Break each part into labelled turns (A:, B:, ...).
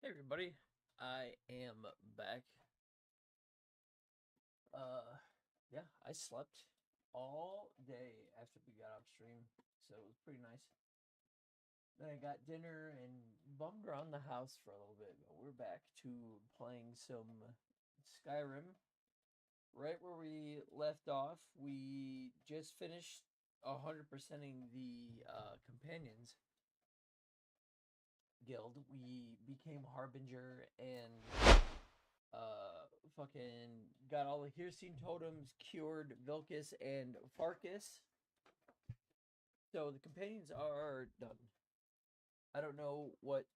A: Hey everybody, I am back. Yeah, I slept all day after we got off stream, so it was pretty nice. Then I got dinner and bummed around the house for a little bit, but we're back to playing some Skyrim. Right where we left off, we just finished 100%ing the companions guild. We became Harbinger and fucking got all the Hircine totems, cured Vilcus and Farkas. So the companions are done. I don't know what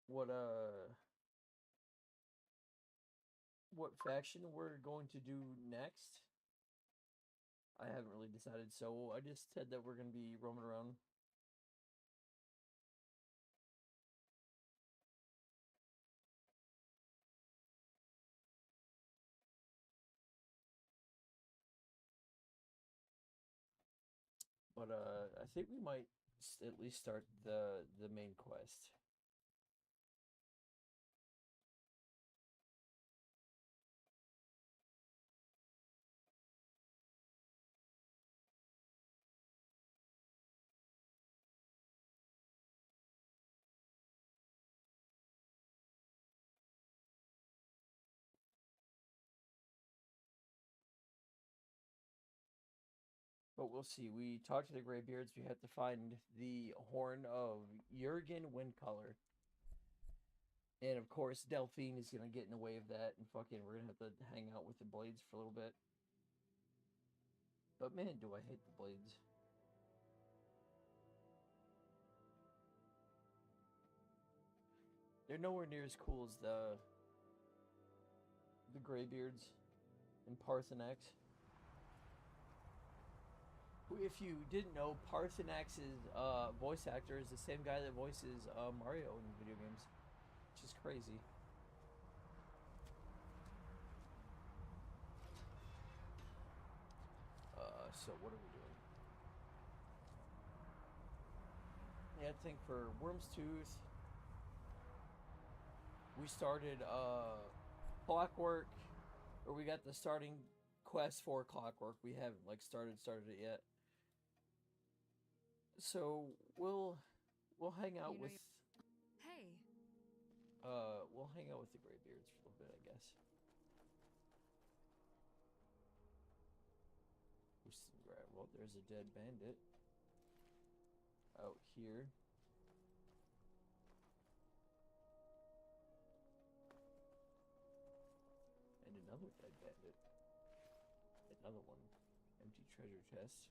A: uh what faction we're going to do next. I haven't really decided, so I just said that we're gonna be roaming around. But I think we might at least start the main quest. But we'll see. We talked to the Greybeards. We have to find the horn of Jurgen Windcolor. And of course, Delphine is gonna get in the way of that, and fucking, we're gonna have to hang out with the blades for a little bit. But man, do I hate the blades. They're nowhere near as cool as the Greybeards and Parthenax. Who, if you didn't know, Parthenax's voice actor is the same guy that voices Mario in video games, which is crazy. So what are we doing? Yeah, I think for Worm's Tooth, we started Clockwork, or we got the starting quest for Clockwork. We haven't like started it yet. So we'll hang out with
B: Hey.
A: we'll hang out with the Greybeards for a little bit, I guess. Well, there's a dead bandit out here. And another dead bandit. Another one. Empty treasure chest.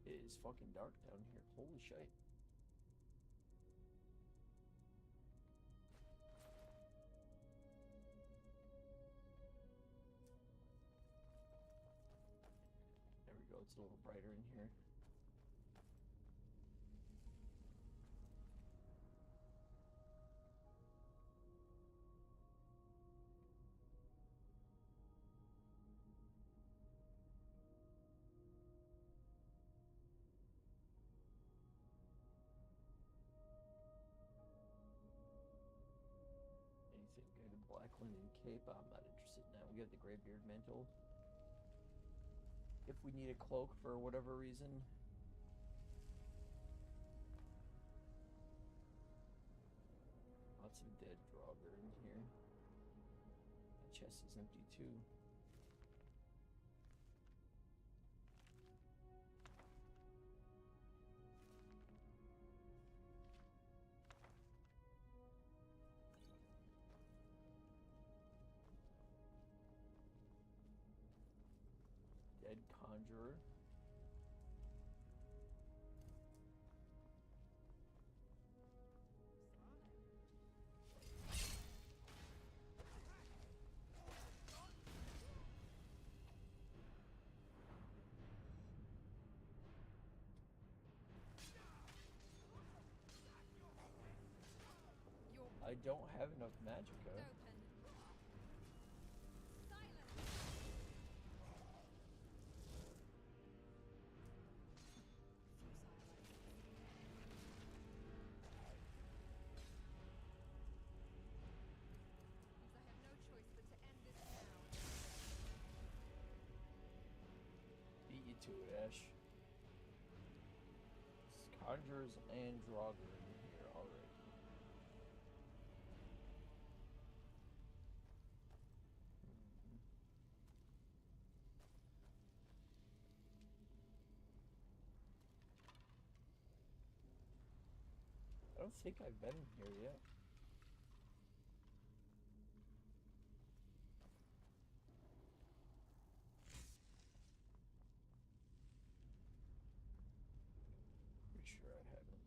A: It is fucking dark down here. Holy shit. There we go. It's a little brighter in here. Anything good? Black linen cape. I'm not interested in that. We got the Greybeard mantle. If we need a cloak for whatever reason. Lots of dead Draugr in here. The chest is empty too. Dead Conjurer. I don't have enough magicka.
B: Open.
A: Conjurers and Draugr in here already. I don't think I've been in here yet. Pretty sure I haven't.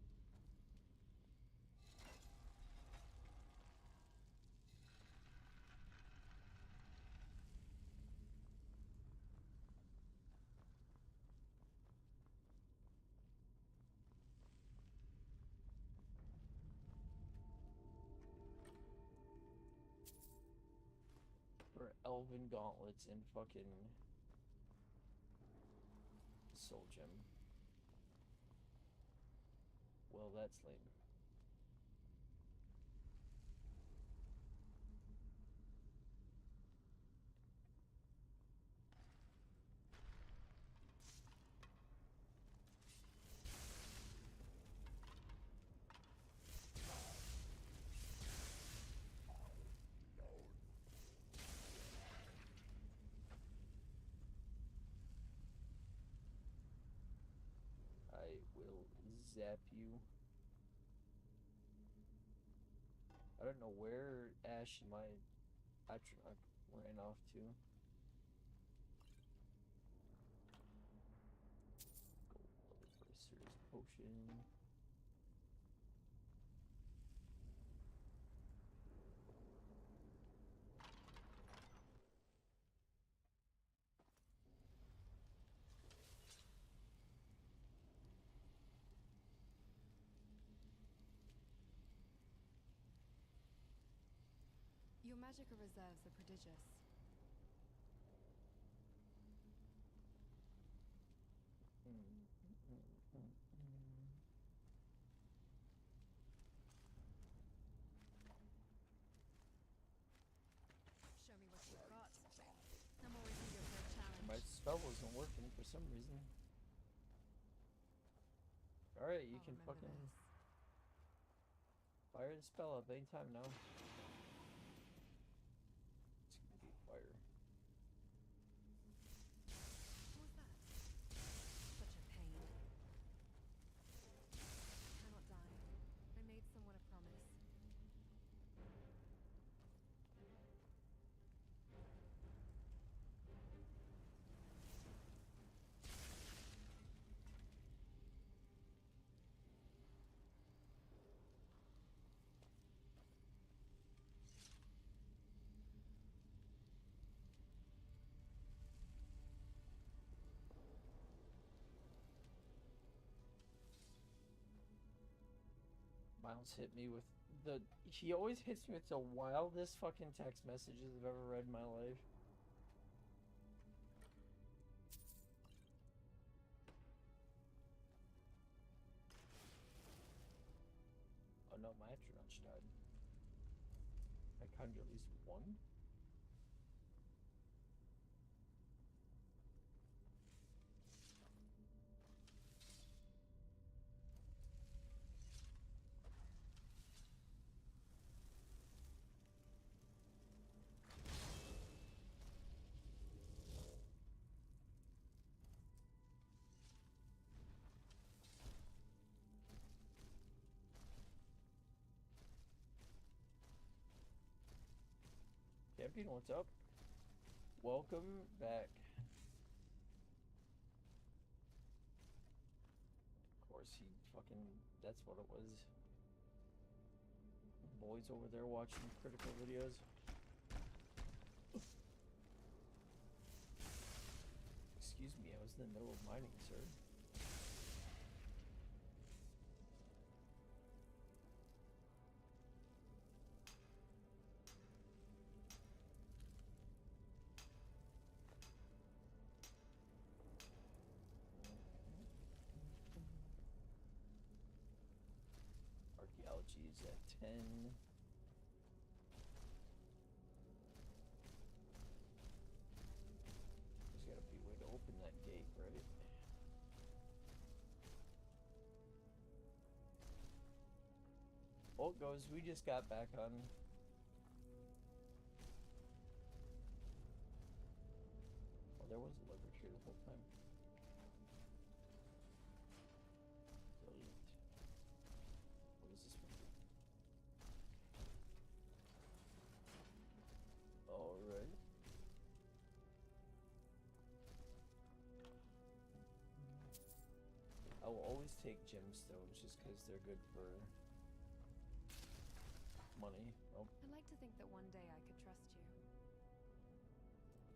A: For Elven Gauntlets and fucking Soul Gem. Well, that's lame. I will zap you. I don't know where Ash and my Atronach ran off to. Gold level bracers potion.
B: Your magical reserves are prodigious. Show me what you've got. I'm always eager for a challenge.
A: My spell wasn't working for some reason. Alright, you
B: I'll
A: can
B: remember
A: fucking
B: this.
A: fire the spell up anytime now. It's gonna be fire.
B: What was that? Such a pain. Cannot die. I made someone a promise.
A: Miles hit me with the. He always hits me with the wildest fucking text messages I've ever read in my life. Oh no, my Atronach died. I conjure at least one. Champion, what's up? Welcome back. Of course, he fucking. That's what it was. Boys over there watching critical videos. Excuse me, I was in the middle of mining, sir. Archaeology is at 10. There's gotta be a way to open that gate, right? Well, it goes. We just got back on. Oh, there was a liver tree the whole time. Brilliant. What is this one? Alright. I will always take gemstones just because they're good for money. Oh,
B: I'd like to think that one day I could trust you.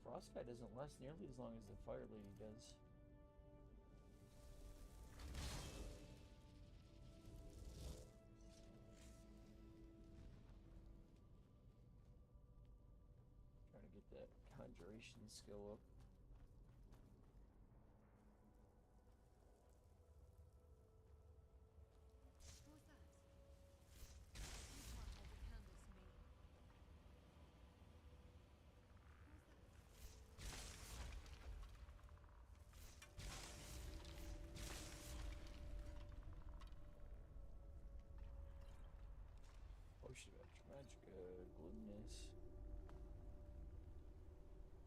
A: Frostguy doesn't last nearly as long as the Fire Lady does. Trying to get that conjuration skill up.
B: Who was that? You can't hold the candles to me. Who was that?
A: Potion of Extra Magicka, Gluttonous.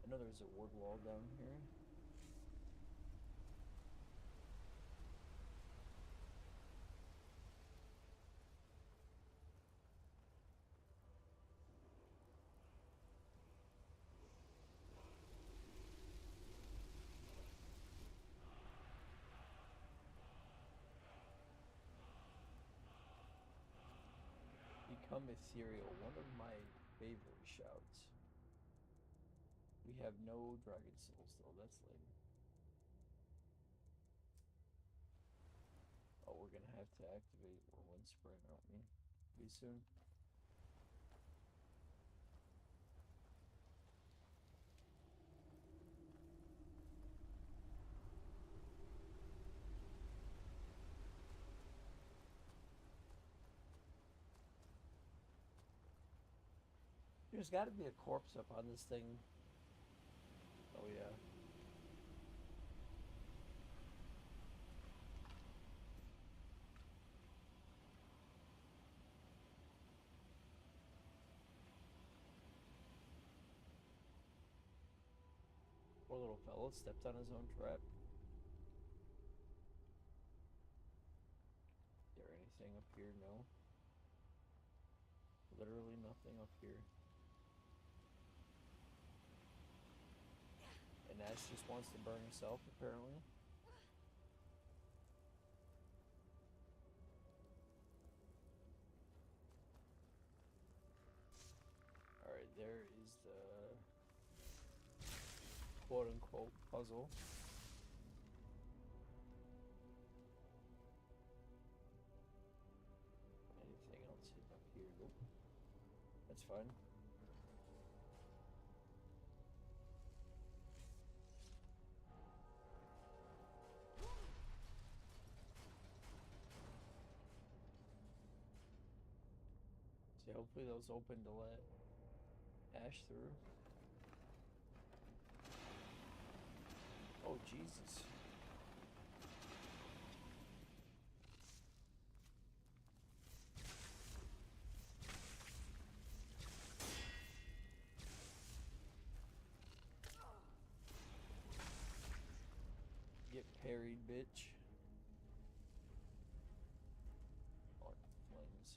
A: I know there's a ward wall down here. Become ethereal, one of my favorite shouts. We have no dragon souls though, that's lame. Oh, we're gonna have to activate Whirlwind Sprint, aren't we? Pretty soon. There's got to be a corpse up on this thing. Oh yeah. Poor little fellow stepped on his own trap. Is there anything up here? No. Literally nothing up here. And Ash just wants to burn himself, apparently. Alright, there is the quote-unquote puzzle. Anything else hidden up here? Nope. That's fine. So hopefully those open to let Ash through. Oh, Jesus. Get parried, bitch. Arc flames.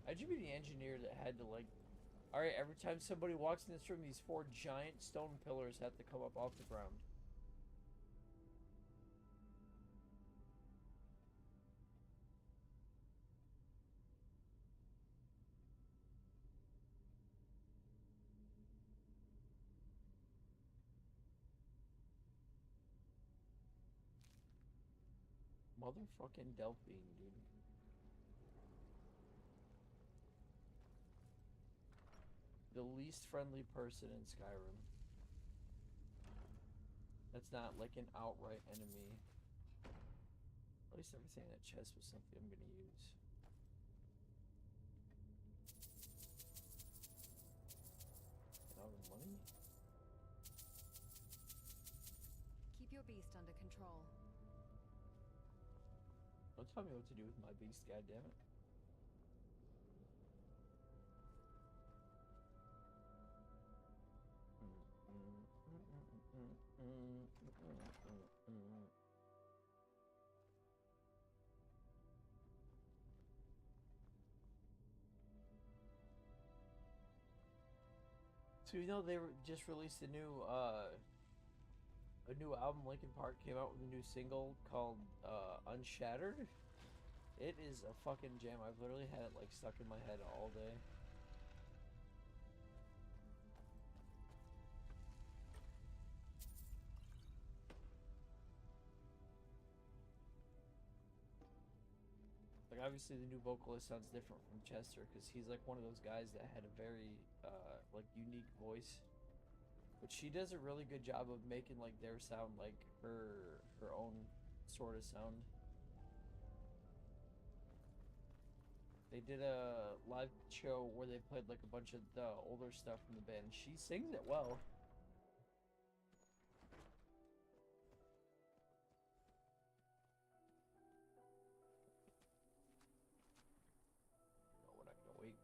A: How'd you be the engineer that had to, like... Alright, every time somebody walks in this room, these 4 giant stone pillars have to come up off the ground. Motherfucking Delphine, dude. the least friendly person in Skyrim. That's not like an outright enemy. At least everything in that chest was something I'm gonna use. And all the money?
B: Keep your beast under control.
A: Don't tell me what to do with my beast, goddammit. So you know they just released a new album. Linkin Park came out with a new single called Unshattered. It is a fucking jam. I've literally had it like stuck in my head all day. Like obviously the new vocalist sounds different from Chester because he's like one of those guys that had a very like unique voice. But she does a really good job of making like their sound like her own sort of sound. They did a live show where they played like a bunch of the older stuff from the band. She sings it well. No, we're not gonna wait.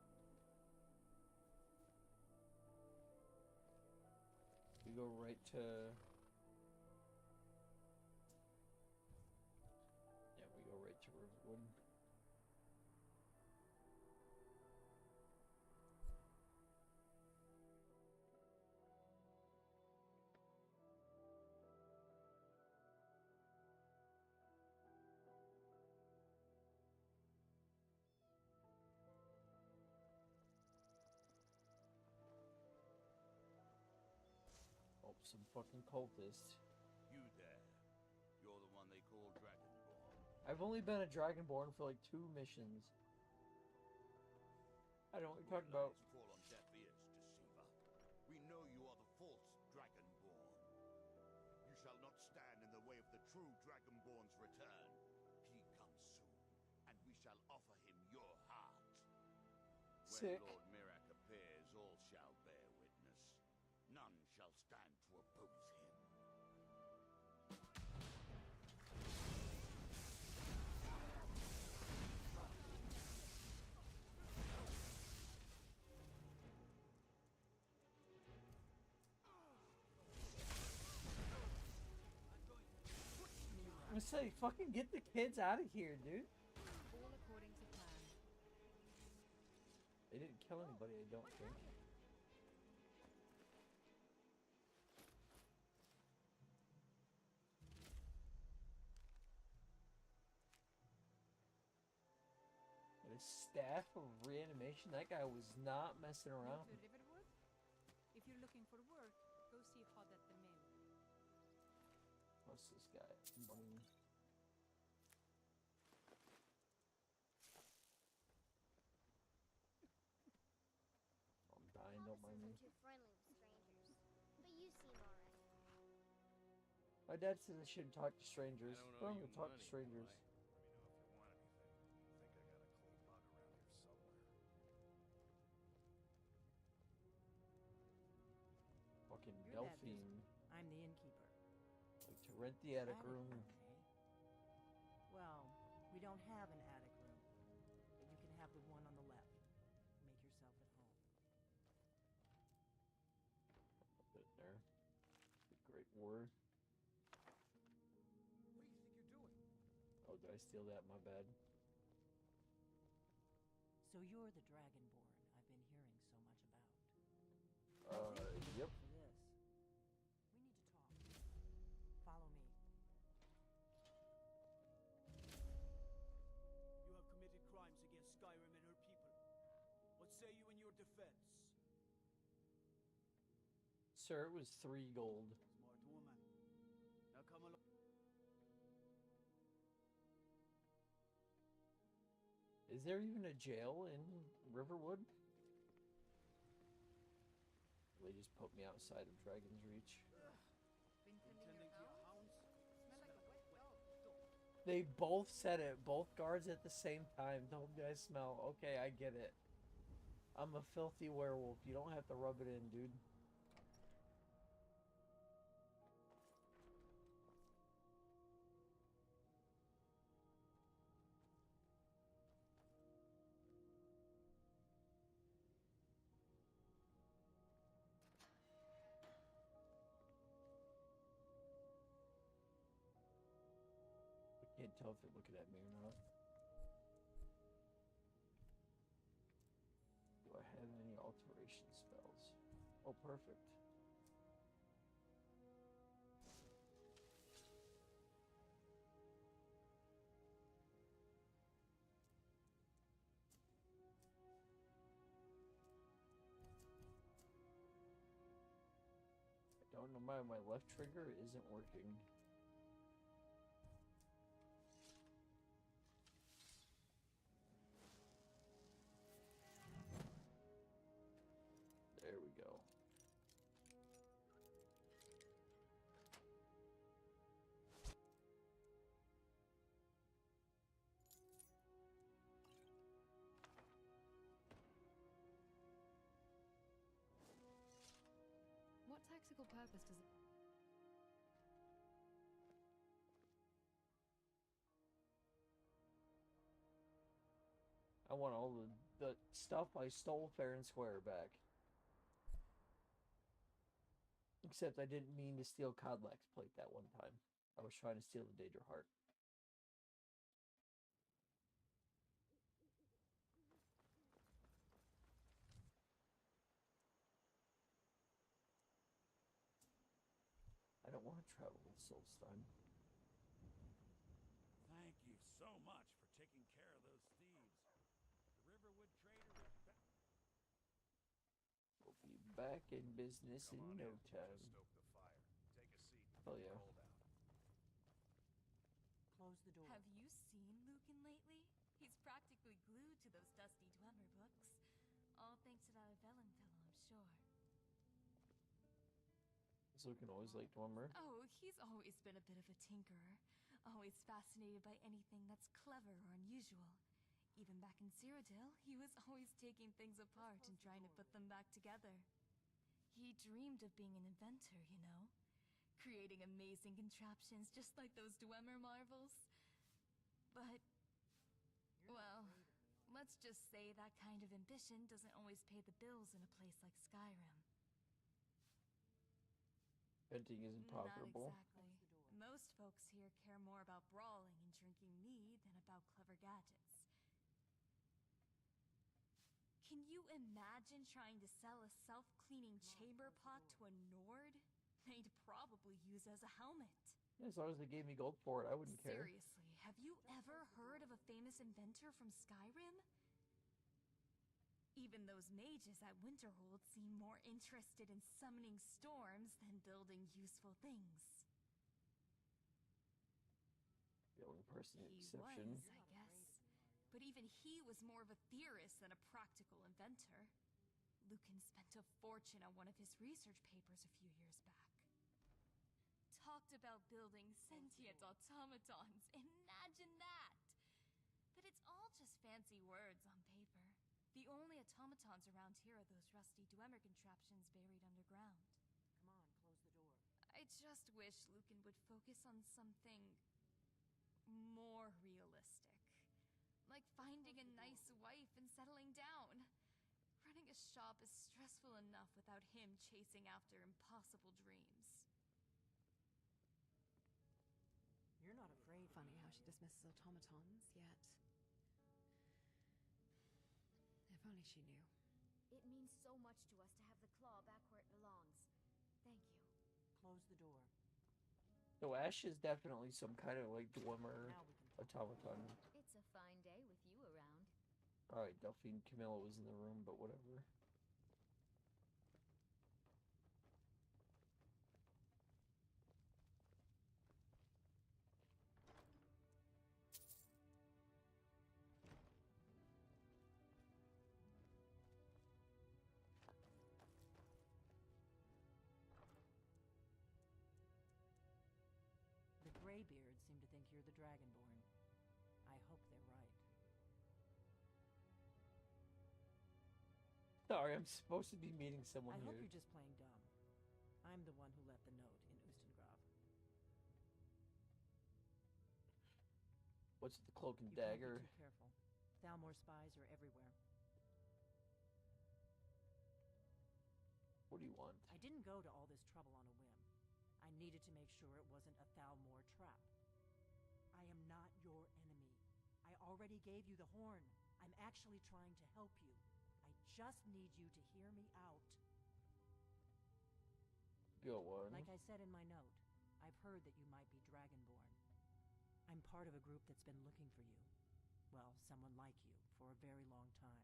A: We go right to... Yeah, we go right to Riverwood. Oh, some fucking cultist.
C: You there. You're the one they call Dragonborn.
A: I've only been a Dragonborn for like 2 missions. I don't know what you're talking about.
C: Fall on deaf ears, deceiver. We know you are the false Dragonborn. You shall not stand in the way of the true Dragonborn's return. He comes soon, and we shall offer him your heart.
A: Sick.
C: When Lord Mirac appears, all shall bear witness. None shall stand to oppose him.
A: I'm gonna say, fucking get the kids out of here, dude.
B: All according to plan.
A: They didn't kill anybody, I don't think. And a staff of reanimation? That guy was not messing around.
D: To Riverwood? If you're looking for work, go see Hod at the mill.
A: What's this guy? Money. I'm dying, don't mind me.
E: Too friendly with strangers, but you seem alright.
A: My dad says I shouldn't talk to strangers.
F: I
A: I'm
F: don't owe
A: gonna
F: you
A: talk to
F: money,
A: strangers.
F: Eli. Let me know if you want anything. I think I got a cold bug around here somewhere.
A: Fucking
D: You're that
A: Delphine.
D: I'm the innkeeper.
A: Like to rent the attic room.
D: eh? Well, we don't have an attic room, but you can have the one on the left. Make yourself at home.
A: Put it there. The great word.
C: What do you think you're doing?
A: Oh, did I steal that? My bad.
D: So you're the Dragonborn I've been hearing so much about.
A: Yep.
D: For this, we need to talk. Follow me.
G: You have committed crimes against Skyrim and her people. What say you in your defense?
A: Sir, it was 3 gold.
G: Smart woman. Now come along.
A: Is there even a jail in Riverwood? they just put me outside of Dragon's Reach.
G: Tending to your hounds? Smell like a wet dog.
A: They both said it, both guards at the same time. Don't guys smell? Okay, I get it. I'm a filthy werewolf. You don't have to rub it in, dude. I can't tell if they're looking at me or not. Do I have any alteration spells? Oh, perfect. I don't know why my left trigger isn't working. There we go.
B: What tactical purpose does it...
A: I want all the stuff I stole fair and square back. Except I didn't mean to steal Codlax plate that one time. I was trying to steal the Daedra Heart. I don't want to travel with Solstein.
C: Thank you so much for taking care of those thieves. The Riverwood trader was
A: We'll be back in business in no time.
C: stoke the fire. Take a seat.
A: Oh yeah.
C: Hold out.
D: Close the door.
B: Have you seen Lucan lately? He's practically glued to those dusty Dwemer books. All thanks to that Velen fellow, I'm sure.
A: So can always like Dwemer.
B: Oh, he's always been a bit of a tinkerer. Always fascinated by anything that's clever or unusual. Even back in Cyrodiil, he was always taking things apart and trying to put them back together. He dreamed of being an inventor, you know? Creating amazing contraptions just like those Dwemer marvels. But, well, let's just say that kind of ambition doesn't always pay the bills in a place like Skyrim.
A: Venting isn't profitable.
B: Not exactly. Most folks here care more about brawling and drinking mead than about clever gadgets. Can you imagine trying to sell a self-cleaning chamber pot to a Nord? They'd probably use as a helmet.
A: Yeah, as long as they gave me gold for it, I wouldn't care.
B: Seriously, have you ever heard of a famous inventor from Skyrim? Even those mages at Winterhold seem more interested in summoning storms than building useful things.
A: The only person
B: He
A: exception.
B: was, I guess. But even he was more of a theorist than a practical inventor. Lucan spent a fortune on one of his research papers a few years back. Talked about building sentient automatons. Imagine that! But it's all just fancy words on paper. The only automatons around here are those rusty Dwemer contraptions buried underground.
D: Come on, close the door.
B: I just wish Lucan would focus on something more realistic. Like finding a nice wife and settling down. Running a shop is stressful enough without him chasing after impossible dreams.
D: You're not afraid.
F: Funny how she dismisses automatons, yet... If only she knew.
E: It means so much to us to have the claw back where it belongs. Thank you.
D: Close the door.
A: So Ash is definitely some kind of like Dwemer
D: Now we can
A: automaton.
E: It's a fine day with you around.
A: Alright, Delphine Camilla was in the room, but whatever. Sorry, I'm supposed to be meeting someone
D: I hope
A: here.
D: you're just playing dumb. I'm the one who left the note in Ustengrav.
A: What's with the cloak and
D: You can't
A: dagger?
D: be too careful. Thalmor spies are everywhere.
A: What do you want?
D: I didn't go to all this trouble on a whim. I needed to make sure it wasn't a Thalmor trap. I am not your enemy. I already gave you the horn. I'm actually trying to help you. I just need you to hear me out.
A: Go on.
D: Like I said in my note, I've heard that you might be Dragonborn. I'm part of a group that's been looking for you. Well, someone like you, for a very long time.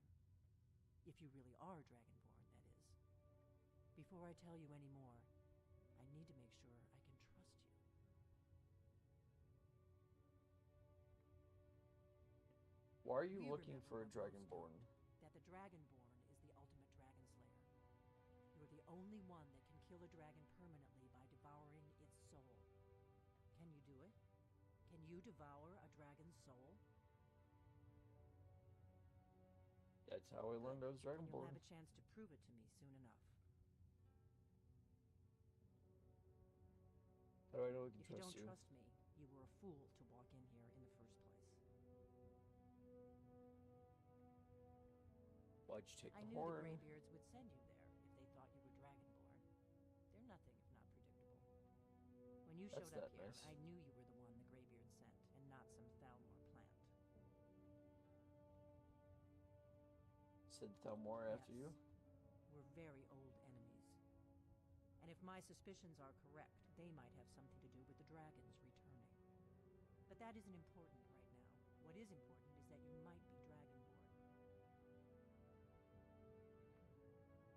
D: If you really are Dragonborn, that is. Before I tell you any more, I need to make sure I can trust you.
A: Why are you
D: We
A: looking
D: remember
A: for a
D: what Wolves
A: Dragonborn?
D: told, that the Dragonborn is the ultimate dragon slayer. You're the only one that can kill a dragon permanently by devouring its soul. Can you do it? Can you devour a dragon's soul?
A: That's how I learned I was
D: And you'll
A: Dragonborn.
D: have a chance to prove it to me soon enough.
A: How do I know I can
D: If you
A: trust
D: don't
A: you?
D: trust me, you were a fool to walk in here in the first place.
A: Why'd you take
D: I
A: the
D: knew
A: horn?
D: the Greybeards would send you there if they thought you were Dragonborn. They're nothing if not predictable. When you
A: That's
D: showed up
A: that
D: here,
A: nice.
D: I knew you were the one the Greybeards sent, and not some Thalmor plant.
A: Said Thalmor after you?
D: We're very old enemies. And if my suspicions are correct, they might have something to do with the dragons returning. But that isn't important right now. What is important is that you might be Dragonborn.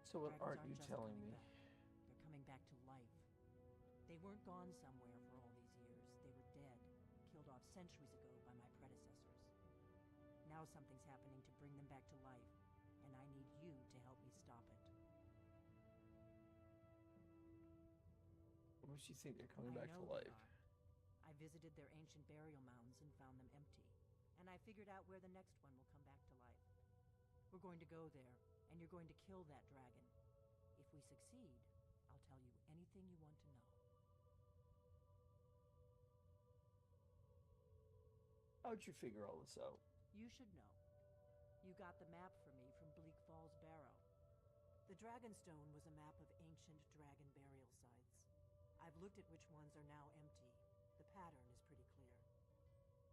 A: So what
D: Dragons
A: aren't you
D: just
A: telling
D: coming
A: me?
D: back. They're coming back to life. They weren't gone somewhere for all these years. They were dead, killed off centuries ago by my predecessors. Now something's happening to bring them back to life, and I need you to help me stop it.
A: What makes you think they're coming
D: I
A: back to
D: know they
A: life?
D: are. I visited their ancient burial mounds and found them empty, and I figured out where the next one will come back to life. We're going to go there, and you're going to kill that dragon. If we succeed, I'll tell you anything you want to know.
A: How'd you figure all this out?
D: You should know. You got the map for me from Bleak Falls Barrow. The Dragonstone was a map of ancient dragon burial sites. I've looked at which ones are now empty. The pattern is pretty clear.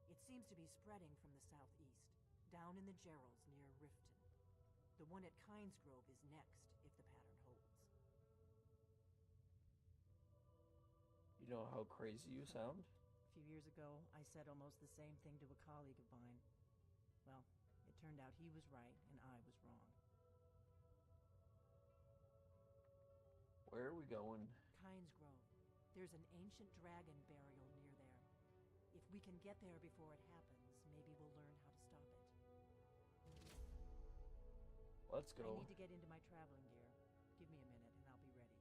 D: It seems to be spreading from the southeast, down in the Gerals near Riften. The one at Kynesgrove is next, if the pattern holds.
A: You know how crazy you sound?
D: A few years ago, I said almost the same thing to a colleague of mine. Well, it turned out he was right and I was wrong.
A: Where are we going?
D: Kynesgrove. There's an ancient dragon burial near there. If we can get there before it happens, maybe we'll learn how to stop it.
A: Let's
D: I
A: go.
D: need to get into my traveling gear. Give me a minute and I'll be ready.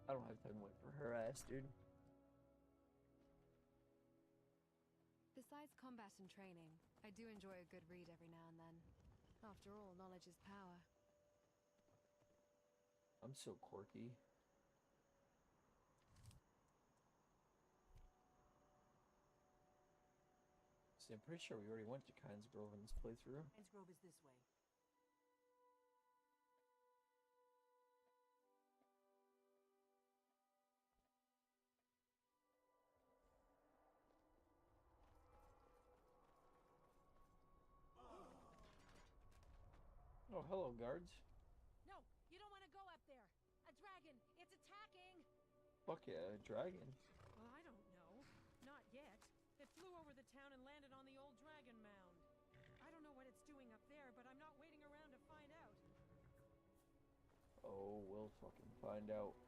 A: I don't have time to wait for her ass, dude.
F: Besides combat and training, I do enjoy a good read every now and then. After all, knowledge is power.
A: I'm so quirky. See, I'm pretty sure we already went to Kynesgrove in this playthrough.
D: Kynesgrove is this way.
A: Oh, hello, guards.
D: No, you don't want to go up there. A dragon, it's attacking.
A: Fuck yeah, a dragon.
H: Well, I don't know. Not yet. It flew over the town and landed on the old dragon mound. I don't know what it's doing up there, but I'm not waiting around to find out.
A: Oh, we'll fucking find out.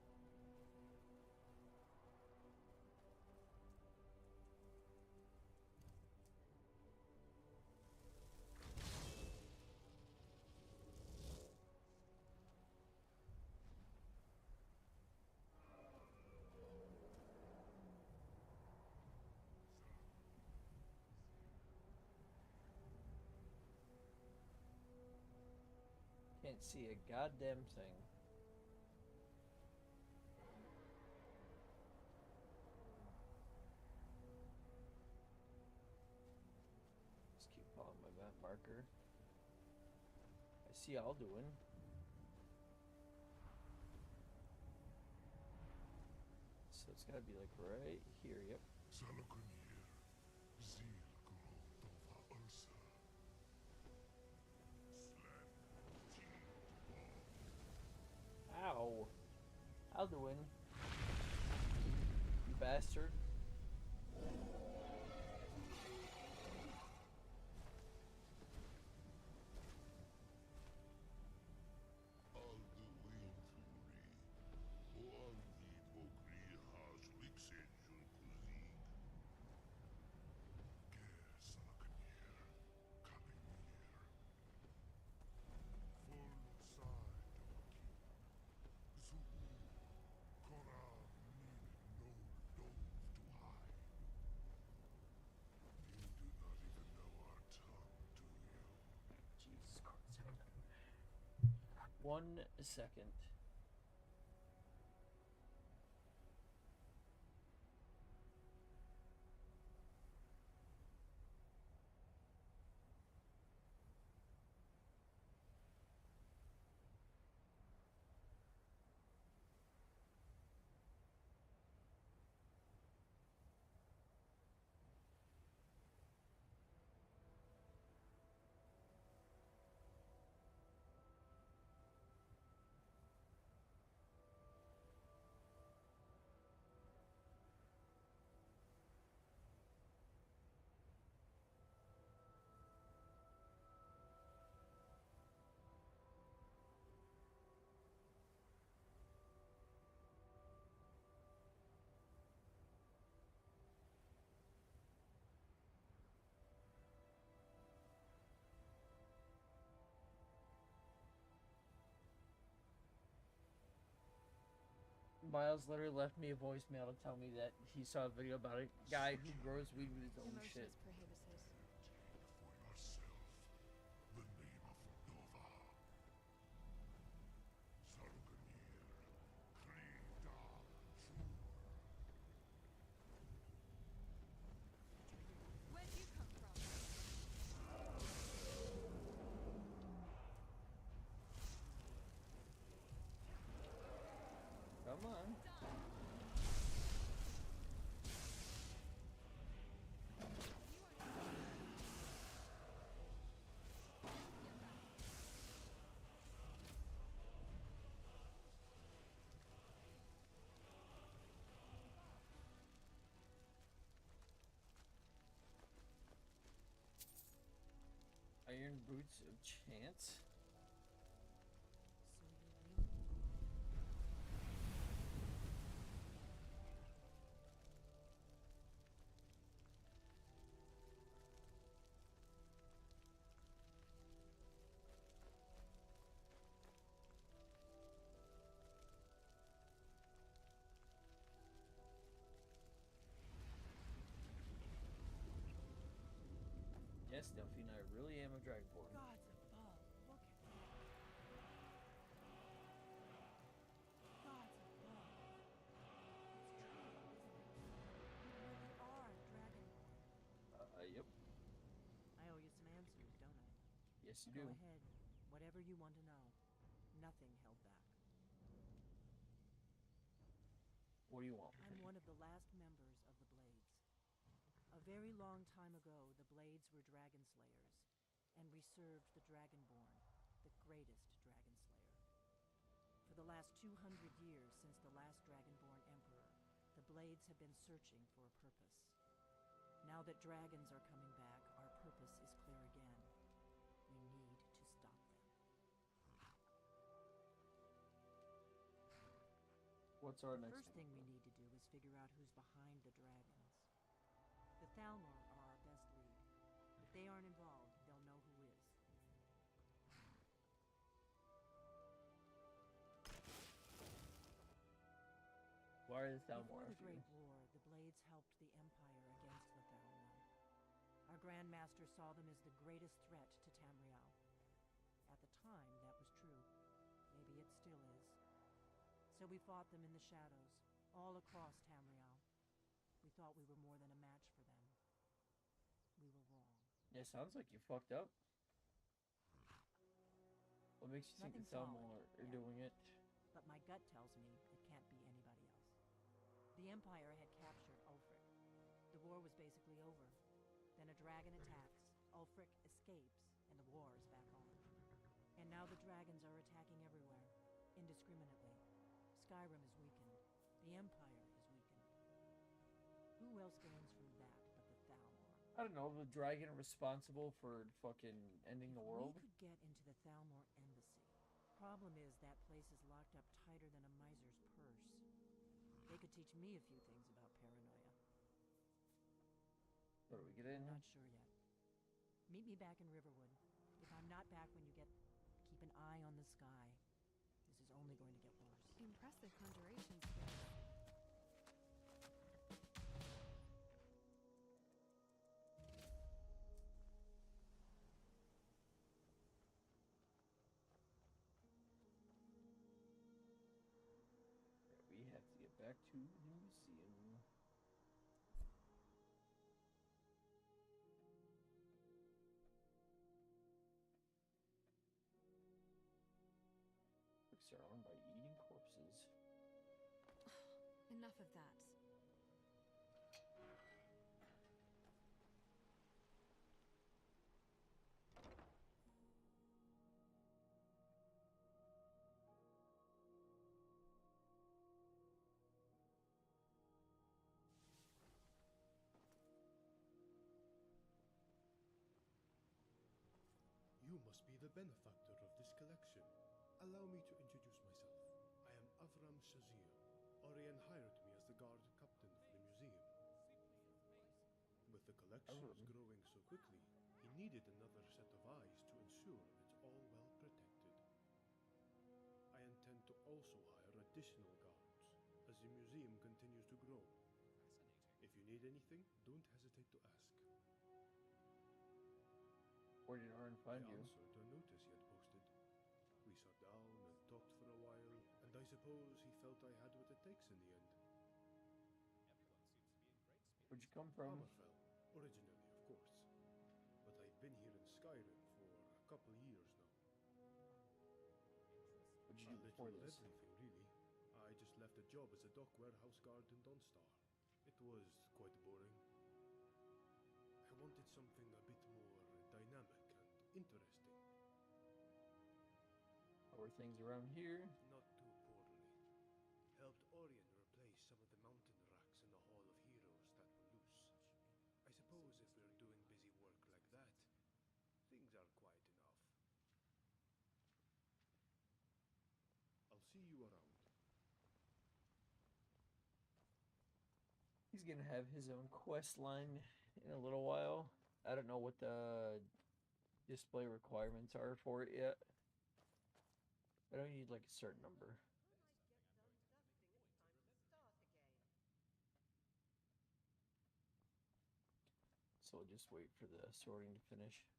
A: Can't see a goddamn thing. Just keep following my map marker. I see Alduin. So it's gotta be like right here, yep. Ow. Alduin. You bastard. Jesus Christ. 1 second. Miles literally left me a voicemail to tell me that he saw a video about a guy who grows weed with his own
F: Emotion
A: shit.
F: is prohibited. Where'd you come from?
A: Come on. Iron Boots of Chance. Yes, Delphine, I really am a Dragonborn.
D: Gods above, look at that. Gods above. It's true, isn't it? You really are Dragonborn.
A: Yep.
D: I owe you some answers, don't I?
A: Yes, you
D: Go
A: do.
D: ahead. Whatever you want to know. Nothing held back.
A: What do you want?
D: I'm one of the last members of the Blades. A very long time ago, the Blades were dragon slayers, and we served the Dragonborn, the greatest dragon slayer. For the last 200 years since the last Dragonborn Emperor, the Blades have been searching for a purpose. Now that dragons are coming back, our purpose is clear again. We need to stop them.
A: What's our next
D: First thing we need to do is figure out who's behind the dragons. The Thalmor are our best lead. If they aren't involved, they'll know who is.
A: Why are the Thalmor
D: Before the
A: after you?
D: Great War, the Blades helped the Empire against the Thalmor. Our Grand Master saw them as the greatest threat to Tamriel. At the time, that was true. So we fought them in the shadows, all across Tamriel. We thought we were more than a match for them. We were wrong.
A: Yeah, sounds like you fucked up. What makes you think the
D: Nothing
A: Thalmor
D: solid,
A: are
D: yeah.
A: doing it?
D: But my gut tells me it can't be anybody else. The Empire had captured Ulfric. The war was basically over. Then a dragon attacks, Ulfric escapes, and the war is back on. And now the dragons are attacking everywhere, indiscriminately. Skyrim is weakened. The Empire is weakened. Who else gains from that but the Thalmor?
A: I don't know, the dragon responsible for fucking ending the world?
D: We could get into the Thalmor embassy. Problem is, that place is locked up tighter than a miser's purse. They could teach me a few things about paranoia.
A: What do we get in?
D: Not sure yet. Meet me back in Riverwood. If I'm not back when you get, keep an eye on the sky. This is only going to get worse.
F: Impressive conjuration skills.
A: We have to get back to the museum. Books are owned by eating corpses.
F: Enough of that.
I: You must be the benefactor of this collection. Allow me to introduce myself. I am Avram Shazir. Orion hired me as the guard captain for the museum. With the collections growing so quickly, he needed another set of eyes to ensure it's all well protected. I intend to also hire additional guards as the museum continues to grow. If you need anything, don't hesitate to ask.
A: Where did Arn find
I: I
A: you?
I: answered a notice he had posted. We sat down and talked for a while, and I suppose he felt I had what it takes in the end.
A: Where'd you come from?
I: Hammerfell, originally, of course. But I've been here in Skyrim for a couple years now.
A: What'd you
I: A
A: do before
I: little of
A: this?
I: everything, really. I just left a job as a dock warehouse guard in Dawnstar. It was quite boring. I wanted something a bit more dynamic and interesting.
A: How are things around here?
I: Not too poorly. Helped Orion replace some of the mountain racks in the Hall of Heroes that were loose. I suppose if we're doing busy work like that, things are quiet enough. I'll see you around.
A: He's gonna have his own quest line in a little while. I don't know what the display requirements are for it yet. I don't need like a certain number. So we'll just wait for the sorting to finish.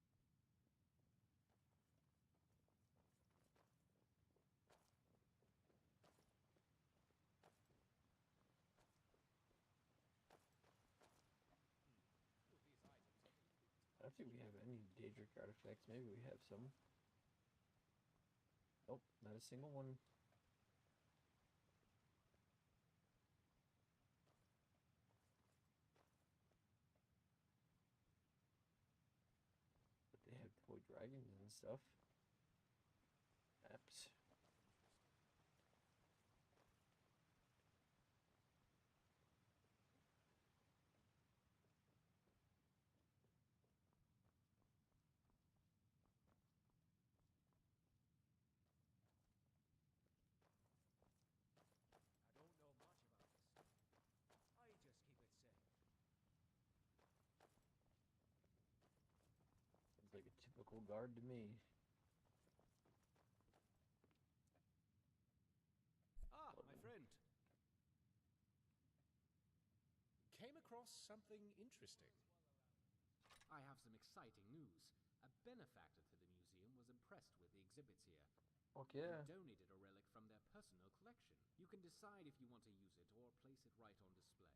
A: I don't think we have any Daedric artifacts. Maybe we have some. Nope, not a single one. But they have toy dragons and stuff. Maps.
G: I don't know much about this. I just keep it safe.
A: Sounds like a typical guard to me.
J: Ah, my friend. Came across something interesting. I have some exciting news. A benefactor to the museum was impressed with the exhibits here.
A: Fuck yeah.
J: He donated a relic from their personal collection. You can decide if you want to use it or place it right on display.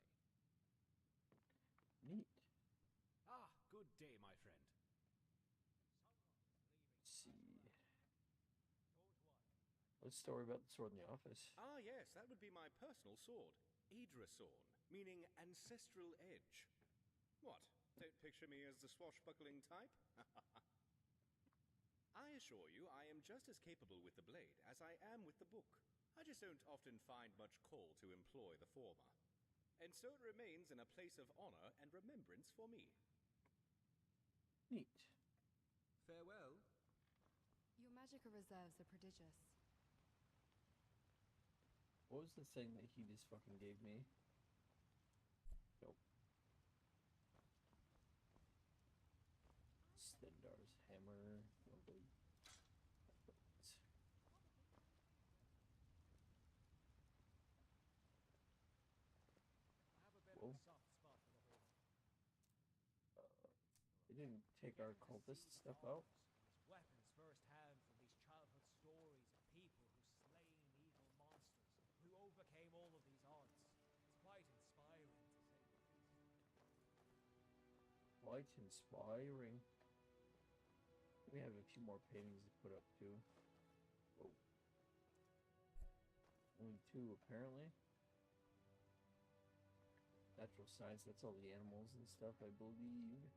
A: Neat.
J: Ah, good day, my friend.
A: Let's see. What's the story about the sword in the office?
J: Ah, yes, that would be my personal sword. Aedrasorn, meaning ancestral edge. What? Don't picture me as the swashbuckling type? I assure you, I am just as capable with the blade as I am with the book. I just don't often find much call to employ the former. And so it remains in a place of honor and remembrance for me.
A: Neat.
J: Farewell.
F: Your magical reserves are prodigious.
A: What was the thing that he just fucking gave me? Nope. Stendar's hammer. Lovely. Whoa. They didn't take our cultist stuff out.
G: Weapons first hand from these childhood stories of people who slain evil monsters, who overcame all of these odds. It's quite inspiring, to say the least.
A: Quite inspiring. We have a few more paintings to put up too. Whoa. Only 2 apparently. Natural science, that's all the animals and stuff, I believe.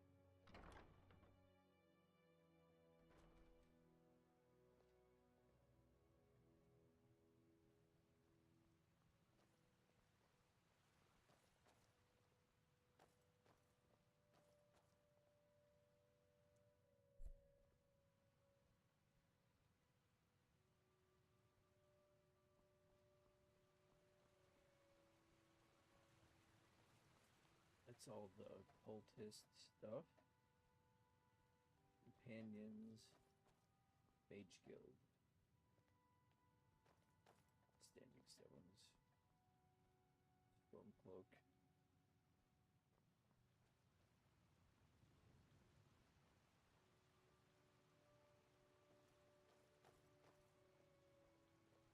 A: That's all the cultist stuff. Companions. Mage Guild. Standing Stones. Stormcloak.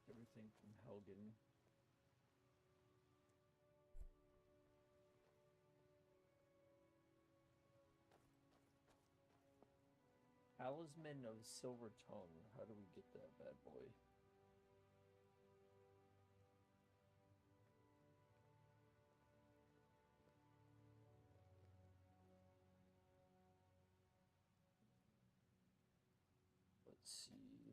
A: Everything from Helgen. Talisman of Silver Tongue. How do we get that bad boy? Let's see.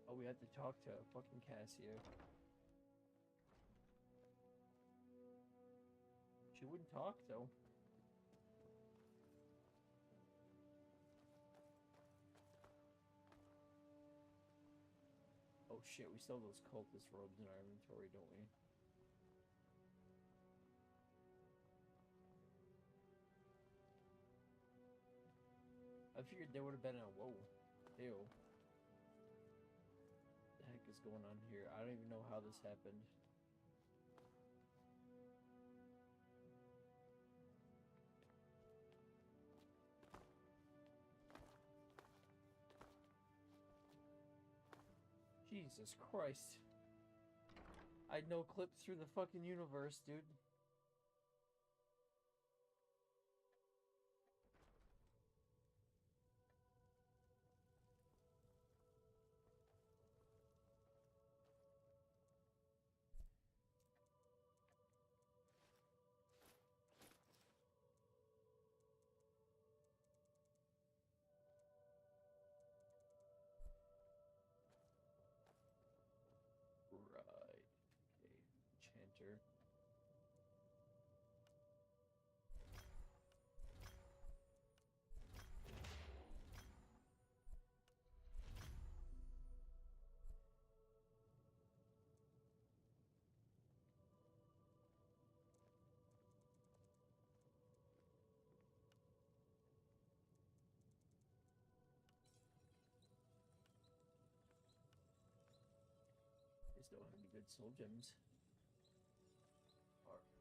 A: Oh, we have to talk to fucking Cassia. She wouldn't talk though. Oh shit, we still have those cultist robes in our inventory, don't we? I figured there would have been a whoa. Ew. What the heck is going on here? I don't even know how this happened. Jesus Christ. I no clip through the fucking universe, dude. Right. Okay. Enchanter. Just don't have any good soul gems. Alright.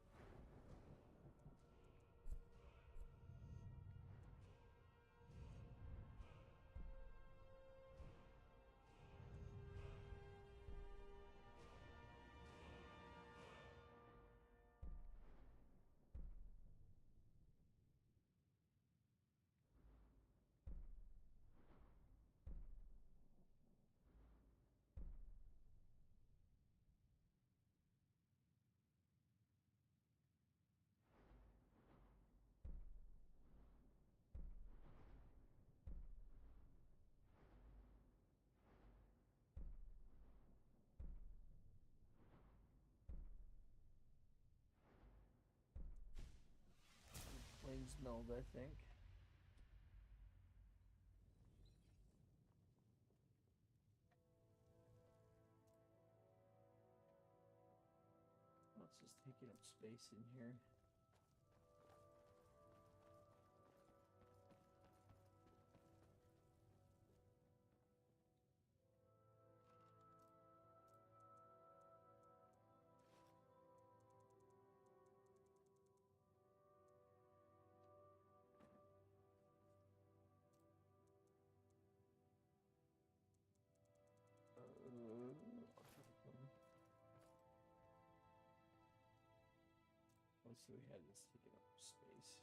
A: smelled, I think. It's just taking up space in here. So we had this taking up space.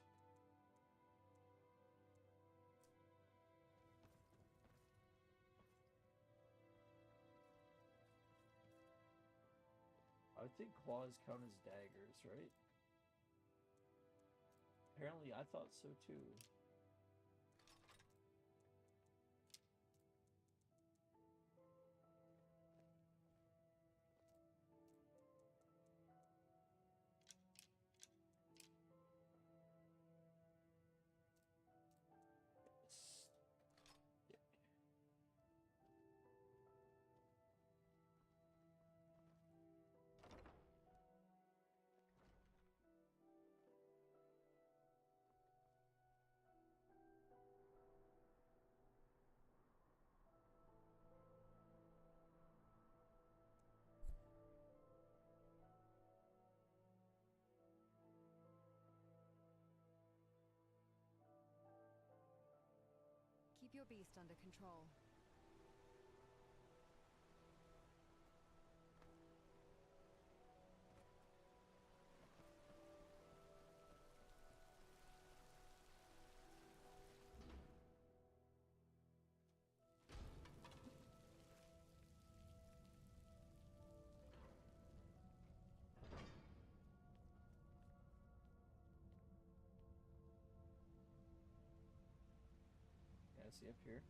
A: I would think claws count as daggers, right? Apparently I thought so too.
F: Keep your beast under control.
A: Yeah, see up here.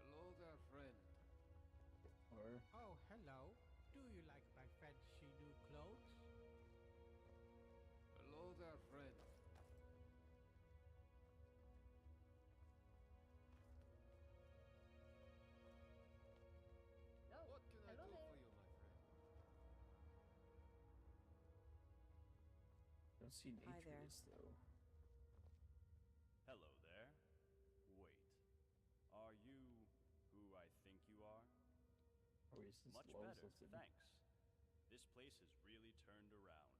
K: Hello there, friend.
A: Or
L: Oh, hello. Do you like my fancy new clothes?
K: Hello there, friend. What can I do for you, my friend?
A: don't see
D: Hi there.
A: Atreus though.
M: Hello there. Wait. Are you who I think you are?
A: Or is this
M: Much
A: Lowe's
M: better,
A: listed?
M: thanks. This place has really turned around.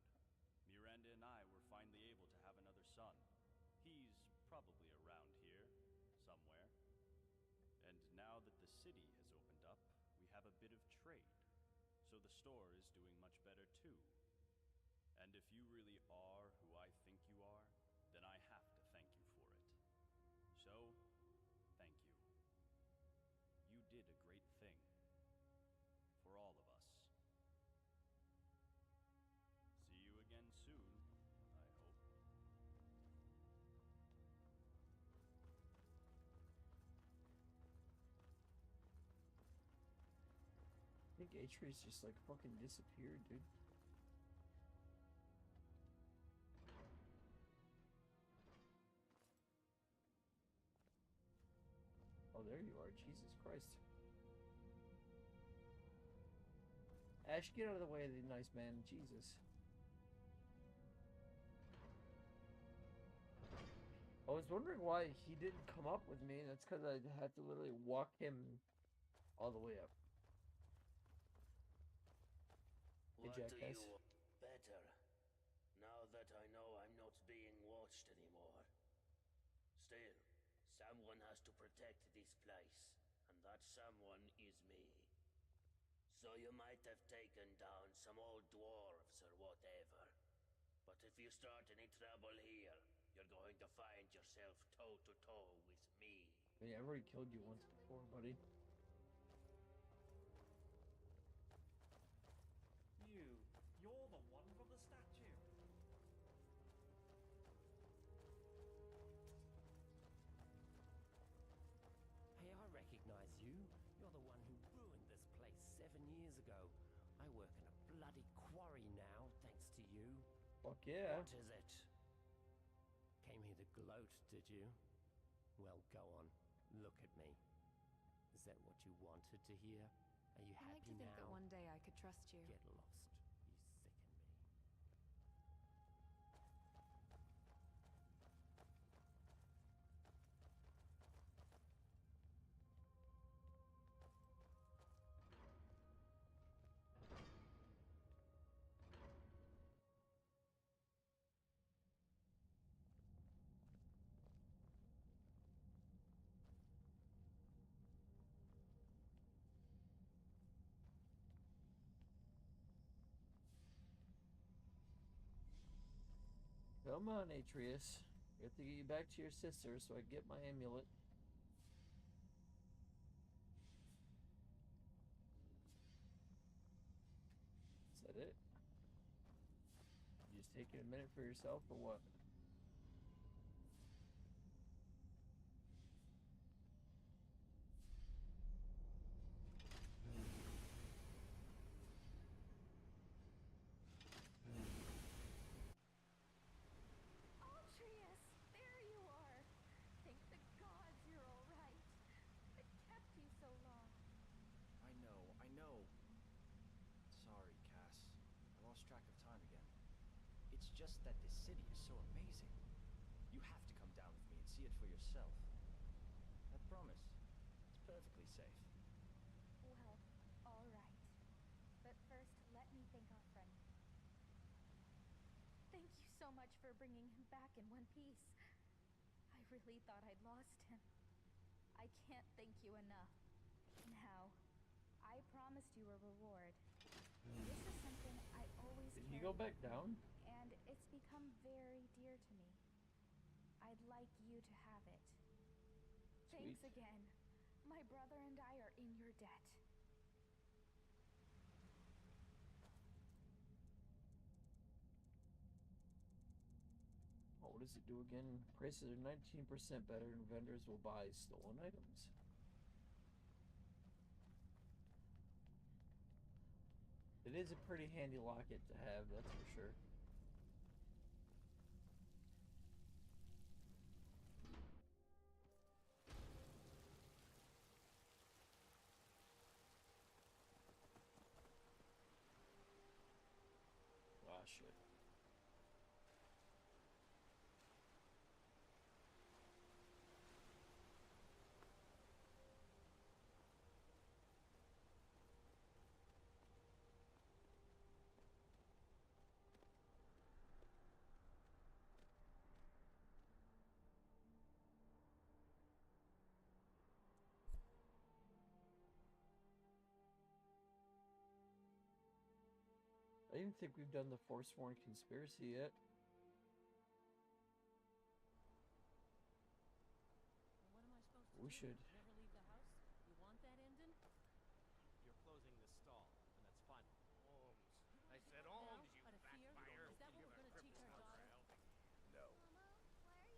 M: Miranda and I were finally able to have another son. He's probably around here, somewhere. And now that the city has opened up, we have a bit of trade. So the store is doing much better too. And if you really are who I think you are, then I have to thank you for it. So, thank you. You did a great thing. For all of us. See you again soon, I hope.
A: I think Atreus just like fucking disappeared, dude. Oh, there you are. Jesus Christ. Ash, get out of the way of the nice man. Jesus. I was wondering why he didn't come up with me, and that's because I had to literally walk him all the way up. Hey,
N: What do
A: jackass.
N: you want better? Now that I know I'm not being watched anymore. Still, someone has to protect this place, and that someone is me. So you might have taken down some old dwarves or whatever. But if you start any trouble here, you're going to find yourself toe-to-toe with me.
A: Yeah, I've already killed you once before, buddy.
G: You're the one from the statue.
O: Hey, I recognize you. You're the one who ruined this place 7 years ago. I work in a bloody quarry now, thanks to you.
A: Fuck yeah.
O: What is it? Came here to gloat, did you? Well, go on. Look at me. Is that what you wanted to hear? Are you
F: I like
O: happy
F: to think
O: now?
F: that one day I could trust you.
O: Get lost. You sicken me.
A: Come on, Atreus. We have to get you back to your sister so I can get my amulet. Is that it? You just taking a minute for yourself or what?
E: Atreus, there you are. Thank the gods you're all right. It kept you so long.
P: I know. Sorry, Cass. I lost track of time again. It's just that this city is so amazing. You have to come down with me and see it for yourself. I promise. It's perfectly safe.
E: Well, all right. But first, let me thank our friend. Thank you so much for bringing him back in one piece. I really thought I'd lost him. I can't thank you enough. Now, I promised you a reward. This is something I always
A: Did he go back down?
E: and it's become very dear to me. I'd like you to have it. Thanks
A: Sweet.
E: again. My brother and I are in your debt.
A: Oh, what does it do again? Prices are 19% better and vendors will buy stolen items. It is a pretty handy locket to have, that's for sure. Ah, shit. I didn't think we've done the Forsworn conspiracy yet.
D: What am I supposed to
A: We
D: do?
A: should.
D: Never leave the house? You want that ending?
G: You're closing the stall, and that's final.
C: Alms. I said alms, you
D: Out of fear?
C: backfire.
D: Is that what we're gonna teach our daughter?
Q: No.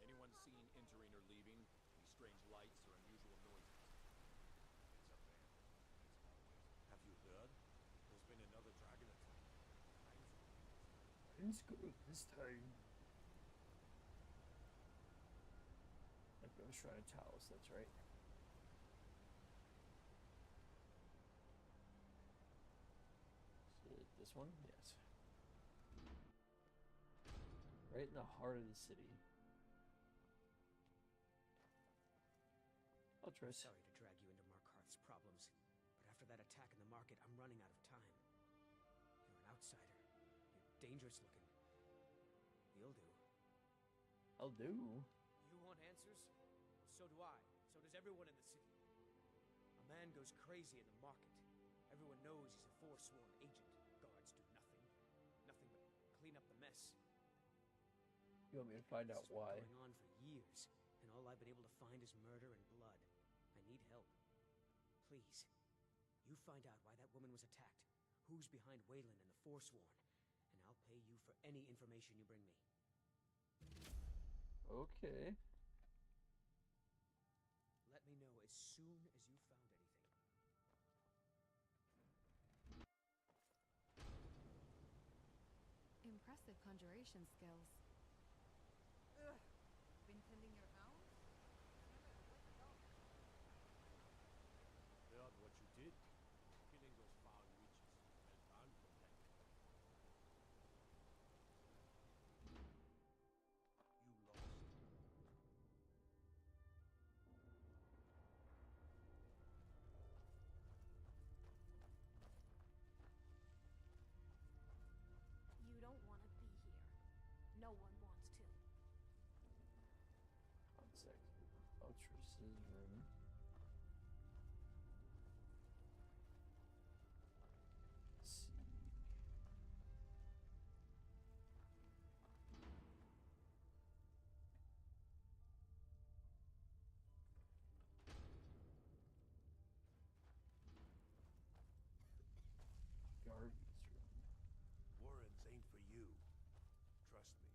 Q: Anyone seen entering or leaving? Any strange lights or unusual noises?
C: It's a man.
Q: Have you heard? There's been another dragon attack.
A: I didn't screw it this time. Like I was trying to Talos, that's right. Is it this one? Yes. Right in the heart of the city. Oh, Triss.
R: Sorry to drag you into Markarth's problems, but after that attack in the market, I'm running out of time. You're an outsider. You're dangerous looking. You'll do.
A: I'll do.
R: You want answers? So do I. So does everyone in the city. A man goes crazy in the market. Everyone knows he's a forsworn agent. Guards do nothing. Nothing but clean up the mess.
A: You want me to find out
R: This has
A: why?
R: been going on for years, and all I've been able to find is murder and blood. I need help. Please, you find out why that woman was attacked, who's behind Waylon and the Forsworn, and I'll pay you for any information you bring me.
A: Okay.
R: Let me know as soon as you found anything.
F: Impressive conjuration skills.
B: Ugh. Been tending your house?
K: Heard what you did. Killing those foul witches. Well done, Protector. You lost.
E: You don't want to be here. No one wants to.
A: One sec. Ultras's room. Let's see. Garvey's room.
C: Warrens ain't for you. Trust me.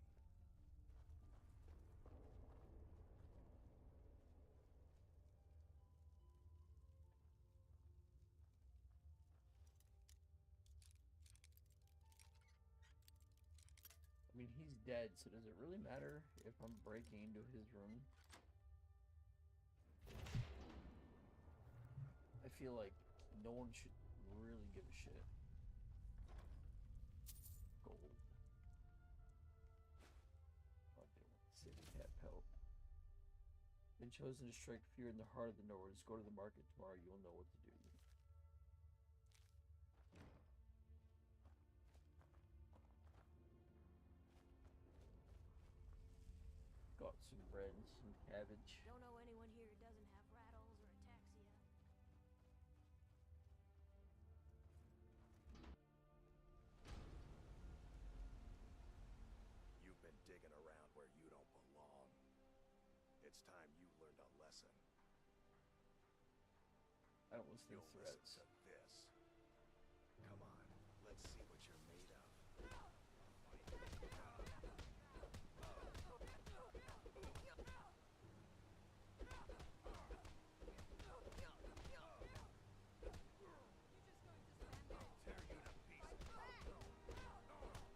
A: I mean, he's dead, so does it really matter if I'm breaking into his room? I feel like no one should really give a shit. Gold. Oh, they want the city cat pelt. Been chosen to strike fear in the heart of the Nords. Go to the market tomorrow, you'll know what to do. Got some bread and some cabbage.
E: Don't know anyone here who doesn't have rattles or ataxia.
C: You've been digging around where you don't belong. It's time you learned a lesson.
A: I don't listen to
C: You'll
A: threats.
C: listen to this. Come on, let's see what you're made of.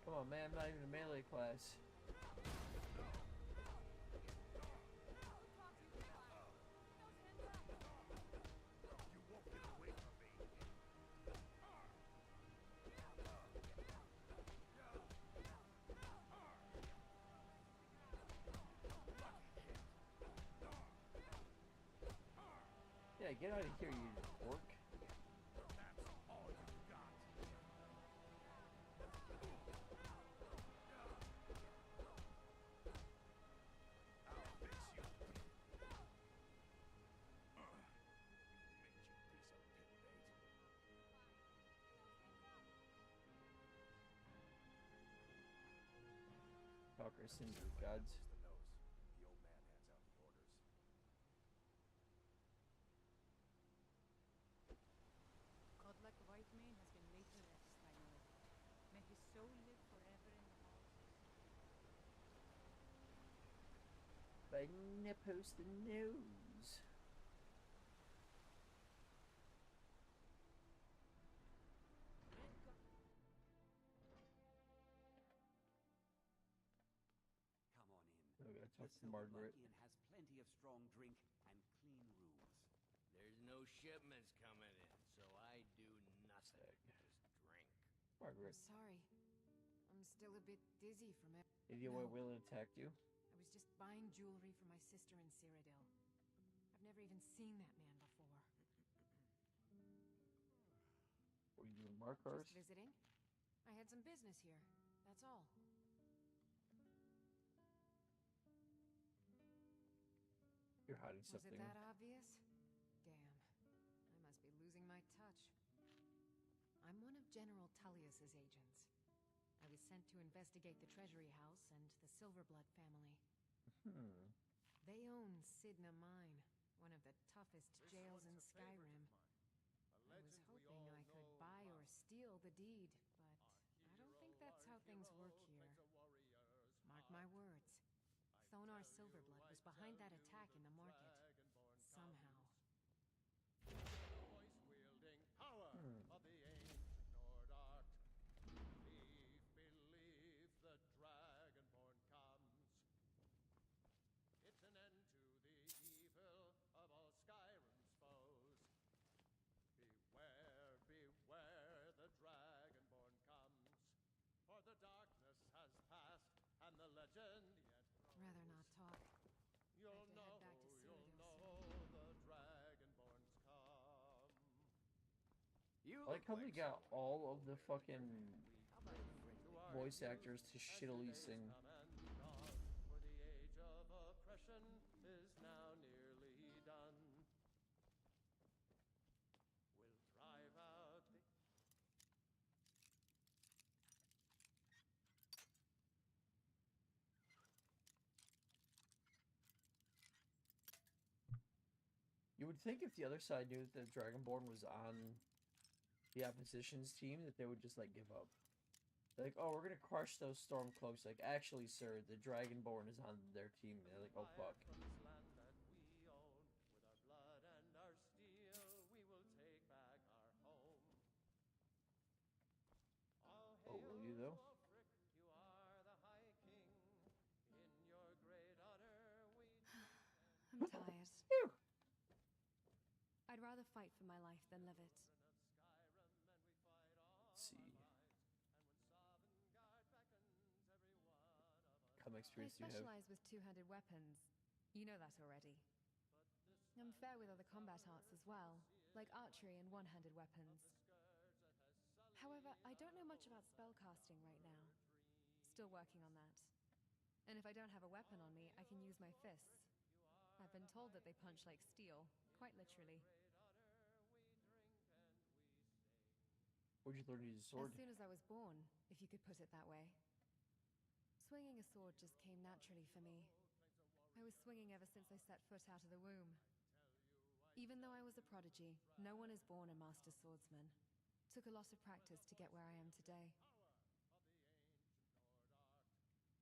A: Come on, man, I'm not even a melee class.
C: You won't get away from me.
A: Yeah, get out of here, you orc.
C: That's all you got. I'll fix you. Major piece of pit bait.
A: Talker Cinder gods.
C: The nose. The old man hands out the orders.
S: Godlike White Mane has been laid to rest, finally. May his soul live forever in the halls.
A: Biting a post the nose.
T: Come on in.
A: I gotta talk
T: The
A: to Margaret.
T: Silverbuckian has plenty of strong drink and clean rooms.
O: There's no shipments coming in, so I do nothing. Just drink.
A: Margaret.
F: I'm sorry. I'm still a bit dizzy from it.
A: Did you know why Waylon attacked you?
F: I was just buying jewelry for my sister in Cyrodiil. I've never even seen that man before.
A: Were you doing Markars?
F: Just visiting. I had some business here. That's all.
A: You're hiding
F: Was
A: something.
F: it that obvious? Damn. I must be losing my touch.
U: General Tullius's agents. I was sent to investigate the Treasury House and the Silverblood family. They own Sidna Mine, one of the toughest jails in Skyrim. I was hoping I could buy or steal the deed, but I don't think that's how things work here. Mark my words. Thonar Silverblood was behind that attack in the market. Somehow.
K: Voice-wielding power of the ancient Nordart. Believe the Dragonborn comes. It's an end to the evil of all Skyrim's foes. Beware, beware, the Dragonborn comes. For the darkness has passed, and the legend yet grows.
U: Rather not talk.
K: You'll know,
U: back to
K: you'll
U: Cyrodiil
K: know the Dragonborns come.
A: I like how they got all of the fucking voice actors to shittily sing.
K: For the age of oppression is now nearly done. We'll drive out the...
A: You would think if the other side knew that the Dragonborn was on the opposition's team, that they would just, like, give up. They're like, oh, we're gonna crush those Stormcloaks. Like, actually, sir, the Dragonborn is on their team. They're like, oh, fuck.
K: From this land that we own, with our blood and our steel, we will take back our home.
A: Oh, will you, though?
K: Ulfric, you are the High King. In your great honor, we...
F: I'm tired. I'd rather fight for my life than live it.
A: Let's see. Common experience
F: I
A: do you have?
F: specialize with two-handed weapons. You know that already. I'm fair with other combat arts as well, like archery and one-handed weapons. However, I don't know much about spellcasting right now. Still working on that. And if I don't have a weapon on me, I can use my fists. I've been told that they punch like steel, quite literally.
A: Where'd you learn to use a sword?
F: As soon as I was born, if you could put it that way. Swinging a sword just came naturally for me. I was swinging ever since I set foot out of the womb. Even though I was a prodigy, no one is born a master swordsman. Took a lot of practice to get where I am today.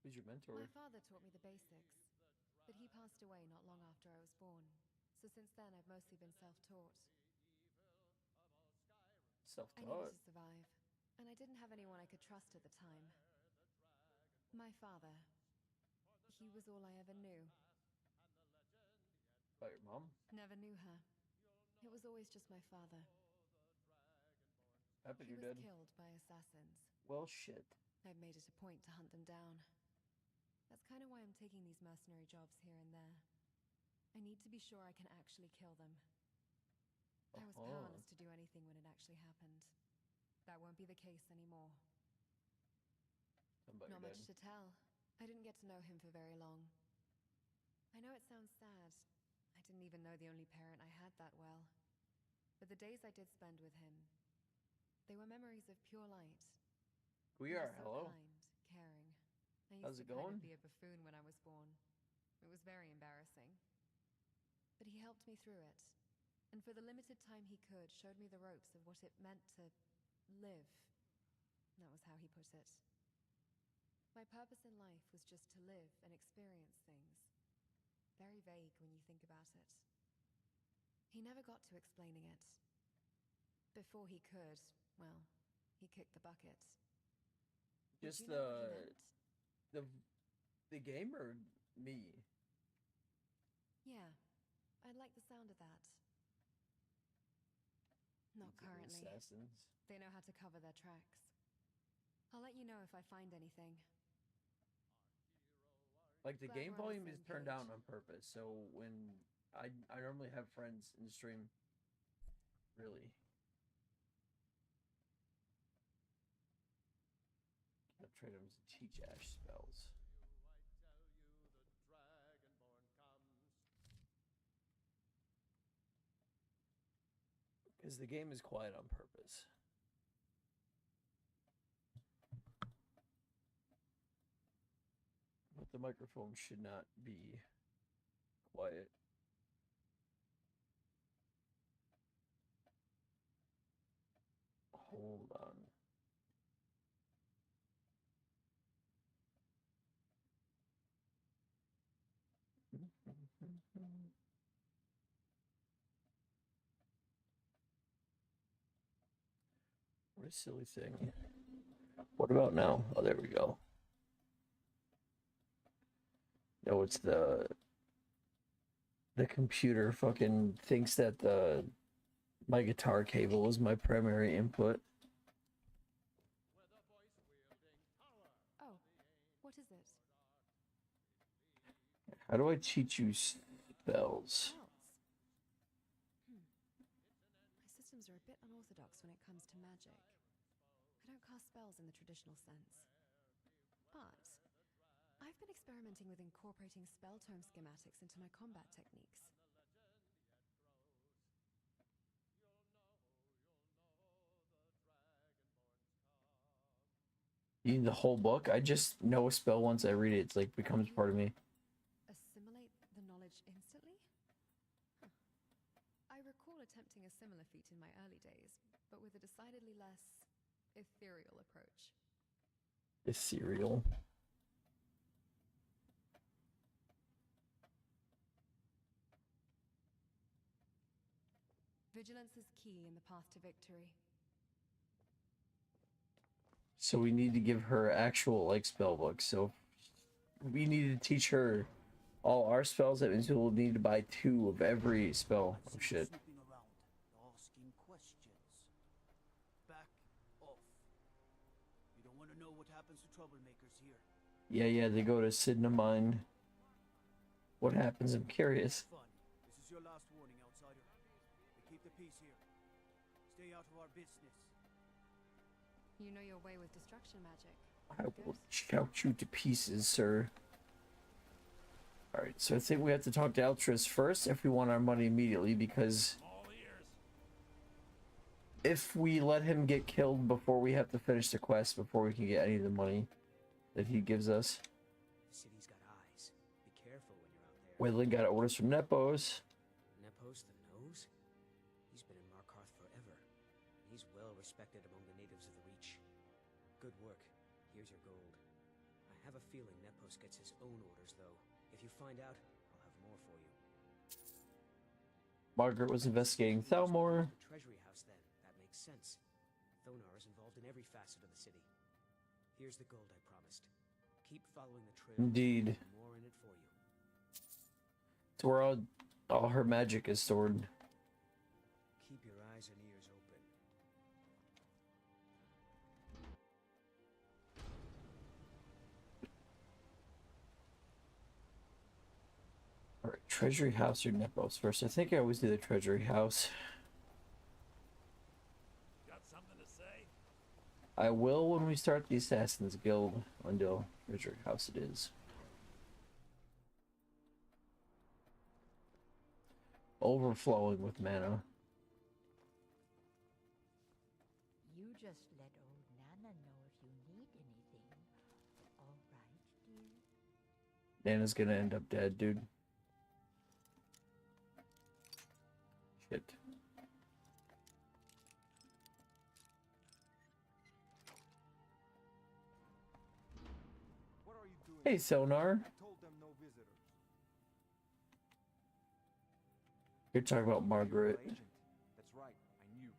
A: Who's your mentor?
F: My father taught me the basics, but he passed away not long after I was born. So since then, I've mostly been self-taught. I needed to survive, and I didn't have anyone I could trust at the time. My father. He was all I ever knew.
A: About your mom?
F: Never knew her. It was always just my father.
A: I bet
F: He
A: you're
F: was
A: dead.
F: killed by assassins.
A: Well, shit.
F: I've made it a point to hunt them down. That's kind of why I'm taking these mercenary jobs here and there. I need to be sure I can actually kill them. I was powerless to do anything when it actually happened. That won't be the case anymore.
A: About
F: Not
A: your
F: much
A: dad.
F: to tell. I didn't get to know him for very long. I know it sounds sad. I didn't even know the only parent I had that well. But the days I did spend with him, they were memories of pure light.
A: We
F: He
A: are,
F: was so
A: hello.
F: kind, caring. I used
A: How's
F: to
A: it
F: kind
A: going?
F: of be a buffoon when I was born. It was very embarrassing. But he helped me through it. And for the limited time he could, showed me the ropes of what it meant to live. That was how he put it. My purpose in life was just to live and experience things. Very vague when you think about it. He never got to explaining it. Before he could, well, he kicked the bucket. Would
A: Just
F: you know what he meant?
A: the game or me?
F: Yeah, I'd like the sound of that. Not
A: These little
F: currently.
A: assassins.
F: They know how to cover their tracks. I'll let you know if I find anything.
A: Like, the
F: Glad
A: game
F: we're on the
A: volume is
F: same
A: turned
F: page.
A: down on purpose, so when I normally have friends in the stream, really. I've trained them to teach Ash spells. Because the game is quiet on purpose. The microphone should not be quiet. Hold on. What a silly thing. What about now? Oh, there we go. No, it's the computer fucking thinks that my guitar cable is my primary input.
F: Oh, what is it?
A: How do I teach you spells?
F: My systems are a bit unorthodox when it comes to magic. I don't cast spells in the traditional sense. But I've been experimenting with incorporating spell tome schematics into my combat techniques.
A: You need the whole book? I just know a spell once I read it. It's like becomes part of me.
F: Assimilate the knowledge instantly? Huh. I recall attempting a similar feat in my early days, but with a decidedly less ethereal approach.
A: Ethereal.
F: Vigilance is key in the path to victory.
A: So we need to give her actual like spell books. So we need to teach her all our spells. That means we'll need to buy 2 of every spell. Oh shit.
T: Asking questions. Back off. You don't want to know what happens to troublemakers here.
A: Yeah, they go to Sidna Mine. What happens? I'm curious.
T: Fun. This is your last warning, outsider. We keep the peace here. Stay out of our business.
F: You know your way with destruction magic.
A: I will chout you to pieces, sir. Alright, so I think we have to talk to Eltrys first if we want our money immediately, because if we let him get killed before we have to finish the quest, before we can get any of the money that he gives us.
R: The city's got eyes. Be careful when you're out there.
A: Wayland got orders from Nepos.
R: Nepos the Nose? He's been in Markarth forever. He's well respected among the natives of the Reach. Good work. Here's your gold. I have a feeling Nepos gets his own orders, though. If you find out, I'll have more for you.
A: Margaret was investigating Thalmor.
R: The treasury house, then. That makes sense. Thonar is involved in every facet of the city. Here's the gold I promised. Keep following the trail.
A: Indeed.
R: More in it for you.
A: It's where all her magic is stored.
R: Keep your eyes and ears open.
A: Alright, Treasury House or Nepos first. I think I always do the Treasury House.
M: Got something to say?
A: I will when we start the Assassin's Guild until Treasury House it is. Overflowing with mana.
H: You just let old Nana know if you need anything. All right, dear?
A: Nana's gonna end up dead, dude. Shit.
V: What are you doing?
A: Hey, Sonar.
V: I told them no visitors.
A: You're talking about Margaret.
V: Agent. That's right, I knew.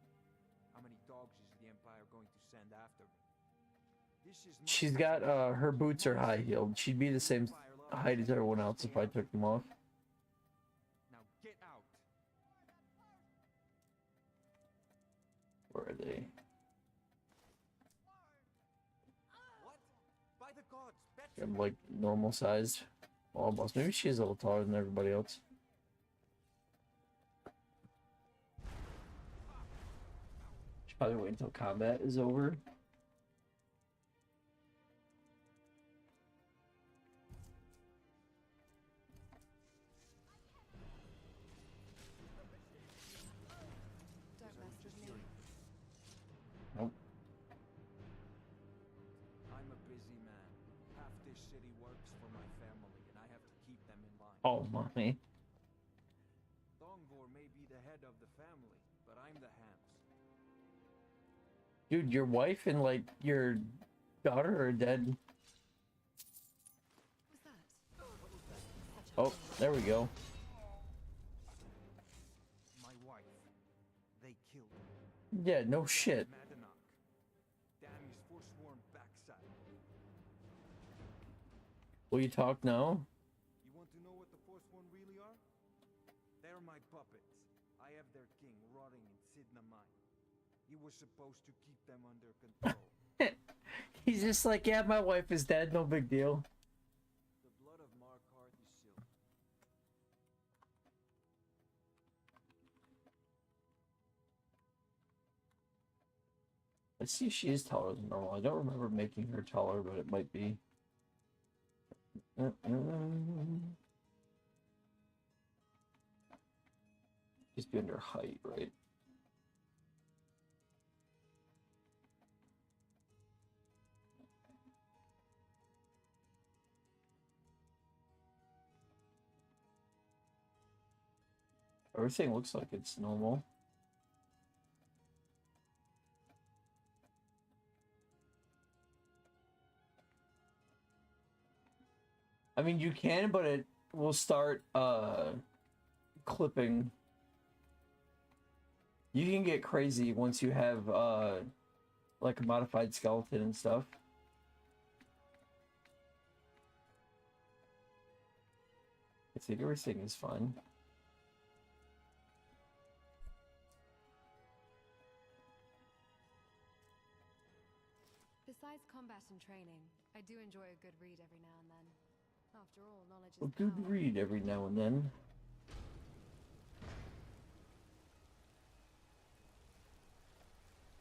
V: How many dogs is the Empire going to send after me? This is my
A: She's got, her boots are high heeled. She'd be the same height as everyone else if I took them off.
V: Now get out.
A: Where are they?
V: What? By the gods,
A: I'm like normal sized. Almost. Maybe she's a little taller than everybody else. Should probably wait until combat is over.
F: Don't mess with me.
A: Nope.
V: I'm a busy man. Half this city works for my
A: Oh, mommy.
V: Thongvor may be the head of the family, but I'm the hands.
A: Dude, your wife and like your daughter are dead. Oh, there we go.
V: My wife. They killed her.
A: Yeah, no shit.
V: Madanach. Dami's forsworn backside.
A: Will you talk now?
V: You want to know what the Forsworn really are? They're my puppets. I have their king rotting in Sidna Mine. He was supposed to keep them under control.
A: He's just like, yeah, my wife is dead, no big deal.
V: The blood of Markarth is silver.
A: Let's see if she is taller than normal. I don't remember making her taller, but it might be. Just be under height, right? Everything looks like it's normal. I mean, you can, but it will start clipping. You can get crazy once you have like a modified skeleton and stuff. I think everything is fine.
F: Besides combat and training, I do enjoy a good read every now and then. After all, knowledge
A: A
F: is
A: good
F: power.
A: read every now and then.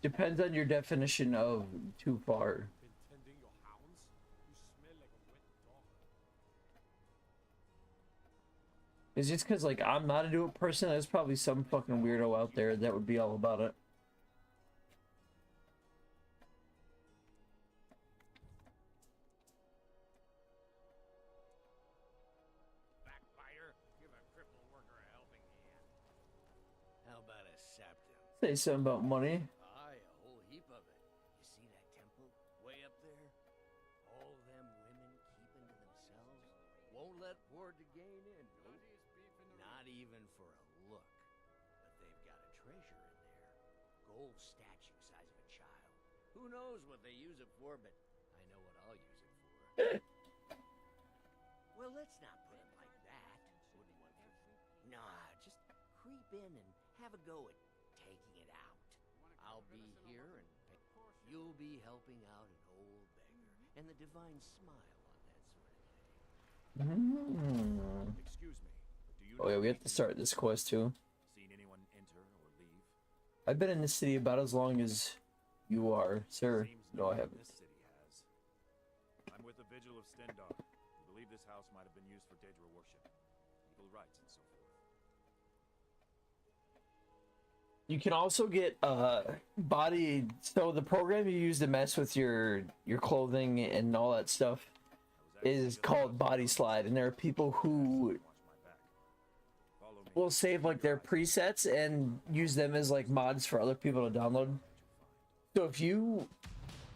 A: Depends on your definition of too far.
Q: Been tending your hounds? You smell like a wet dog.
A: It's just because, like, I'm not a do it person. There's probably some fucking weirdo out there that would be all about it.
N: Backbiter, give a crippled worker a helping hand. How about a saptum?
A: Say something about money.
N: Aye, a whole heap of it. You see that temple way up there? All them women keeping to themselves. Won't let Ward to gain in. Nope. Not even for a look. But they've got a treasure in there. Gold statue size of a child. Who knows what they use it for, but I know what I'll use it for. Well, let's not put it like that. Wouldn't want to. Nah, just creep in and have a go at taking it out. I'll be here and you'll be helping out an old beggar and the divine smile on that sort of day.
Q: Excuse me, but do you
A: Oh yeah, we have to start this quest too.
Q: seen anyone enter or leave?
A: I've been in this city about as long as you are, sir. No, I haven't.
Q: This city has. I'm with the Vigil of Stendar. We believe this house might have been used for Daedra worship, evil rites, and so forth.
A: You can also get body. So the program you use to mess with your clothing and all that stuff is called Body Slide, and there are people who will save like their presets and use them as like mods for other people to download. So if you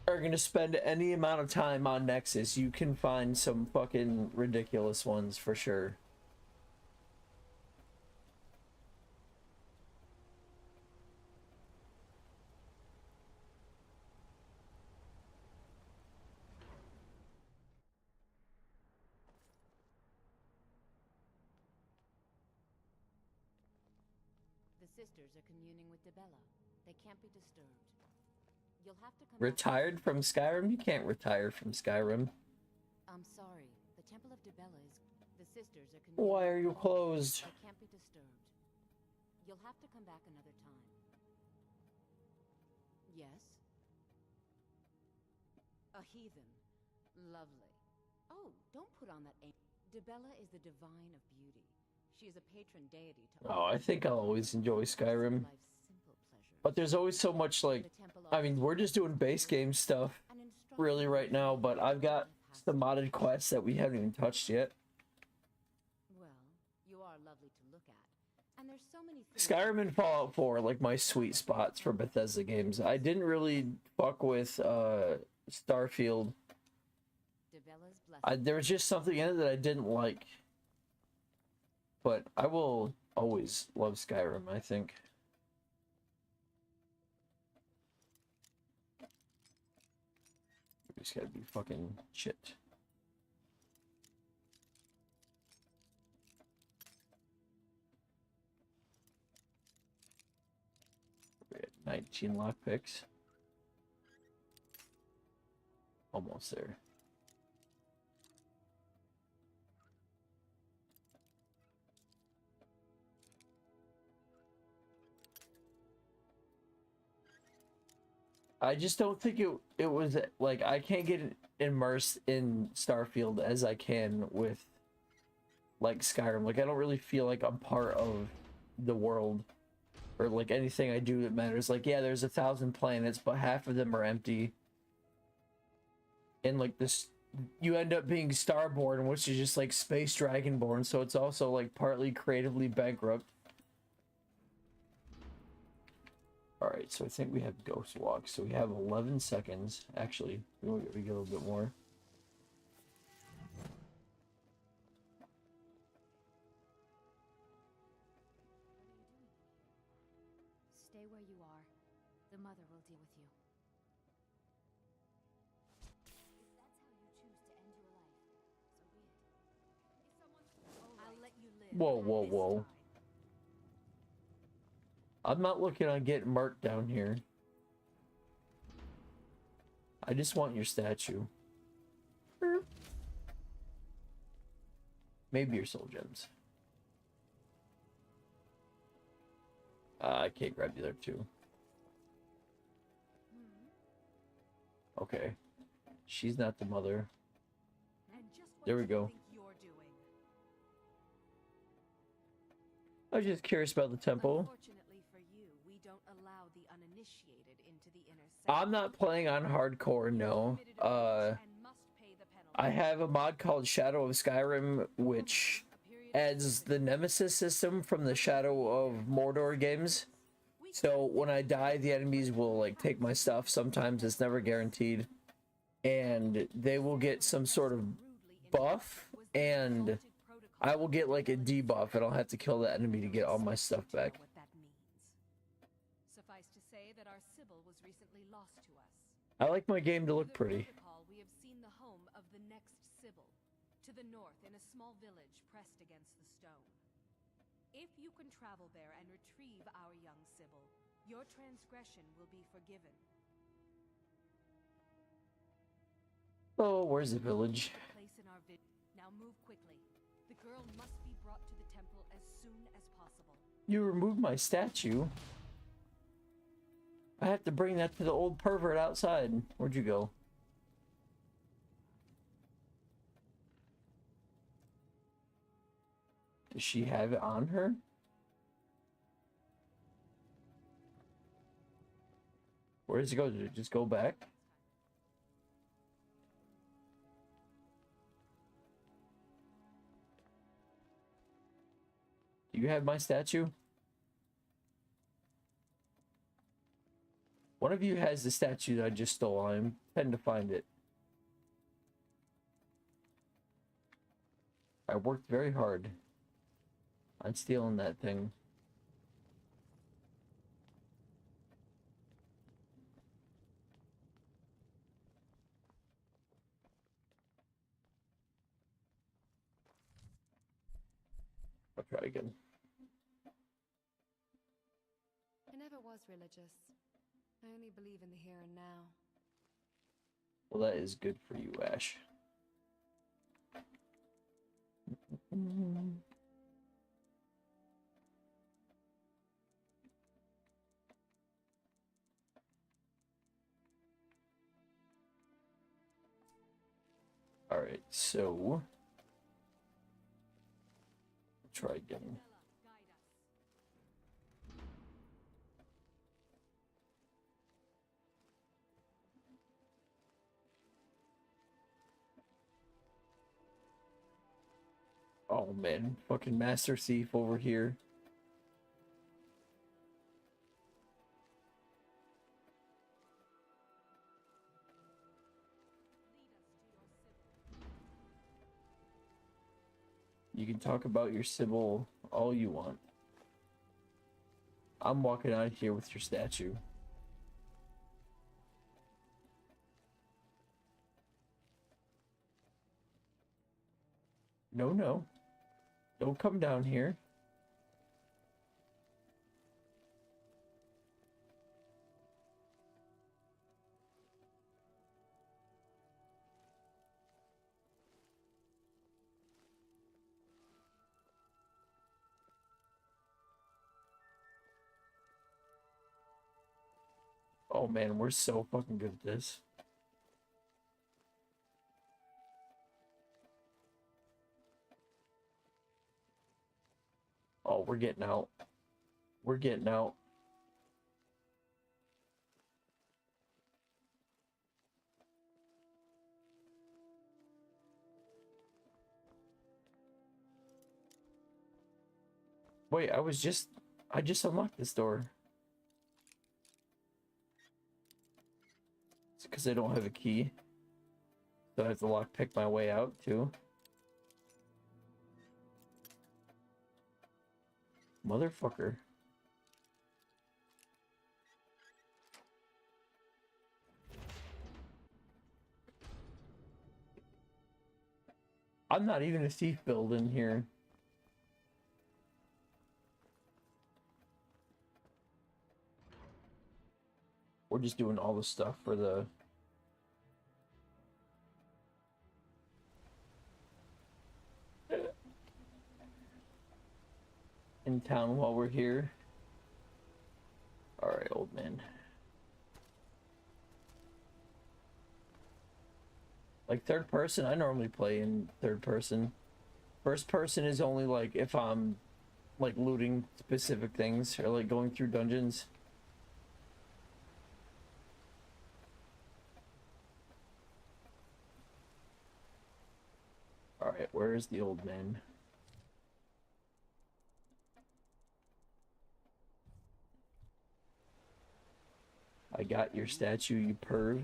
A: are gonna spend any amount of time on Nexus, you can find some fucking ridiculous ones for sure.
I: The sisters are communing with Dibella. They can't be disturbed. You'll have to come
A: Retired from Skyrim? You can't retire from Skyrim.
I: I'm sorry. The Temple of Dibella is... The sisters are communing.
A: Why are you closed?
I: They can't be disturbed. You'll have to come back another time. Yes? A heathen. Lovely. Oh, don't put on that... Dibella is the divine of beauty. She is a patron deity to
A: Oh, I think I'll always enjoy Skyrim. But there's always so much, like, I mean, we're just doing base game stuff really right now, but I've got some modded quests that we haven't even touched yet.
I: Well, there's so many things.
A: Skyrim and Fallout 4 are like my sweet spots for Bethesda games. I didn't really fuck with Starfield. There was just something in it that I didn't like. But I will always love Skyrim, I think. We just gotta be fucking shit. We had 19 lockpicks. Almost there. I just don't think it was like I can't get immersed in Starfield as I can with like Skyrim. Like I don't really feel like I'm part of the world or like anything I do that matters. Like yeah, there's 1,000 planets, but half of them are empty. And like this, you end up being Starborn, which is just like Space Dragonborn, so it's also like partly creatively bankrupt. Alright, so I think we have Ghost Walk. So we have 11 seconds. Actually, we get a little bit more.
I: Stay where you are. The mother will deal with you. If that's how you choose to end your life, so be it. I'll let you live.
A: Whoa, whoa, whoa. I'm not looking on getting murked down here. I just want your statue. Maybe your soul gems. I can't grab you there too. Okay. She's not the mother. There we go. I was just curious about the temple.
U: Unfortunately for you, we don't allow the uninitiated into the inner
A: I'm not playing on hardcore, no. I have a mod called Shadow of Skyrim, which adds the Nemesis system from the Shadow of Mordor games. So when I die, the enemies will like take my stuff. Sometimes it's never guaranteed. And they will get some sort of buff, and I will get like a debuff, and I'll have to kill the enemy to get all my stuff back.
U: Suffice to say that our Sybil was recently lost to us.
A: I like my game to look pretty.
U: We have seen the home of the next Sybil, to the north in a small village pressed against the stone. If you can travel there and retrieve our young Sybil, your transgression will be forgiven.
A: Oh, where's the village?
U: Place in our now move quickly. The girl must be brought to the temple as soon as possible.
A: You removed my statue. I have to bring that to the old pervert outside. Where'd you go? Does she have it on her? Where does it go? Did it just go back? Do you have my statue? One of you has the statue that I just stole. I intend to find it. I worked very hard on stealing that thing. I'll try again.
F: I never was religious. I only believe in the here and now.
A: Well, that is good for you, Ash. All right, so try again. Oh man, fucking Master Thief over here. You can talk about your Sybil all you want. I'm walking out of here with your statue. No, no. Don't come down here. Oh man, we're so fucking good at this. Oh, we're getting out. We're getting out. Wait, I just unlocked this door. It's because I don't have a key. So I have to lockpick my way out too. Motherfucker. I'm not even a thief build in here. We're just doing all the stuff for the... in town while we're here. Alright, old man. Like third person, I normally play in third person. First person is only like if I'm like looting specific things or like going through dungeons. Alright, where is the old man? I got your statue, you perv.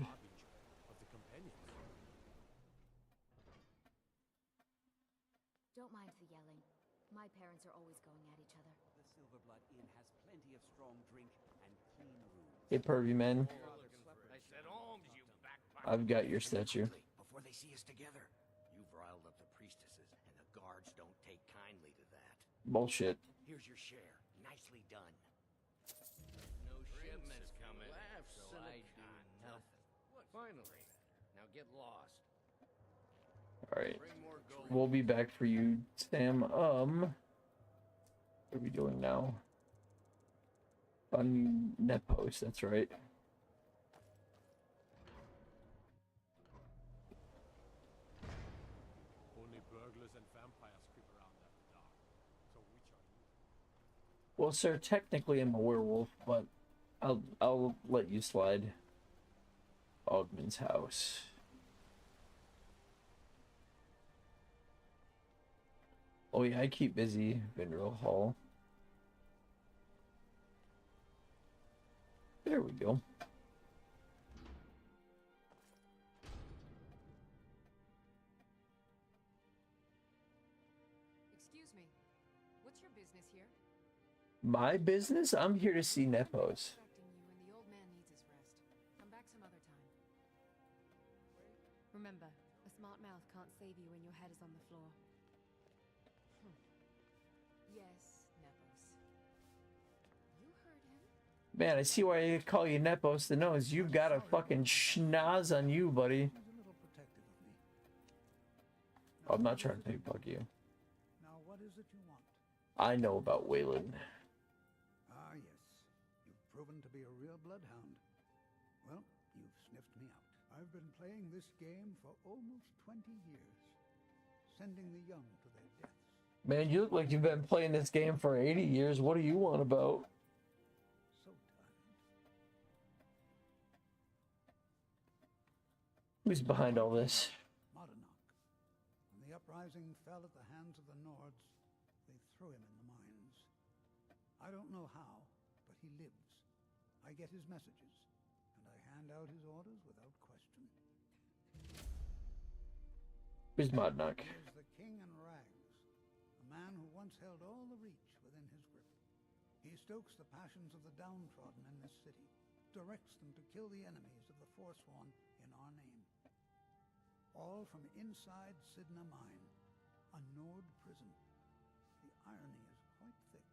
I: Don't mind the yelling. My parents are always going at each other.
T: The Silverblood Inn has plenty of strong drink and clean rooms.
A: Hey, pervy man.
N: I said, Holmes, you backbiter.
A: I've got your statue.
N: Before they see us together, you've riled up the priestesses, and the guards don't take kindly to that.
A: Bullshit.
N: Here's your share. Nicely done. No shipments coming, so I do nothing. Finally. Now get lost.
A: Alright. We'll be back for you, Sam. What are we doing now? On Nepos, that's right.
K: Only burglars and vampires creep around after dark. So which are you?
A: Well, sir, technically I'm a werewolf, but I'll let you slide. Ogman's house. Oh yeah, I keep busy. Vindrel Hall. There we go.
U: Excuse me. What's your business here?
A: My business? I'm here to see Nepos.
U: And the old man needs his rest. Come back some other time. Remember, a smart mouth can't save you when your head is on the floor. Yes, Nepos. You heard him.
A: Man, I see why I call you Nepos the Nose. You've got a fucking schnoz on you, buddy. I'm not trying to pickpocket you.
T: Now, what is it you want?
A: I know about Waylon.
T: Ah, yes. You've proven to be a real bloodhound. Well, you've sniffed me out. I've been playing this game for almost 20 years, sending the young to their deaths.
A: Man, you look like you've been playing this game for 80 years. What do you want about?
T: So tired.
A: Who's behind all this?
T: Modernach. When the uprising fell at the hands of the Nords, they threw him in the mines. I don't know how, but he lives. I get his messages, and I hand out his orders without question.
A: Who's Modernach?
T: He is the king in rags, man who once held all the Reach within his grip. He stokes the passions of the downtrodden in this city, directs them to kill the enemies of the Forsworn in our name. All from inside Sidna Mine, a Nord prison. The irony is quite thick.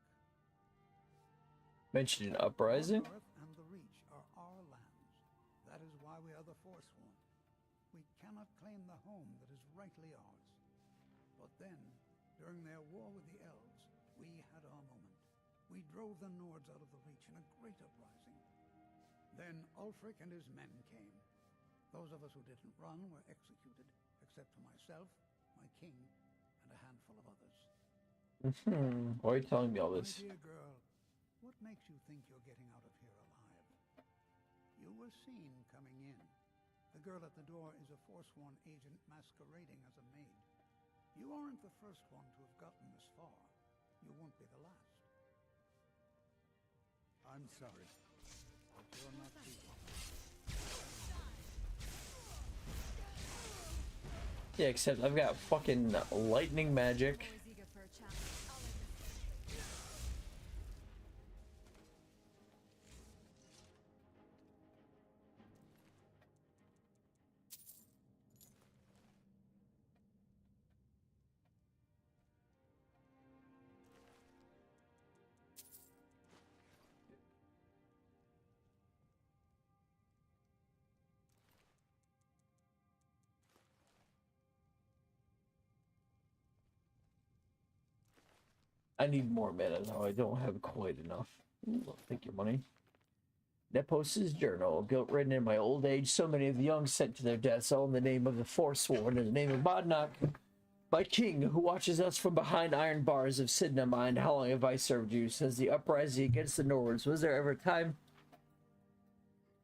A: Mentioned an uprising?
T: North and the Reach are our lands. That is why we are the Forsworn. We cannot claim the home that is rightly ours. But then, during their war with the Elves, we had our moment. We drove the Nords out of the Reach in a great uprising. Then Ulfric and his men came. Those of us who didn't run were executed, except for myself, my king, and a handful of others.
A: Why are you telling me all this?
T: My dear girl, what makes you think you're getting out of here alive? You were seen coming in. The girl at the door is a Forsworn agent masquerading as a maid. You aren't the first one to have gotten this far. You won't be the last. I'm sorry, but you're not people.
A: Yeah, except I've got fucking lightning magic. I need more mana now. I don't have quite enough. I'll take your money. Nepos' journal. Guilt-ridden in my old age, so many of the young sent to their deaths, all in the name of the Forsworn, in the name of Bodnak, my king, who watches us from behind iron bars of Sidna Mine. How long have I served you? Since the uprising against the Nords, was there ever a time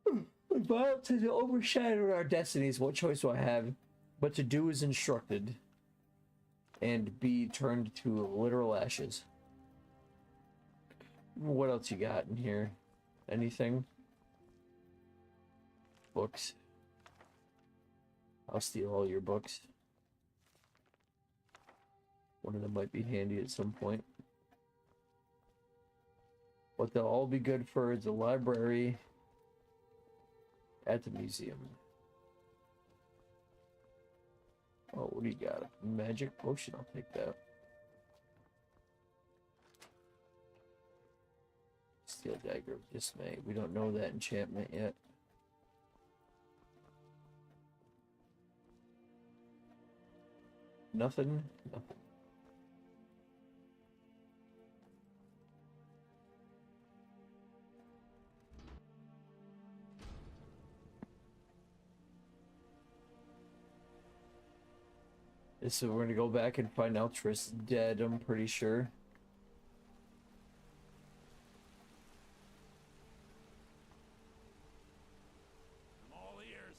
A: when violence has overshadowed our destinies? What choice do I have but to do as instructed and be turned to literal ashes? What else you got in here? Anything? Books. I'll steal all your books. One of them might be handy at some point. What they'll all be good for is the library at the museum. Oh, what do you got? Magic potion, I'll take that. Steel dagger of dismay. We don't know that enchantment yet. Nothing? Nothing. So we're gonna go back and find Eltrys dead, I'm pretty sure.
Q: I'm all ears.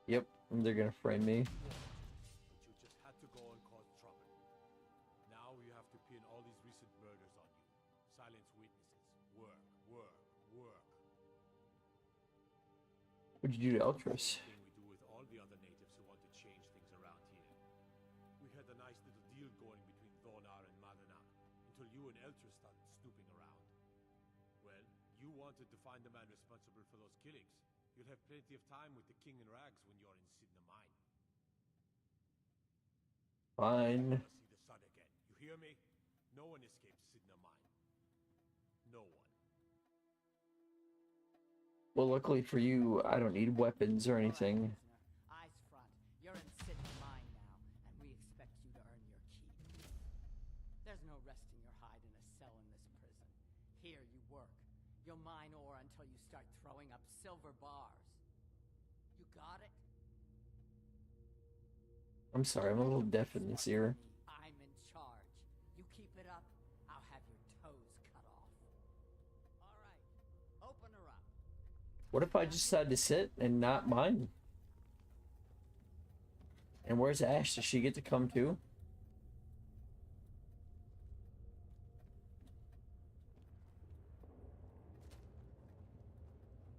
A: Yep, they're gonna frame me.
J: But you just had to go and cause trouble. Now you have to pin all these recent murders on you. Silence witnesses. Work, work, work.
A: What'd you do to Eltrys?
J: Same thing we do with all the other natives who want to change things around here. We had a nice little deal going between Thonar and Madanak until you and Eltrys started snooping around. Well, you wanted to find the man responsible for those killings. You'll have plenty of time with the king in rags when you're in Sidna Mine.
A: Fine.
J: Never see the sun again. You hear me? No one escapes Sidna Mine. No one.
A: Well, luckily for you, I don't need weapons or anything.
L: Eyes front. You're in Sidna Mine now, and we expect you to earn your keep. There's no resting your hide in a cell in this prison. Here you work. You'll mine ore until you start throwing up silver bars. You got it?
A: I'm sorry, I'm a little deaf in this ear.
L: I'm in charge. You keep it up, I'll have your toes cut off. All right, open her up.
A: What if I just decide to sit and not mine? And where's Ash? Does she get to come too?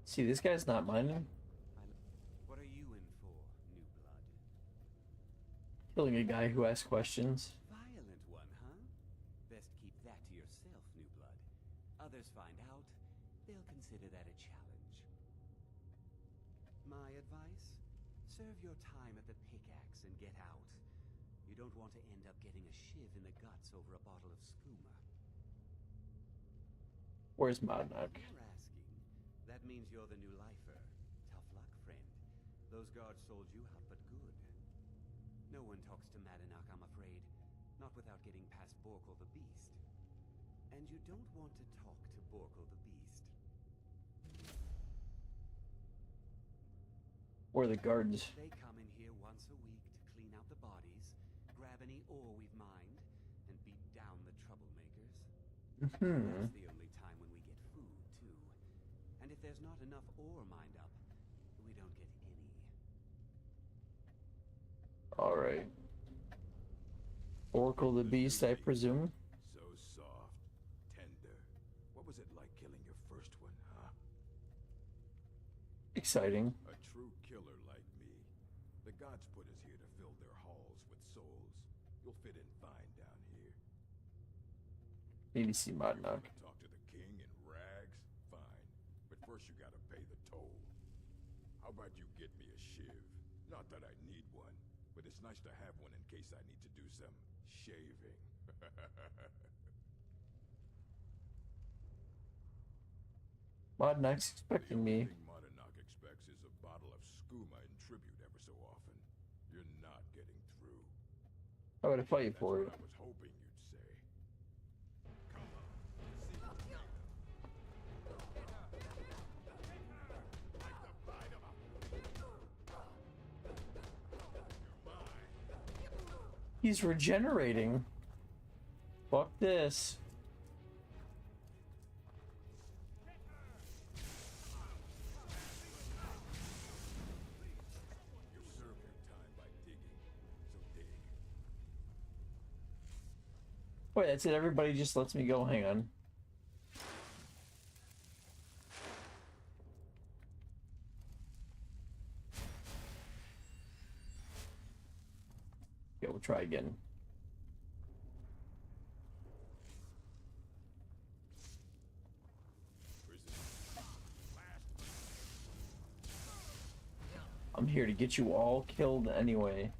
A: See, this guy's not mining. Killing a guy who asks questions.
G: Violent one, huh? Best keep that to yourself, New Blood. Others find out, they'll consider that a challenge. My advice? Serve your time at the pickaxe and get out. You don't want to end up getting a shiv in the guts over a bottle of skooma.
A: Where's Modnak?
G: You're asking. That means you're the new lifer. Tough luck, friend. Those guards sold you out, but good. No one talks to Madanak, I'm afraid. Not without getting past Borkul the Beast. And you don't want to talk to Borkul the Beast.
A: Where are the guards?
G: They come in here once a week to clean out the bodies, grab any ore we've mined, and beat down the troublemakers. That's the only time when we get food, too. And if there's not enough ore mined up, we don't get any.
A: Alright. Oracle the Beast, I presume?
Q: So soft, tender. What was it like killing your first one, huh?
A: Exciting.
Q: A true killer like me. The gods put us here to fill their halls with souls. You'll fit in fine down here.
A: Need to see Modnak.
Q: Talk to the king in rags? Fine. But first you gotta pay the toll. How about you get me a shiv? Not that I need one, but it's nice to have one in case I need to do some shaving.
A: Modnak's expecting me.
Q: The Madanak expects is a bottle of skooma in tribute ever so often. You're not getting through.
A: How would I fight you for it?
Q: I was hoping you'd say.
A: He's regenerating. Fuck this.
Q: You serve your time by digging, so dig.
A: Wait, that's it. Everybody just lets me go. Hang on. Okay, we'll try again. I'm here to get you all killed anyway.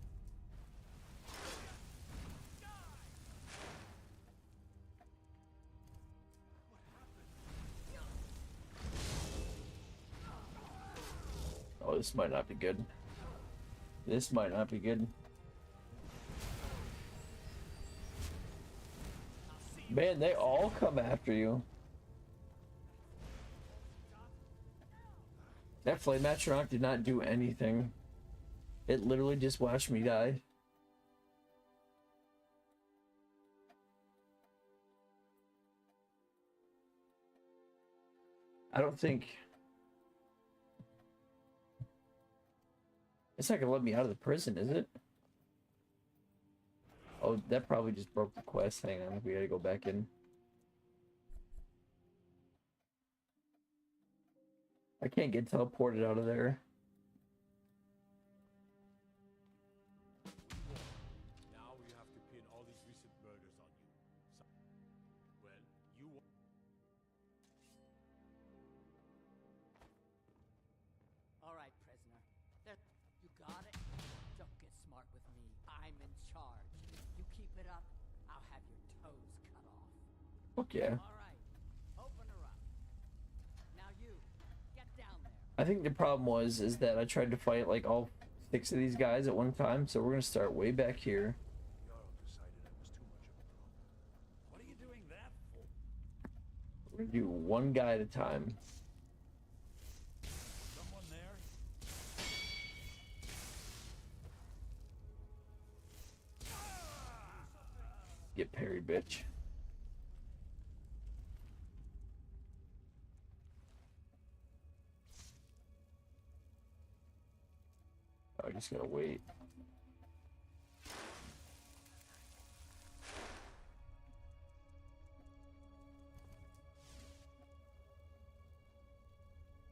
A: Oh, this might not be good. This might not be good. Man, they all come after you. That Flame Atronach did not do anything. It literally just watched me die. I don't think... It's not gonna let me out of the prison, is it? Oh, that probably just broke the quest. Hang on, we gotta go back in. I can't get teleported out of there.
J: Now we have to pin all these recent murders on you. Well, you...
L: All right, prisoner. There, you got it? Don't get smart with me. I'm in charge. You keep it up, I'll have your toes cut off.
A: Fuck yeah.
L: All right, open her up. Now you, get down there.
A: I think the problem is that I tried to fight like all 6 of these guys at one time, so we're gonna start way back here.
Q: What are you doing that for?
A: We're gonna do one guy at a time.
Q: Someone there?
A: Get parried, bitch. I just gotta wait.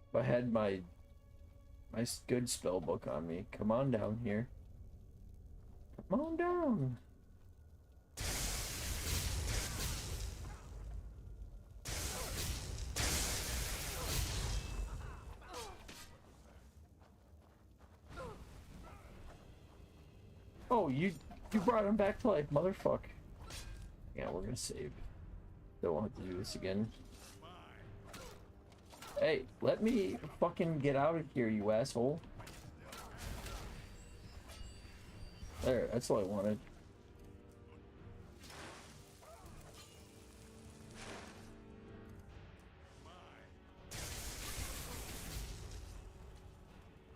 A: If I had my good spell book on me, come on down here. Come on down. Oh, you brought him back to life, motherfucker. Yeah, we're gonna save. Don't want to do this again. Hey, let me fucking get out of here, you asshole. There, that's all I wanted.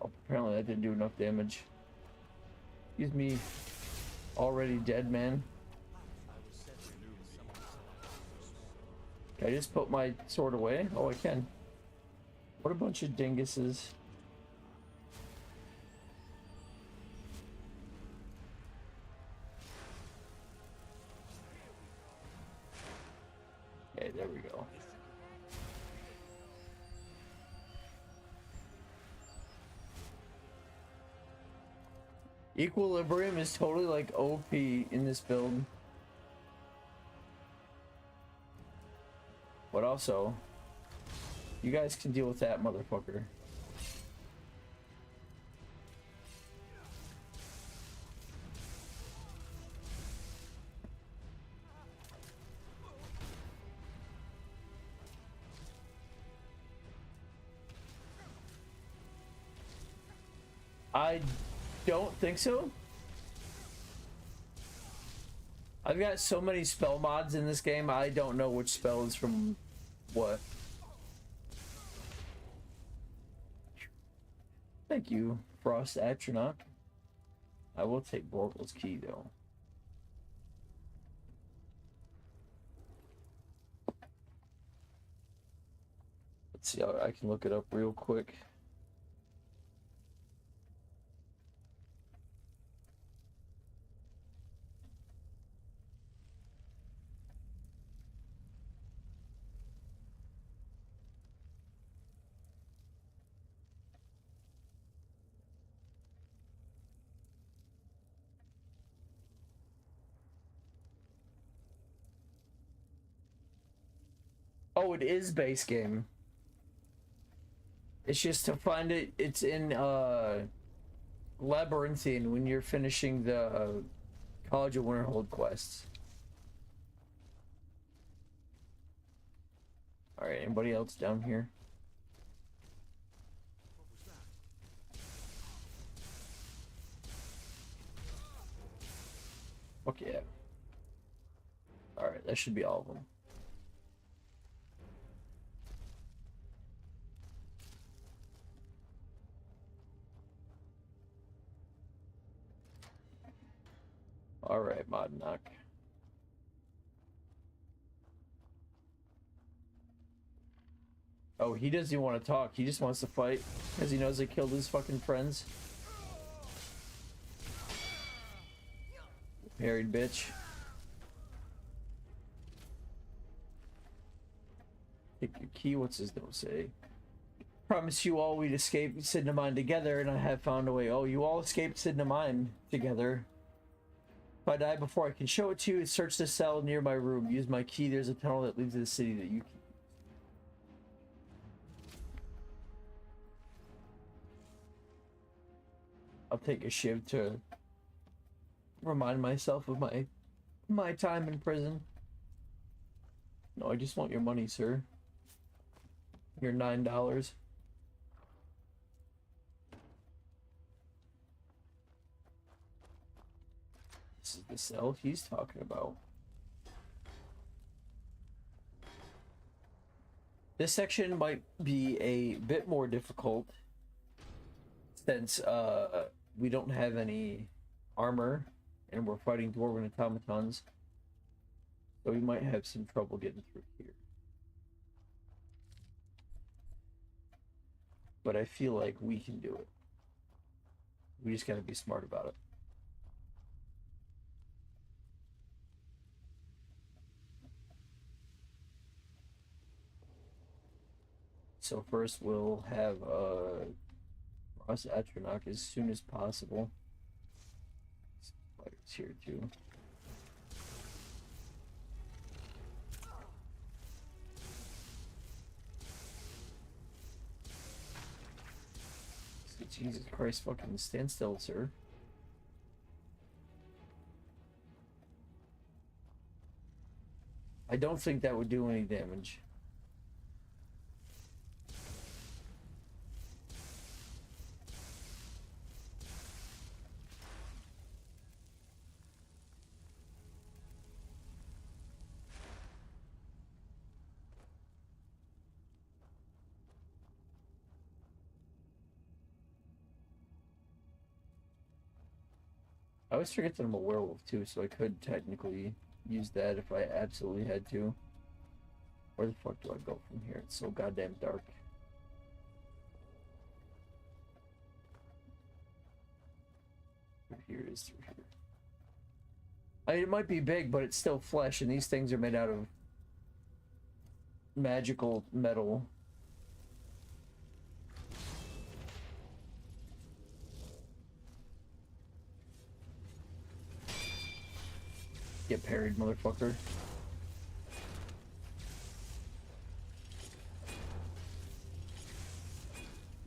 A: Oh, apparently that didn't do enough damage. Excuse me, already dead man. Can I just put my sword away? Oh, I can. What a bunch of dinguses. Okay, there we go. Equilibrium is totally like OP in this build. But also, you guys can deal with that, motherfucker. I don't think so. I've got so many spell mods in this game, I don't know which spell is from what. Thank you, Frost Atronach. I will take Borgle's key, though. Let's see how I can look it up real quick. Oh, it is base game. It's just to find it, it's in Labyrinthine when you're finishing the College of Winterhold quests. Alright, anybody else down here? Fuck yeah. Alright, that should be all of them. Alright, Modnok. Oh, he doesn't even want to talk. He just wants to fight because he knows they killed his fucking friends. Married bitch. Take your key. What's his note say? Promise you all we'd escape Cidhna Mine together, and I have found a way. Oh, you all escaped Cidhna Mine together. If I die before I can show it to you, search the cell near my room. Use my key. There's a tunnel that leads to the city that you can. I'll take a shiv to remind myself of my time in prison. No, I just want your money, sir. Your $9. This is the cell he's talking about. This section might be a bit more difficult since we don't have any armor and we're fighting dwarven automatons. So we might have some trouble getting through here. But I feel like we can do it. We just gotta be smart about it. So first we'll have Frost Atronach as soon as possible. Fire It's here too. Jesus Christ, fucking stand still, sir. I don't think that would do any damage. I always forget that I'm a werewolf too, so I could technically use that if I absolutely had to. Where the fuck do I go from here? It's so goddamn dark. Through here is through here. I mean, it might be big, but it's still flesh, and these things are made out of magical metal. Get parried, motherfucker.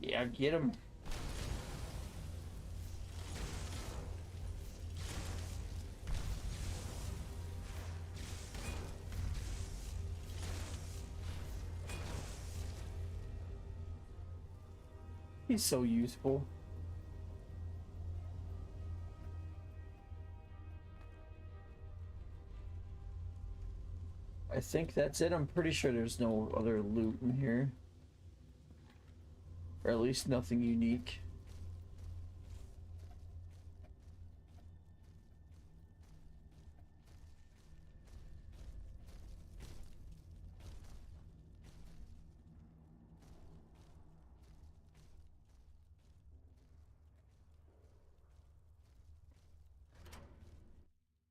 A: Yeah, get him. He's so useful. I think that's it. I'm pretty sure there's no other loot in here. Or at least nothing unique.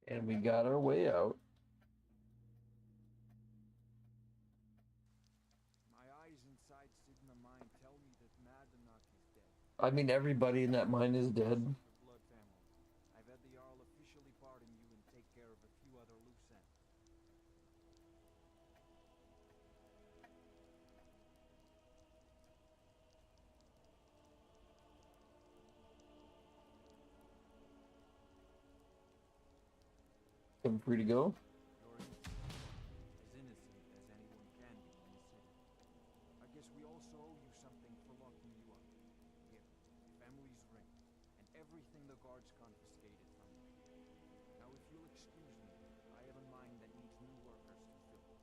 A: And we got our way out. I mean, everybody in that mine is dead.
V: I've had the Jarl officially pardon you and take care of a few other loose ends.
A: I'm free to go.
V: You're innocent, as innocent as anyone can be in the city. I guess we also owe you something for locking you up. Here, your family's ring, and everything the guards confiscated from you. Now, if you'll excuse me, I have a mine that needs new workers to fill.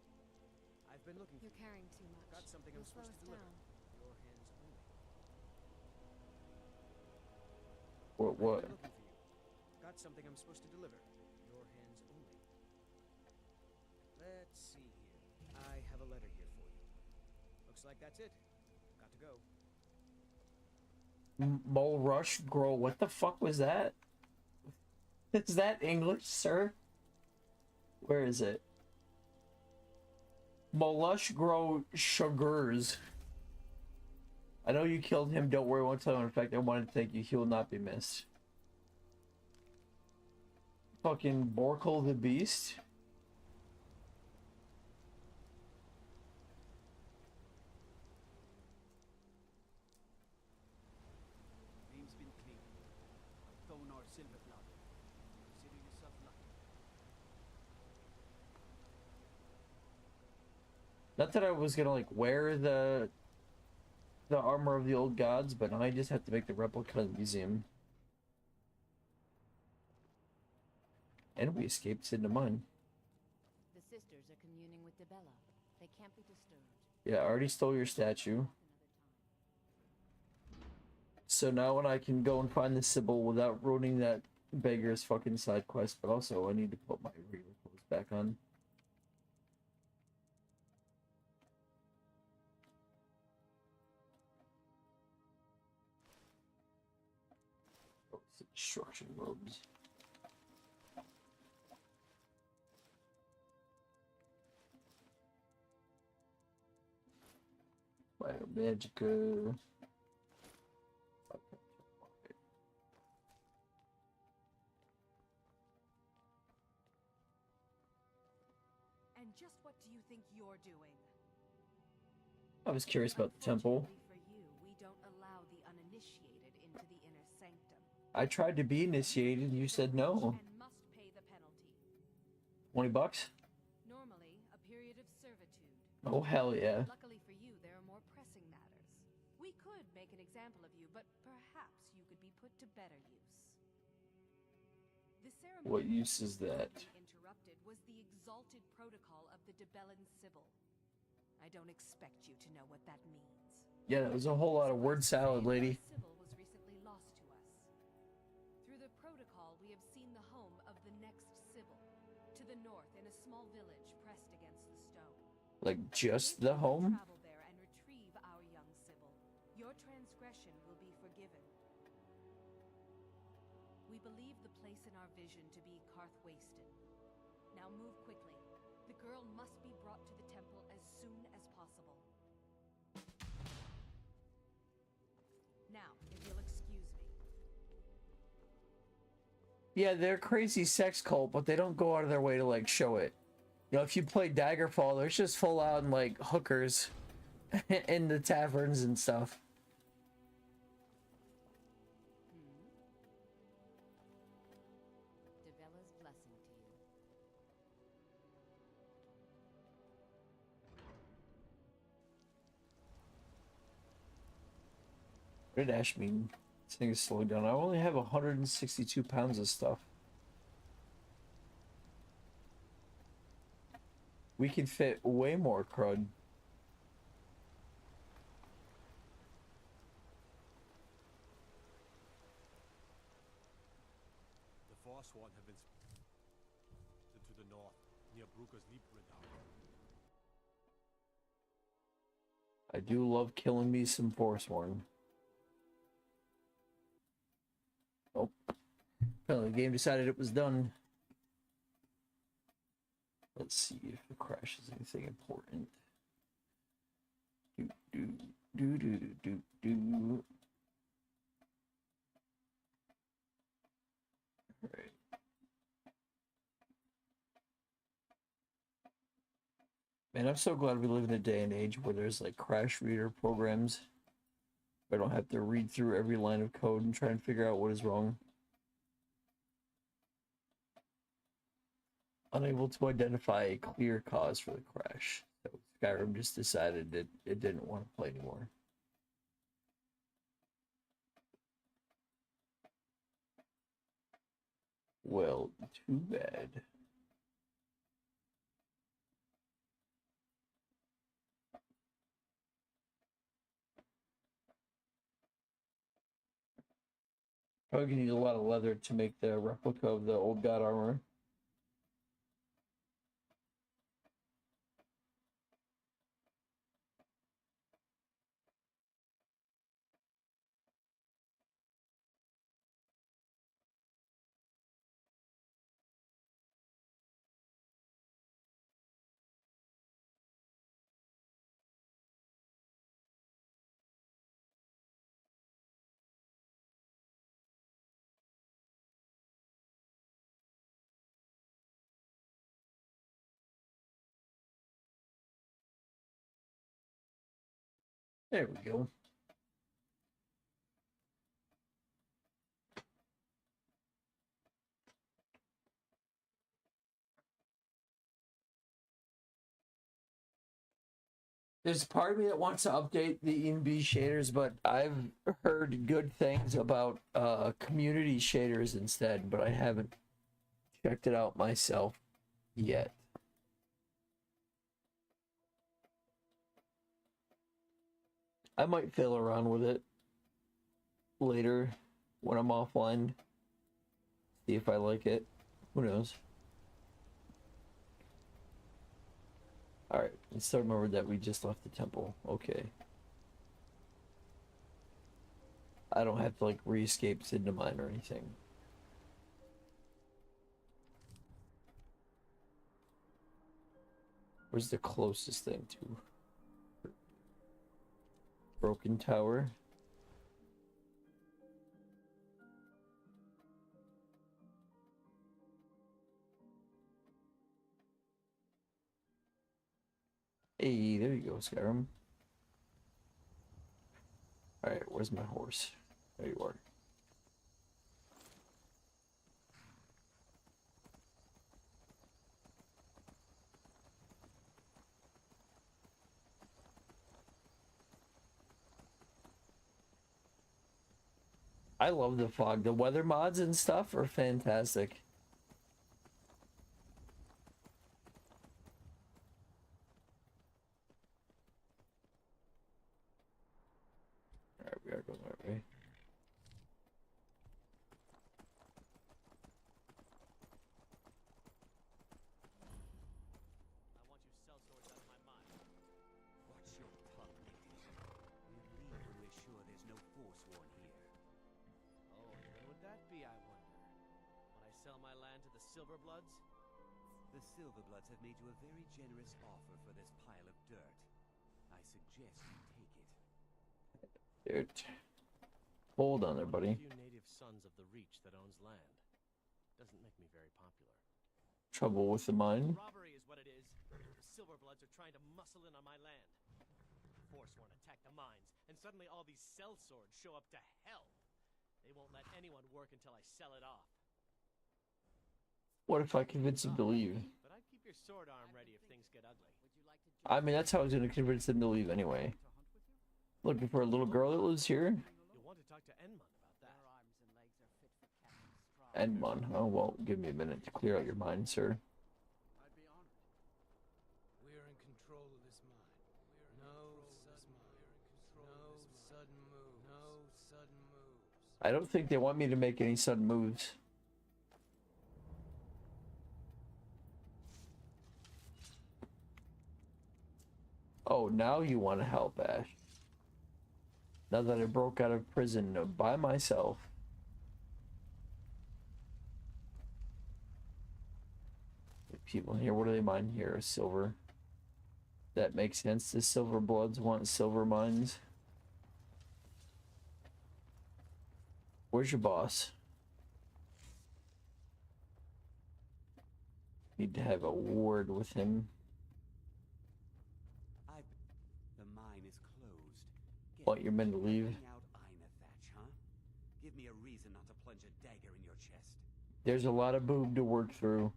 L: I've been looking for
F: You're carrying too much.
L: Got something I'm
F: You'll slow
L: supposed to
F: us
L: deliver.
F: down.
L: Your hands only.
A: What?
L: I've been looking for you. Got something I'm supposed to deliver. Your hands only. Let's see here. I have a letter here for you. Looks like that's it. Got to go.
A: Mole Rush Grow. What the fuck was that? Is that English, sir? Where is it? Molush Grow Sugars. I know you killed him. Don't worry, I won't tell you. In fact, I wanted to thank you. He will not be missed. Fucking Borkle the Beast.
D: Name's been cleared. Thonar Silverblood. Consider yourself lucky.
A: Not that I was gonna like wear the armor of the old gods, but now I just have to make the replica in the museum. And we escaped Sid Mine.
I: The sisters are communing with Dibella. They can't be disturbed.
A: Yeah, I already stole your statue. So now when I can go and find the Sybil without ruining that beggar's fucking side quest, but also I need to put my regular clothes back on. Oh, it's the destruction robes. Magica.
F: just what do you think you're doing?
A: I was curious about the temple.
F: For you, we don't allow the uninitiated into the inner sanctum.
A: I tried to be initiated, you said no.
F: And must pay the penalty.
A: $20?
F: Normally, a period of servitude.
A: Oh, hell yeah.
F: Luckily for you, there are more pressing matters. We could make an example of you, but perhaps you could be put to better use. The ceremony
A: What use is that?
F: interrupted was the exalted protocol of the Debellan Sibyl. I don't expect you to know what that means.
A: Yeah, that was a whole lot of word salad, lady.
F: Sibyl was recently lost to us. Through the protocol, we have seen the home of the next Sibyl, to the north in a small village pressed against the stone.
A: Like, just the home?
F: Travel there and retrieve our young Sibyl. Your transgression will be forgiven. We believe the place in our vision to be Karthwasten. Now move quickly. The girl must be brought to the temple as soon as possible. Now, if you'll excuse me.
A: Yeah, they're a crazy sex cult, but they don't go out of their way to, like, show it. You know, if you play Daggerfall, there's just full on, like, hookers in the taverns and stuff.
I: Debella's blessing to you.
A: What did Ash mean? This thing is slowing down. I only have 162 pounds of stuff. We can fit way more crud.
J: The Forsworn have been to the north, near Bruker's Liebredau.
A: I do love killing me some Forsworn. Oh. Apparently the game decided it was done. Let's see if it crashes anything important. Do. Alright. Man, I'm so glad we live in a day and age where there's like crash reader programs. I don't have to read through every line of code and try and figure out what is wrong. Unable to identify a clear cause for the crash. So Skyrim just decided that it didn't want to play anymore. Well, too bad. Probably gonna need a lot of leather to make the replica of the old god armor. There we go. There's a part of me that wants to update the ENB shaders, but I've heard good things about community shaders instead, but I haven't checked it out myself yet. I might fiddle around with it later when I'm offline. See if I like it. Who knows? Alright, I still remember that we just left the temple. Okay. I don't have to like re-escape Cidhna Mine or anything. Where's the closest thing to? Broken Tower. Hey, there you go, Skyrim. Alright, where's my horse? There you are. I love the fog. The weather mods and stuff are fantastic. Alright, we are going the right way.
G: Watch your tongue, native. We'll leave when we're sure there's no Forsworn here.
R: Oh, when would that be, I wonder? When I sell my land to the Silverbloods?
G: The Silverbloods have made you a very generous offer for this pile of dirt. I suggest you take it.
A: Dirt. Hold on there, buddy.
K: Few native sons of the Reach that owns land. Doesn't make me very popular.
A: Trouble with the mine.
K: Robbery is what it is. The Silverbloods are trying to muscle in on my land. Forsworn attack the mines, and suddenly all these sellswords show up to help. They won't let anyone work until I sell it off.
A: What if I convince him to leave?
K: But I'd keep your sword arm ready if things get ugly.
A: I mean, that's how I was going to convince them to leave anyway. Looking for a little girl that lives here?
K: You'll want to talk to Enmund about that.
A: Enmund. Oh, well, give me a minute to clear out your mind, sir.
B: I'd be honored. We're in control of this mine. No sudden moves. No sudden moves.
A: I don't think they want me to make any sudden moves. Oh, now you want to help, Ash. Now that I broke out of prison by myself. People here, what do they mine here? Silver. That makes sense. The Silverbloods want silver mines. Where's your boss? Need to have a word with him.
G: The mine is closed.
A: Want your men to leave?
G: Out Aina Thatch, huh? Give me a reason not to plunge a dagger in your chest.
A: There's a lot of boob to work through.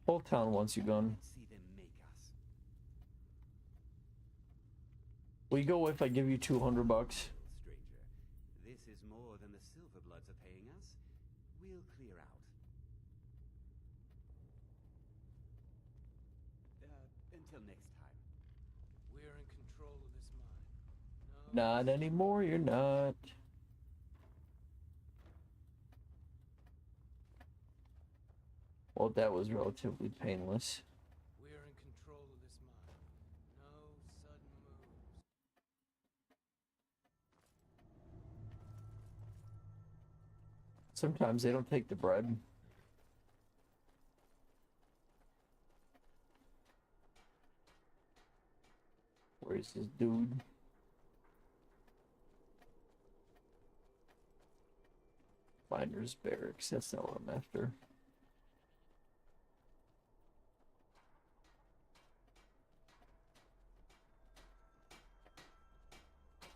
A: Whole town wants you gone.
G: See them make us.
A: Will you go if I give you $200?
G: Stranger, this is more than the Silverbloods are paying us. We'll clear out. Until next time.
B: We're in control of this mine.
A: Not anymore, you're not. Well, that was relatively painless.
B: We're in control of this mine. No sudden moves.
A: Sometimes they don't take the bread. Where's this dude? Miners Barracks, that's not what I'm after.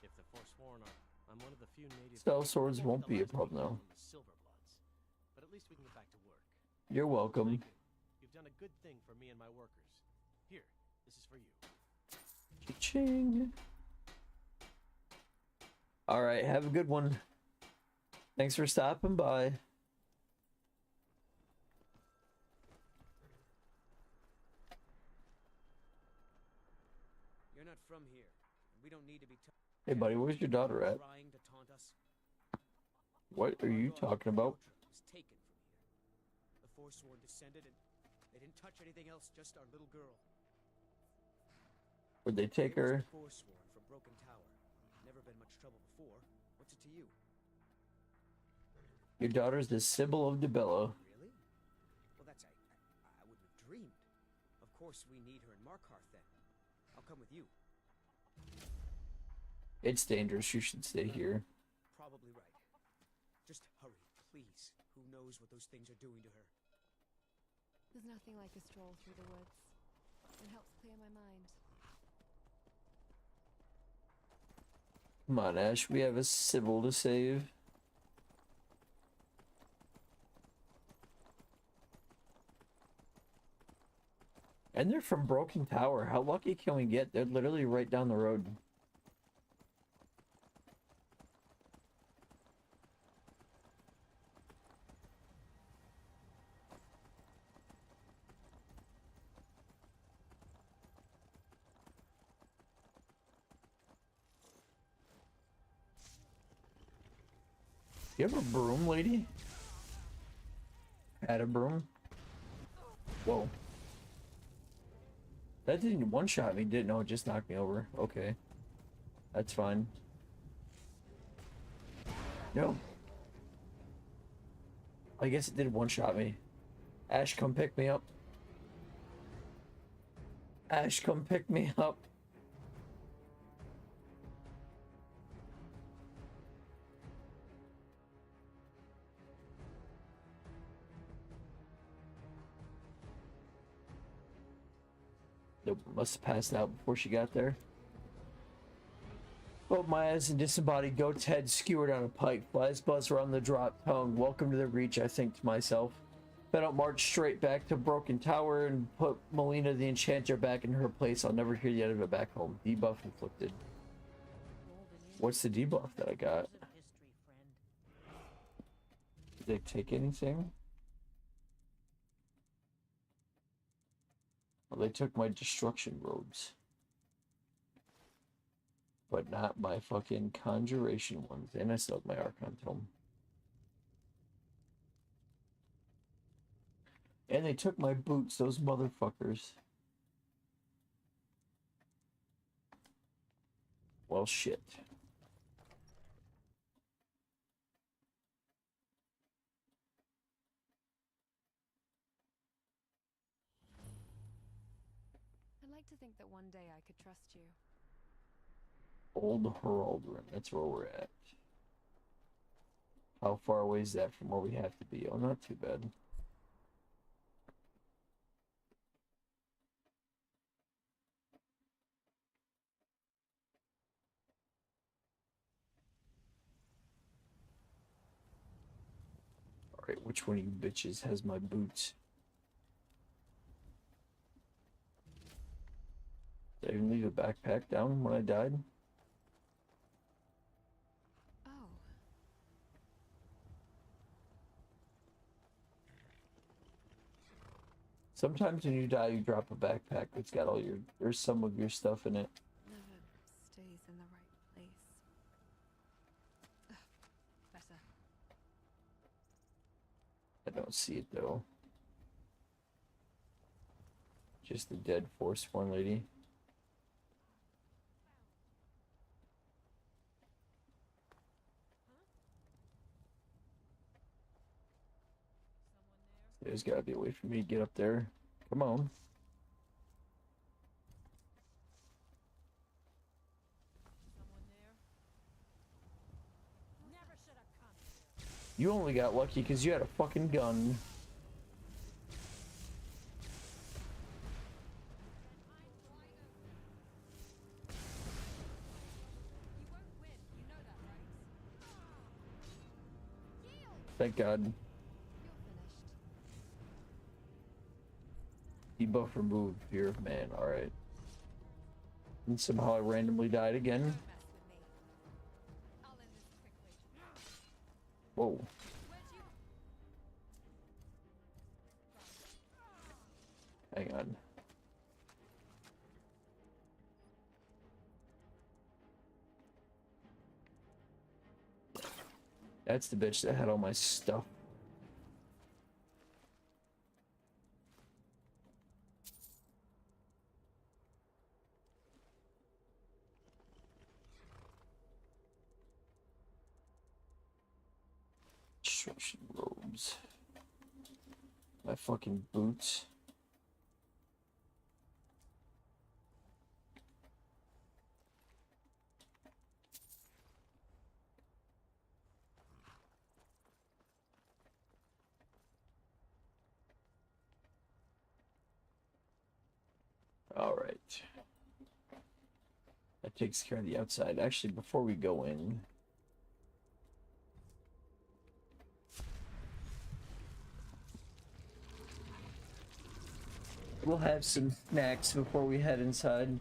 K: If the Forsworn are, I'm one of the few native.
A: Cell swords won't be a problem though.
K: Silverbloods, but at least we can get back to work.
A: You're welcome.
K: You've done a good thing for me and my workers. Here, this is for you.
A: Cha-ching. All right, have a good one. Thanks for stopping by.
R: You're not from here. We don't need to be
A: Hey, buddy, where's your daughter at?
R: trying to taunt us.
A: What are you talking about?
R: Was taken from here. The Forsworn descended and they didn't touch anything else, just our little girl.
A: Would they take her?
R: Forsworn from Broken Tower. Never been much trouble before. What's it to you?
A: Your daughter's the Sybil of Dibella.
R: Really? Well, that's I wouldn't have dreamed. Of course, we need her in Markarth then. I'll come with you.
A: It's dangerous. You should stay here.
R: Probably right. Just hurry, please. Who knows what those things are doing to her?
F: There's nothing like a stroll through the woods. It helps clear my mind.
A: Come on, Ash, we have a Sybil to save. And they're from Broken Tower. How lucky can we get? They're literally right down the road. You have a broom, lady? Had a broom? Whoa. That didn't one-shot me, did no, it just knocked me over. Okay. That's fine. No. I guess it did one-shot me. Ash, come pick me up. Ash, come pick me up. Nope, must have passed out before she got there. Oh, my eyes and disembodied goat's head skewered on a pike. Flies buzz around the drop tongue. Welcome to the Reach, I think to myself. Then I'll march straight back to Broken Tower and put Melina the Enchanter back in her place. I'll never hear the end of it back home. Debuff inflicted. What's the debuff that I got? Did they take anything? Well, they took my destruction robes. But not my fucking conjuration ones. And I still have my Archon Tome. And they took my boots, those motherfuckers. Well, shit.
F: I'd like to think that one day I could trust you.
A: Old Heraldrin, that's where we're at. How far away is that from where we have to be? Oh, not too bad. Alright, which one of you bitches has my boots? Did I even leave a backpack down when I died? Sometimes when you die, you drop a backpack that's got all your, there's some of your stuff in it.
F: Never stays in the right place. Ugh, better.
A: I don't see it though. Just the dead Forsworn lady. There's gotta be a way for me to get up there. Come on. You only got lucky because you had a fucking gun. Thank God. Debuff removed, fear of man, alright. And somehow I randomly died again. Whoa. Hang on. That's the bitch that had all my stuff. Destruction robes. My fucking boots. That takes care of the outside. Actually, before we go in, we'll have some snacks before we head inside.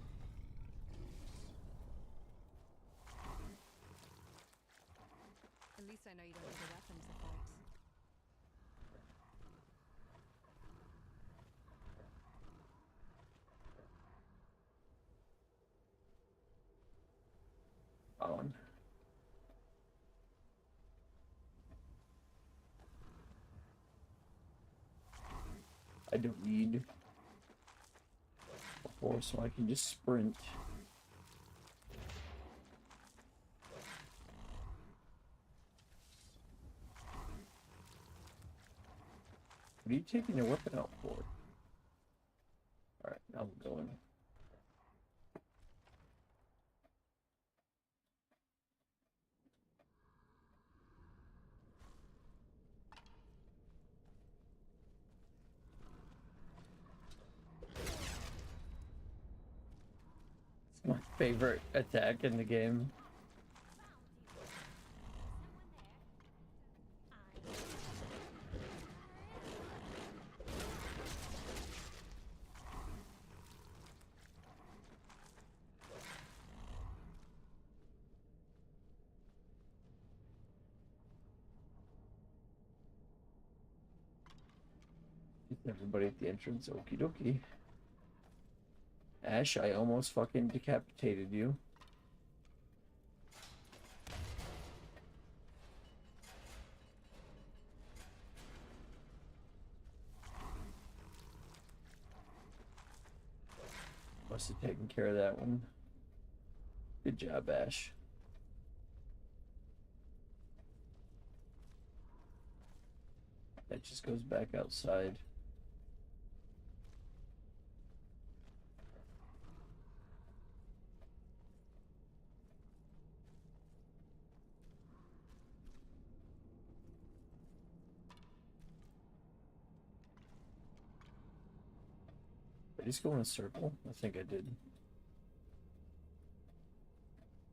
F: At least I know you don't need a weapon to fight.
A: On. I don't need a horse, so I can just sprint. What are you taking your weapon out for? Alright, now I'm going. It's my favorite attack in the game. Everybody at the entrance, okie dokie. Ash, I almost fucking decapitated you. Must have taken care of that one. Good job, Ash. That just goes back outside. Did I just go in a circle? I think I did.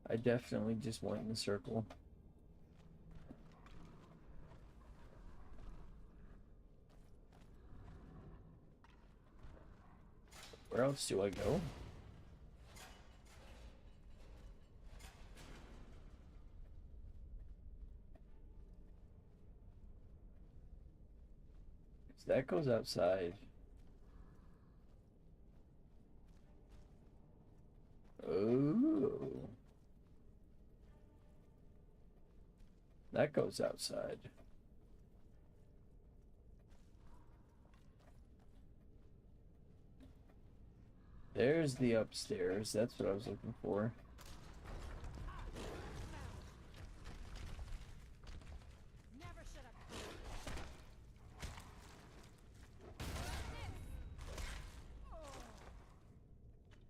A: I definitely just went in a circle. Where else do I go? That goes outside. Oh. That goes outside. There's the upstairs. That's what I was looking for.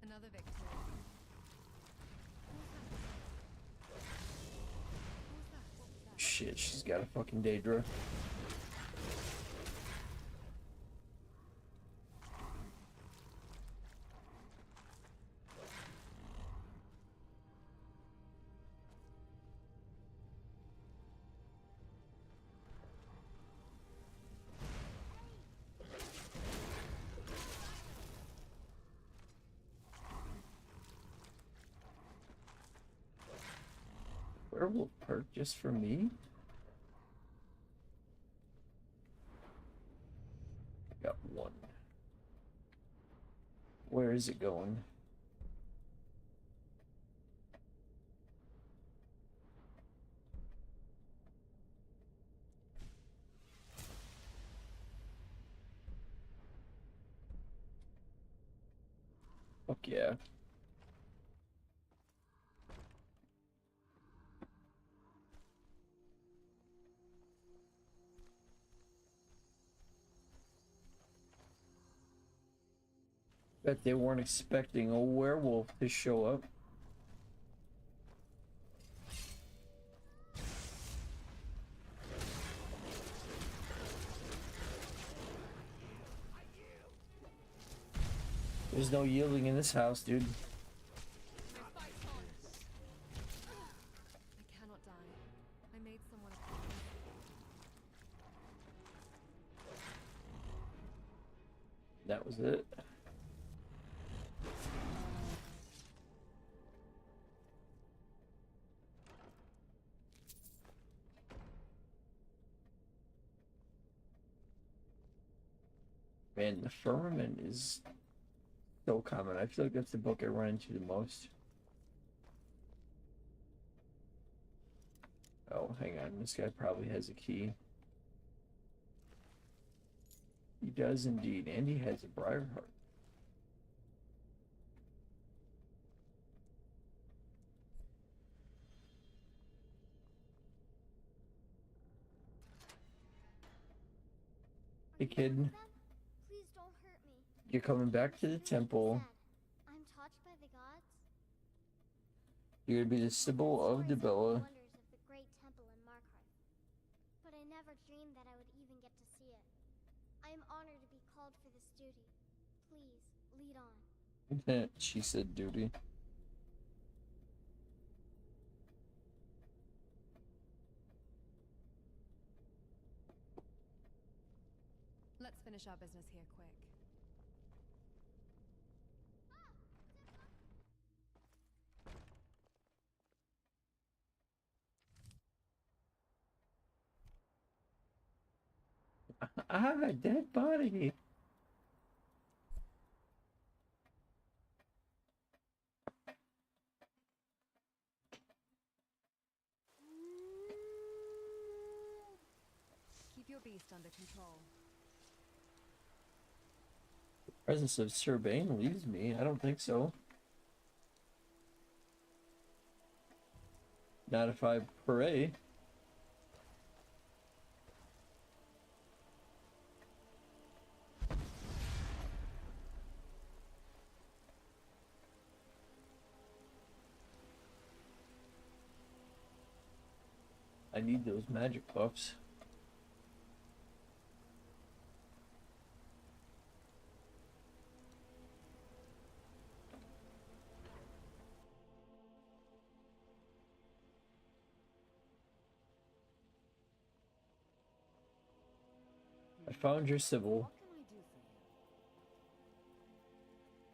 F: Another victory.
A: Shit, she's got a fucking Daedra. Werewolf perk just for me? I got one. Where is it going? Fuck yeah. Bet they weren't expecting a werewolf to show up. There's no yielding in this house, dude.
F: made someone a promise.
A: That was it. Man, the firmament is so common. I feel like that's the book I run into the most. Oh, hang on. This guy probably has a key. He does indeed, and he has a Briarheart. Hey, kid.
E: Please don't hurt me.
A: You're coming back to the temple.
E: I'm touched by the gods.
A: You're gonna be the Sibyl of Dibella.
E: Wonders of the great temple in Markarth. But I never dreamed that I would even get to see it. I am honored to be called for this duty. Please, lead on.
A: She said duty.
F: Let's finish our business here quick.
A: Ah, dead body.
F: Keep your beast under control.
A: The presence of Sir Bane leaves me. I don't think so. Not if I pray. I need those magic buffs. I found your Sibyl.
I: What can I do for you?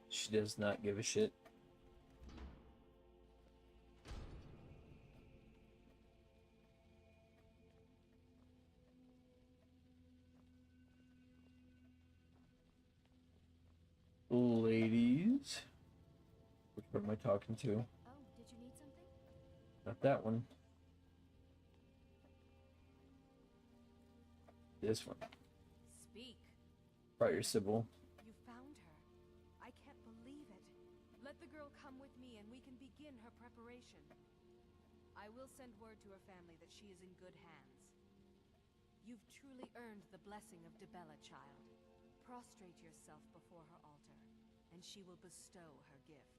A: She does not give a shit. Ladies. Which one am I talking to?
F: Oh, did you need something?
A: Not that one. This one.
L: Speak.
A: Brought your Sibyl.
F: You found her. I can't believe it. Let the girl come with me and we can begin her preparation. I will send word to her family that she is in good hands. You've truly earned the blessing of Dibella, child. Prostrate yourself before her altar, and she will bestow her gift.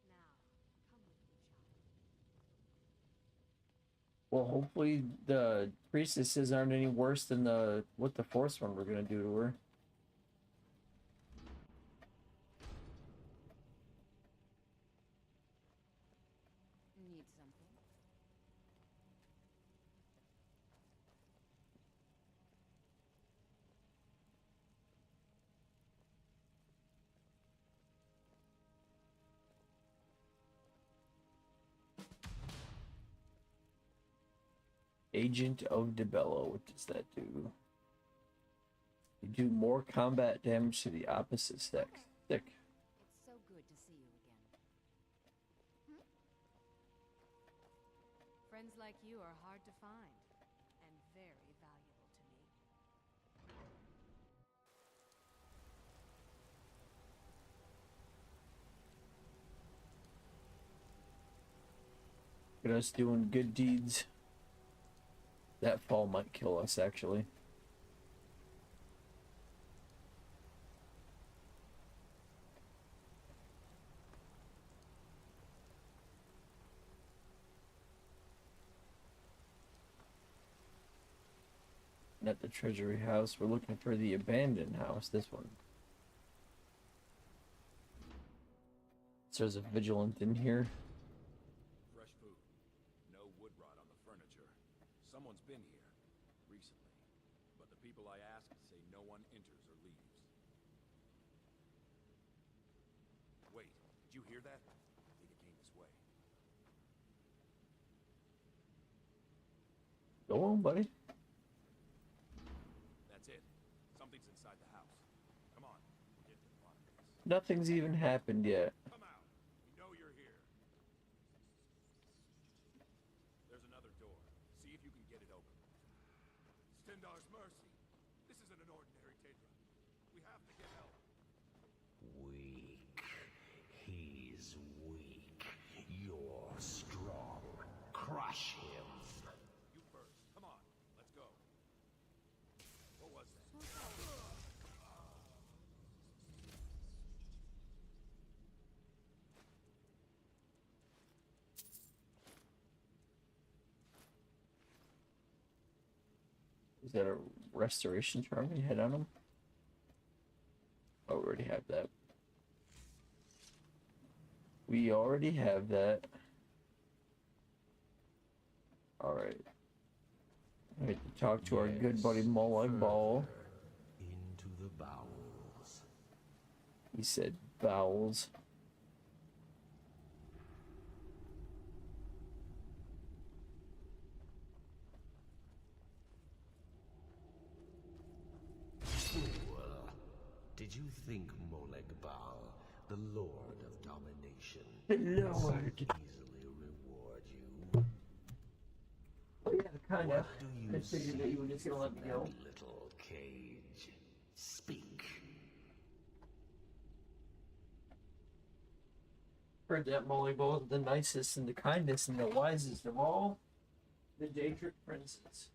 F: Now, come with me, child.
A: Well, hopefully the priestesses aren't any worse than the Force one we're gonna do to her.
I: Need something?
A: Agent of Dibella. What does that do? You do more combat damage to the opposite sex. Sick.
I: It's so good to see you again.
F: Friends like you are hard to find, and very valuable to me.
A: Look at us doing good deeds. That fall might kill us, actually. Not the treasury house. We're looking for the abandoned house. This one. there's a vigilant in here.
Q: Fresh food. No wood rot on the furniture. Someone's been here recently, but the people I asked say no one enters or leaves. Wait, did you hear that? I think it came this way.
A: Go on, buddy.
Q: That's it. Something's inside the house. Come on, we'll get to the bottom of this.
A: Nothing's even happened yet.
Q: Come out. We know you're here. There's another door. See if you can get it open. Stendar's mercy. This isn't an ordinary Tetra. We have to get help.
C: Weak. He's weak. You're strong. Crush him.
Q: You first. Come on. Let's go. What was that?
A: Is that a restoration charm you hit on him? Oh, we already have that. We already have that. Alright. We have to talk to our good buddy Molag Bal.
C: Into the bowels.
A: He said bowels.
C: Fool. Did you think Molag Bal, the Lord of Domination,
A: The
C: would so
A: Lord.
C: easily reward you?
A: Oh yeah, kinda.
C: What do you
A: I figured that you were just gonna let me
C: that
A: go.
C: little cage? Speak.
A: Heard that Molag Bal is the nicest and the kindest and the wisest of all the Daedric princes.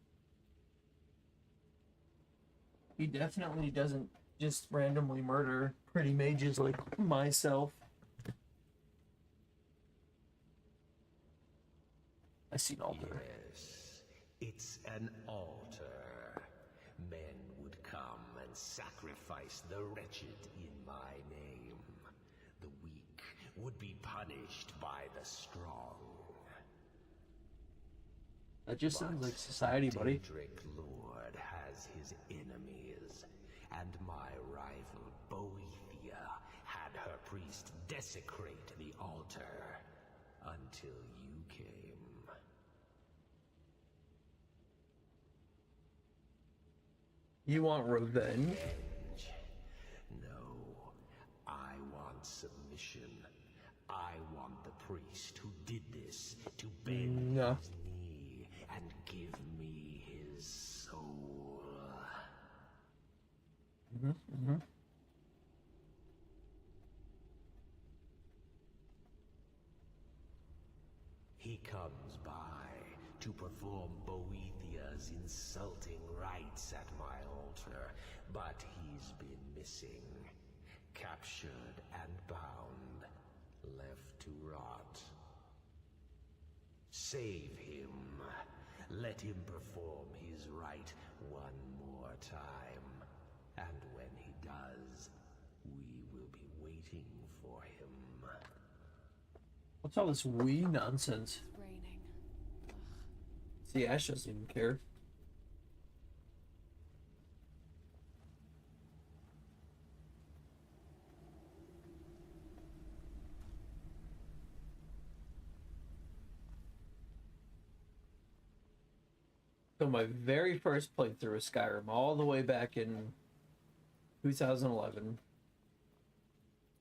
A: He definitely doesn't just randomly murder pretty mages like myself. I see an altar.
C: Yes, it's an altar. Men would come and sacrifice the wretched in my name. The weak would be punished by the strong.
A: That just sounds like society, buddy.
C: Daedric Lord has his enemies, and my rival Boethia had her priest desecrate the altar until you came.
A: You want revenge?
C: Revenge? No, I want submission. I want the priest who did this to bend
A: No.
C: his knee and give me his soul. He comes by to perform Boethia's insulting rites at my altar, but he's been missing, captured and bound, left to rot. Save him. Let him perform his rite one more time. And when he does, we will be waiting for him.
A: What's all this wee nonsense?
F: It's raining.
A: See, Ash doesn't even care. So my very first playthrough of Skyrim, all the way back in 2011,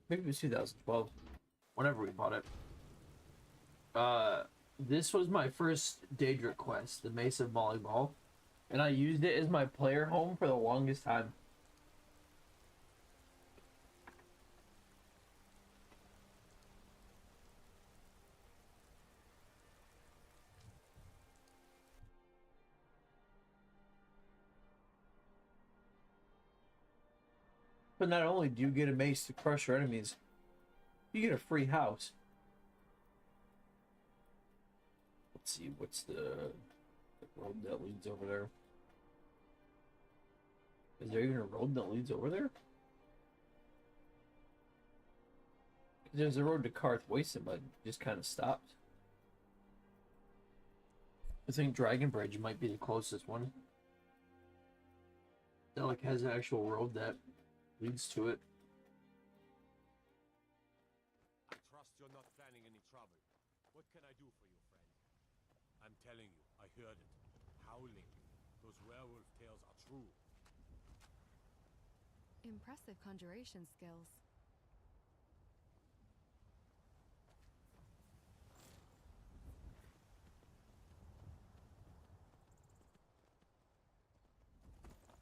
A: maybe it was 2012, whenever we bought it. This was my first Daedric quest, the Mace of Molag Bal, and I used it as my player home for the longest time. But not only do you get a mace to crush your enemies, you get a free house. Let's see, what's the road that leads over there? Is there even a road that leads over there? There's a road to Karth Wasteland, but just kind of stopped. I think Dragon Bridge might be the closest one. That like has an actual road that leads to it.
J: I trust you're not planning any trouble. What can I do for you, friend? I'm telling you, I heard it. Howling. Those werewolf tales are true.
F: Impressive conjuration skills.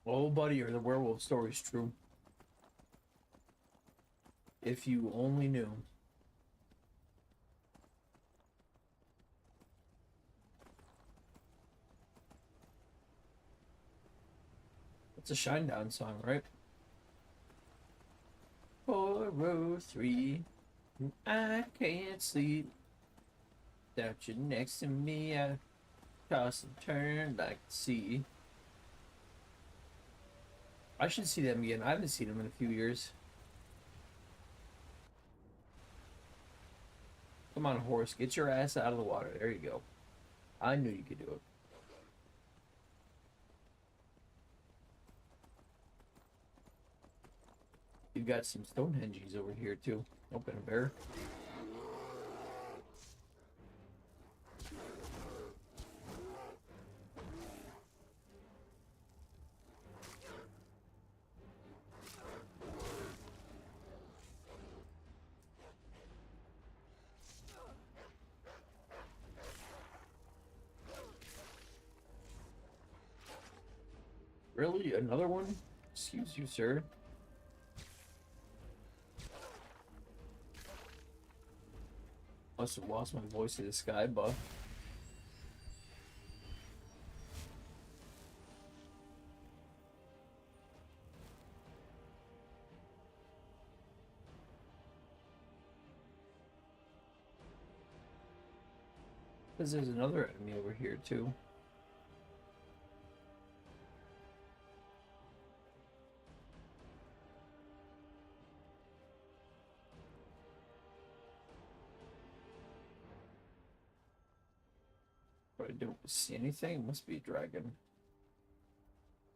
A: Oh, buddy, are the werewolf stories true? If you only knew. It's a Shinedown song, right? 403. I can't sleep without you next to me. I toss and turn like the sea. I should see them again. I haven't seen them in a few years. Come on, horse. Get your ass out of the water. There you go. I knew you could do it. You've got some Stonehenges over here, too. Open a bear. Really? Another one? Excuse you, sir. Must have lost my voice to the sky buff. Because there's another enemy over here, too. I don't see anything. It must be a dragon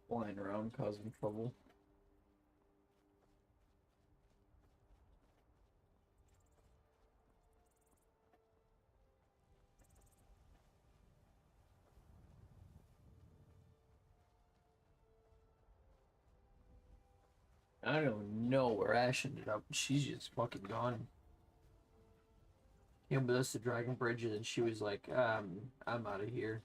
A: flying around causing trouble. I don't know where Ash ended up. She's just fucking gone. Came with us to Dragon Bridge, and she was like, I'm out of here.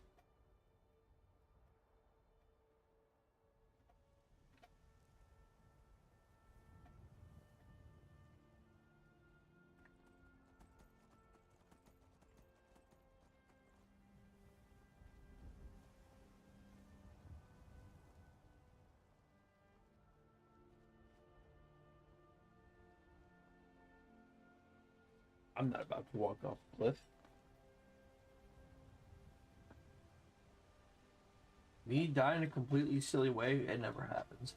A: I'm not about to walk off a cliff. Me die in a completely silly way, it never happens.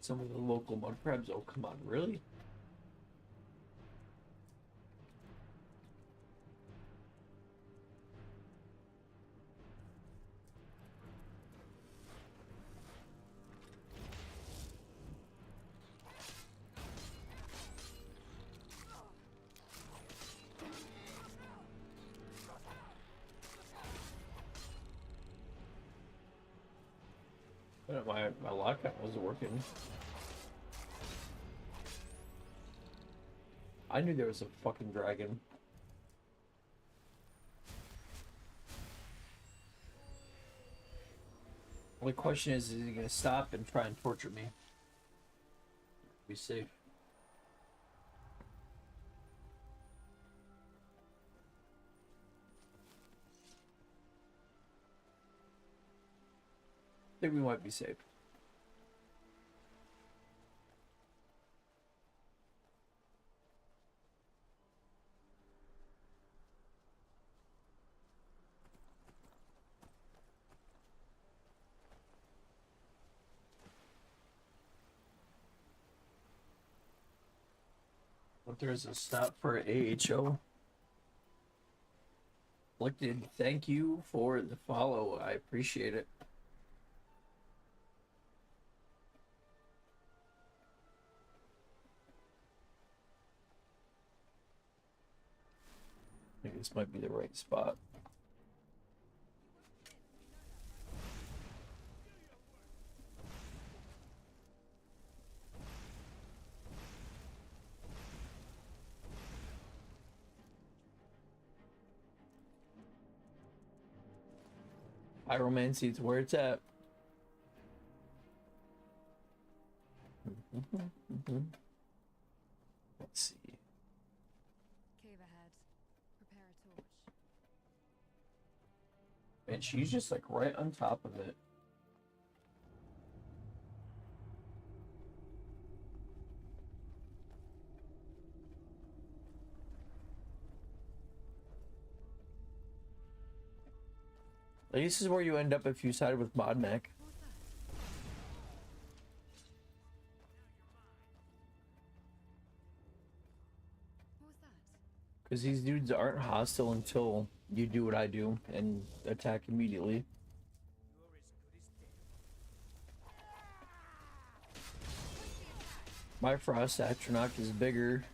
A: Some of the local mud crabs, oh come on, really? My lockout wasn't working. I knew there was a fucking dragon. Only question is he gonna stop and try and torture me? Be safe. think we might be safe. But there's a stop for AHO. Afflicted, thank you for the follow. I appreciate it. I think this might be the right spot. Pyromancy is where it's at. Let's see.
F: Cave ahead. Prepare a torch.
A: And she's just like right on top of it. This is where you end up if you side with Modmec. Because these dudes aren't hostile until you do what I do and attack immediately. My Frost Atronach is bigger.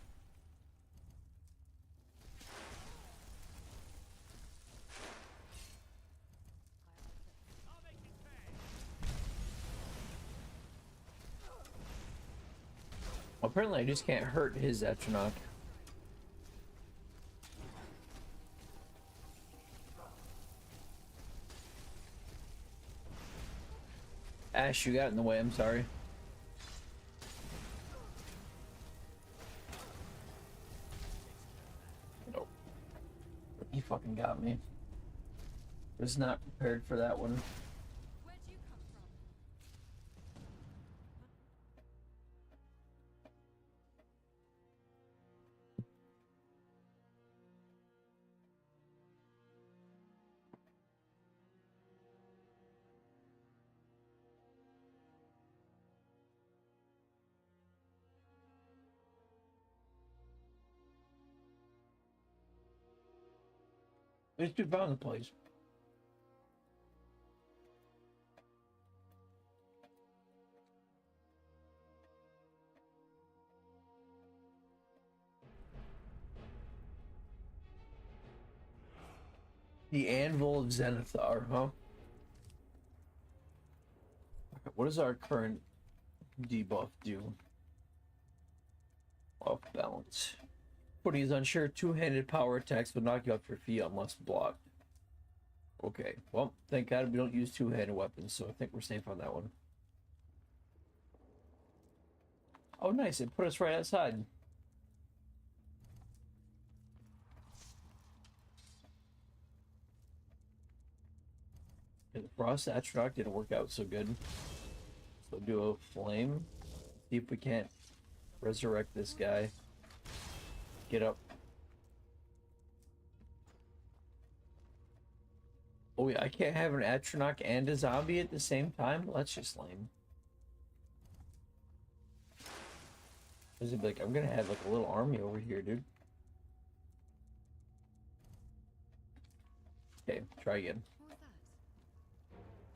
A: Apparently I just can't hurt his Atronach. Ash, you got in the way, I'm sorry. Nope. He fucking got me. Was not prepared for that one. These two found the place. The Anvil of Zenithar, huh? What does our current debuff do? Off balance. Putting is unsure. Two-handed power attacks will knock you off your feet unless blocked. Okay, well, thank God we don't use two-handed weapons, so I think we're safe on that one. Oh, nice. It put us right outside. The Frost Atronach didn't work out so good. So do a flame. See if we can't resurrect this guy. Get up. Oh yeah, I can't have an Atronach and a zombie at the same time? Well, that's just lame. Is it like, I'm gonna have like a little army over here, dude. Okay, try again.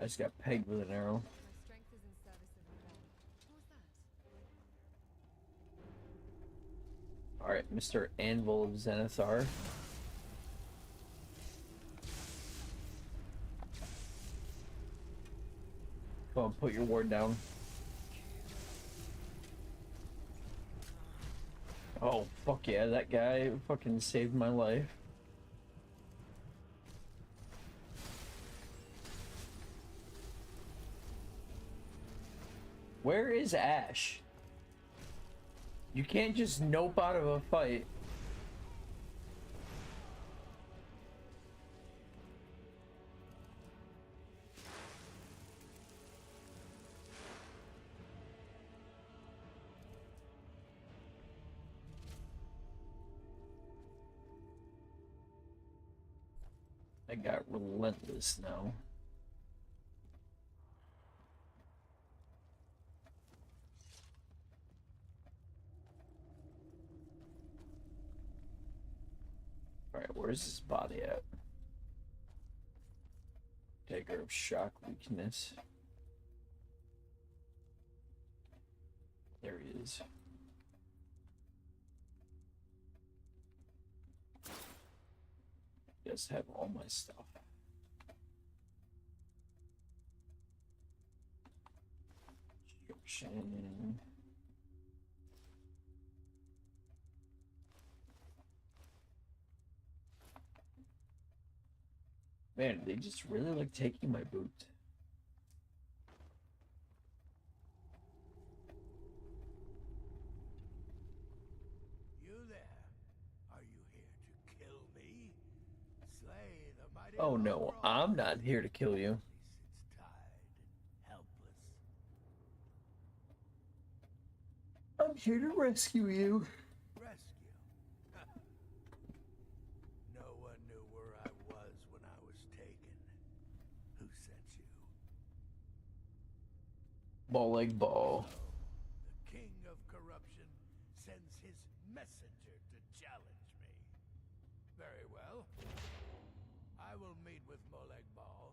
A: I just got pegged with an arrow. Alright, Mr. Anvil of Zenithar. Come on, put your ward down. Oh, fuck yeah, that guy fucking saved my life. Where is Ash? You can't just nope out of a fight. I got relentless now. Alright, where's his body at? Dagger of shock weakness. There he is. He does have all my stuff. Destruction. Man, they just really like taking my boot.
N: You there? Are you here to kill me? Slay the mighty
A: Oh no, I'm not here to kill you.
N: helpless.
A: I'm here to rescue you.
N: Rescue? No one knew where I was when I was taken. Who sent you?
A: Ball like ball.
N: The king of corruption sends his messenger to challenge me. Very well. I will meet with Molag Bal,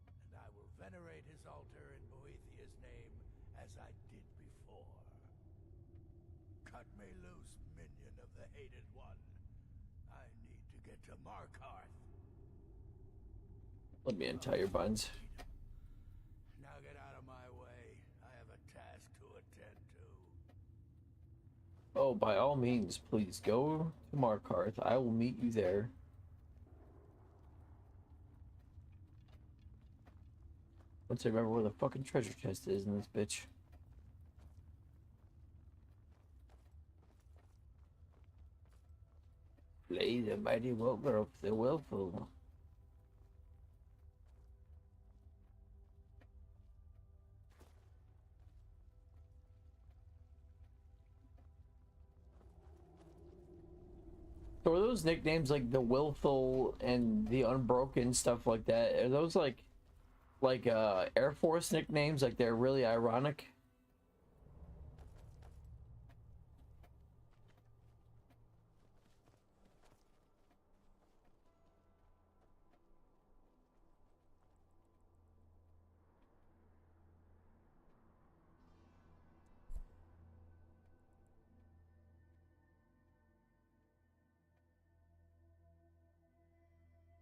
N: and I will venerate his altar in Boethiah's name as I did before. Cut me loose, minion of the Hated One. I need to get to Markarth.
A: Let me untie your buns.
N: Now get out of my way. I have a task to attend to.
A: Oh, by all means, please go to Markarth. I will meet you there. Once I remember where the fucking treasure chest is in this bitch. Play the mighty Wilbur of the willful. So are those nicknames like the Willful and the Unbroken, stuff like that? Are those like Air Force nicknames? Like they're really ironic?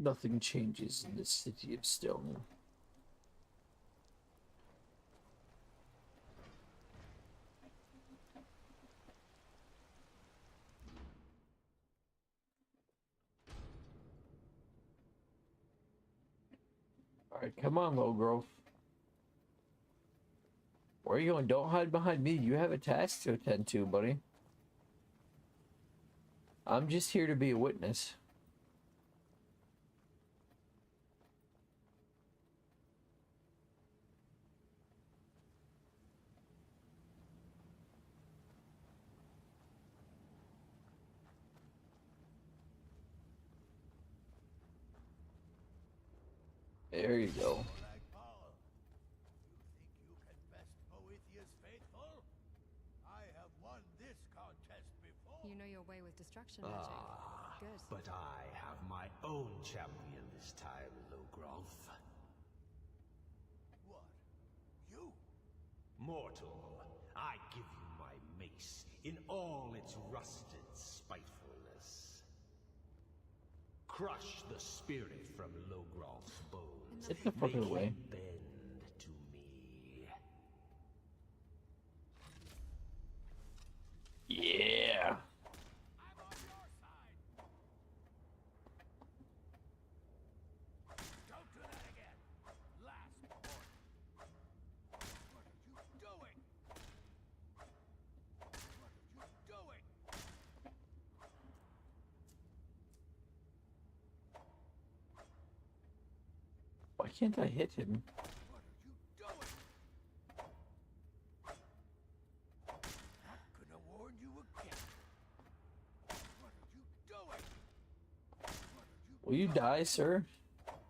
A: Nothing changes in the city of stone. Alright, come on, Low Growth. Where are you going? Don't hide behind me. You have a task to attend to, buddy. I'm just here to be a witness. There you go.
N: You can best Boethiah's faithful? I have won this contest before.
F: You know your way with destruction magic. Good.
C: But I have my own champion this time, Logrolf.
N: What? You?
C: Mortal, I give you my mace in all its rusted spitefulness. Crush the spirit from Logrolf's bones.
A: Get the fuck away.
C: Bend to me.
A: Yeah.
N: Don't do that again. Last warning. What are you doing? What are you doing?
A: Why can't I hit him?
N: What are you doing? Not gonna warn you again. What are you doing? What are you
A: Will you die, sir?
N: What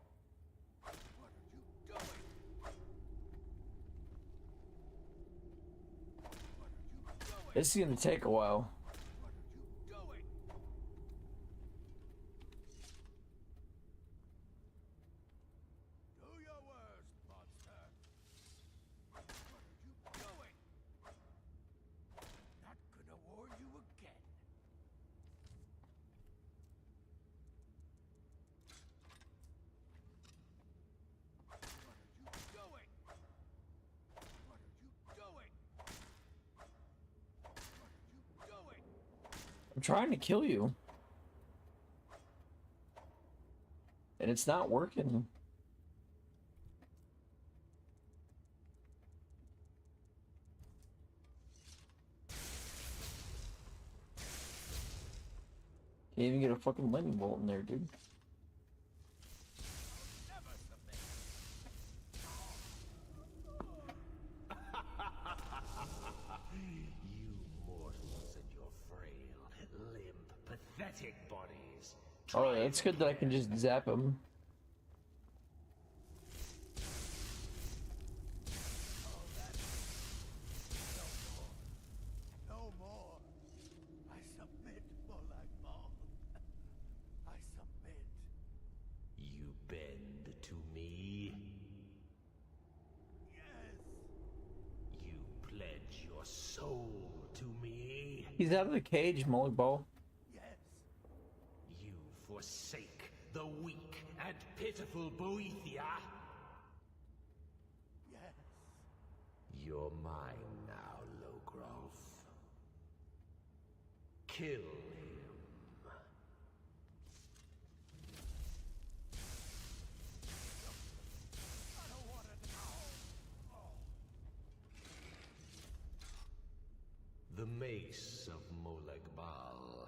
A: This is gonna take a while. I'm trying to kill you. And it's not working. Can't even get a fucking lightning bolt in there, dude.
C: Pathetic bodies.
A: Oh, it's good that I can just zap him.
D: No more. I submit, Molag Bal. I submit.
C: You bend to me?
D: Yes.
C: You pledge your soul to me?
A: He's out of the cage, Molag Bal.
C: You forsake the weak and pitiful Boethia?
D: Yes.
C: You're mine now, Logrov. Kill him. The mace of Molag Bal.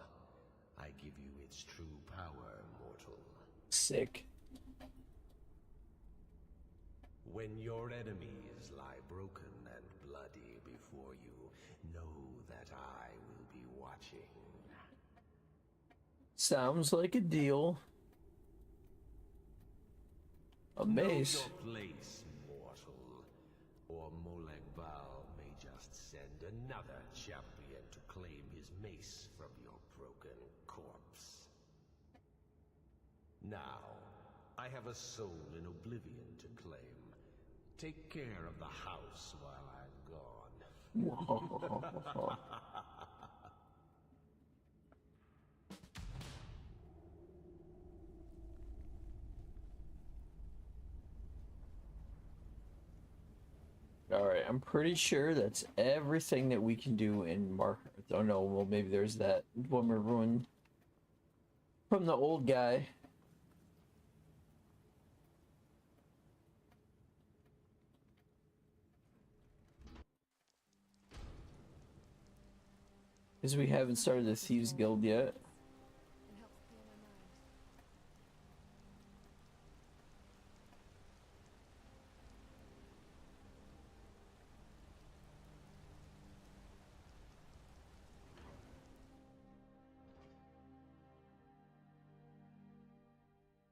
C: I give you its true power, mortal.
A: Sick.
C: When your enemies lie broken and bloody before you, know that I will be watching.
A: Sounds like a deal. A mace.
C: Know your place, mortal, or Molag Bal may just send another champion to claim his mace from your broken corpse. Now, I have a soul in oblivion to claim. Take care of the house while I'm gone.
A: Alright, I'm pretty sure that's everything that we can do in Markarth. Oh no, well maybe there's that Dwemer ruin from the old guy. Because we haven't started the Thieves Guild yet.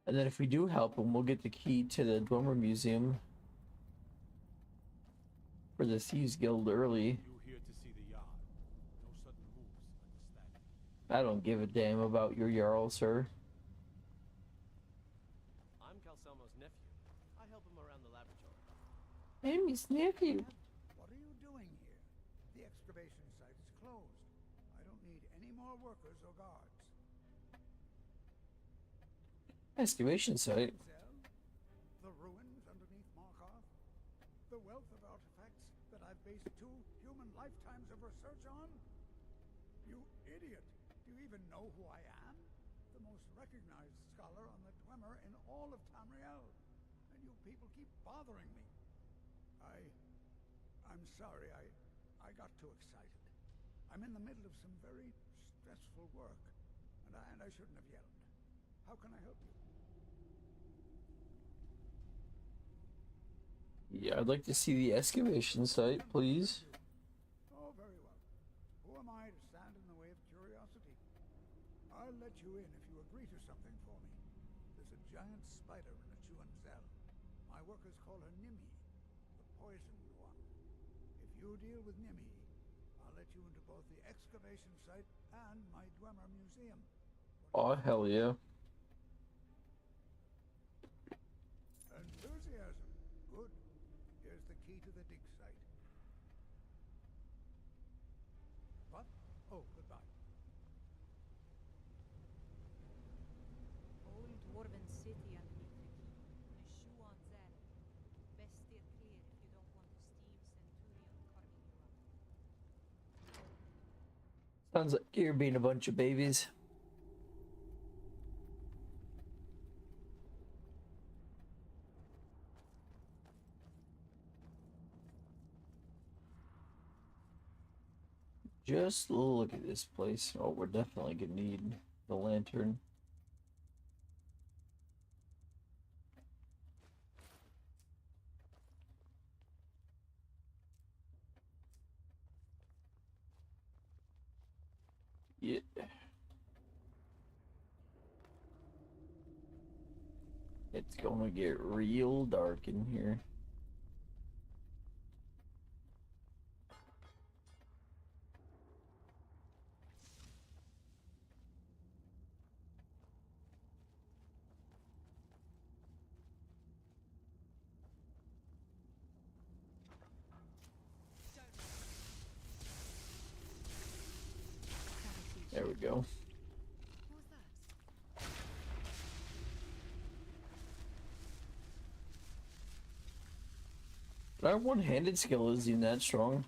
A: And then if we do help him, we'll get the key to the Dwemer Museum for the Thieves Guild early.
J: You here to see the yard. No sudden moves, understand?
A: I don't give a damn about your Jarl, sir.
K: I'm Calcelmo's nephew. I help him around the laboratory.
A: I'm his nephew.
T: What are you doing here? The excavation site is closed. I don't need any more workers or guards.
A: Excavation site.
T: The ruins underneath Markarth? The wealth of artifacts that I've based 2 human lifetimes of research on? You idiot! Do you even know who I am? The most recognized scholar on the Dwemer in all of Tamriel. And you people keep bothering me. I'm sorry, I got too excited. I'm in the middle of some very stressful work, and I shouldn't have yelled. How can I help you?
A: Yeah, I'd like to see the excavation site, please.
T: Oh, very well. Who am I to stand in the way of curiosity? I'll let you in if you agree to something for me. There's a giant spider in a Chuan cell. My workers call her Nimhi, the poisoned one. If you deal with Nimhi, I'll I'll let you into both the excavation site and my Dwemer Museum.
A: Oh, hell yeah.
T: Enthusiasm. Good. Here's the key to the dig site. What? Oh, goodbye.
P: Old Dwarven city underneath the keep. A shoe on that. Best steer clear if you don't want the steam Centurion carving you up.
A: Sounds like you're being a bunch of babies. Just look at this place. Oh, we're definitely gonna need the lantern. Yeah. It's gonna get real dark in here. There we go. But our one-handed skill isn't even that strong.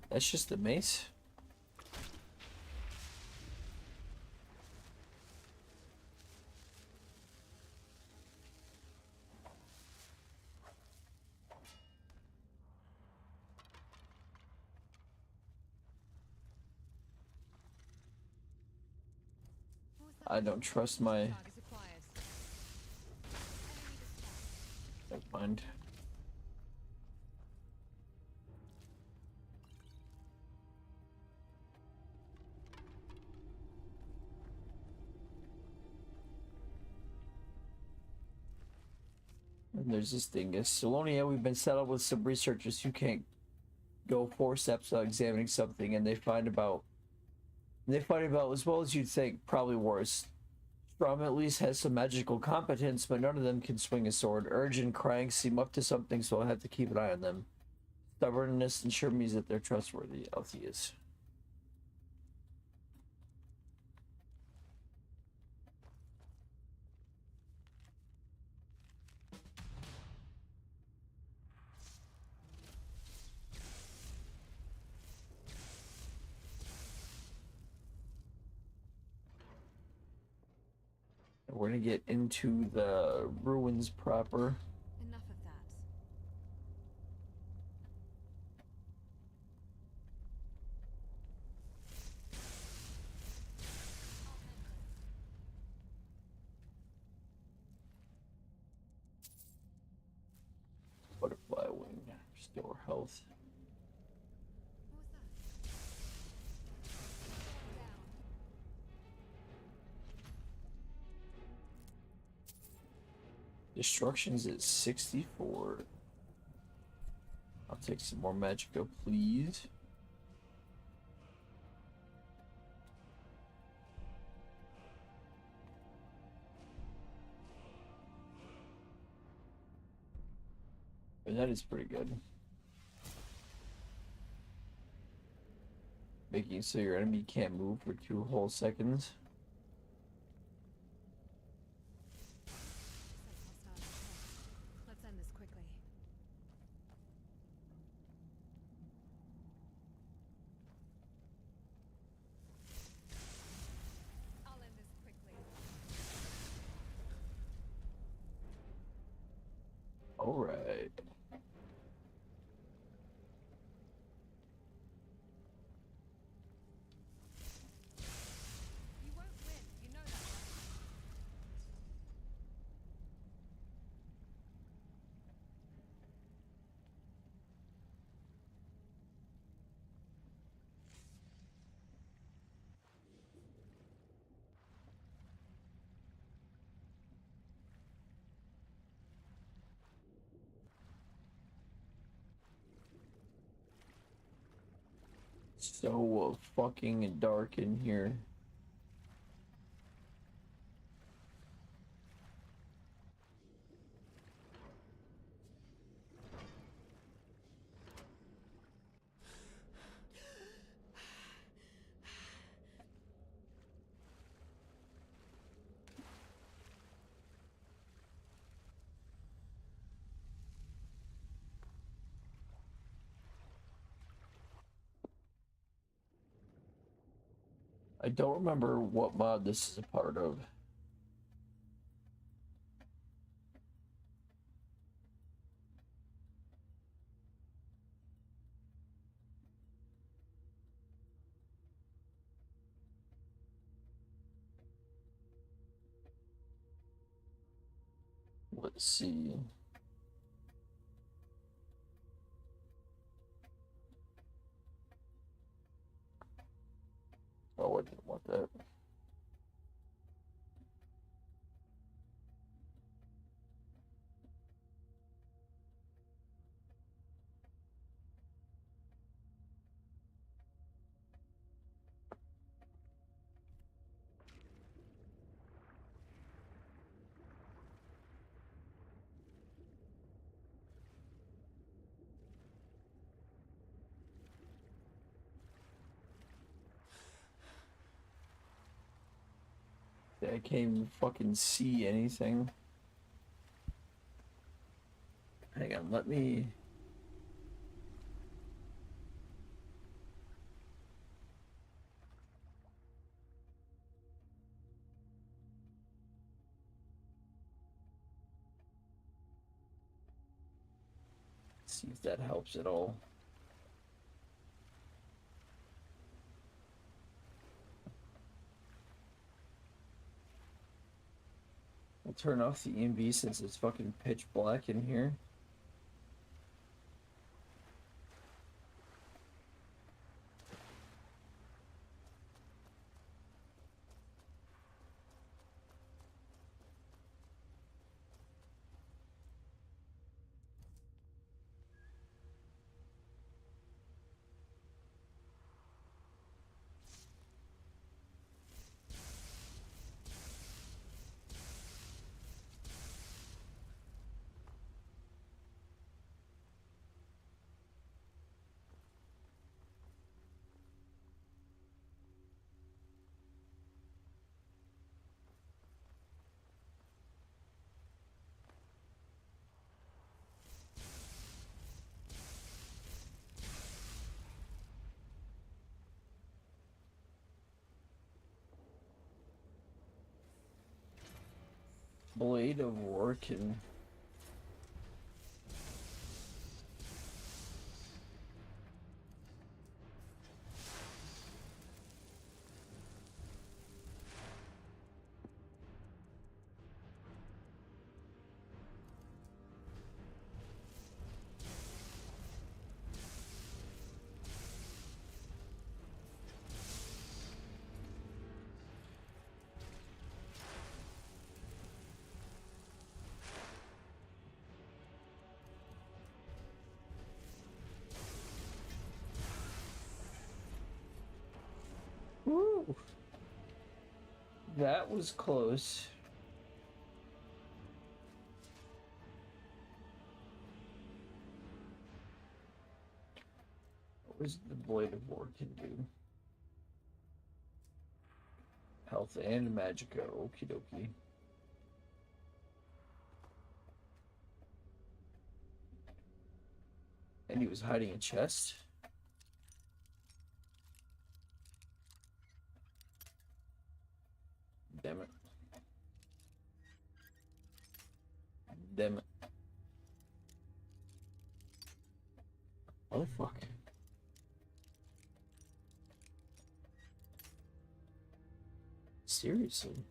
A: That's just the mace. I don't trust my... Never mind. And there's this thing. At Salonia, we've been set up with some researchers who can't go 4 steps without examining something, and they find about as well as you'd think, probably worse. Strom at least has some magical competence, but none of them can swing a sword. Urge and Crank seem up to something, so I'll have to keep an eye on them. Stubbornness ensure me that they're trustworthy. Althea. We're gonna get into the ruins proper.
F: Enough of that.
A: Butterfly wing, restore health. Destruction's at 64. I'll take some more magicka, please. And that is pretty good. Making so your enemy can't move for 2 whole seconds.
F: Let's end this quickly. I'll end this quickly.
A: All right.
F: You
A: So fucking dark in here. I don't remember what mod this is a part of. Let's see. Oh, I didn't want that. I can't even fucking see anything. Hang on, let me... see if that helps at all. I'll turn off the EMV since it's fucking pitch black in here. Blade of Workin. Woo! That was close. What does the Blade of Workin do? Health and Magicka, okie dokie. And he was hiding a chest? Damn it. Damn it. Oh, fuck. Seriously?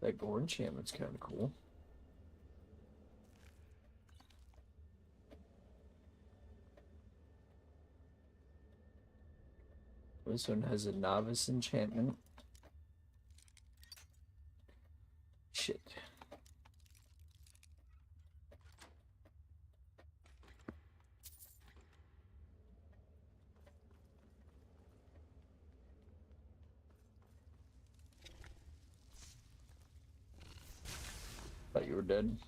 A: That gore enchantment's kind of cool. This one has a novice enchantment. Shit. Thought you were dead.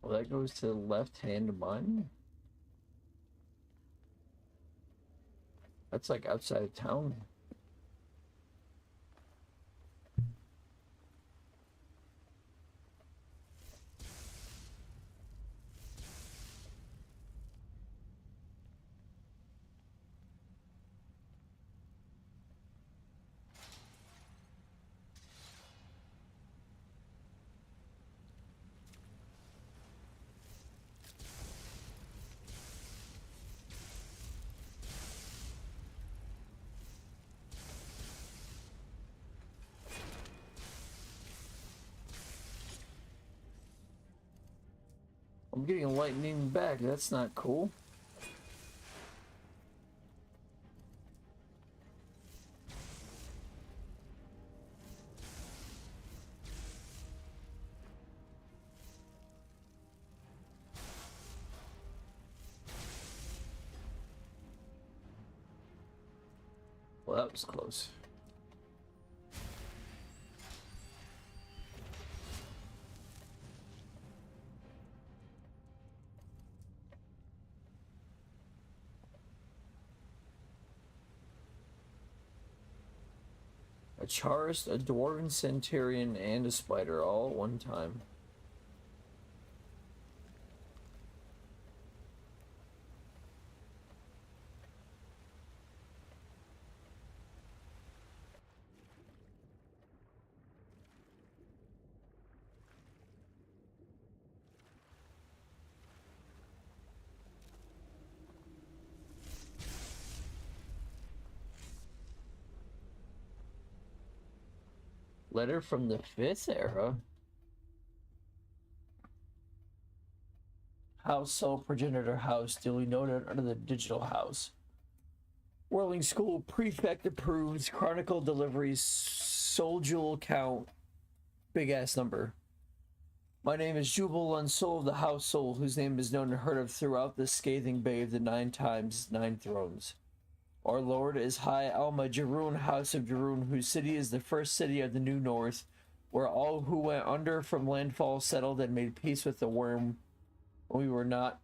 A: Well, that goes to the left hand of mine. That's like outside of town. I'm getting lightning back. That's not cool. Well, that was close. A Charist, a Dwarven Centurion, and a Spider all at one time. Letter from the 5th era. House Soul Progenitor House, duly noted under the Digital House. Whirling School Prefect approves. Chronicle deliveries. Soul Jewel count. Big ass number. My name is Jubal Unsoul of the House Soul, whose name is known and heard of throughout the scathing bay of the 9 times 9 thrones. Our Lord is High Alma Jeroen, House of Jeroen, whose city is the first city of the New North, where all who went under from landfall settled and made peace with the worm. We were not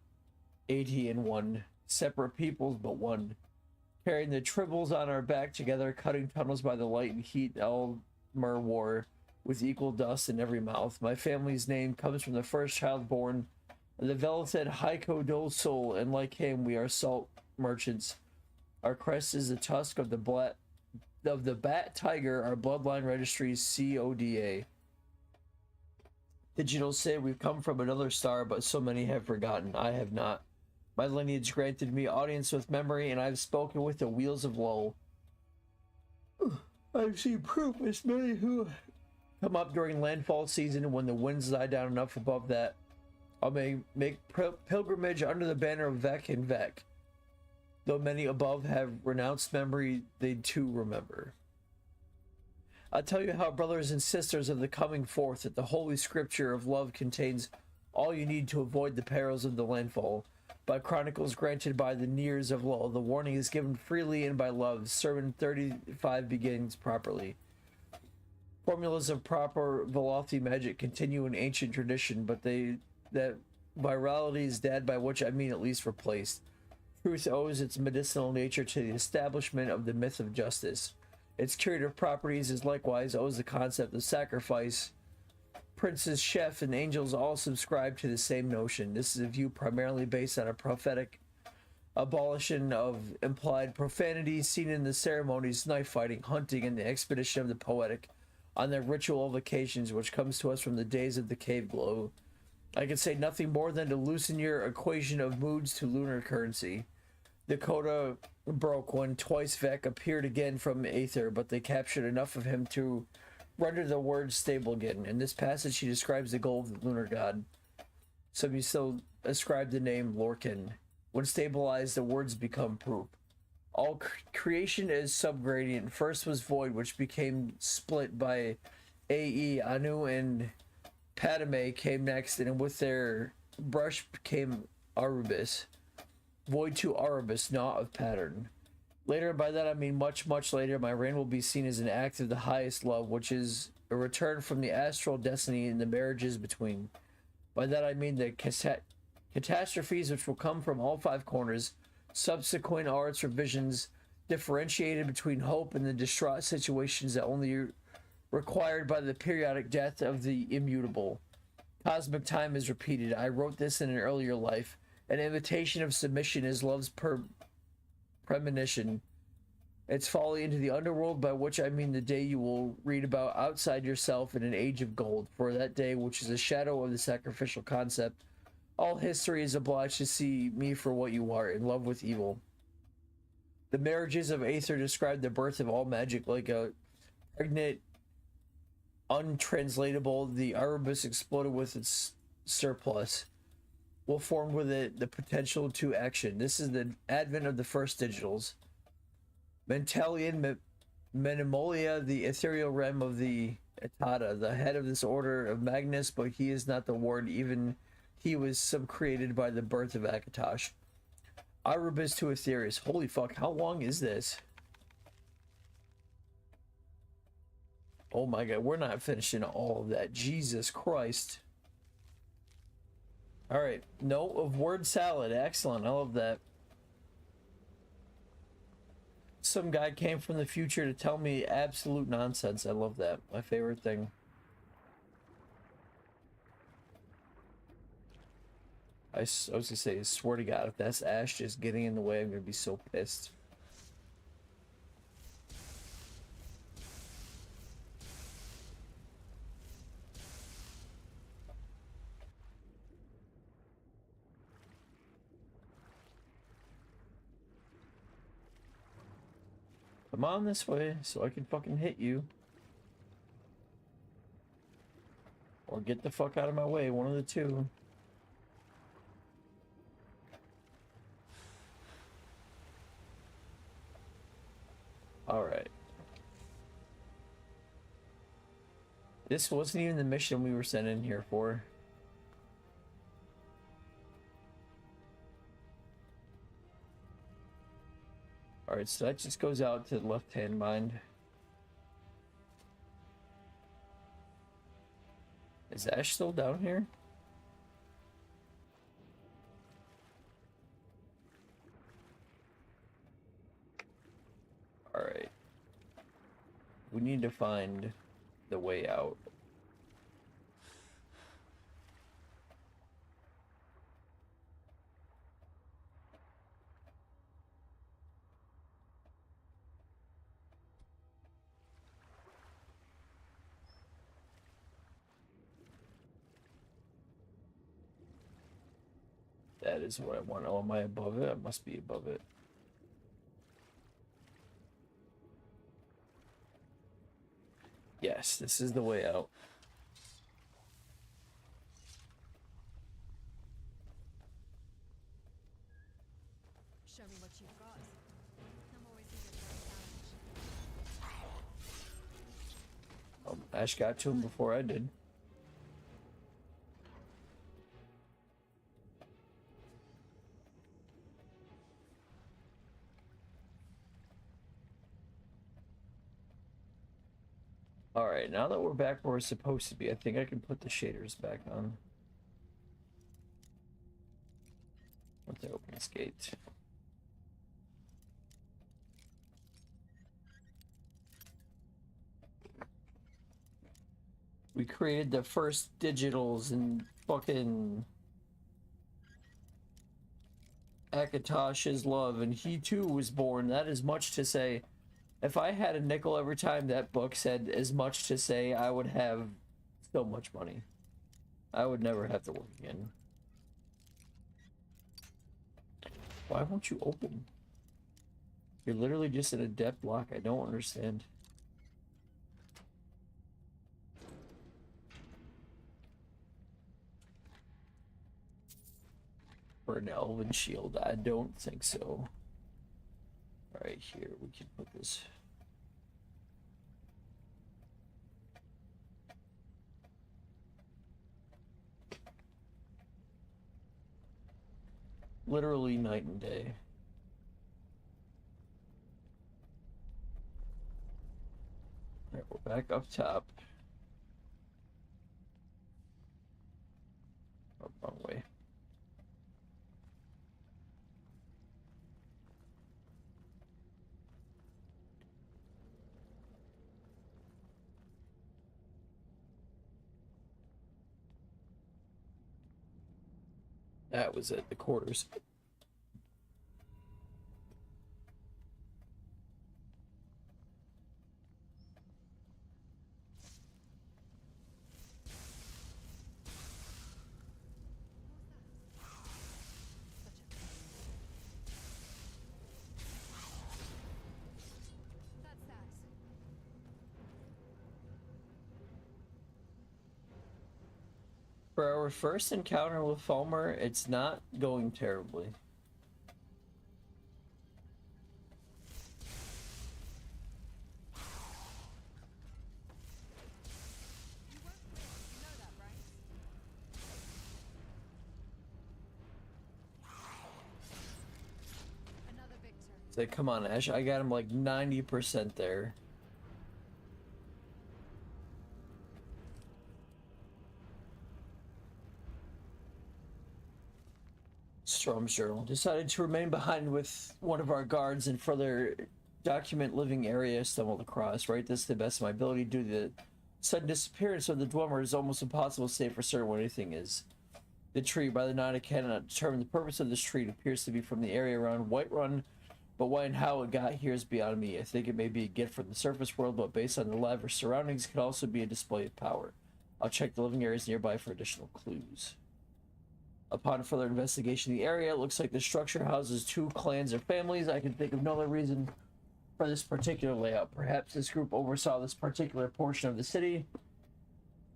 A: 80 in one, separate peoples but one, carrying the tribbles on our back together, cutting tunnels by the light and heat Elmer wore, with equal dust in every mouth. My family's name comes from the first child born, the Velated Heiko Dol Sol, and like him, we are salt merchants. Our crest is the tusk of the bat tiger, our bloodline registry's CODA. Digital say we've come from another star, but so many have forgotten. I have not. My lineage granted me audience with memory, and I've spoken with the wheels of woe. I've seen proof as many who come up during landfall season when the winds die down enough above that I may make pilgrimage under the banner of Vec and Vec. Though many above have renounced memory, they too remember. I'll tell you how, brothers and sisters of the coming forth, that the holy scripture of love contains all you need to avoid the perils of the landfall. By chronicles granted by the Nears of Law, the warning is given freely and by love. Sermon 35 begins properly. Formulas of proper Velothi magic continue in ancient tradition, but that virality is dead, by which I mean at least replaced. Truth owes its medicinal nature to the establishment of the myth of justice. Its curative properties is likewise owes the concept of sacrifice. Princes, chef, and angels all subscribe to the same notion. This is a view primarily based on a prophetic abolition of implied profanity seen in the ceremonies, knife fighting, hunting, and the expedition of the poetic on their ritual occasions, which comes to us from the days of the cave glow. I can say nothing more than to loosen your equation of moods to lunar currency. The coda broke when twice Vec appeared again from Aether, but they captured enough of him to render the word stable again. In this passage, he describes the goal of the lunar god. Some you still ascribe the name Lorcan. When stabilized, the words become proof. All creation is subgradient. First was void, which became split by Ae, Anu, and Padme came next, and with their brush became Arubis. Void to Arubis, not of pattern. Later, by that I mean much, much later, my reign will be seen as an act of the highest love, which is a return from the astral destiny and the marriages between. By that I mean the catastrophes which will come from all five corners, subsequent arts or visions, differentiated between hope and the distraught situations that only required by the periodic death of the immutable. Cosmic time is repeated. I wrote this in an earlier life. An invitation of submission is love's premonition. Its folly into the underworld, by which I mean the day you will read about outside yourself in an age of gold. For that day, which is a shadow of the sacrificial concept, all history is obliged to see me for what you are, in love with evil. The marriages of Aether describe the birth of all magic like a pregnant, untranslatable. The Arubis exploded with its surplus, will form with it the potential to action. This is the advent of the first digitals. Mentalian Menimolia, the ethereal realm of the Etata, the head of this order of Magnus, but he is not the ward, even he was subcreated by the birth of Akatosh. Arubis to Aetherius. Holy fuck, how long is this? Oh my god, we're not finishing all of that. Jesus Christ. Alright, note of word salad. Excellent, I love that. Some guy came from the future to tell me absolute nonsense. I love that. My favorite thing. I was gonna say, I swear to God, if that's Ash just getting in the way, I'm gonna be so pissed. Come on this way so I can fucking hit you. Or get the fuck out of my way, one of the two. Alright. This wasn't even the mission we were sent in here for. Alright, so that just goes out to the left-hand mind. Is Ash still down here? Alright. We need to find the way out. That is what I want. Oh, am I above it? I must be above it. Yes, this is the way out.
F: Show me what you've got. I'm always eager for a challenge.
A: Ash got to him before I did. Alright, now that we're back where we're supposed to be, I think I can put the shaders back on. Once I open this gate. We created the first digitals in fucking Akatosh's love, and he too was born. That is much to say. If I had a nickel every time that book said as much to say, I would have so much money. I would never have to work again. Why won't you open? You're literally just in a depth lock. I don't understand. For an elven shield, I don't think so. Right here, we can put this. Literally night and day. Alright, we're back up top. Oh, wrong way. That was at the quarters. For our first encounter with Falmer, it's not going terribly. Say, come on, Ash. I got him like 90% there. Strom's journal. Decided to remain behind with one of our guards and further document living area stumbled across. Write this to the best of my ability due to the sudden disappearance of the Dwemer. It's almost impossible to say for certain what anything is. The tree, by the night I cannot determine the purpose of this tree. It appears to be from the area around Whiterun, but why and how it got here is beyond me. I think it may be a gift from the surface world, but based on the lavish surroundings, it could also be a display of power. I'll check the living areas nearby for additional clues. Upon further investigation of the area, it looks like the structure houses 2 clans or families. I can think of no other reason for this particular layout. Perhaps this group oversaw this particular portion of the city.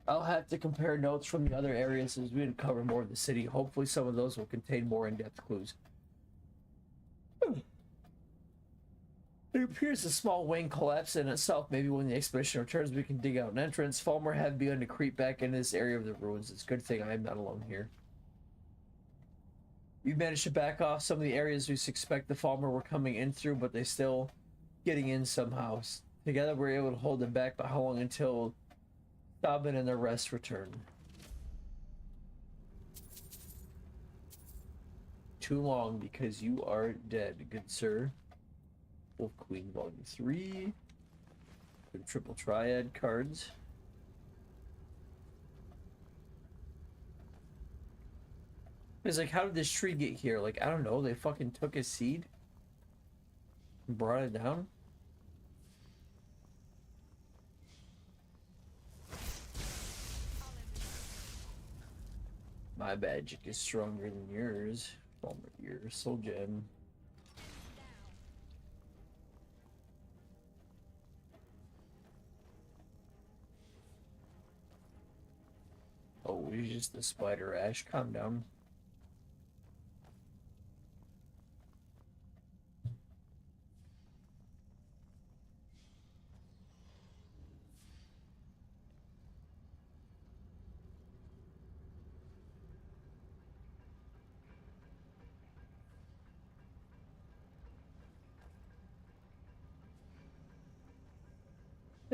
A: I'll have to compare notes from the other areas as we uncover more of the city. Hopefully some of those will contain more in-depth clues. It appears a small wing collapsed in itself. Maybe when the expedition returns, we can dig out an entrance. Falmer have begun to creep back into this area of the ruins. It's a good thing I am not alone here. We managed to back off some of the areas we suspect the Falmer were coming in through, but they still getting in somehow. Together we were able to hold them back, but how long until Thabin and the rest return? Too long, because you are dead, good sir. Wolf Queen Volume 3. Good triple triad cards. It's like, how did this tree get here? Like, I don't know, they fucking took his seed and brought it down? My magic is stronger than yours. Falmer, your soul gem. Oh, he's just the spider, Ash. Calm down.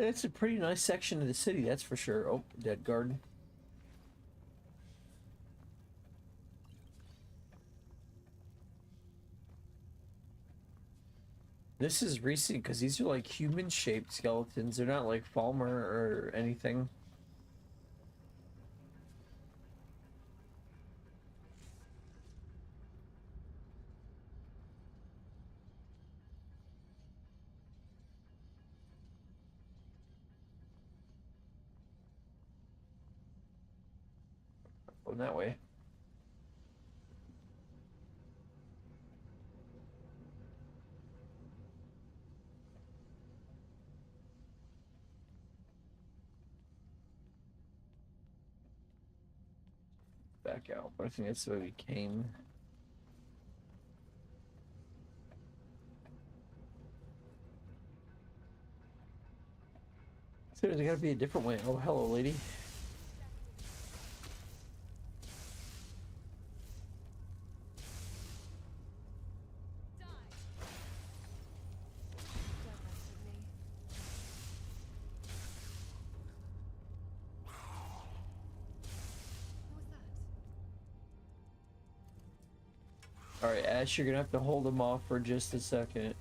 A: It's a pretty nice section of the city, that's for sure. Oh, dead garden. This is recent because these are like human-shaped skeletons. They're not like Falmer or anything. Going that way. back out, but I think that's the way we came. So there's gotta be a different way. Oh, hello, lady. Alright, Ash, you're gonna have to hold him off for just a second.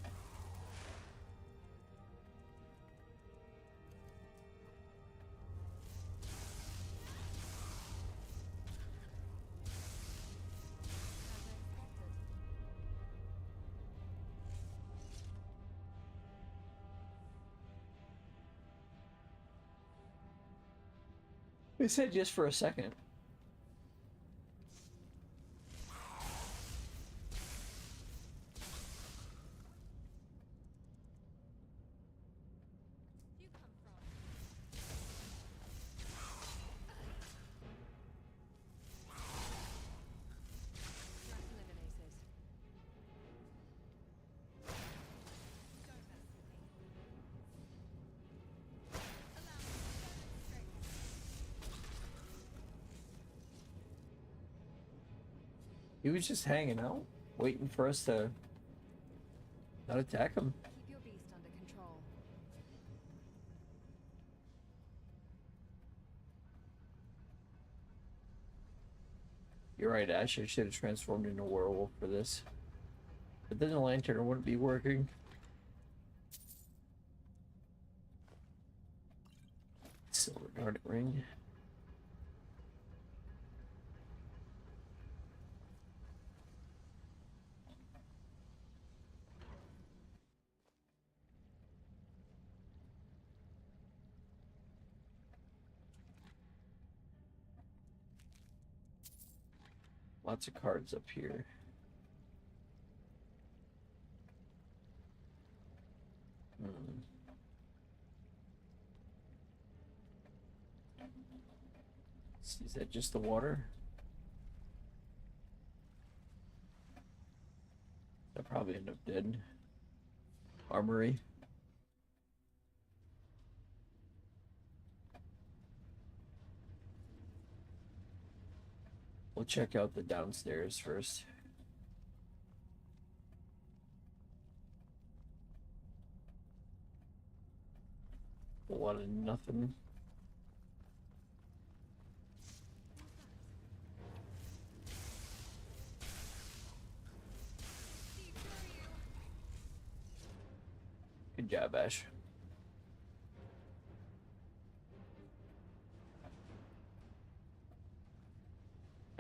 A: They said just for a second. He was just hanging out, waiting for us to not attack him.
F: Keep your beast under control.
A: You're right, Ash. I should have transformed into a werewolf for this. But then the lantern wouldn't be working. Silver garnet ring. Lots of cards up here. Is that just the water? I'll probably end up dead. Armory. We'll check out the downstairs first. A lot of nothing. Good job, Ash.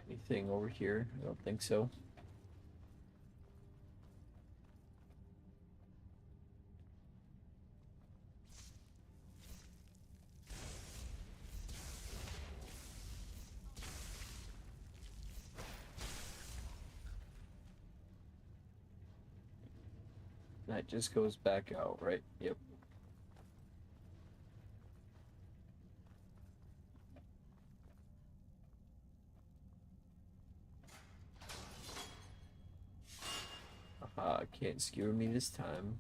A: Anything over here? I don't think so. That just goes back out, right? Yep. Aha, can't skewer me this time.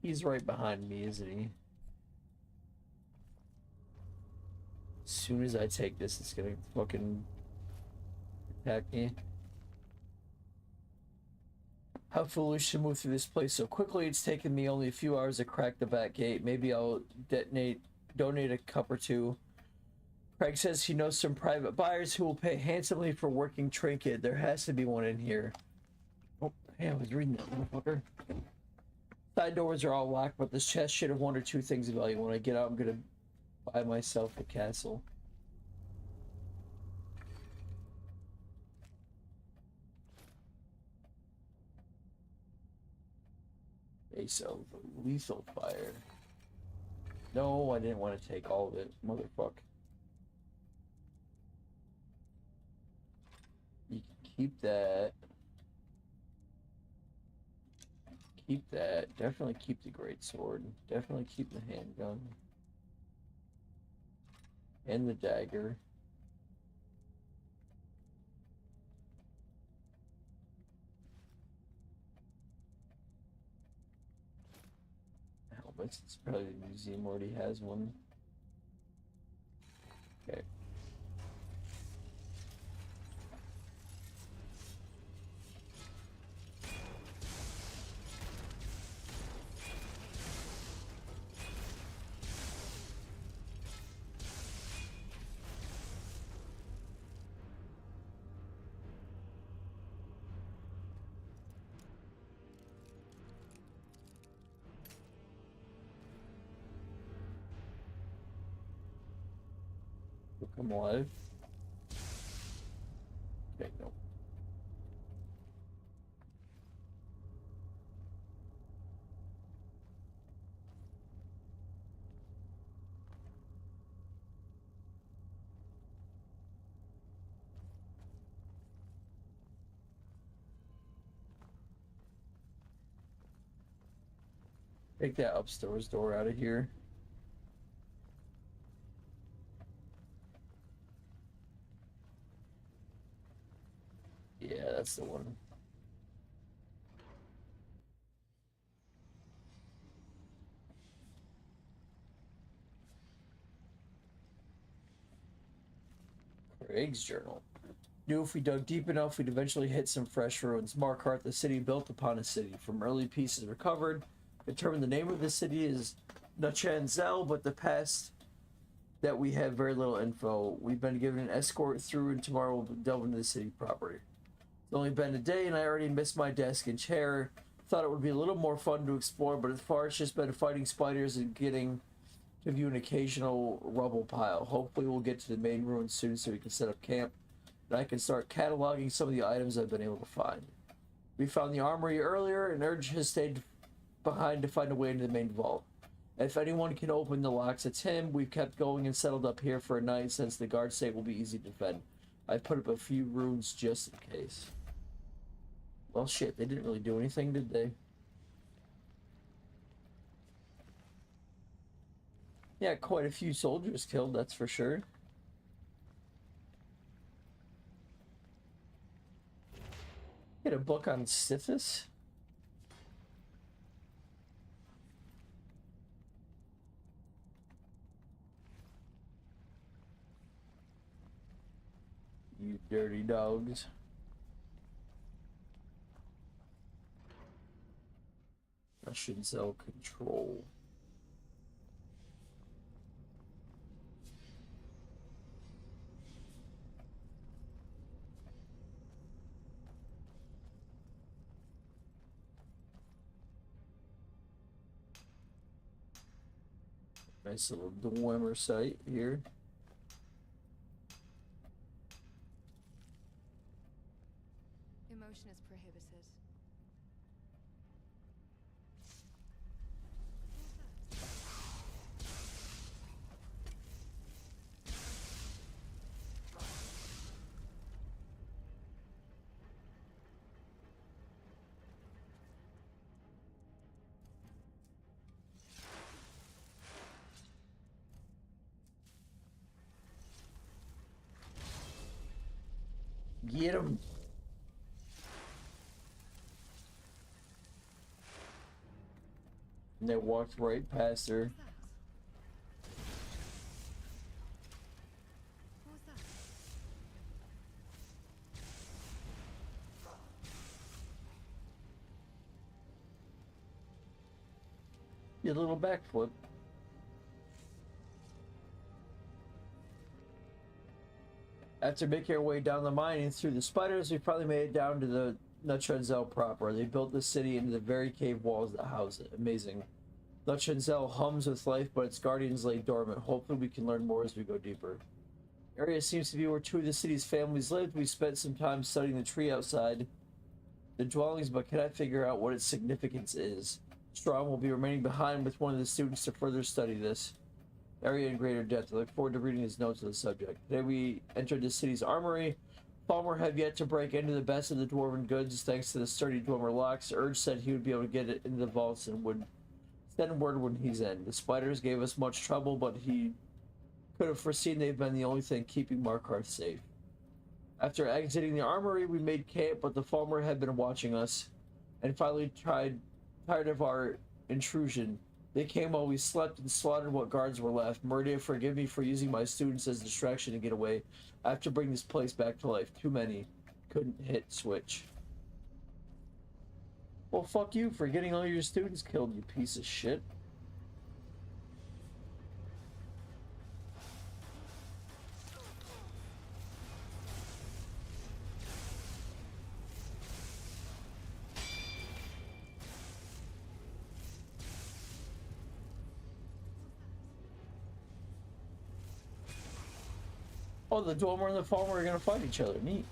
A: He's right behind me, isn't he? As soon as I take this, it's gonna fucking attack me. How foolish to move through this place so quickly. It's taken me only a few hours to crack the back gate. Maybe I'll donate a cup or two. Craig says he knows some private buyers who will pay handsomely for working trinket. There has to be one in here. Oh, hey, I was reading that, motherfucker. Side doors are all locked, but this chest should have one or two things of value. When I get out, I'm gonna buy myself a castle. Ace of lethal fire. No, I didn't want to take all of it. Motherfuck. You can keep that. Keep that. Definitely keep the great sword. Definitely keep the handgun. And the dagger. Helmets. It's probably the museum already has one. Okay. Come alive. Okay, no. Take that upstairs door out of here. Yeah, that's the one. Craig's journal. Knew if we dug deep enough, we'd eventually hit some fresh ruins. Markarth, the city built upon a city. From early pieces recovered, determined the name of the city is Nachanzel, but the past that we have very little info. We've been given an escort through, and tomorrow we'll delve into the city proper. It's only been a day, and I already missed my desk and chair. Thought it would be a little more fun to explore, but as far it's just been fighting spiders and getting to view an occasional rubble pile. Hopefully we'll get to the main ruins soon so we can set up camp, and I can start cataloging some of the items I've been able to find. We found the armory earlier, and Urge has stayed behind to find a way into the main vault. If anyone can open the locks, it's him. We've kept going and settled up here for a night since the guard state will be easy to defend. I put up a few runes just in case. Well, shit, they didn't really do anything, did they? Yeah, quite a few soldiers killed, that's for sure. Get a book on Sithis? You dirty dogs. Russian cell control. Nice little Dwemer site here.
F: Emotion is prohibited.
A: Get him. And they walked right past her. Your little backflip. After making our way down the mine and through the spiders, we finally made it down to the Nachanzel proper. They built the city into the very cave walls that house it. Amazing. Nachanzel hums with life, but its guardians lay dormant. Hopefully we can learn more as we go deeper. Area seems to be where two of the city's families lived. We spent some time studying the tree outside the dwellings, but cannot figure out what its significance is. Strong will be remaining behind with one of the students to further study this area in greater depth. I look forward to reading his notes on the subject. Today we entered the city's armory. Falmer have yet to break into the best of the dwarven goods thanks to the sturdy Dwemer locks. Urge said he would be able to get it into the vaults and would send word when he's in. The spiders gave us much trouble, but he could have foreseen they've been the only thing keeping Markarth safe. After exiting the armory, we made camp, but the Falmer had been watching us, and finally tired of our intrusion. They came while we slept and slaughtered what guards were left. Meridia, forgive me for using my students as a distraction to get away. I have to bring this place back to life. Too many. Couldn't hit switch. Well, fuck you for getting all your students killed, you piece of shit. Oh, the Dwemer and the Falmer are gonna fight each other. Neat.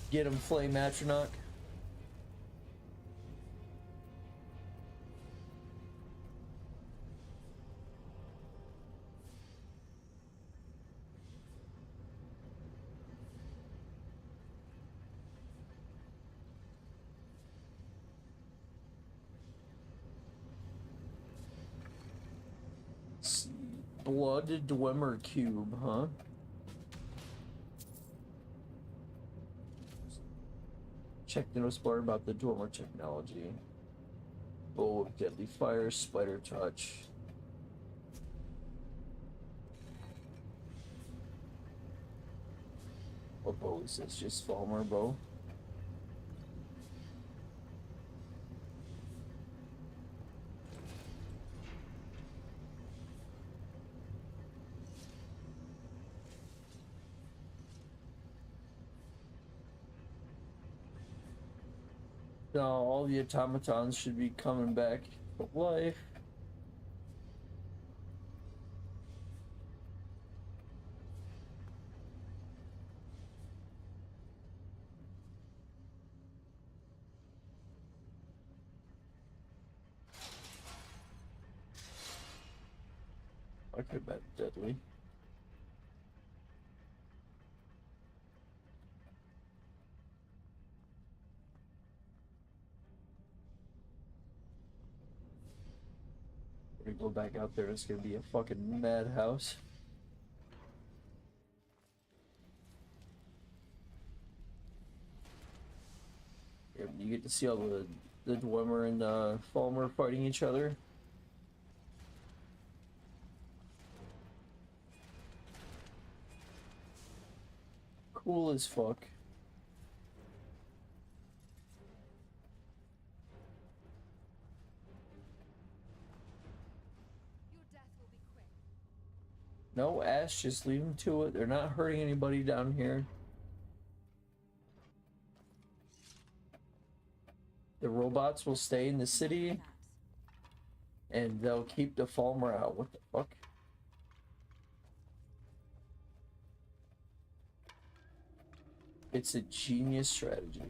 A: Get him, Flame Atronach. Blood Dwemer Cube, huh? Check the notes bar about the Dwemer technology. Bow of Deadly Fire, Spider Touch. What bow is this? Just Falmer bow? Now all the automatons should be coming back to life. I could bet deadly. Go back out there, it's gonna be a fucking madhouse. Yeah, you get to see all the Dwemer and Falmer fighting each other. Cool as fuck. No, Ash, just leave them to it. They're not hurting anybody down here. The robots will stay in the city. And they'll keep the Falmer out. What the fuck? It's a genius strategy.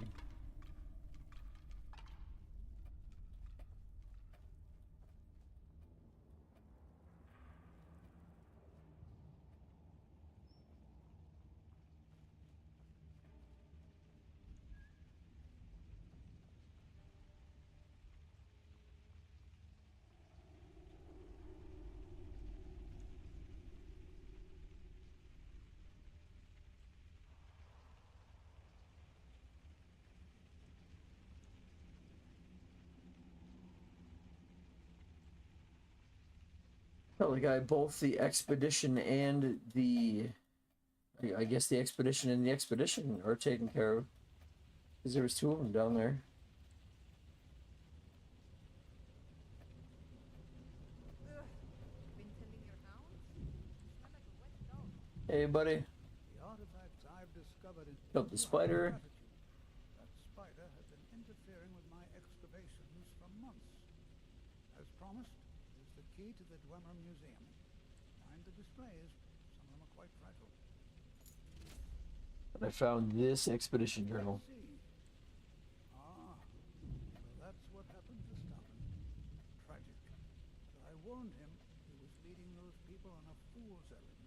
A: Tell the guy both the expedition and I guess the expedition and the expedition are taken care of. Because there was two of them down there. Hey, buddy.
T: The artifacts I've discovered in
A: Killed the spider.
T: That spider has been interfering with my excavations for months. As promised, is the key to the Dwemer Museum. Mind the displays. Some of them are quite fragile.
A: And I found this expedition journal.
T: Ah, so that's what happened to Stappen. Tragic. But I warned him he was leading those people on a fool's errand.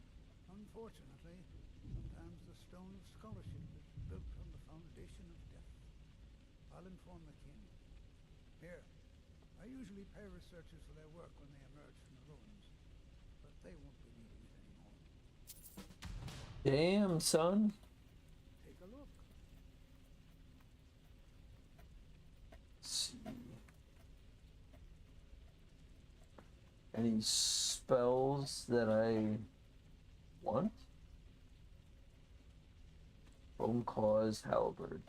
T: Unfortunately, sometimes the stone of scholarship is built on the foundation of death. I'll inform the king. Here, I usually pay researchers for their work when they emerge from the ruins, but they won't be needing it anymore.
A: Damn, son.
T: Take a look.
A: Let's see. Any spells that I want? Bone claws, halberd,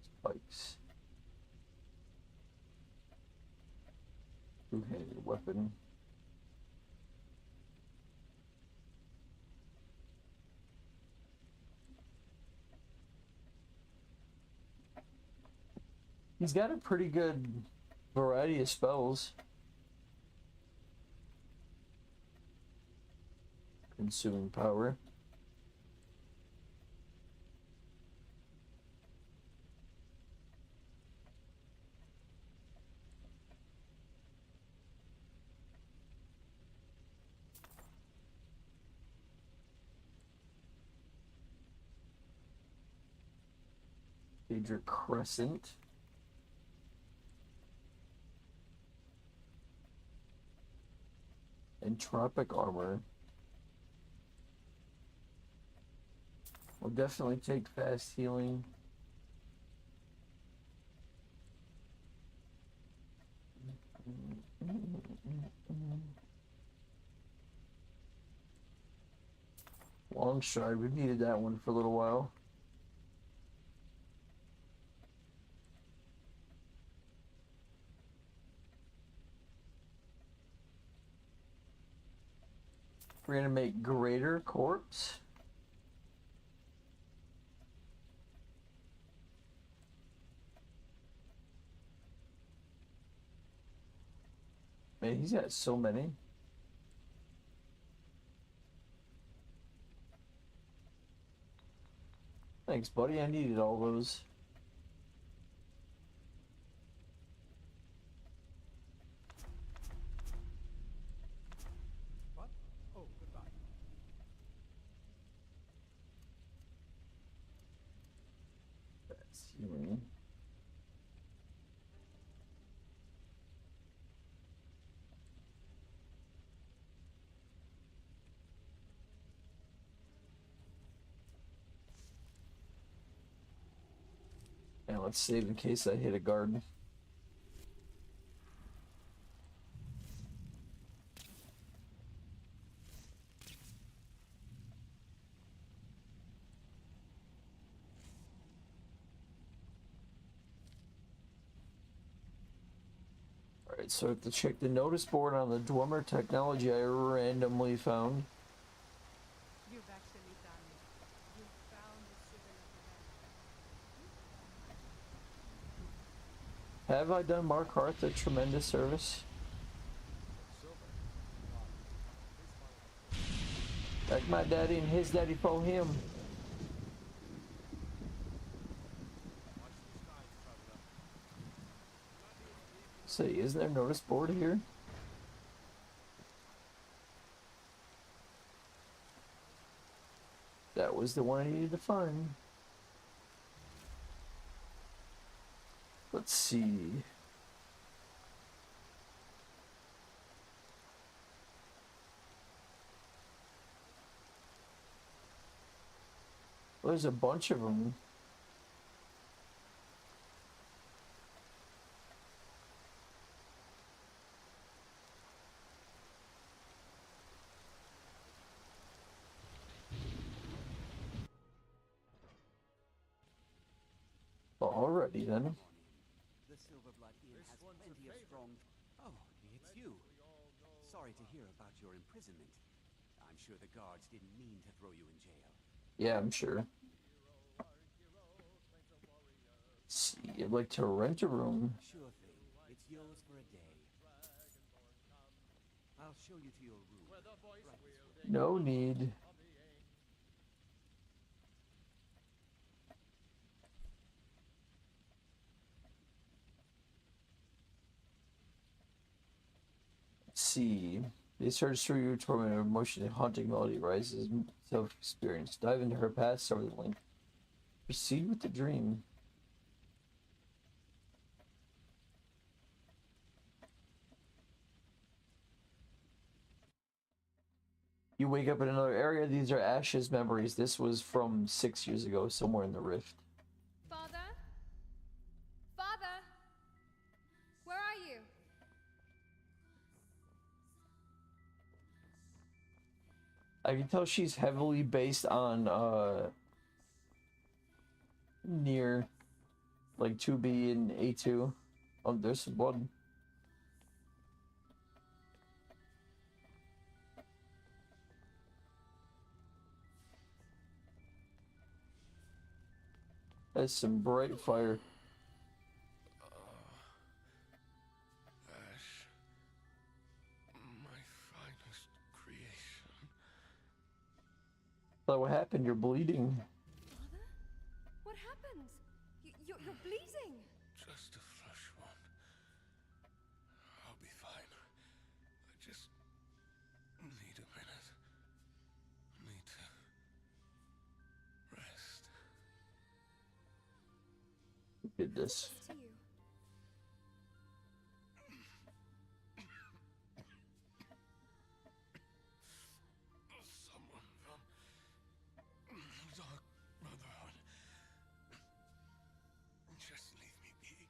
A: spikes. Two-handed weapon. He's got a pretty good variety of spells. Consuming power. Major Crescent. Entropic armor. We'll definitely take fast healing. Long stride, we've needed that one for a little while. We're gonna make Greater Corpse. Man, he's got so many. Thanks, buddy. I needed all those.
T: What? Oh, goodbye.
A: That's healing. And let's save in case I hit a guard. Alright, so I have to check the notice board on the Dwemer technology I randomly found.
P: You've actually done it. You found the Civil of
A: Have I done Mark Hart a tremendous service? Like my daddy and his daddy for him. Say, isn't there a notice board here? That was the one I needed to find. Let's see. Well, there's a bunch of them. Alrighty then.
G: The Silverblood Inn has plenty of strong... Oh, it's you. Sorry to hear about your imprisonment. I'm sure the guards didn't mean to throw you in jail.
A: Yeah, I'm sure. Let's see, I'd like to rent a room.
G: Sure thing. It's yours for a day. I'll show you to your room. Right.
A: No need. See, they search through your torment of emotion and haunting melody rises self-experience. Dive into her past, over the link. Proceed with the dream. You wake up in another area. These are Ash's memories. This was from 6 years ago, somewhere in the rift.
F: Father? Father? Where are you?
A: I can tell she's heavily based on near like 2B and A2. Oh, there's one. That's some bright fire.
Q: Ash, my finest creation.
A: So what happened? You're bleeding.
F: Father? What happened? You're bleeding.
Q: Just a flesh wound. I'll be fine. I just need a minute. Need to rest.
A: Who did this?
F: To you.
Q: Someone from the Dark Brotherhood. Just leave me be.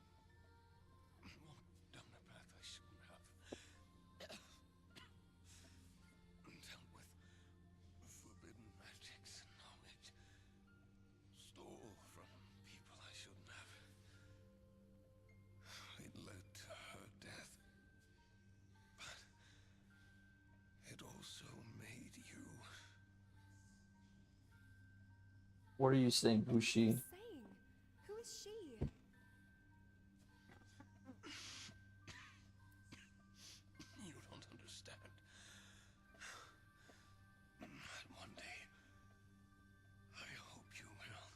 Q: Walked down a path I shouldn't have. Dealt with forbidden magics and knowledge. Stole from people I shouldn't have. It led to her death. But it also made you.
A: What are you saying? Who's she?
F: Saying? Who is she?
Q: You don't understand. And one day, I hope you will.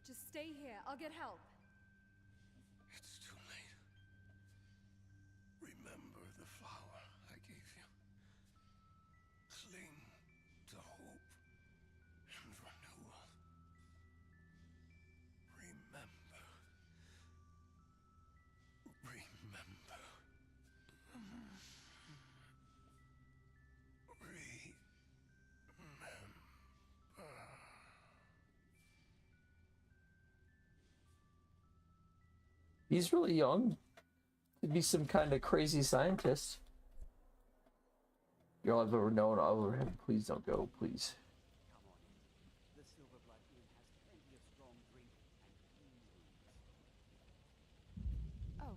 F: Just stay here. I'll get help.
Q: It's too late. Remember the flower I gave you. Cling to hope and renewal. Remember. Remember.
A: He's really young. He'd be some kind of crazy scientist. You're all I've ever known. I'll ever have. Please don't go, please.
G: The Silverblood Inn has plenty of strong drink and clean rooms.
F: Oh,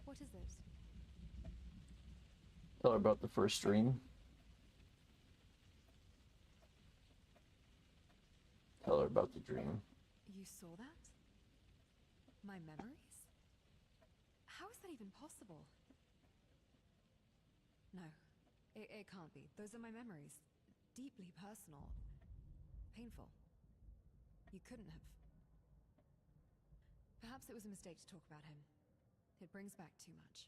F: what is this?
A: Tell her about the first dream. Tell her about the dream.
F: You saw that? My memories? How is that even possible? No, it can't be. Those are my memories. Deeply personal. Painful. You couldn't have. Perhaps it was a mistake to talk about him. It brings back too much.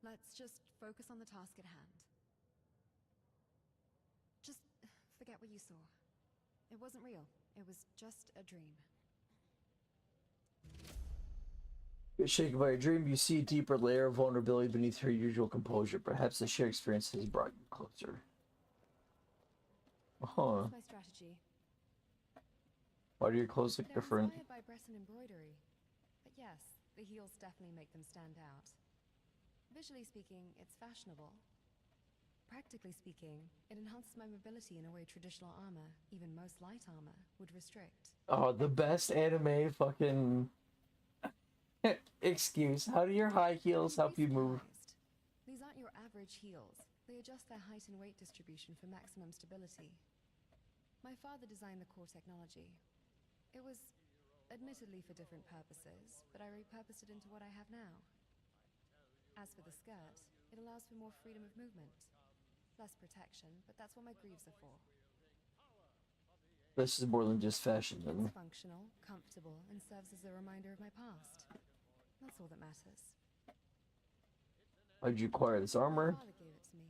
F: Let's just focus on the task at hand. Just forget what you saw. It wasn't real. It was just a dream.
A: Get shaken by a dream, you see a deeper layer of vulnerability beneath her usual composure. Perhaps the shared experience has brought you closer. Huh.
F: That's my strategy.
A: Why do your clothes look
F: They're
A: different?
F: inspired by Bresson embroidery. But yes, the heels definitely make them stand out. Visually speaking, it's fashionable. Practically speaking, it enhances my mobility in a way traditional armor, even most light armor, would restrict.
A: Oh, the best anime fucking excuse. How do your high heels help you move?
F: These aren't your average heels. They adjust their height and weight distribution for maximum stability. My father designed the core technology. It was admittedly for different purposes, but I repurposed it into what I have now. As for the skirt, it allows for more freedom of movement. Less protection, but that's what my greaves are for.
A: This is more than just fashion, then.
F: It's functional, comfortable, and serves as a reminder of my past. That's all that matters.
A: How'd you acquire this armor?
F: My father gave it to me.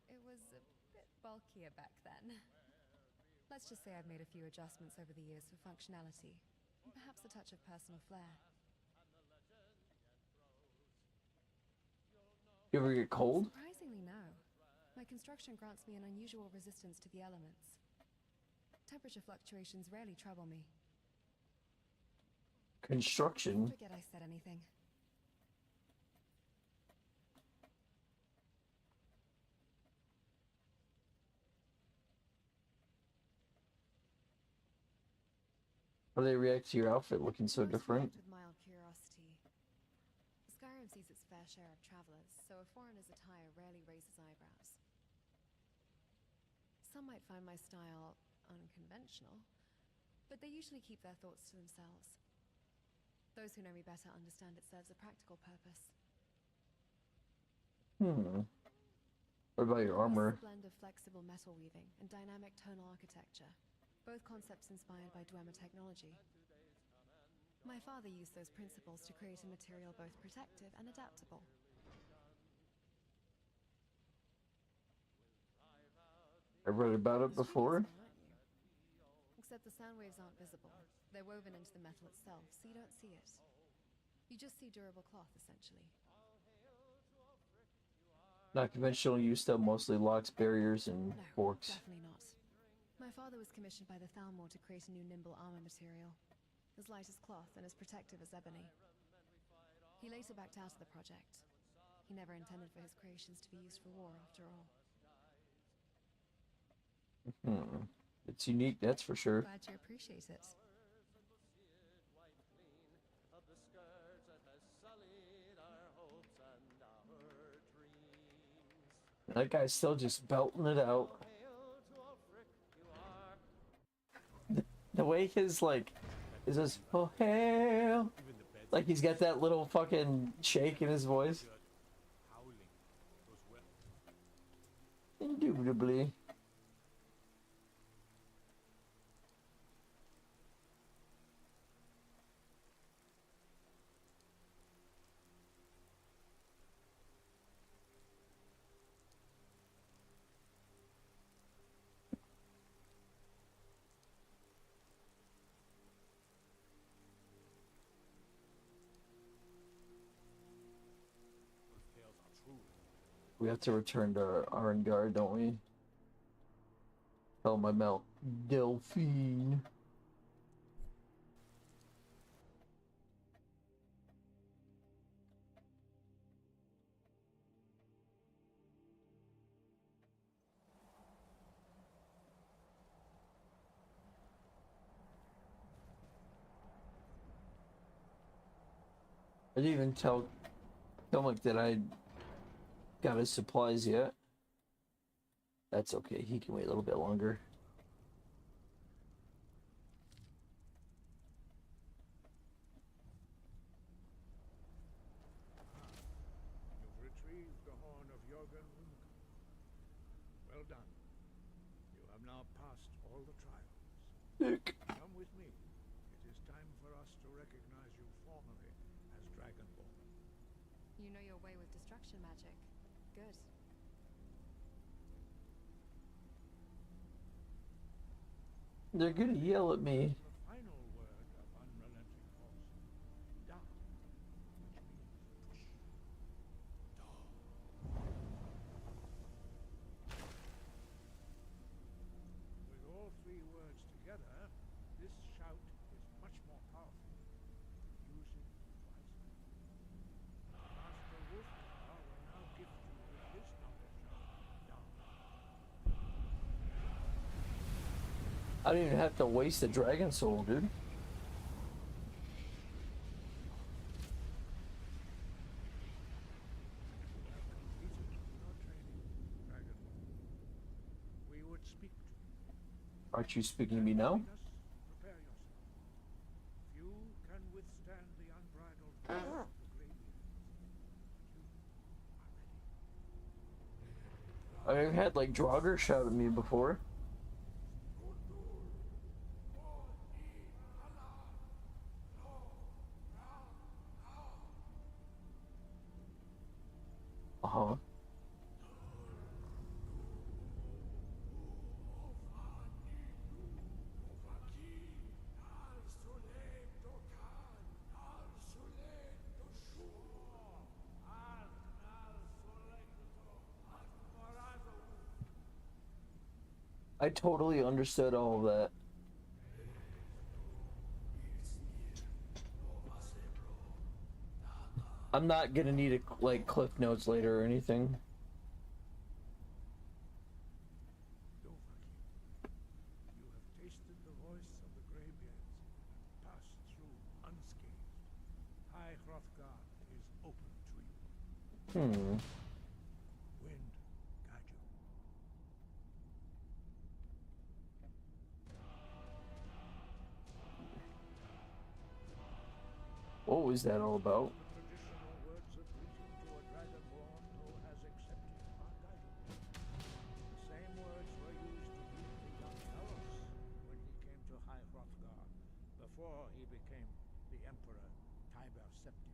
F: It was a bit bulkier back then. Let's just say I've made a few adjustments over the years for functionality, and perhaps a touch of personal flair.
A: You ever get cold?
F: Surprisingly, no. My construction grants me an unusual resistance to the elements. Temperature fluctuations rarely trouble me.
A: Construction?
F: Forget I said anything.
A: How do they react to your outfit looking so different?
F: With mild curiosity. Skyrim sees its fair share of travelers, so a foreigner's attire rarely raises eyebrows. Some might find my style unconventional, but they usually keep their thoughts to themselves. Those who know me better understand it serves a practical purpose.
A: What about your armor?
F: It's a blend of flexible metal weaving and dynamic tonal architecture, both concepts inspired by Dwemer technology. My father used those principles to create a material both protective and adaptable.
A: I've read about it before.
F: Except the sound waves aren't visible. They're woven into the metal itself, so you don't see it. You just see durable cloth, essentially.
A: Not conventional use though, mostly locks, barriers, and forks.
F: Definitely not. My father was commissioned by the Thalmor to create a new nimble armor material. As light as cloth and as protective as ebony. He later backed out of the project. He never intended for his creations to be used for war, after all.
A: It's unique, that's for sure.
F: Glad you appreciate it.
A: That guy's still just belting it out. The way his, like, is this, oh hell, like he's got that little fucking shake in his voice. Indubitably. We have to return to Arengard, don't we? Tell him I'm out. Delphine. I didn't even tell Kilmick that I got his supplies yet. That's okay, he can wait a little bit longer.
D: You've retrieved the horn of Jörgen Rundgren. Well done. You have now passed all the trials.
A: Nick.
D: Come with me. It is time for us to recognize you formally as Dragonborn.
F: You know your way with destruction magic. Good.
A: They're gonna yell at me.
D: The final word of unrelenting force. Da, which means push. With all three words together, this shout is much more powerful. Use it wisely. Master Wolfgar will now gift you with his knowledge of Da.
A: I don't even have to waste a dragon soul, dude.
D: We would speak to you.
A: Aren't you speaking to me now?
D: Prepare yourself. Few can withstand the unbridled force of the Greybeards.
A: I've had like Draugr shout at me before. Uh-huh. I totally understood all of that. I'm not gonna need a, like, cliff notes later or anything.
D: You have tasted the voice of the Greybeards and passed through unscathed. High Hrothgar is open to you. Wind, guide you.
A: What was that all about?
D: Traditional words of greeting to a dragonborn who has accepted our guidance. The same words were used to greet the young Talos when he came to High Hrothgar, before he became the Emperor Tiber Septim.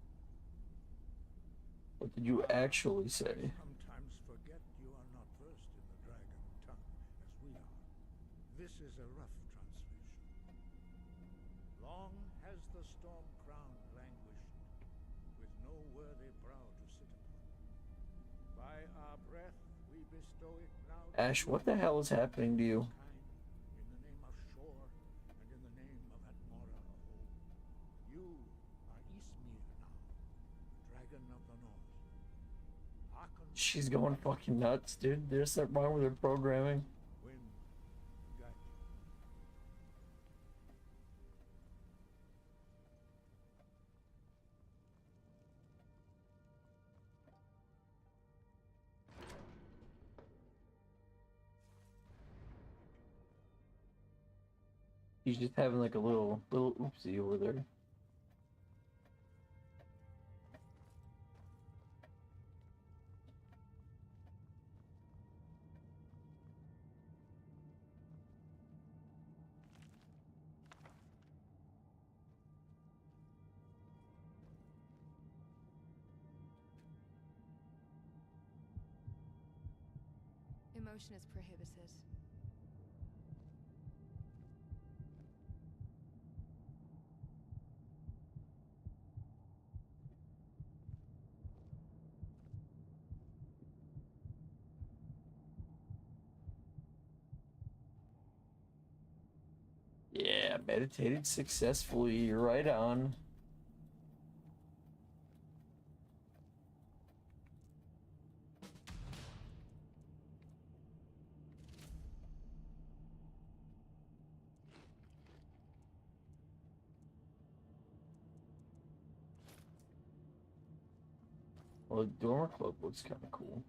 A: What did you actually say?
D: Sometimes forget you are not versed in the dragon tongue as we are. This is a rough translation. Long has the storm crown languished, with no worthy brow to sit upon. By our breath we bestow it now.
A: Ash, what the hell is happening to you?
D: In the name of Shor and in the name of Atmora of old. You are Ysmir now, the dragon of the north.
A: She's going fucking nuts, dude. There's something wrong with her programming.
D: Wind, guide you.
A: She's just having like a little oopsie over there.
F: Emotion is prohibited.
A: Yeah, meditated successfully. You're right on. Well, the Dormer Club looks kind of cool.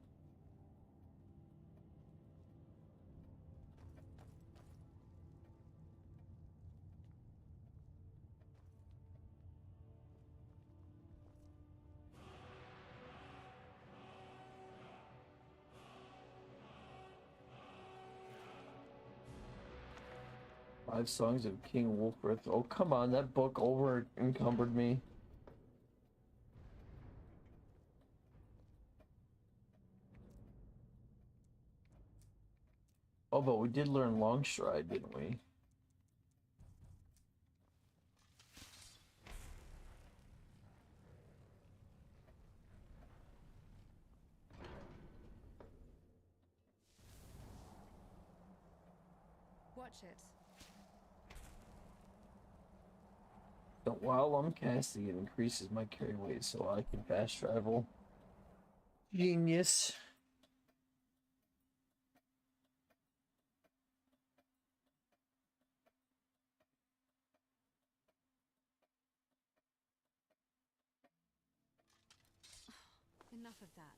A: Five Songs of King Wolfrith. Oh, come on, that book over encumbered me. Oh, but we did learn Longstride, didn't we?
F: Watch it.
A: So while I'm casting, it increases my carry weight so I can fast travel. Genius.
F: Enough of that.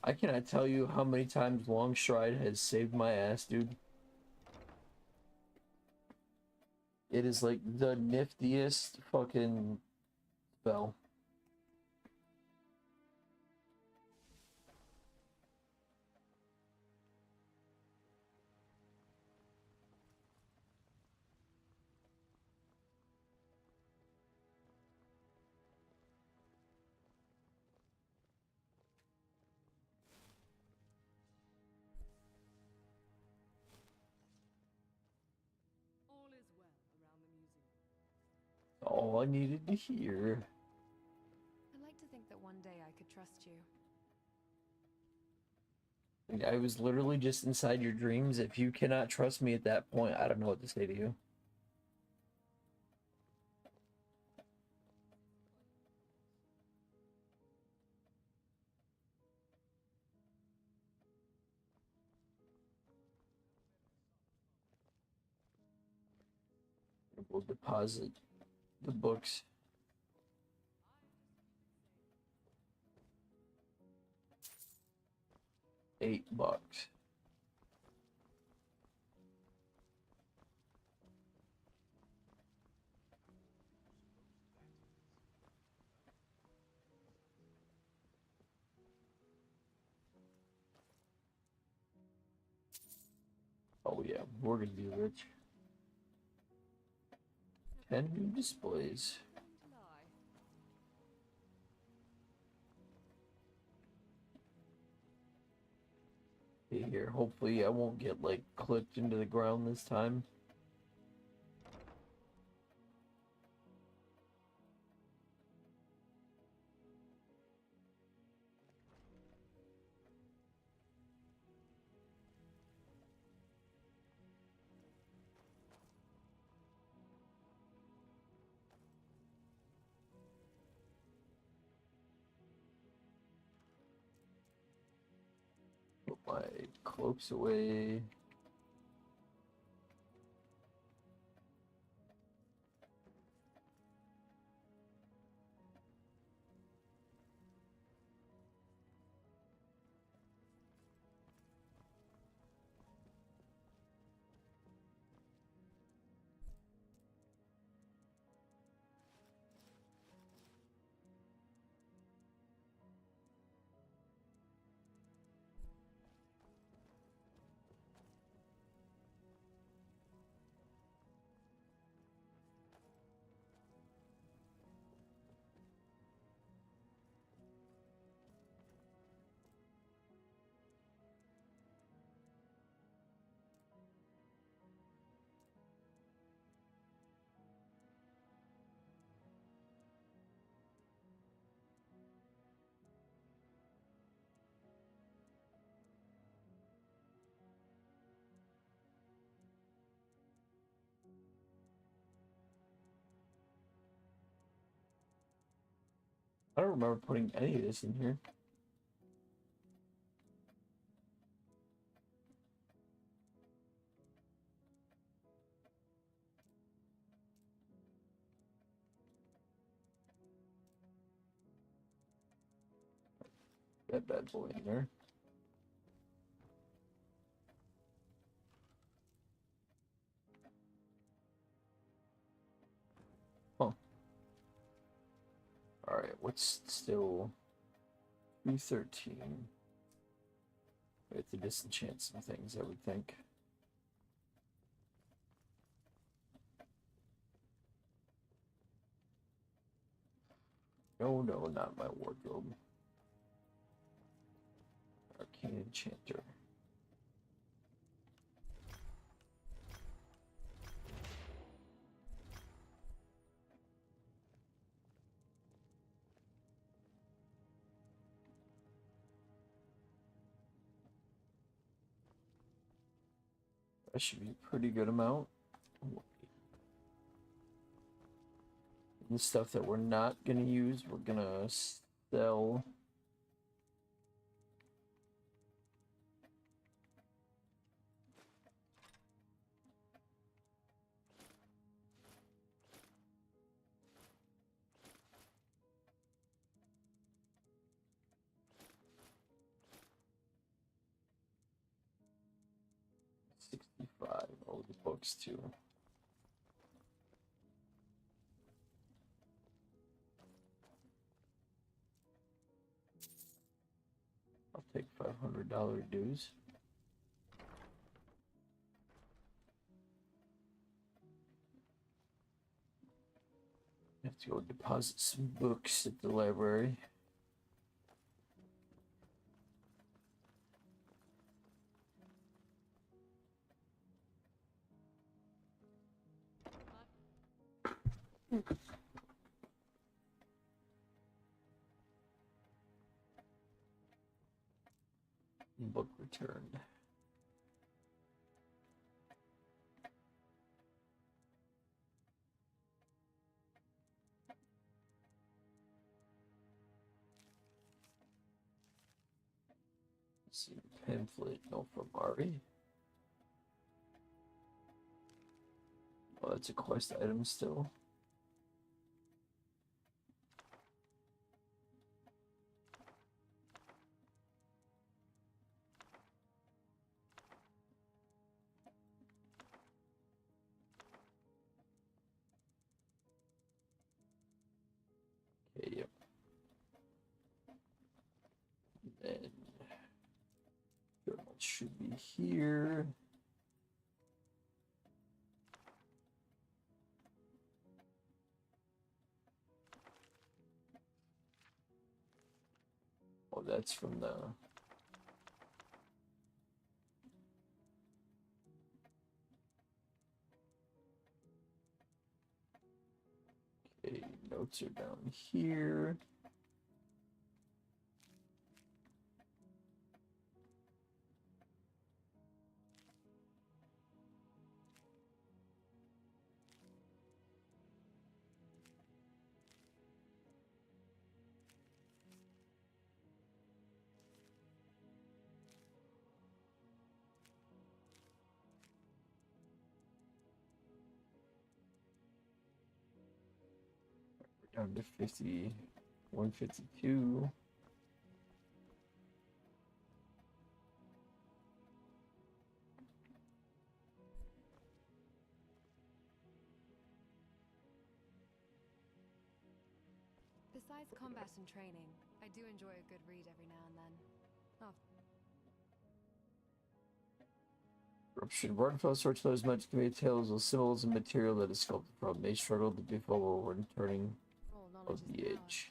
A: I cannot tell you how many times Longstride has saved my ass, dude. It is like the niftiest fucking spell.
P: All is well around the museum.
A: All I needed to hear.
F: I'd like to think that one day I could trust you.
A: I was literally just inside your dreams. If you cannot trust me at that point, I don't know what to say to you. We'll deposit the books. $8. Oh yeah, we're gonna be rich. 10 new displays. Here, hopefully I won't get like clipped into the ground this time. Put my cloaks away. I don't remember putting any of this in here. That bad boy in there. Huh. Alright, what's still 313? We have to disenchant some things, I would think. No, no, not my wardrobe. Arcane Enchanter. That should be a pretty good amount. The stuff that we're not gonna use, we're gonna sell. Oh, the books too. I'll take $500 dues. Have to go deposit some books at the library. book returned. Let's see, pamphlet, no, from Ari. Oh, that's a quest item still. Okay, yep. Then journal should be here. Oh, that's from the okay, notes are down here. Down to 50, 152.
F: Besides combat and training, I do enjoy a good read every now and then. Oh,
A: Corruption. Waterfell storytellers might convey tales of symbols and material that is sculpted from. They struggle to be full when turning of the edge.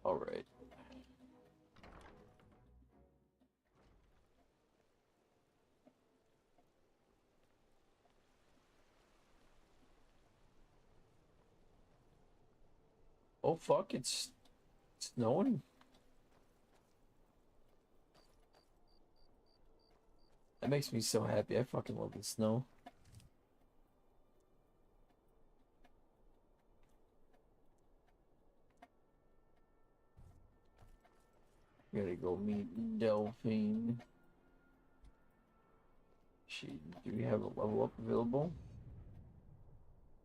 A: All right. Oh fuck, it's snowing. That makes me so happy. I fucking love the snow. Gotta go meet Delphine. Do we have a level up available?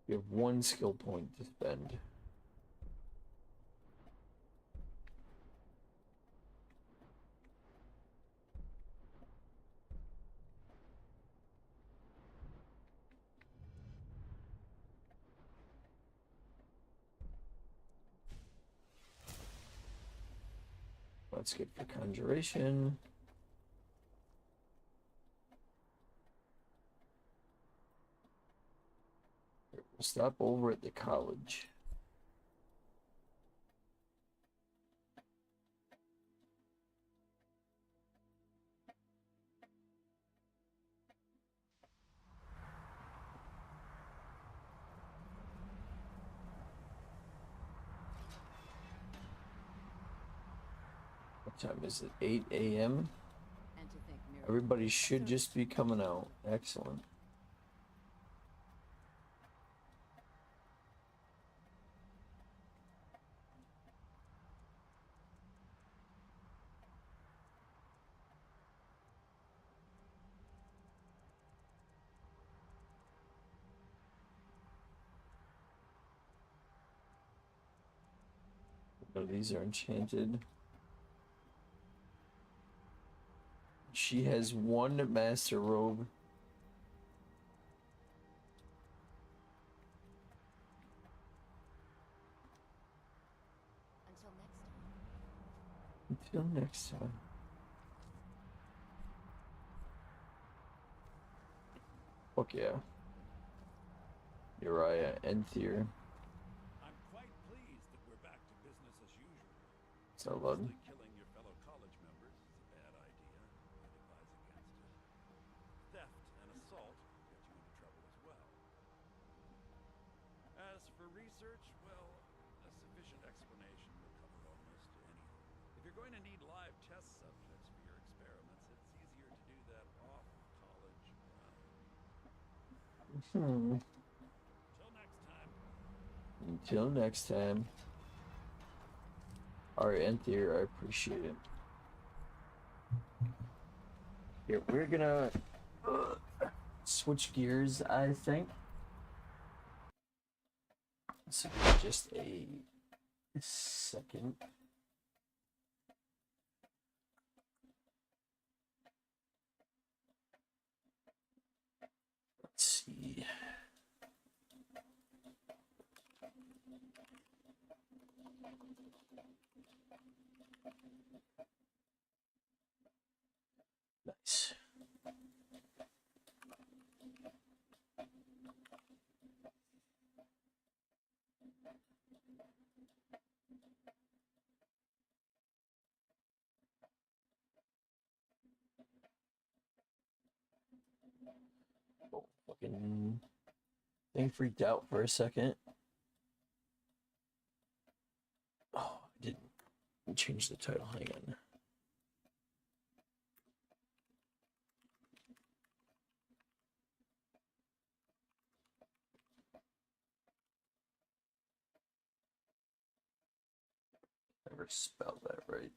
A: We have 1 skill point to spend. Let's get for conjuration. We'll stop over at the college. What time is it? 8 a.m. Everybody should just be coming out. Excellent. Oh, these are enchanted. She has 1 master robe. Until next time. Fuck yeah. Uriah and Thier.
Q: I'm quite pleased that we're back to business as usual.
A: So loud.
Q: Killing your fellow college members is a bad idea. I'd advise against
O: research, well, a sufficient explanation will cover almost anything. If you're going to need live test subjects for your experiments, it's easier to do that off college ground.
A: Until next time. Alright, Anthea, I appreciate it. Here, we're gonna switch gears, I think. So just a second. Let's see. Nice. Oh, fucking thing freaked out for a second. Oh, I didn't change the title. Hang on. Never spelled that right.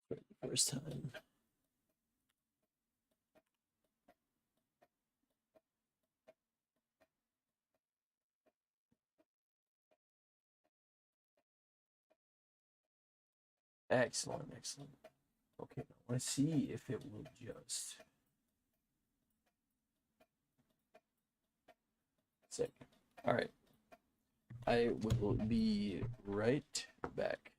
A: For the first time. Excellent, excellent. Okay, I want to see if it will just. Sick. All right. I will be right back.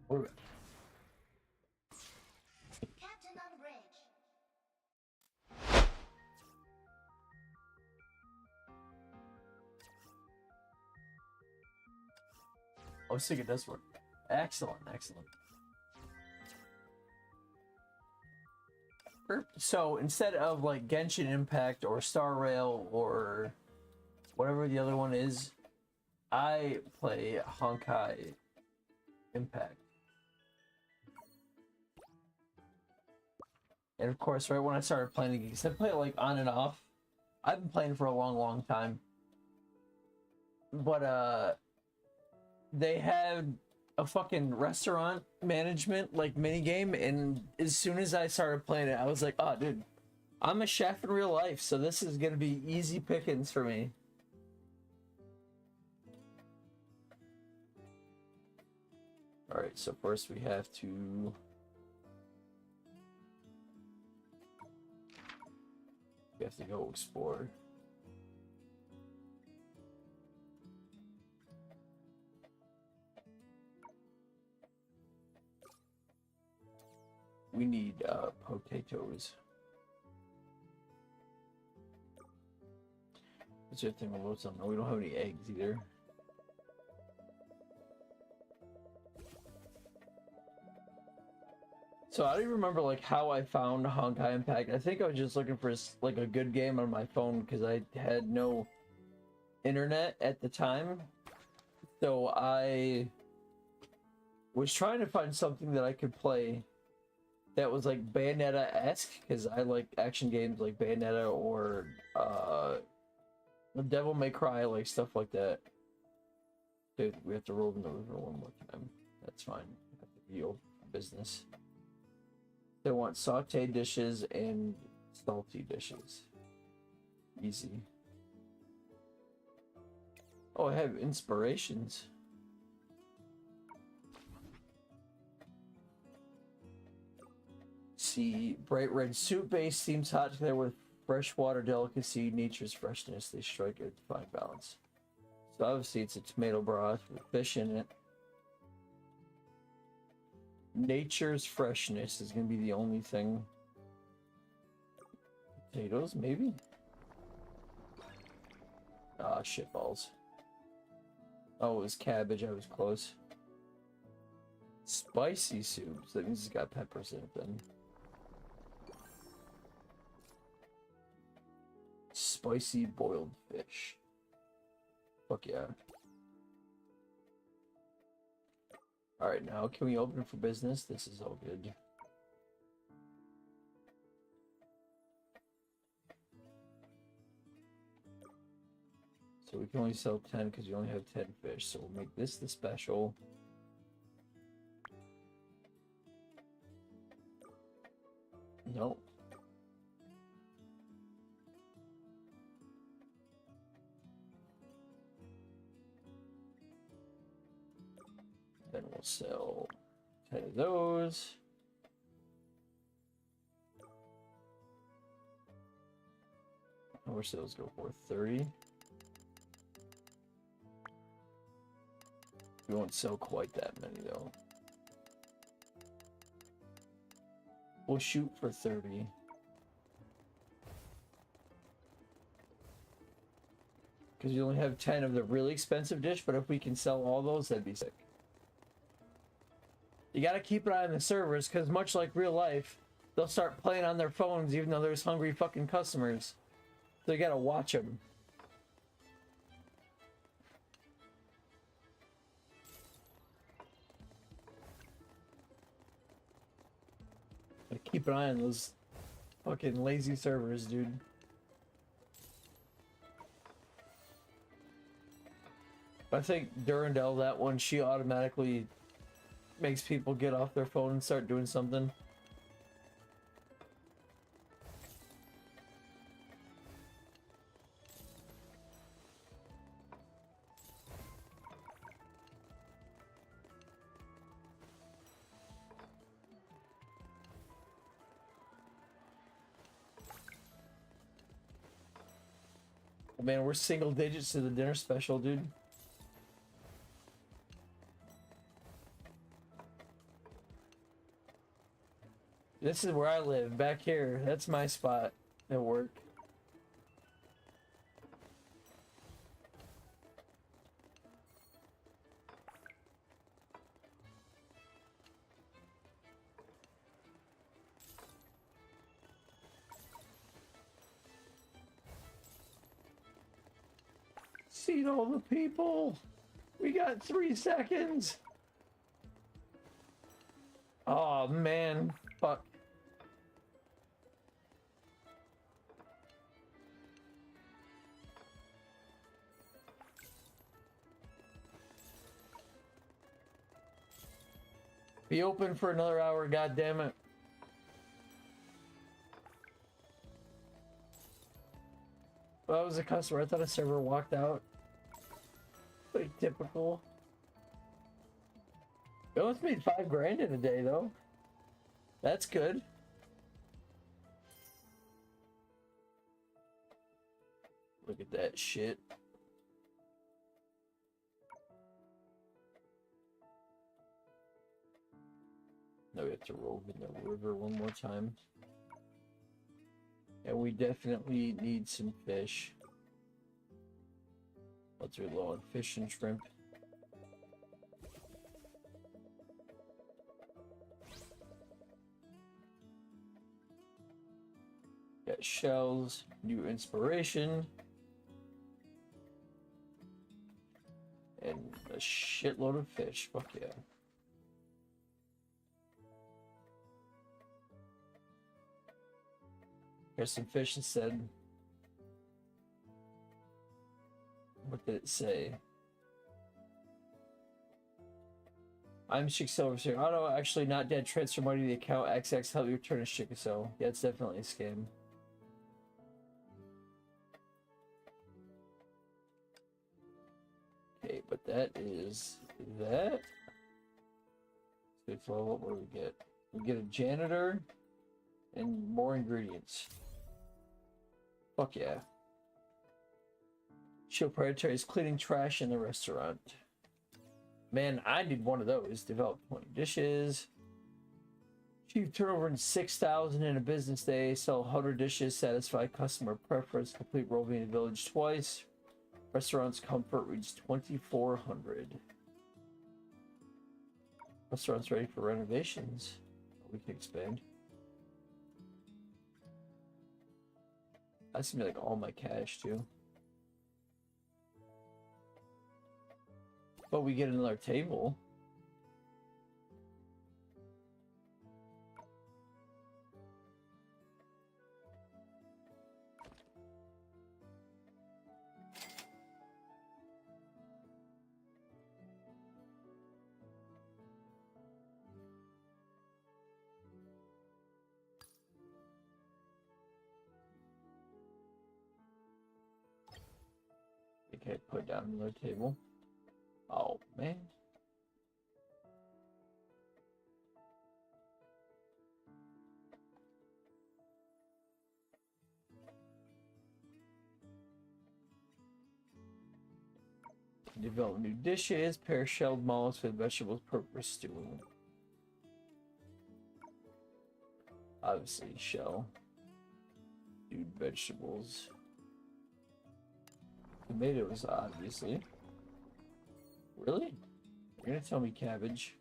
A: We're back.
E: Captain on bridge.
A: I was thinking this one. Excellent, excellent. So instead of like Genshin Impact or Star Rail or whatever the other one is, I play Honkai Impact. And of course, right when I started playing the games, I play it like on and off. I've been playing for a long, long time. But they had a fucking restaurant management like mini game, and as soon as I started playing it, I was like, oh dude, I'm a chef in real life, so this is gonna be easy pickings for me. Alright, so first we have to go explore. We need potatoes. What's the other thing we'll load something? We don't have any eggs either. So I don't even remember like how I found Honkai Impact. I think I was just looking for like a good game on my phone because I had no internet at the time. So I was trying to find something that I could play that was like Bayonetta-esque, because I like action games like Bayonetta or Devil May Cry, like stuff like that. Dude, we have to roll in the river one more time. That's fine. I have to be open for business. They want sauteed dishes and salty dishes. Easy. Oh, I have inspirations. See, bright red soup base seems hot together with freshwater delicacy, nature's freshness. They strike a fine balance. So obviously it's a tomato broth with fish in it. Nature's freshness is going to be the only thing. Potatoes, maybe? Ah, shitballs. Oh, it was cabbage. I was close. Spicy soup. So that means it's got peppers in it then. Spicy boiled fish. Fuck yeah. Alright, now can we open for business? This is all good. So we can only sell 10 because we only have 10 fish. So we'll make this the special. Nope. Then we'll sell 10 of those. How much do those go for? 30? We won't sell quite that many though. We'll shoot for 30. Because you only have 10 of the really expensive dish, but if we can sell all those, that'd be sick. You gotta keep an eye on the servers, because much like real life, they'll start playing on their phones even though there's hungry fucking customers. So you gotta watch them. Gotta keep an eye on those fucking lazy servers, dude. I think Durandal, that one, she automatically makes people get off their phone and start doing something. Oh, man, we're single digits to the dinner special, dude. This is where I live, back here. That's my spot at work. Seat all the people. We got 3 seconds. Oh man, fuck. Be open for another hour, goddammit. Well, I was a customer. I thought a server walked out. Like typical. We almost made $5 grand in a day, though. That's good. Look at that shit. Now we have to roll in the river one more time. And we definitely need some fish. Let's reload fish and shrimp. Got shells, new inspiration, and a shitload of fish. Fuck yeah. Here's some fish instead. What did it say? I'm Chick Silver saying, Auto actually not dead. Transfer money to the account. XX help you return a Chick-a-So. Yeah, it's definitely a scam. Okay, but that is that. So what do we get? We get a janitor and more ingredients. Fuck yeah. Show Predatory is cleaning trash in the restaurant. Man, I need one of those. Develop 20 dishes. Achieve turnover in 6,000 in a business day. Sell 100 dishes. Satisfy customer preference. Complete Roving Village twice. Restaurant's comfort reads 2,400. Restaurant's ready for renovations. We can expand. That's gonna be like all my cash too. But we get another table. Okay, put down another table. Oh man. Develop new dishes, pair shelled mollusks with vegetables, purpose stewing. Obviously, shell. Dude, vegetables. Tomatoes, obviously. Really? You're gonna tell me cabbage?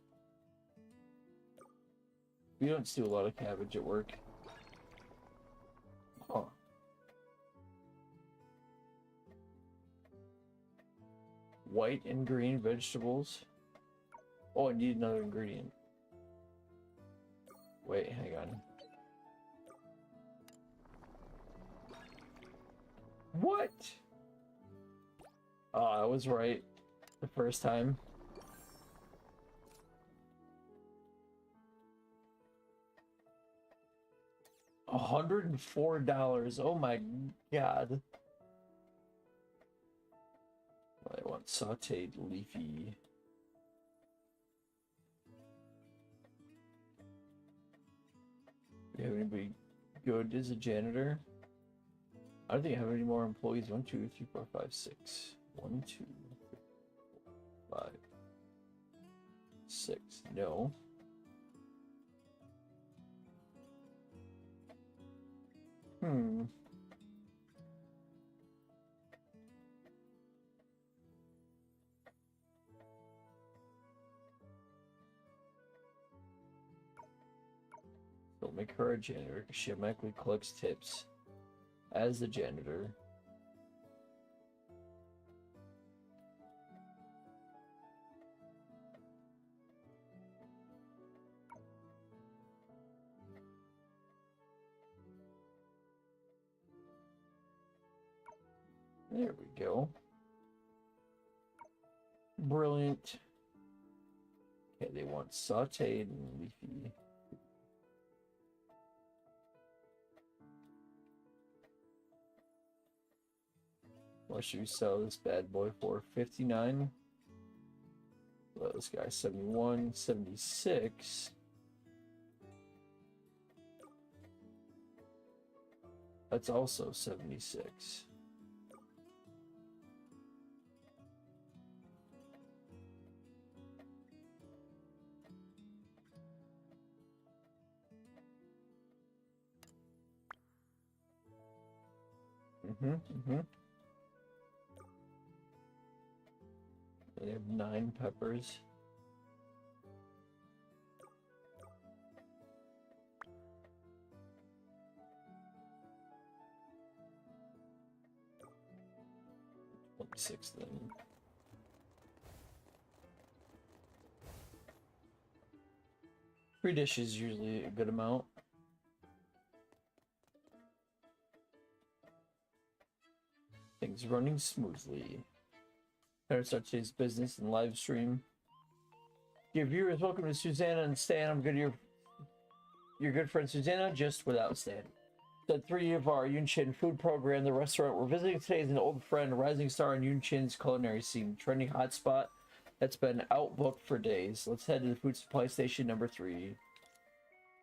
A: We don't steal a lot of cabbage at work. Huh. White and green vegetables. Oh, I need another ingredient. Wait, hang on. What? Oh, I was right the first time. $104. Oh my god. I want sauteed leafy. Do you have anybody good as a janitor? I don't think I have any more employees. 1, 2, 3, 4, 5, 6. 1, 2, 3, 4, 5, 6. No. Don't make her a janitor because she automatically collects tips as the janitor. There we go. Brilliant. Okay, they want sauteed and leafy. What should we sell this bad boy for? 59. Well, this guy 71, 76. That's also 76. They have 9 peppers. Six then. Three dishes usually a good amount. Things running smoothly. Better start today's business and live stream. Dear viewers, welcome to Susanna and Stan. I'm good. Your good friend Susanna, just without Stan. The 3 of our Yunchin food program. The restaurant we're visiting today is an old friend, rising star in Yunchin's culinary scene, trending hotspot that's been outbooked for days. Let's head to the food supply station number 3.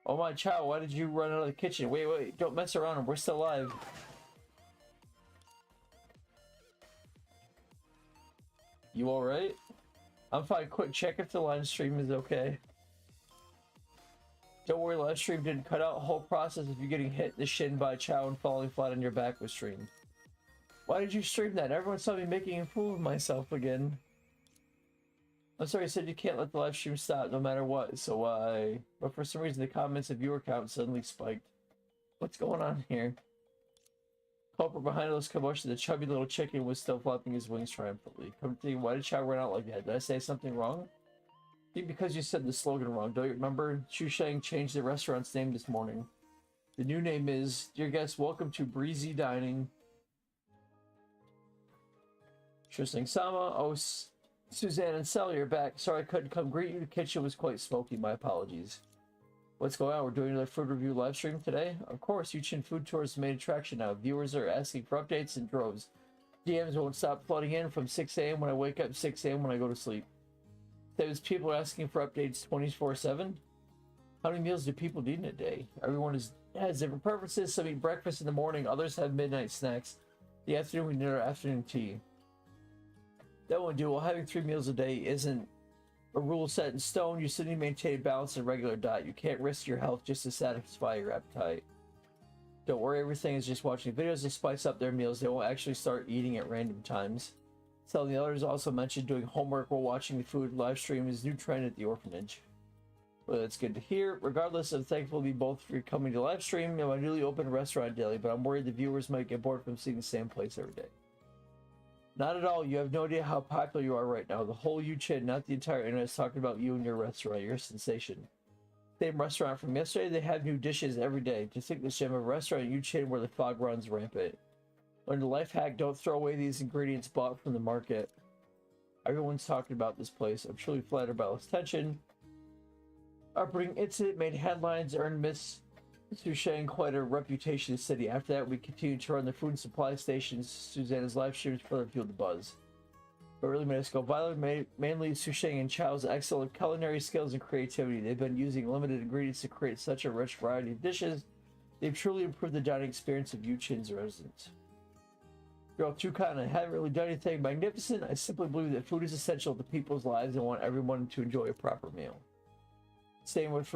A: Oh my child, why did you run out of the kitchen? Wait, don't mess around. We're still alive. You alright? I'm fine. Quick, check if the live stream is okay. Don't worry, live stream didn't cut out. Whole process of you getting hit in the shin by Chow and falling flat on your back was streamed. Why did you stream that? Everyone saw me making a fool of myself again. I'm sorry, I said you can't let the live stream stop no matter what, so why? But for some reason the comments of viewer count suddenly spiked. What's going on here? Culprit behind those commotion, the chubby little chicken was still flapping his wings triumphantly. Come to think, why did Chow run out like that? Did I say something wrong? Because you said the slogan wrong. Don't you remember? Xusheng changed the restaurant's name this morning. The new name is, dear guests, welcome to Breezy Dining. Xusheng Sama, oh, Suzanne and Sally are back. Sorry I couldn't come greet you. The kitchen was quite smoky. My apologies. What's going on? We're doing another food review live stream today? Of course, Yuchin Food Tour is the main attraction now. Viewers are asking for updates in droves. DMs won't stop flooding in from 6 a.m. when I wake up, 6 a.m. when I go to sleep. Those people are asking for updates 24/7. How many meals do people need in a day? Everyone has different preferences. Some eat breakfast in the morning. Others have midnight snacks. The afternoon, we need our afternoon tea. That won't do. Well, having 3 meals a day isn't a rule set in stone. You still need to maintain a balanced and regular diet. You can't risk your health just to satisfy your appetite. Don't worry, everything is just watching videos to spice up their meals. They won't actually start eating at random times. Some of the others also mentioned doing homework while watching the food live stream is a new trend at the orphanage. Well, that's good to hear. Regardless, I'm thankful to you both for coming to live stream in my newly opened restaurant daily, but I'm worried the viewers might get bored from seeing the same place every day. Not at all. You have no idea how popular you are right now. The whole Yuchin, not the entire internet, is talking about you and your restaurant. You're a sensation. Same restaurant from yesterday, they have new dishes every day. To think this gem of a restaurant in Yuchin where the fog runs rampant. Learn the life hack, don't throw away these ingredients bought from the market. Everyone's talking about this place. I'm truly flattered by this attention. Upbringing incident made headlines, earned Miss Xusheng quite a reputation in the city. After that, we continued to run the food and supply stations. Susanna's live streams further fueled the buzz. But really made us go viral, mainly Xusheng and Chow's excellent culinary skills and creativity. They've been using limited ingredients to create such a rich variety of dishes. They've truly improved the dining experience of Yuchin's residents. You're all too kind. I haven't really done anything magnificent. I simply believe that food is essential to people's lives and want everyone to enjoy a proper meal. Same with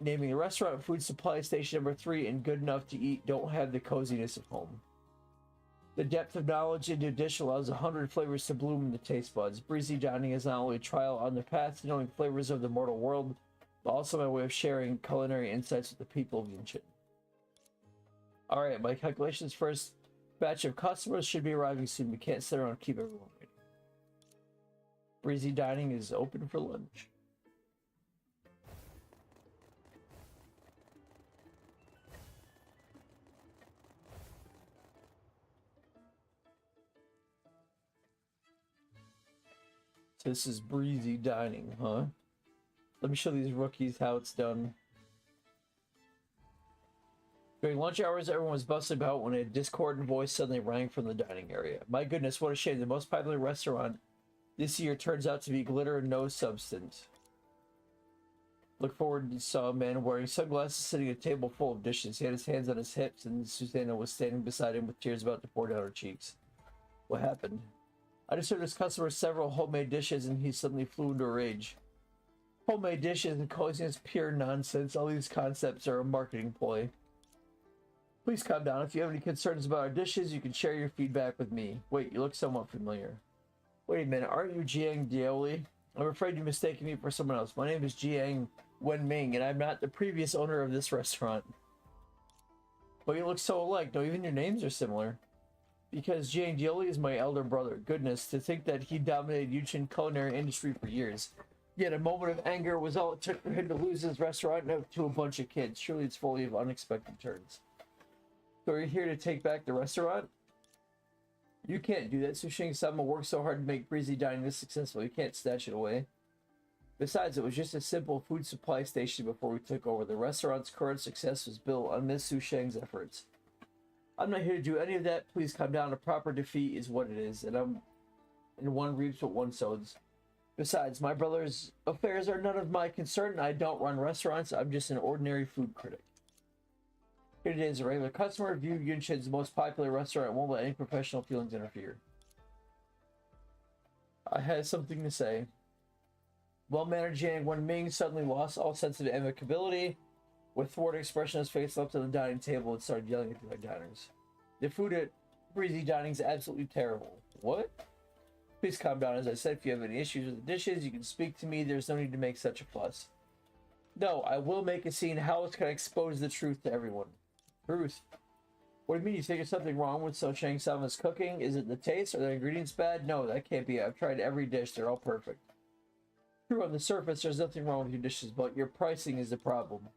A: naming the restaurant Food Supply Station number 3 and good enough to eat don't have the coziness of home. The depth of knowledge into a dish allows 100 flavors to bloom in the taste buds. Breezy Dining is not only a trial on the path to knowing flavors of the mortal world, but also my way of sharing culinary insights with the people of Yunchin. Alright, my calculations first. Batch of customers should be arriving soon. We can't sit around and keep everyone waiting. Breezy Dining is open for lunch. So this is Breezy Dining, huh? Let me show these rookies how it's done. During lunch hours, everyone was bustling about when a discordant voice suddenly rang from the dining area. My goodness, what a shame. The most popular restaurant this year turns out to be glitter and no substance. Look forward and saw a man wearing sunglasses sitting at a table full of dishes. He had his hands on his hips, and Susanna was standing beside him with tears about to pour down her cheeks. What happened? I just served his customer several homemade dishes, and he suddenly flew into a rage. Homemade dishes and coziness, pure nonsense. All these concepts are a marketing ploy. Please calm down. If you have any concerns about our dishes, you can share your feedback with me. Wait, you look somewhat familiar. Wait a minute, aren't you Jiang Dioli? I'm afraid you mistaken me for someone else. My name is Jiang Wenming, and I'm not the previous owner of this restaurant. But you look so alike. No, even your names are similar. Because Jiang Dioli is my elder brother. Goodness, to think that he dominated Yuchin culinary industry for years. Yet a moment of anger was all it took for him to lose his restaurant to a bunch of kids. Surely it's full of unexpected turns. So are you here to take back the restaurant? You can't do that. Sushing-sama worked so hard to make Breezy Dining this successful. You can't snatch it away. Besides, it was just a simple food supply station before we took over. The restaurant's current success was built on Miss Susheng's efforts. I'm not here to do any of that. Please calm down. A proper defeat is what it is, and one reaps what one sows. Besides, my brother's affairs are none of my concern, and I don't run restaurants. I'm just an ordinary food critic. Here today is a regular customer. View Yunshin's most popular restaurant and won't let any professional feelings interfere. I had something to say. Well-mannered Jiang Wenming suddenly lost all sense of amicability. With thwarted expression on his face, left on the dining table and started yelling at the other diners. The food at Breezy Dining is absolutely terrible. What? Please calm down. As I said, if you have any issues with the dishes, you can speak to me. There's no need to make such a fuss. No, I will make a scene. How can I expose the truth to everyone? Truth? What do you mean? You think there's something wrong with Susheng-sama's cooking? Is it the taste? Are the ingredients bad? No, that can't be it. I've tried every dish. They're all perfect. True, on the surface, there's nothing wrong with your dishes, but your pricing is the problem.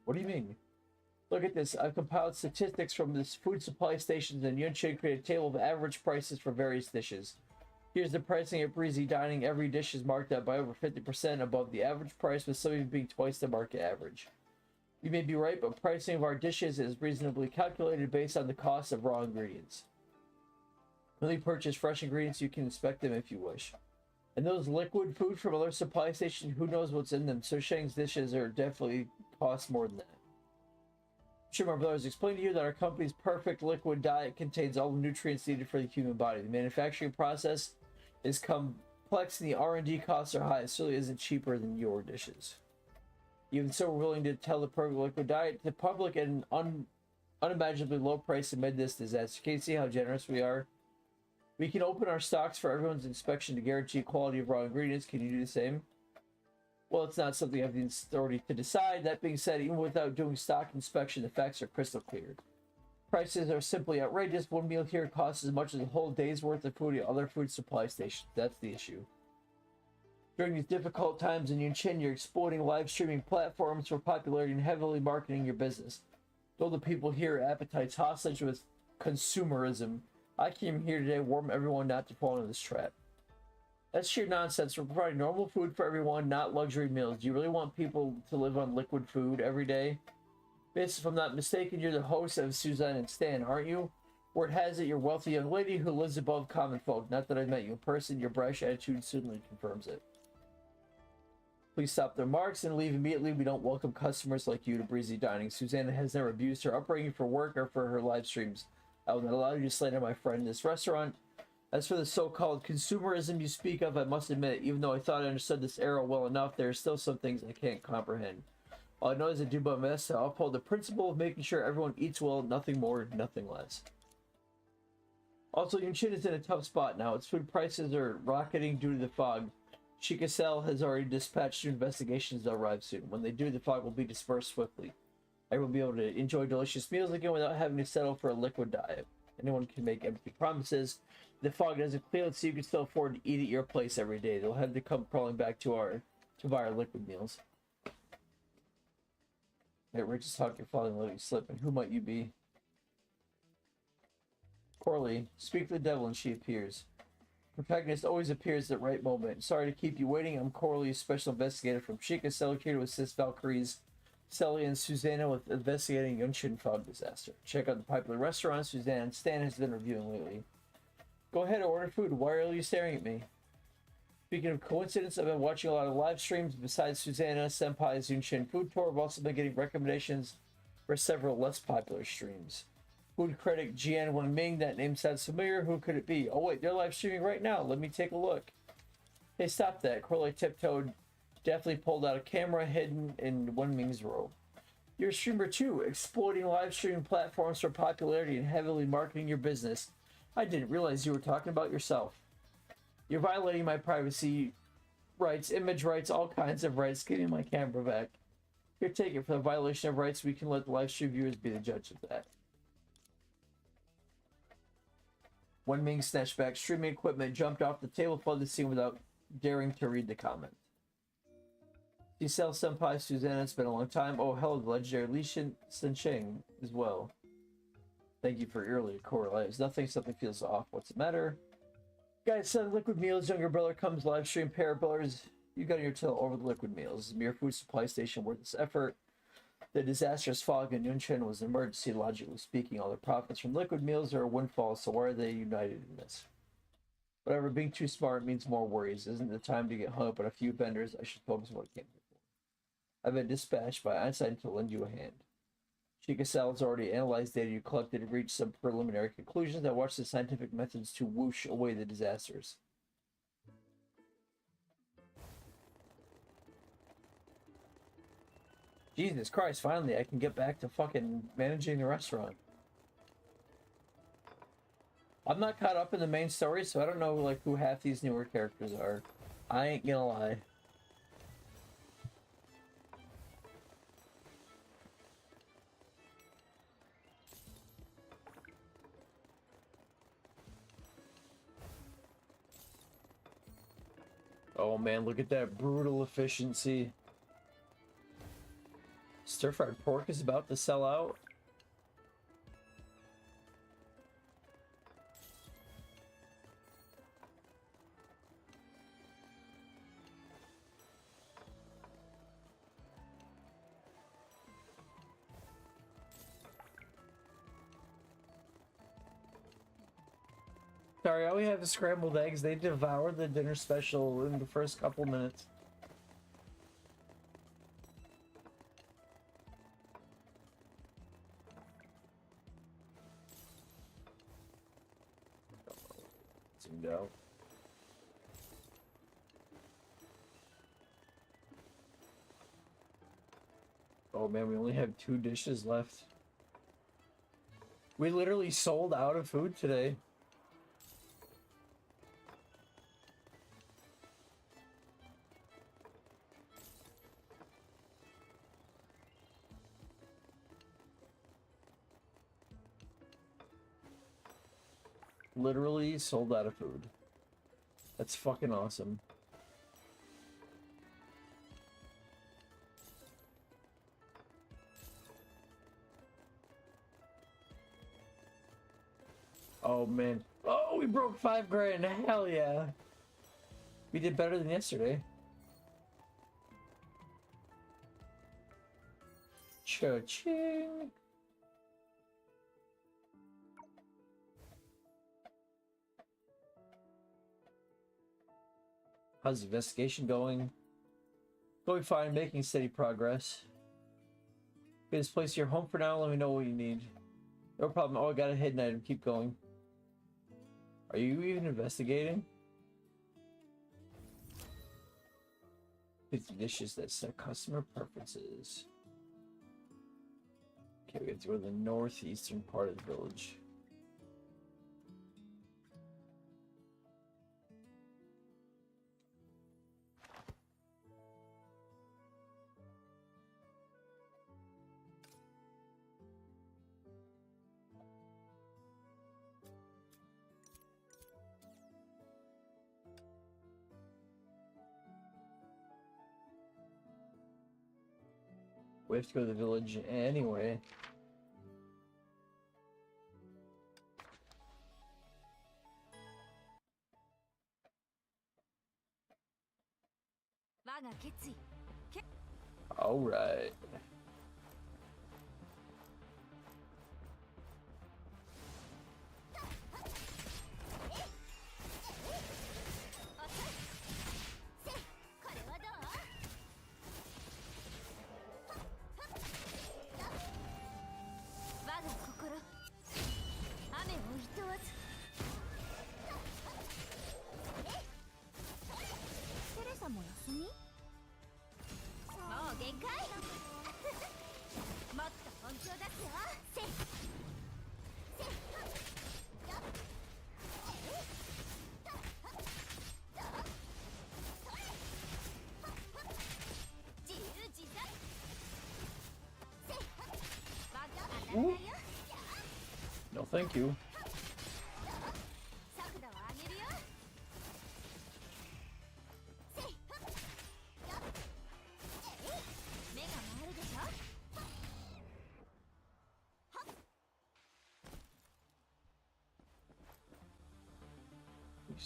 A: What do you mean? Look at this. I've compiled statistics from this food supply stations in Yunshin, created a table of average prices for various dishes. Here's the pricing at Breezy Dining. Every dish is marked up by over 50% above the average price, with some even being twice the market average. You may be right, but pricing of our dishes is reasonably calculated based on the cost of raw ingredients. When you purchase fresh ingredients, you can inspect them if you wish. And those liquid food from other supply stations, who knows what's in them? Susheng's dishes are definitely cost more than that. I'm sure my brothers explained to you that our company's perfect liquid diet contains all the nutrients needed for the human body. The manufacturing process is complex and the R&D costs are high. It certainly isn't cheaper than your dishes. Even so, we're willing to tell the perfect liquid diet to the public at an unimaginably low price amid this disaster. Can you see how generous we are? We can open our stocks for everyone's inspection to guarantee quality of raw ingredients. Can you do the same? Well, it's not something I have the authority to decide. That being said, even without doing stock inspection, the facts are crystal clear. Prices are simply outrageous. One meal here costs as much as a whole day's worth of food at other food supply stations. That's the issue. During these difficult times in Yunshin, you're exploiting live streaming platforms for popularity and heavily marketing your business. Though the people here appetites hostage with consumerism, I came here today to warn everyone not to fall into this trap. That's sheer nonsense. We're providing normal food for everyone, not luxury meals. Do you really want people to live on liquid food every day? Miss, if I'm not mistaken, you're the host of Suzanne and Stan, aren't you? Word has it you're a wealthy young lady who lives above common folk. Not that I've met you in person, your brash attitude certainly confirms it. Please stop the remarks and leave immediately. We don't welcome customers like you to Breezy Dining. Susanna has never abused her upbringing for work or for her live streams. I will not allow you to slander my friend in this restaurant. As for the so-called consumerism you speak of, I must admit, even though I thought I understood this era well enough, there are still some things I can't comprehend. All I know is I do my best to uphold the principle of making sure everyone eats well, nothing more, nothing less. Also, Yunshin is in a tough spot now. Its food prices are rocketing due to the fog. Chikasel has already dispatched two investigations that will arrive soon. When they do, the fog will be dispersed swiftly. I will be able to enjoy delicious meals again without having to settle for a liquid diet. Anyone can make empty promises. The fog doesn't clear, so you can still afford to eat at your place every day. They'll have to come crawling back to buy our liquid meals. Hey, richest hawk, you're falling, let you slip. And who might you be? Corley, speak to the devil, and she appears. protagonist always appears at the right moment. Sorry to keep you waiting. I'm Coralie, special investigator from Chica Cell, here to assist Valkyries, Sally, and Susanna with investigating Yunshin fog disaster. Check out the popular restaurant Susanna and Stan has been reviewing lately. Go ahead and order food. Why are you staring at me? Speaking of coincidence, I've been watching a lot of live streams. Besides Susanna, Senpai's Yunshin food tour, I've also been getting recommendations for several less popular streams. Food critic Jian Wenming, that name sounds familiar. Who could it be? Oh wait, they're live streaming right now. Let me take a look. Hey, stop that. Coralie tiptoed, deftly pulled out a camera hidden in Wenming's robe. You're a streamer too, exploiting live streaming platforms for popularity and heavily marketing your business. I didn't realize you were talking about yourself. You're violating my privacy rights, image rights, all kinds of rights. Give me my camera back. Here, take it. For the violation of rights, we can let the live stream viewers be the judge of that. Wenming snatched back streaming equipment, jumped off the table, fled the scene without daring to read the comment. Giselle Senpai, Susanna, it's been a long time. Oh, hello, the legendary Li Shencheng as well. Thank you for your early correlates. Nothing, something feels off. What's the matter? Guys, son, Liquid Meals, younger brother comes live stream. Pair of brothers, you got your tail over the Liquid Meals. Mere food supply station worth this effort. The disastrous fog in Yunshin was an emergency, logically speaking. All the profits from Liquid Meals are a windfall, so why are they united in this? Whatever, being too smart means more worries. Isn't the time to get hung up on a few vendors? I should focus on what I came here for. I've been dispatched by Einstein to lend you a hand. Chica Sal's already analyzed data you collected and reached some preliminary conclusions. I watched the scientific methods to whoosh away the disasters. Jesus Christ, finally I can get back to fucking managing the restaurant. I'm not caught up in the main story, so I don't know like who half these newer characters are. I ain't gonna lie. Oh man, look at that brutal efficiency. Stir-fried pork is about to sell out. Sorry, all we have is scrambled eggs. They devoured the dinner special in the first couple minutes. Zoomed out. Oh man, we only have 2 dishes left. We literally sold out of food today. Literally sold out of food. That's fucking awesome. Oh man. Oh, we broke 5 grand. Hell yeah. We did better than yesterday. Cha-ching. How's the investigation going? Going fine, making steady progress. Okay, this place your home for now. Let me know what you need. No problem. Oh, I got a hidden item. Keep going. Are you even investigating? 50 dishes that set customer preferences. Okay, we have to go to the northeastern part of the village. We have to go to the village anyway. All right. Ooh. No, thank you.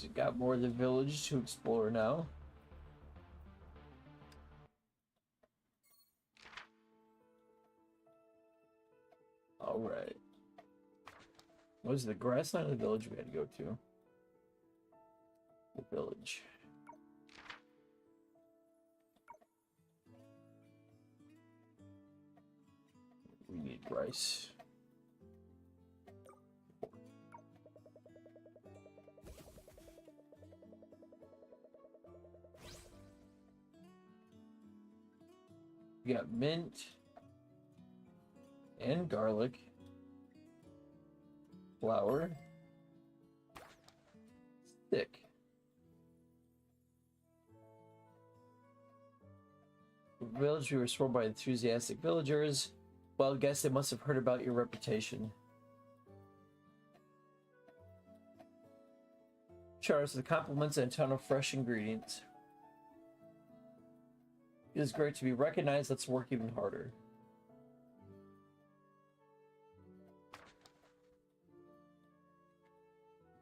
A: We've got more of the village to explore now. All right. What is the grassland of the village we had to go to? The village. We need rice. We got mint and garlic, flour, stick. The village, we were sworn by enthusiastic villagers. Well, I guess they must have heard about your reputation. Shower us with compliments and a ton of fresh ingredients. It is great to be recognized. Let's work even harder.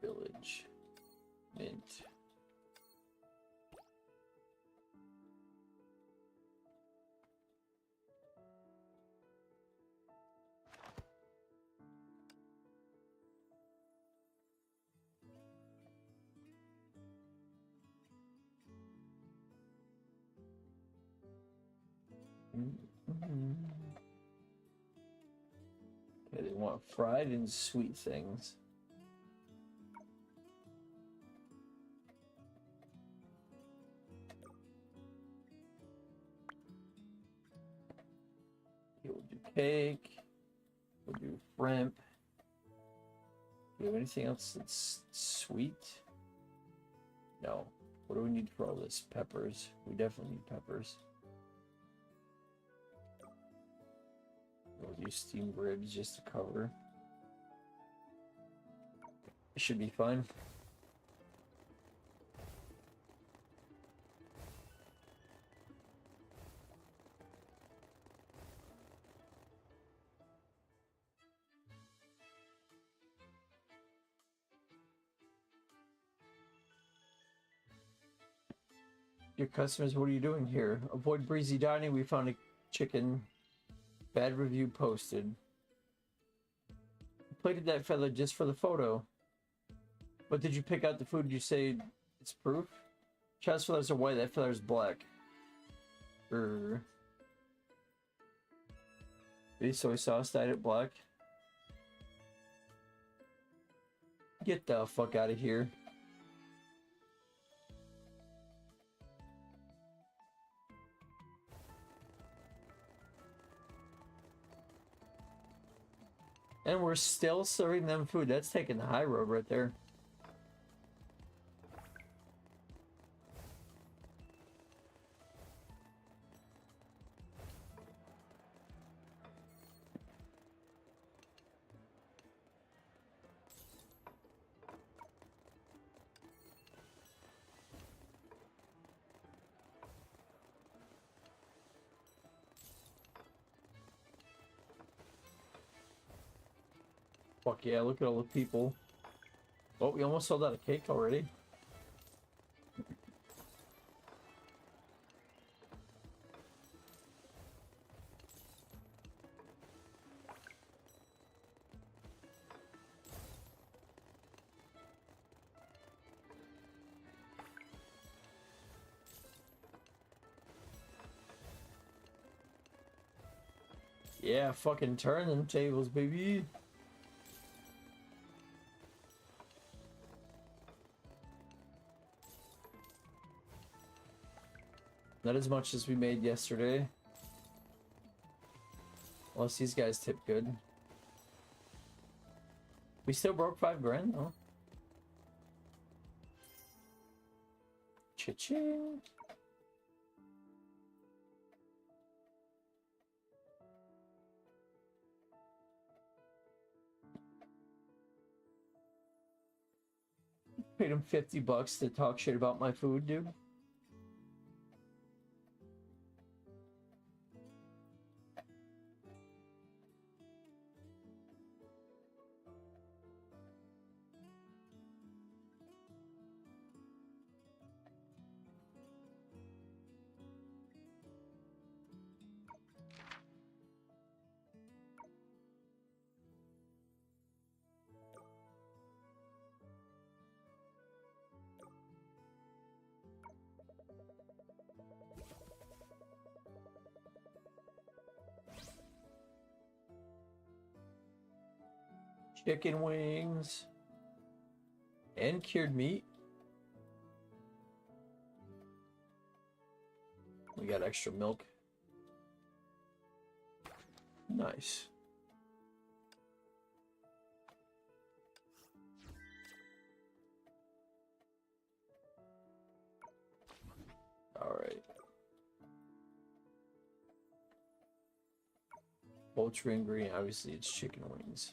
A: Village. Mint. Okay, they want fried and sweet things. Okay, we'll do cake. We'll do shrimp. Do you have anything else that's sweet? No. What do we need for all this? Peppers. We definitely need peppers. We'll do steamed ribs just to cover. It should be fine. Your customers, what are you doing here? Avoid breezy dining. We found a chicken. Bad review posted. Plated that feather just for the photo. But did you pick out the food? Did you say it's proof? Child's feathers are white, that feather's black. Maybe soy sauce dyed it black. Get the fuck out of here. And we're still serving them food. That's taking the high road right there. Fuck yeah, look at all the people. Oh, we almost sold out of cake already. Yeah, fucking turn them tables, baby. Not as much as we made yesterday. Unless these guys tip good. We still broke 5 grand though. Cha-ching. Paid him $50 to talk shit about my food, dude. Chicken wings and cured meat. We got extra milk. Nice. All right. Poultry ingredient, obviously it's chicken wings.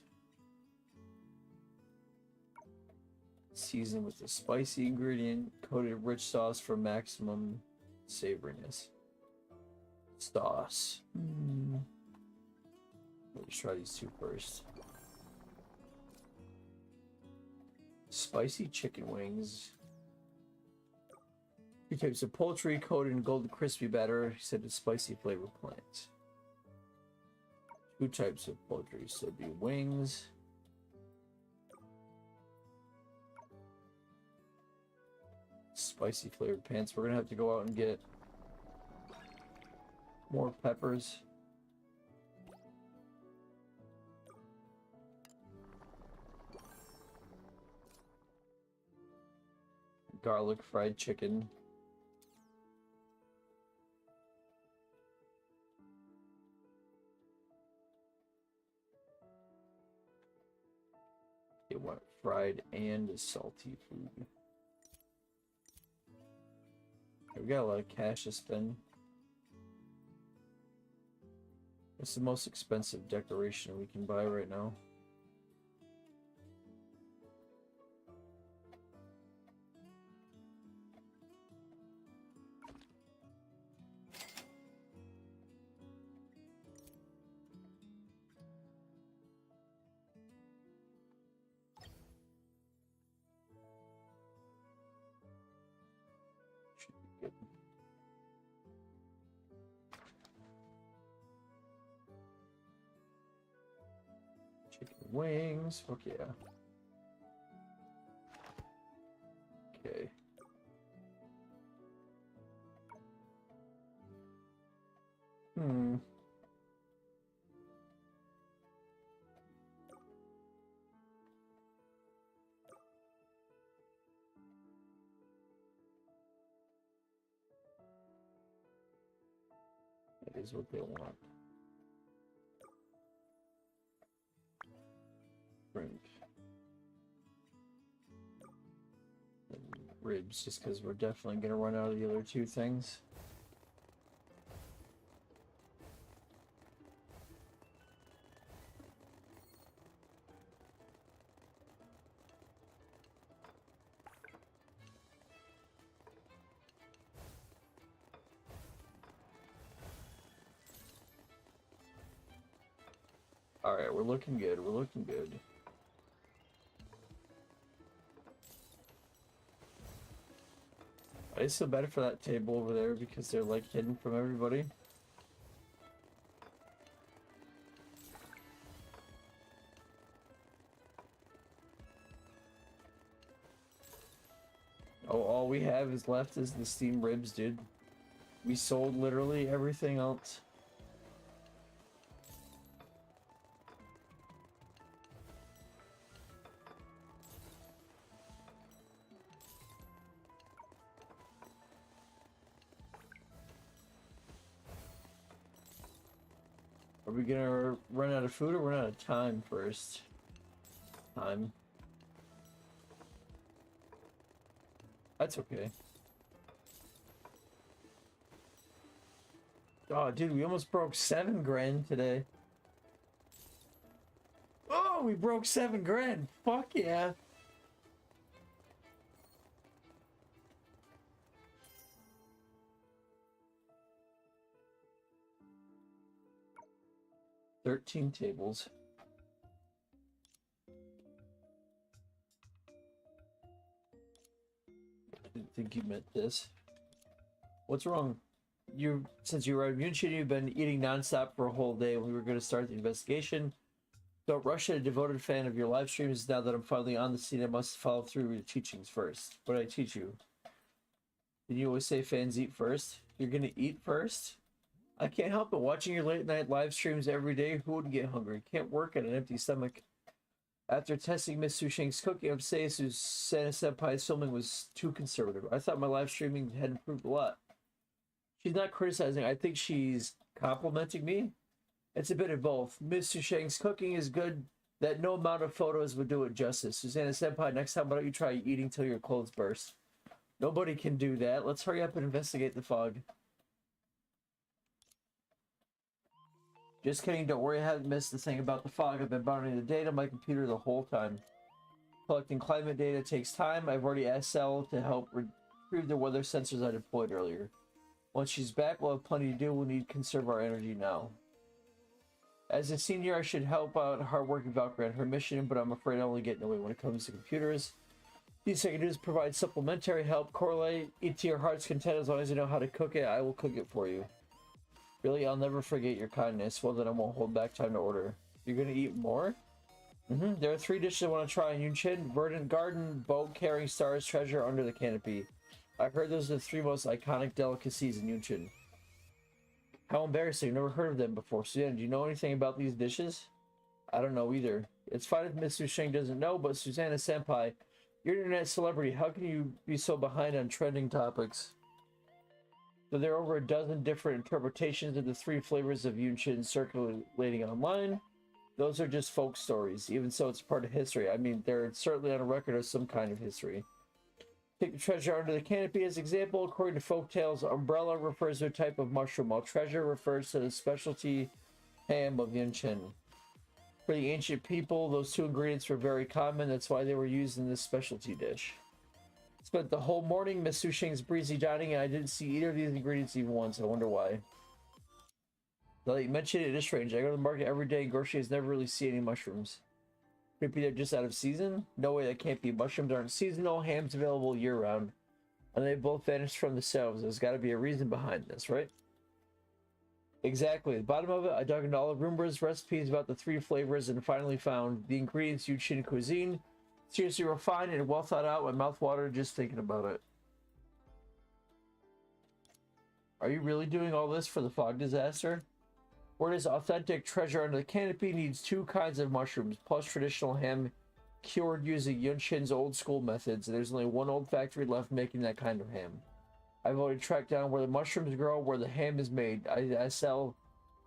A: Seasoned with a spicy ingredient, coated rich sauce for maximum savoriness. Sauce. Let's try these two first. Spicy chicken wings. 2 types of poultry coated in golden crispy batter, said to spicy flavor plant. 2 types of poultry, so it'd be wings. Spicy flavored pants. We're gonna have to go out and get more peppers. Garlic fried chicken. It went fried and salty food. We got a lot of cash to spend. What's the most expensive decoration we can buy right now? Chicken wings, fuck yeah. Okay. That is what they want. Shrimp. And ribs, just because we're definitely going to run out of the other 2 things. Alright, we're looking good, we're looking good. I just feel better for that table over there because they're like hidden from everybody. Oh, all we have is left is the steamed ribs, dude. We sold literally everything else. we gonna run out of food or run out of time first? Time. That's okay. Oh, dude, we almost broke 7 grand today. Oh, we broke 7 grand. Fuck yeah. $13 tables. I didn't think you meant this. What's wrong? Since you arrived in Yunqin, you've been eating nonstop for a whole day. We were going to start the investigation. Don't rush it. A devoted fan of your live streams. Now that I'm finally on the scene, I must follow through with your teachings first. What did I teach you? Did you always say fans eat first? You're going to eat first? I can't help it. Watching your late night live streams every day, who wouldn't get hungry? Can't work at an empty stomach. After testing Miss Susheng's cooking, I'm saying Susanna Senpai's filming was too conservative. I thought my live streaming had improved a lot. She's not criticizing. I think she's complimenting me. It's a bit of both. Miss Susheng's cooking is good. That no amount of photos would do it justice. Susanna Senpai, next time why don't you try eating till your clothes burst? Nobody can do that. Let's hurry up and investigate the fog. Just kidding, don't worry, I haven't missed the thing about the fog. I've been monitoring the data on my computer the whole time. Collecting climate data takes time. I've already asked Cell to help retrieve the weather sensors I deployed earlier. Once she's back, we'll have plenty to do. We'll need to conserve our energy now. As a senior, I should help out hardworking Valkyrie on her mission, but I'm afraid I only get in the way when it comes to computers. The least I can do is provide supplementary help. Correlate, eat to your heart's content. As long as you know how to cook it, I will cook it for you. Really, I'll never forget your kindness. Well, then I won't hold back time to order. You're gonna eat more? There are 3 dishes I want to try in Yunqin. Verdant Garden, Boat Carrying Stars, Treasure Under the Canopy. I've heard those are the 3 most iconic delicacies in Yunqin. How embarrassing. Never heard of them before. Susanna, do you know anything about these dishes? I don't know either. It's fine if Miss Susheng doesn't know, but Susanna Senpai, you're an internet celebrity. How can you be so behind on trending topics? So there are over a dozen different interpretations of the 3 flavors of Yunqin circulating online. Those are just folk stories. Even so, it's part of history. I mean, they're certainly on a record of some kind of history. Take the treasure under the canopy as example. According to folktales, umbrella refers to a type of mushroom, while treasure refers to the specialty ham of Yunqin. For the ancient people, those 2 ingredients were very common. That's why they were used in this specialty dish. Spent the whole morning Miss Susheng's breezy dining, and I didn't see either of these ingredients even once. I wonder why. Now that you mentioned it, it is strange. I go to the market every day, and groceries never really see any mushrooms. Could it be they're just out of season? No way, that can't be. Mushrooms aren't seasonal. Ham's available year-round. And they both vanished from the shelves. There's got to be a reason behind this, right? Exactly. At the bottom of it, I dug into all the rumors, recipes about the 3 flavors, and finally found the ingredients Yunqin cuisine. Seriously refined and well thought out. My mouth watered just thinking about it. Are you really doing all this for the fog disaster? Where does authentic treasure under the canopy needs 2 kinds of mushrooms, plus traditional ham cured using Yunqin's old school methods. There's only 1 old factory left making that kind of ham. I've already tracked down where the mushrooms grow, where the ham is made. I sell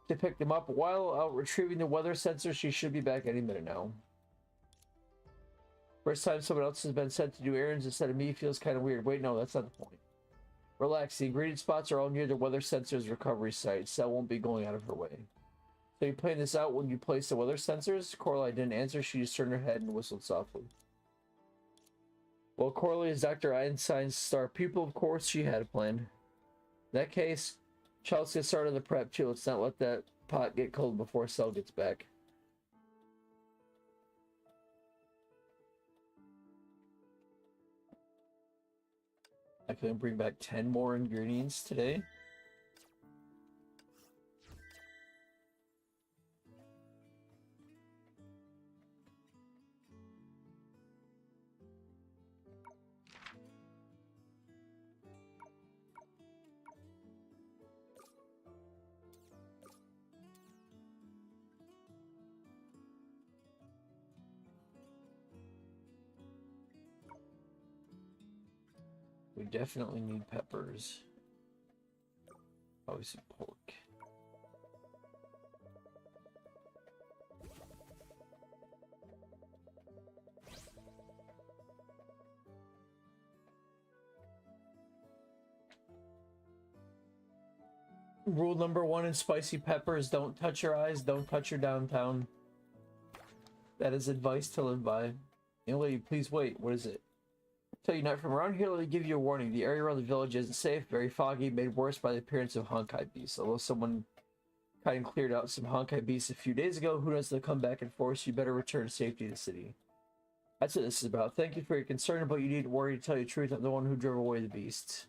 A: to pick them up. While out retrieving the weather sensor, she should be back any minute now. First time someone else has been sent to do errands instead of me feels kind of weird. Wait, no, that's not the point. Relax, the ingredient spots are all near the weather sensor's recovery site. Cell won't be going out of her way. So you plan this out when you place the weather sensors? Coralie didn't answer. She just turned her head and whistled softly. Well, Coralie is Dr. Einstein's star pupil. Of course, she had a plan. In that case, let's get started on the prep too. Let's not let that pot get cold before Cell gets back. I can bring back 10 more ingredients today. We definitely need peppers. Probably some pork. Rule number 1 in spicy peppers: don't touch your eyes, don't touch your downtown. That is advice to live by. Young lady, please wait. What is it? Tell you not from around here, let me give you a warning. The area around the village isn't safe, very foggy, made worse by the appearance of Honkai beasts. Although someone kind of cleared out some Honkai beasts a few days ago, who knows if they'll come back in force. You better return to safety to the city. That's what this is about. Thank you for your concern, but you needn't worry. To tell you the truth, I'm the one who drove away the beasts.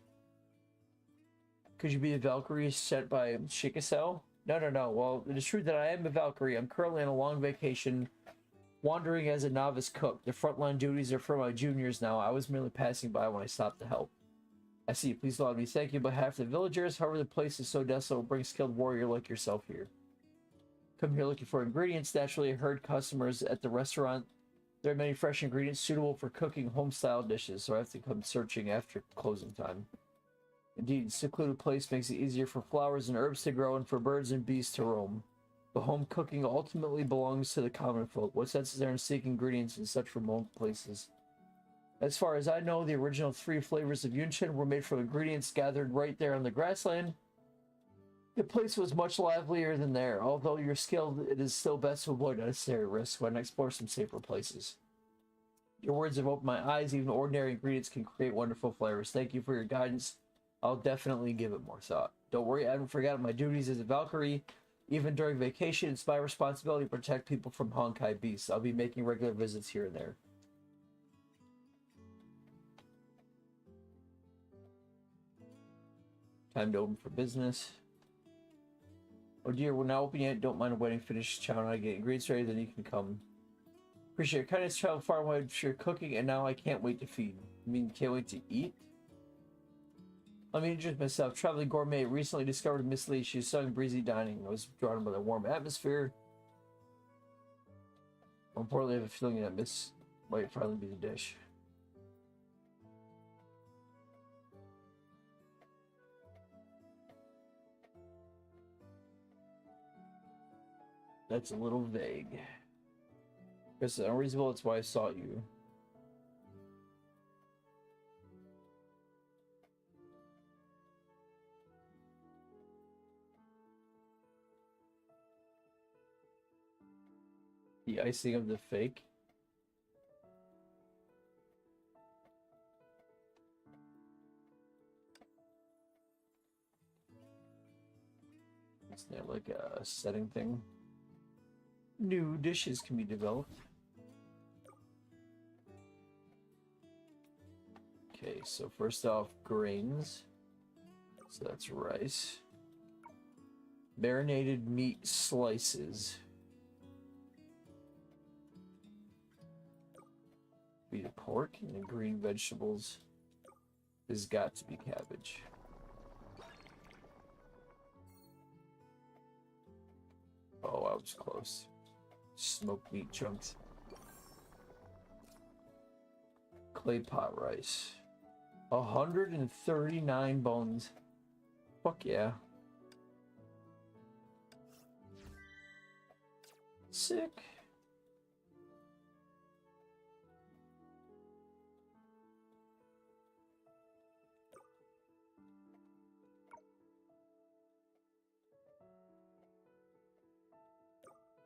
A: Could you be a Valkyrie sent by Shikasel? No. Well, it is true that I am a Valkyrie. I'm currently on a long vacation, wandering as a novice cook. The frontline duties are for my juniors now. I was merely passing by when I stopped to help. I see. Please allow me. Thank you, but half the villagers. However, the place is so desolate, will bring skilled warrior like yourself here. Come here looking for ingredients. Naturally, I heard customers at the restaurant. There are many fresh ingredients suitable for cooking home-style dishes, so I have to come searching after closing time. Indeed, a secluded place makes it easier for flowers and herbs to grow and for birds and beasts to roam. But home cooking ultimately belongs to the common folk. What sense is there in seeking ingredients in such remote places? As far as I know, the original 3 flavors of Yunchen were made from ingredients gathered right there on the grassland. The place was much livelier than there. Although you're skilled, it is still best to avoid unnecessary risks when I explore some safer places. Your words have opened my eyes. Even ordinary ingredients can create wonderful flavors. Thank you for your guidance. I'll definitely give it more thought. Don't worry, I haven't forgotten my duties as a Valkyrie. Even during vacation, it's my responsibility to protect people from Honkai beasts. I'll be making regular visits here and there. Time to open for business. Oh dear, we're not open yet. Don't mind waiting. Finish chowing out, get ingredients ready, then you can come. Appreciate your kindness. Traveled far away for your cooking, and now I can't wait to feed. You mean can't wait to eat? Let me introduce myself. Traveling gourmet. Recently discovered Miss Lee. She's selling breezy dining. I was drawn by the warm atmosphere. More importantly, I have a feeling that Miss might finally be the dish. That's a little vague. It's unreasonable. It's why I sought you. The icing of the fake. Isn't there like a setting thing? New dishes can be developed. Okay, so first off, grains. So that's rice. Marinated meat slices. Be the pork, and the green vegetables. There's got to be cabbage. Oh, I was close. Smoked meat chunks. Clay pot rice. 139 bones. Fuck yeah. Sick.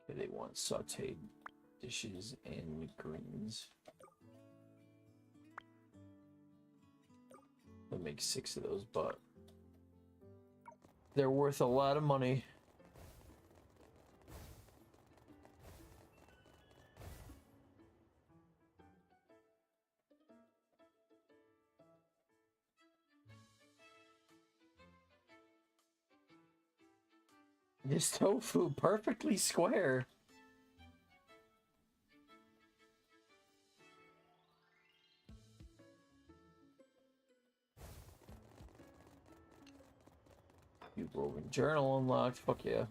A: Okay, they want sauteed dishes and greens. I'll make 6 of those, but they're worth a lot of money. This tofu perfectly square. You roving journal unlocked. Fuck yeah.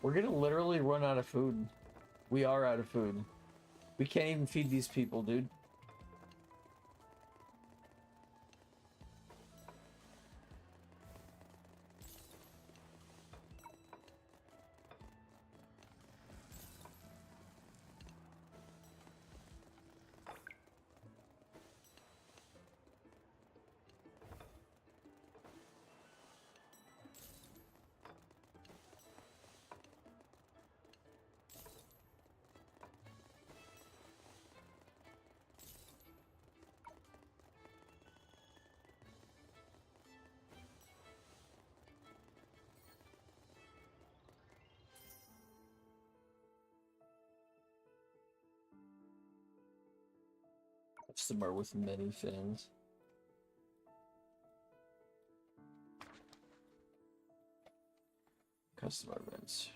A: We're gonna literally run out of food. We are out of food. We can't even feed these people, dude. Customer with many fans. Customer events.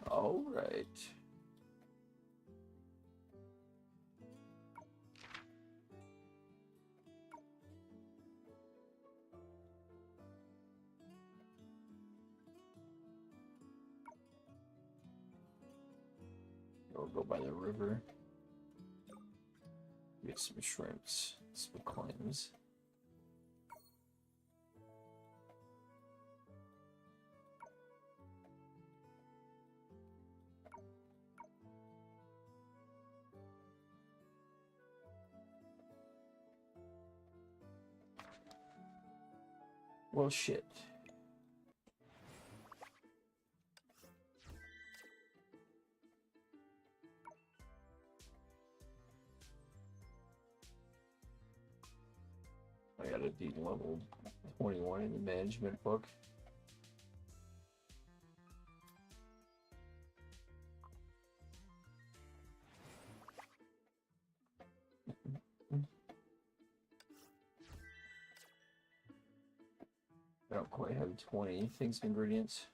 A: All right. We'll go by the river. Get some shrimps, some clams. Well, shit. I got a D level 21 in the management book. I don't quite have 20 things, ingredients.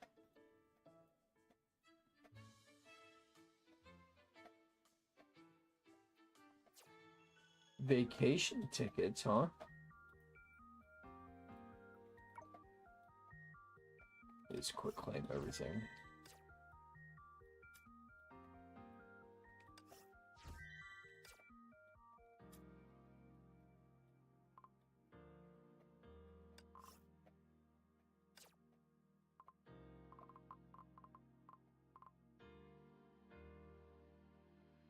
A: Vacation tickets, huh? Just quick claim everything.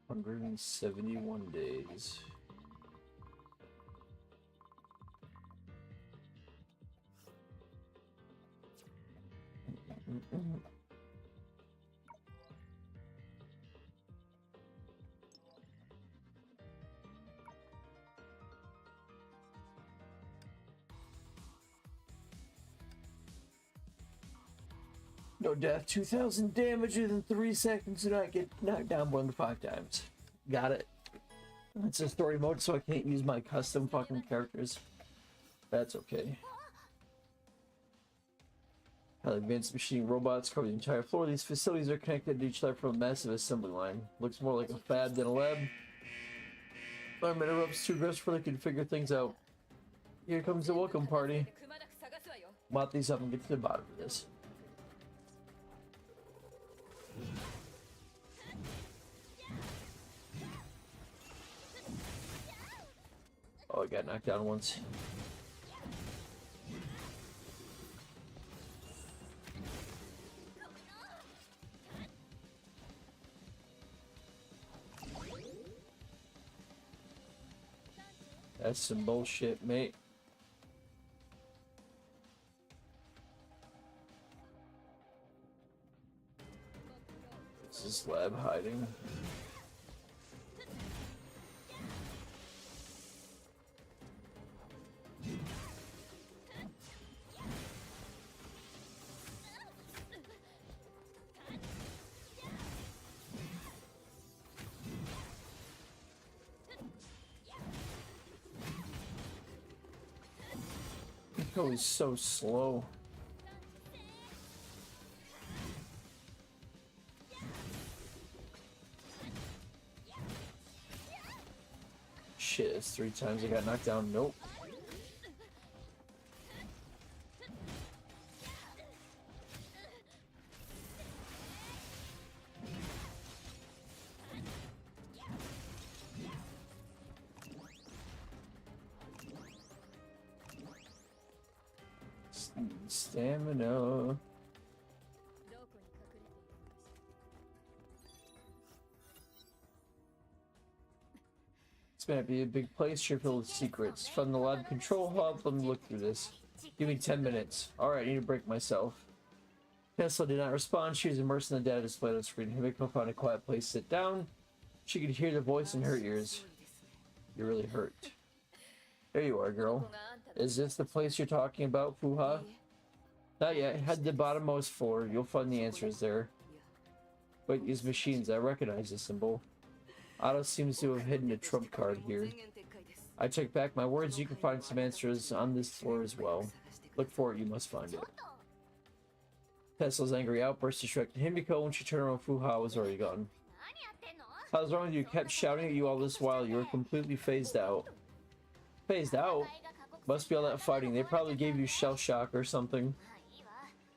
A: $171 days. No death, 2,000 damage within 3 seconds. Do not get knocked down more than 5 times. Got it. It's a story mode, so I can't use my custom fucking characters. That's okay. Advanced machining robots cover the entire floor. These facilities are connected to each other from a massive assembly line. Looks more like a fab than a lab. Arm interrupts too aggressive for they can figure things out. Here comes the welcome party. Mop these up and get to the bottom of this. Oh, I got knocked down once. That's some bullshit, mate. This is lab hiding. Oh, he's so slow. Shit, it's 3 times I got knocked down. Nope. Stamina. This might be a big place. You're filled with secrets. From the lab control hub, let me look through this. Give me 10 minutes. Alright, I need to break myself. Tesla did not respond. She was immersed in the data display on the screen. Himiko found a quiet place to sit down. She could hear the voice in her ears. You're really hurt. There you are, girl. Is this the place you're talking about, Fuha? Not yet. Head to the bottommost floor. You'll find the answers there. Wait, these machines. I recognize this symbol. Otto seems to have hidden a trump card here. I take back my words, you can find some answers on this floor as well. Look for it, you must find it. Tesla's angry outburst distracted Himiko. When she turned around, Fuha was already gone. How's wrong with you? Kept shouting at you all this while. You were completely phased out. Phased out? Must be all that fighting. They probably gave you shell shock or something.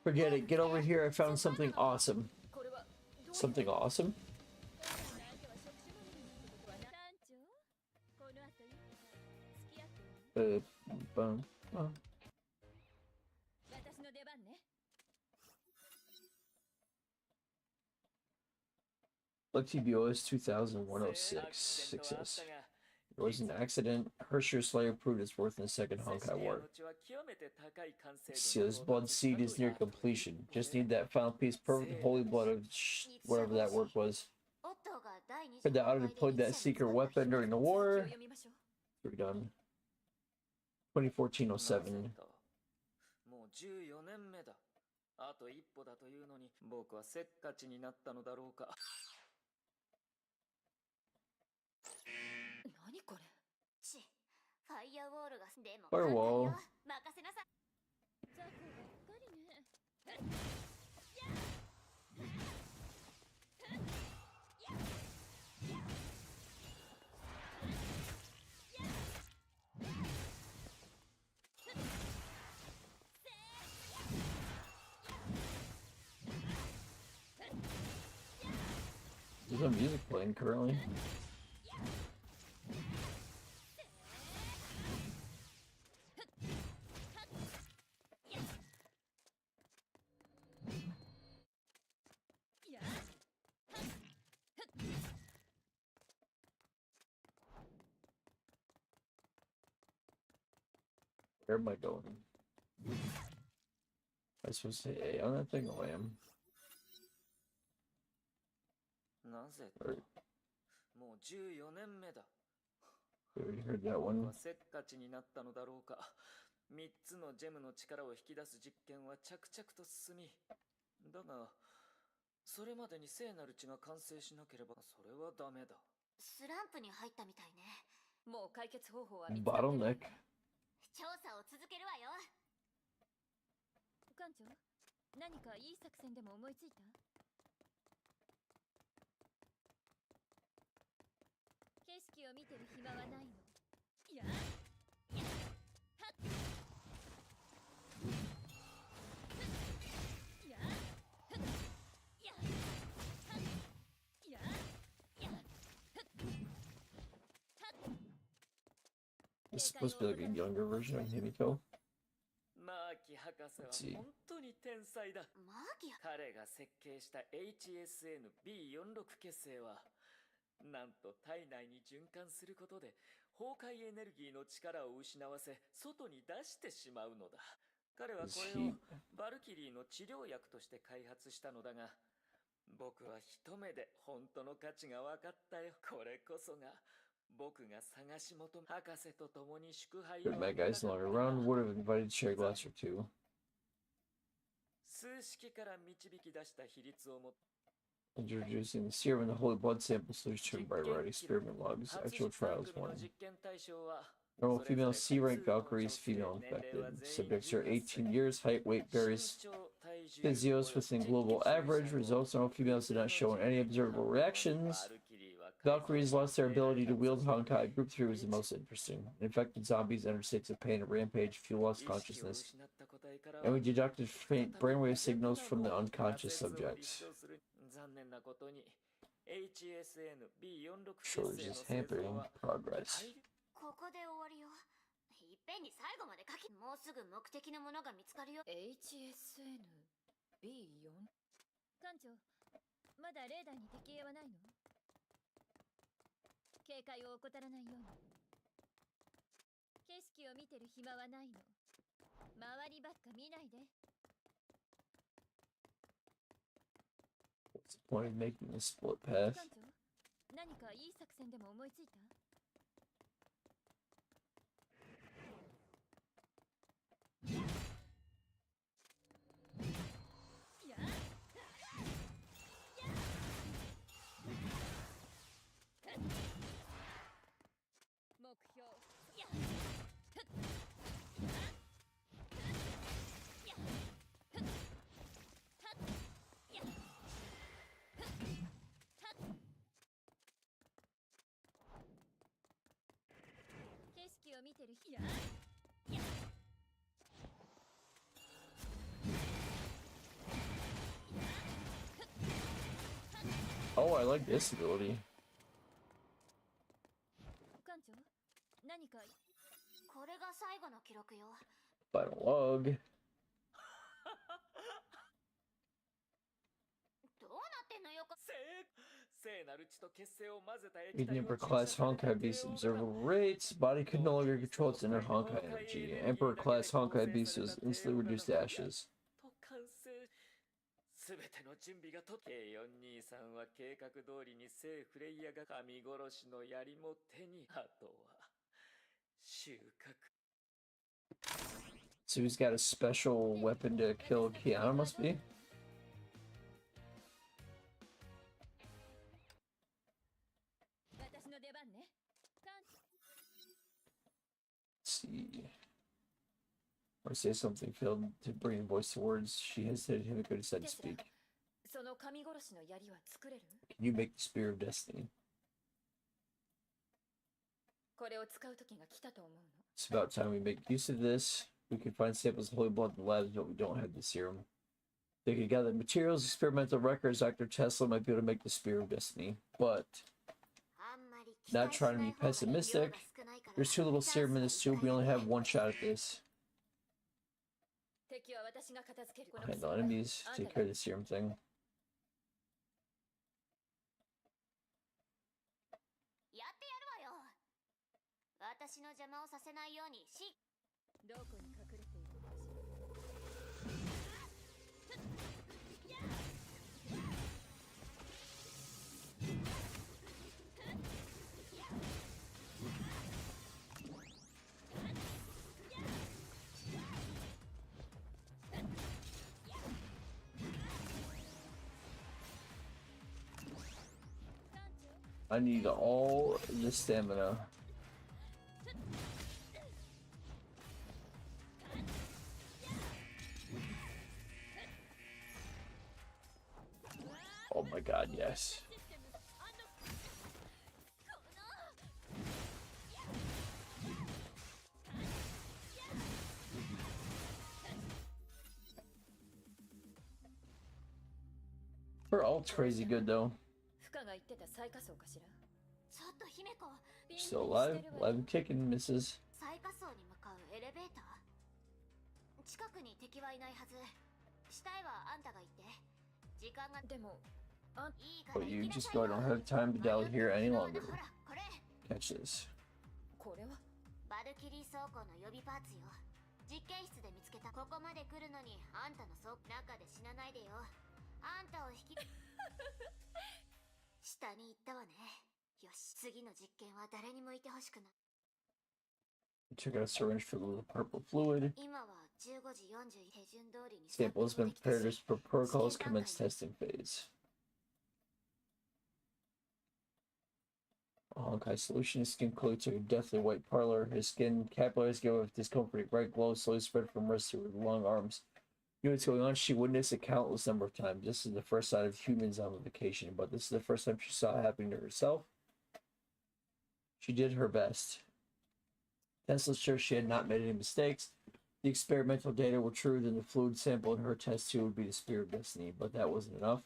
A: Forget it. Get over here. I found something awesome. Something awesome? Lucky BOS 2106. Success. There was an accident. Hershey Slayer proved its worth in the second Honkai War. This blood seed is near completion. Just need that final piece, perfect holy blood of whatever that work was. Heard that Otto deployed that secret weapon during the war. We're done. 2014-07.
M: あと一歩だというのに僕はせっかちになったのだろうか。
E: 何これ？ファイアウォールがでも。
A: Firewall.
E: 任せなさい。雑魚ばっかりね。
A: There's no music playing currently. Where am I going? Am I supposed to hit A on that thing? Oh, I am.
M: なぜともう14年目だ。
A: We heard that one.
M: 僕はせっかちになったのだろうか。3つのジェムの力を引き出す実験は着々と進み、だがそれまでに聖なる血が完成しなければそれはダメだ。
E: スランプに入ったみたいね。もう解決方法は見つかってる。
A: Bottleneck.
E: 調査を続けるわよ。
P: 館長、何かいい作戦でも思いついた？景色を見てる暇はないの。やっはっやっはっやっはっやっやっはっ
A: This is supposed to be like a younger version of Himiko.
M: マーキ博士は本当に天才だ。彼が設計した HSN-B46 結成はなんと体内に循環することで崩壊エネルギーの力を失わせ外に出してしまうのだ。彼はこれをバルキリーの治療薬として開発したのだが、僕は一目で本当の価値が分かったよ。これこそが僕が探し求め博士と共に祝杯を。
A: That guy's no longer around. Would have invited Cherry Glass or two.
M: 数式から導き出した比率をも
A: Introducing the serum and the holy blood sample solution by writing experiment logs. Actual trials 1. Normal female C-rank Valkyries, female infected. Subjects are 18 years, height, weight varies. Physios within global average. Results: normal females did not show any observable reactions. Valkyries lost their ability to wield Honkai. Group 3 was the most interesting. Infected zombies enter states of pain and rampage, fuel lost consciousness. And we deducted faint brainwave signals from the unconscious subjects. Shortages hampering progress.
E: ここで終わりよ。いっぺんに最後まで書き、もうすぐ目的のものが見つかるよ。
P: HSN-B4。館長、まだレーダーに敵影はないの？警戒を怠らないように。景色を見てる暇はないの。周りばっか見ないで。
A: What's the point of making a split path?
P: 館長、何かいい作戦でも思いついた？やっ
A: Oh, I like this ability. Final log. Meeting Emperor class Honkai Beast observable rates. Body could no longer control its inner Honkai energy. Emperor class Honkai Beast was instantly reduced to ashes.
M: すべての準備がとK423は計画通りに聖フレイヤが神殺しの槍も手にあとは収穫
A: So he's got a special weapon to kill Kiana, must be? Let's see. Or say something failed to bring the voice to words. She hesitated and could decide to speak. Can you make the Spear of Destiny? It's about time we make use of this. We can find samples of holy blood in the labs, but we don't have the serum. They could gather materials, experimental records. Dr. Tesla might be able to make the Spear of Destiny, but not trying to be pessimistic. There's too little serum in this tube. We only have one shot at this. Handle enemies, take care of the serum thing. I need all the stamina. Oh my god, yes. Her ult's crazy good though. Still alive? Alive and kicking, missus. But you just go, I don't have time to dally here any longer. Catch this. Took out a syringe filled with purple fluid. Sample has been prepared as per protocols. Commence testing phase. A Honkai solution. His skin coats a deathly white parlor. His skin capillaries give off discomforting bright glow, slowly spread from wrist to her long arms. You know what's going on? She witnessed a countless number of times. This is the first sight of humans on vacation, but this is the first time she saw it happening to herself. She did her best. Tesla's sure she had not made any mistakes. The experimental data were true, then the fluid sample in her test tube would be the Spear of Destiny, but that wasn't enough.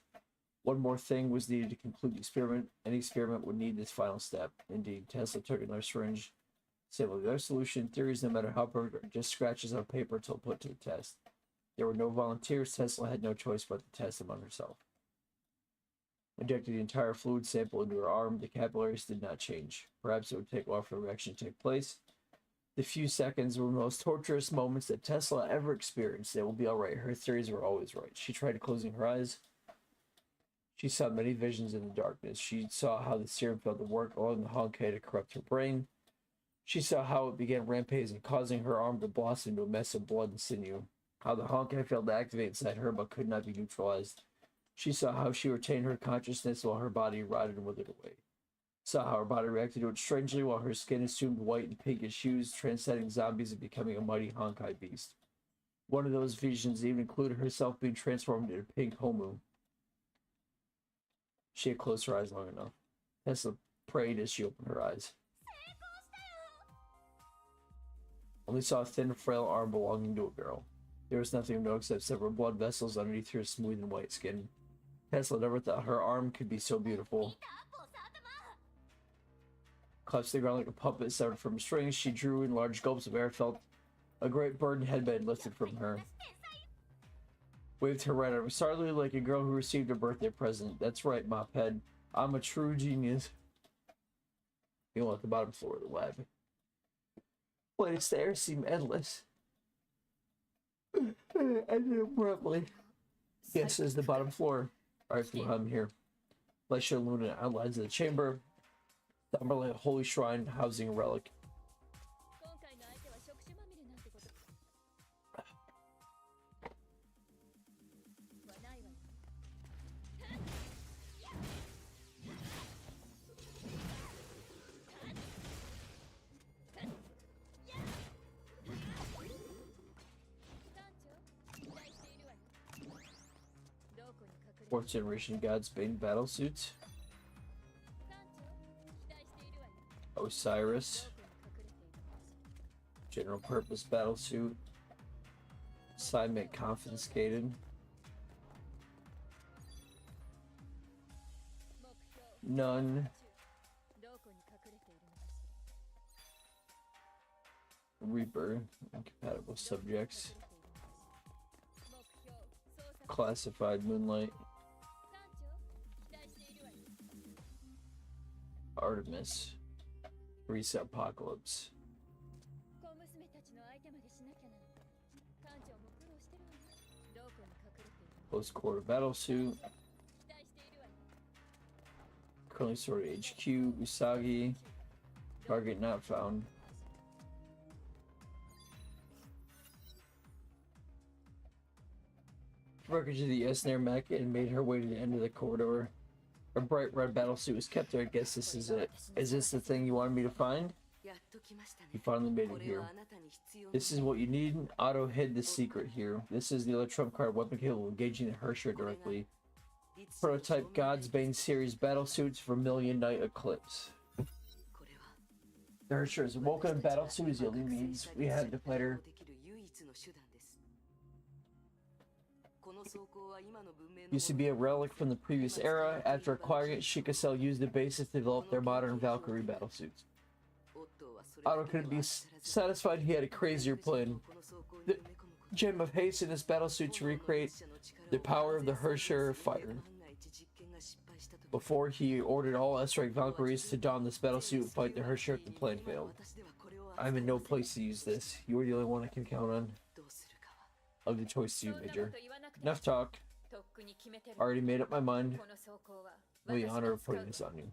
A: One more thing was needed to complete the experiment. Any experiment would need this final step. Indeed, Tesla took another syringe, sampled the other solution. Theories, no matter how perfect, are just scratches on paper until put to the test. There were no volunteers. Tesla had no choice but to test them on herself. Injected the entire fluid sample into her arm. The capillaries did not change. Perhaps it would take a while for the reaction to take place. The few seconds were the most torturous moments that Tesla ever experienced. It will be alright. Her theories were always right. She tried closing her eyes. She saw many visions in the darkness. She saw how the serum failed to work, allowing the Honkai to corrupt her brain. She saw how it began rampaging, causing her arm to blossom into a mess of blood and sinew. How the Honkai failed to activate inside her but could not be neutralized. She saw how she retained her consciousness while her body rotted and withered away. Saw how her body reacted to it strangely while her skin assumed white and pinkish hues, transcending zombies and becoming a mighty Honkai beast. One of those visions even included herself being transformed into Pink Homu. She had closed her eyes long enough. Tesla prayed as she opened her eyes. Only saw a thin, frail arm belonging to a girl. There was nothing of note except several blood vessels underneath her smooth and white skin. Tesla never thought her arm could be so beautiful. Clutched the ground like a puppet severed from strings, she drew in large gulps of air, felt a great burden headband lifted from her. Waved her right arm startlingly like a girl who received a birthday present. That's right, Mophead. I'm a true genius. You at the bottom floor of the web. Flight of stairs seemed endless. Ended abruptly. Yes, is the bottom floor. Alright, I'm here. Light show illuminate outlines of the chamber. Somber like a holy shrine housing a relic. Fourth generation Godsbane battle suits. Osiris. General purpose battle suit. Assignment confiscated. None. Reaper. Incompatible subjects. Classified Moonlight. Artemis. Reset Apocalypse. Close quarter battle suit. Currently sorted HQ. Usagi. Target not found. Wreckage of the Esner mech and made her way to the end of the corridor. A bright red battlesuit was kept there. I guess this is it. Is this the thing you wanted me to find? You finally made it here. This is what you need. Otto hid the secret here. This is the other trump card weapon capable of engaging the Hersher directly. Prototype Godsbane series battlesuits for Vermilion Night Eclipse. The Hersher's Woken battlesuit is the only means we had to fight her. Used to be a relic from the previous era. After acquiring it, Shikasel used the basis to develop their modern Valkyrie battlesuits. Otto couldn't be satisfied. He had a crazier plan. The gem of haste in this battlesuit to recreate the power of the Hersher fighter. Before he ordered all S-rank Valkyries to don this battlesuit and fight the Hersher if the plan failed. I'm in no place to use this. You are the only one I can count on. I'll give the choice to you, Major. Enough talk. Already made up my mind. The honor of putting this on you.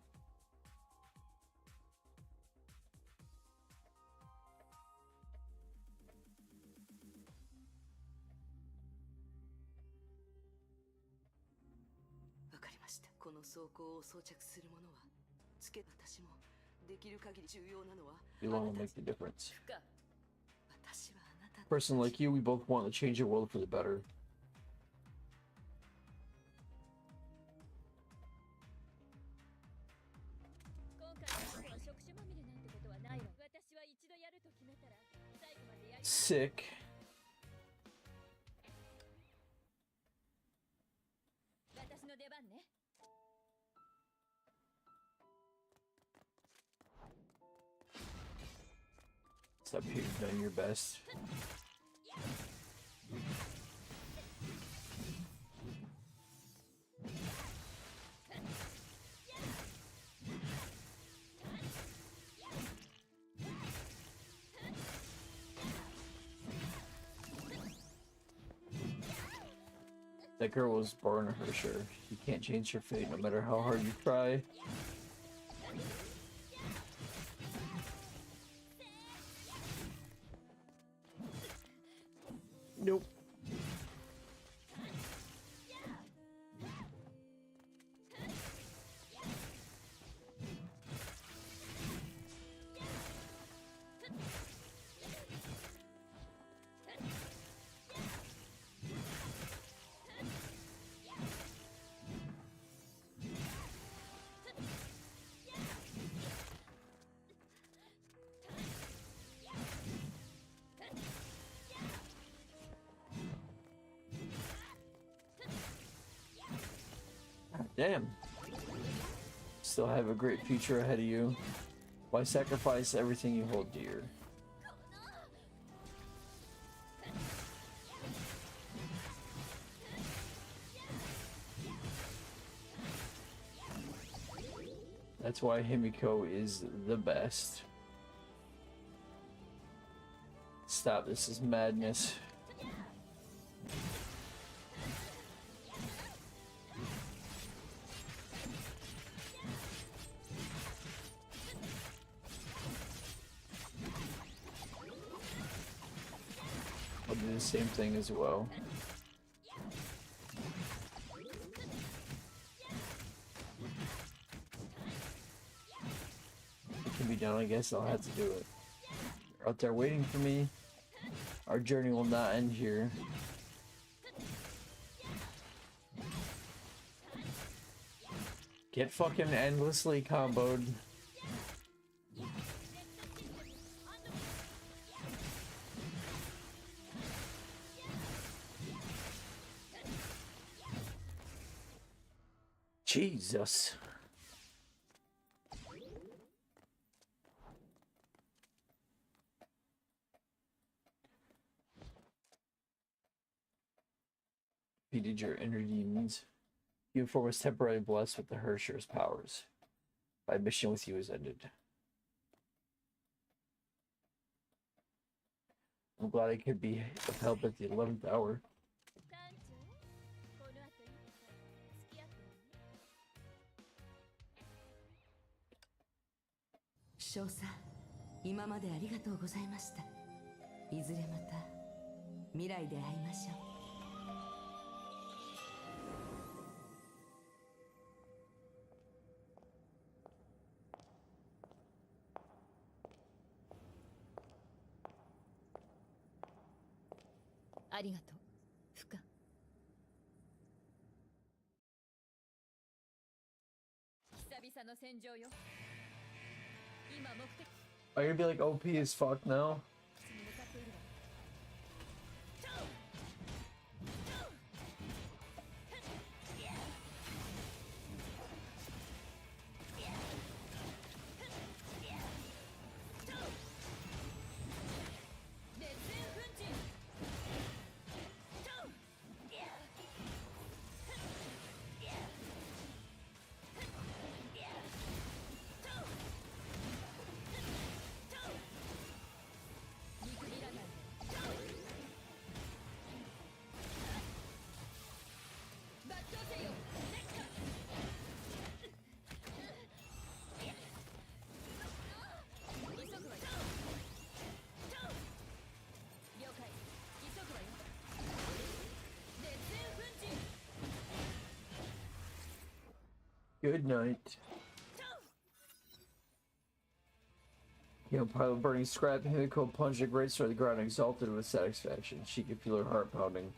A: The alone will make the difference. A person like you, we both want to change the world for the better. Sick. Stop here, you've done your best. That girl was born a Hersher. You can't change her fate no matter how hard you try. Nope. Damn. Still have a great future ahead of you. Why sacrifice everything you hold dear? That's why Himiko is the best. Stop, this is madness. I'll do the same thing as well. It can be done, I guess I'll have to do it. They're out there waiting for me. Our journey will not end here. Get fucking endlessly comboed. Jesus. Defeated your inner demons. U4 was temporarily blessed with the Hersher's powers. My mission with you is ended. I'm glad I could be of help at the 11th hour.
H: 少佐、今までありがとうございました。いずれまた未来で会いましょう。ありがとう、フカ。久々の戦場よ。今目的。
A: Are you gonna be like OP as fuck now? Good night. Pilot burning scrap, Himiko plunged a great sword to the ground, exalted with satisfaction. She could feel her heart pounding.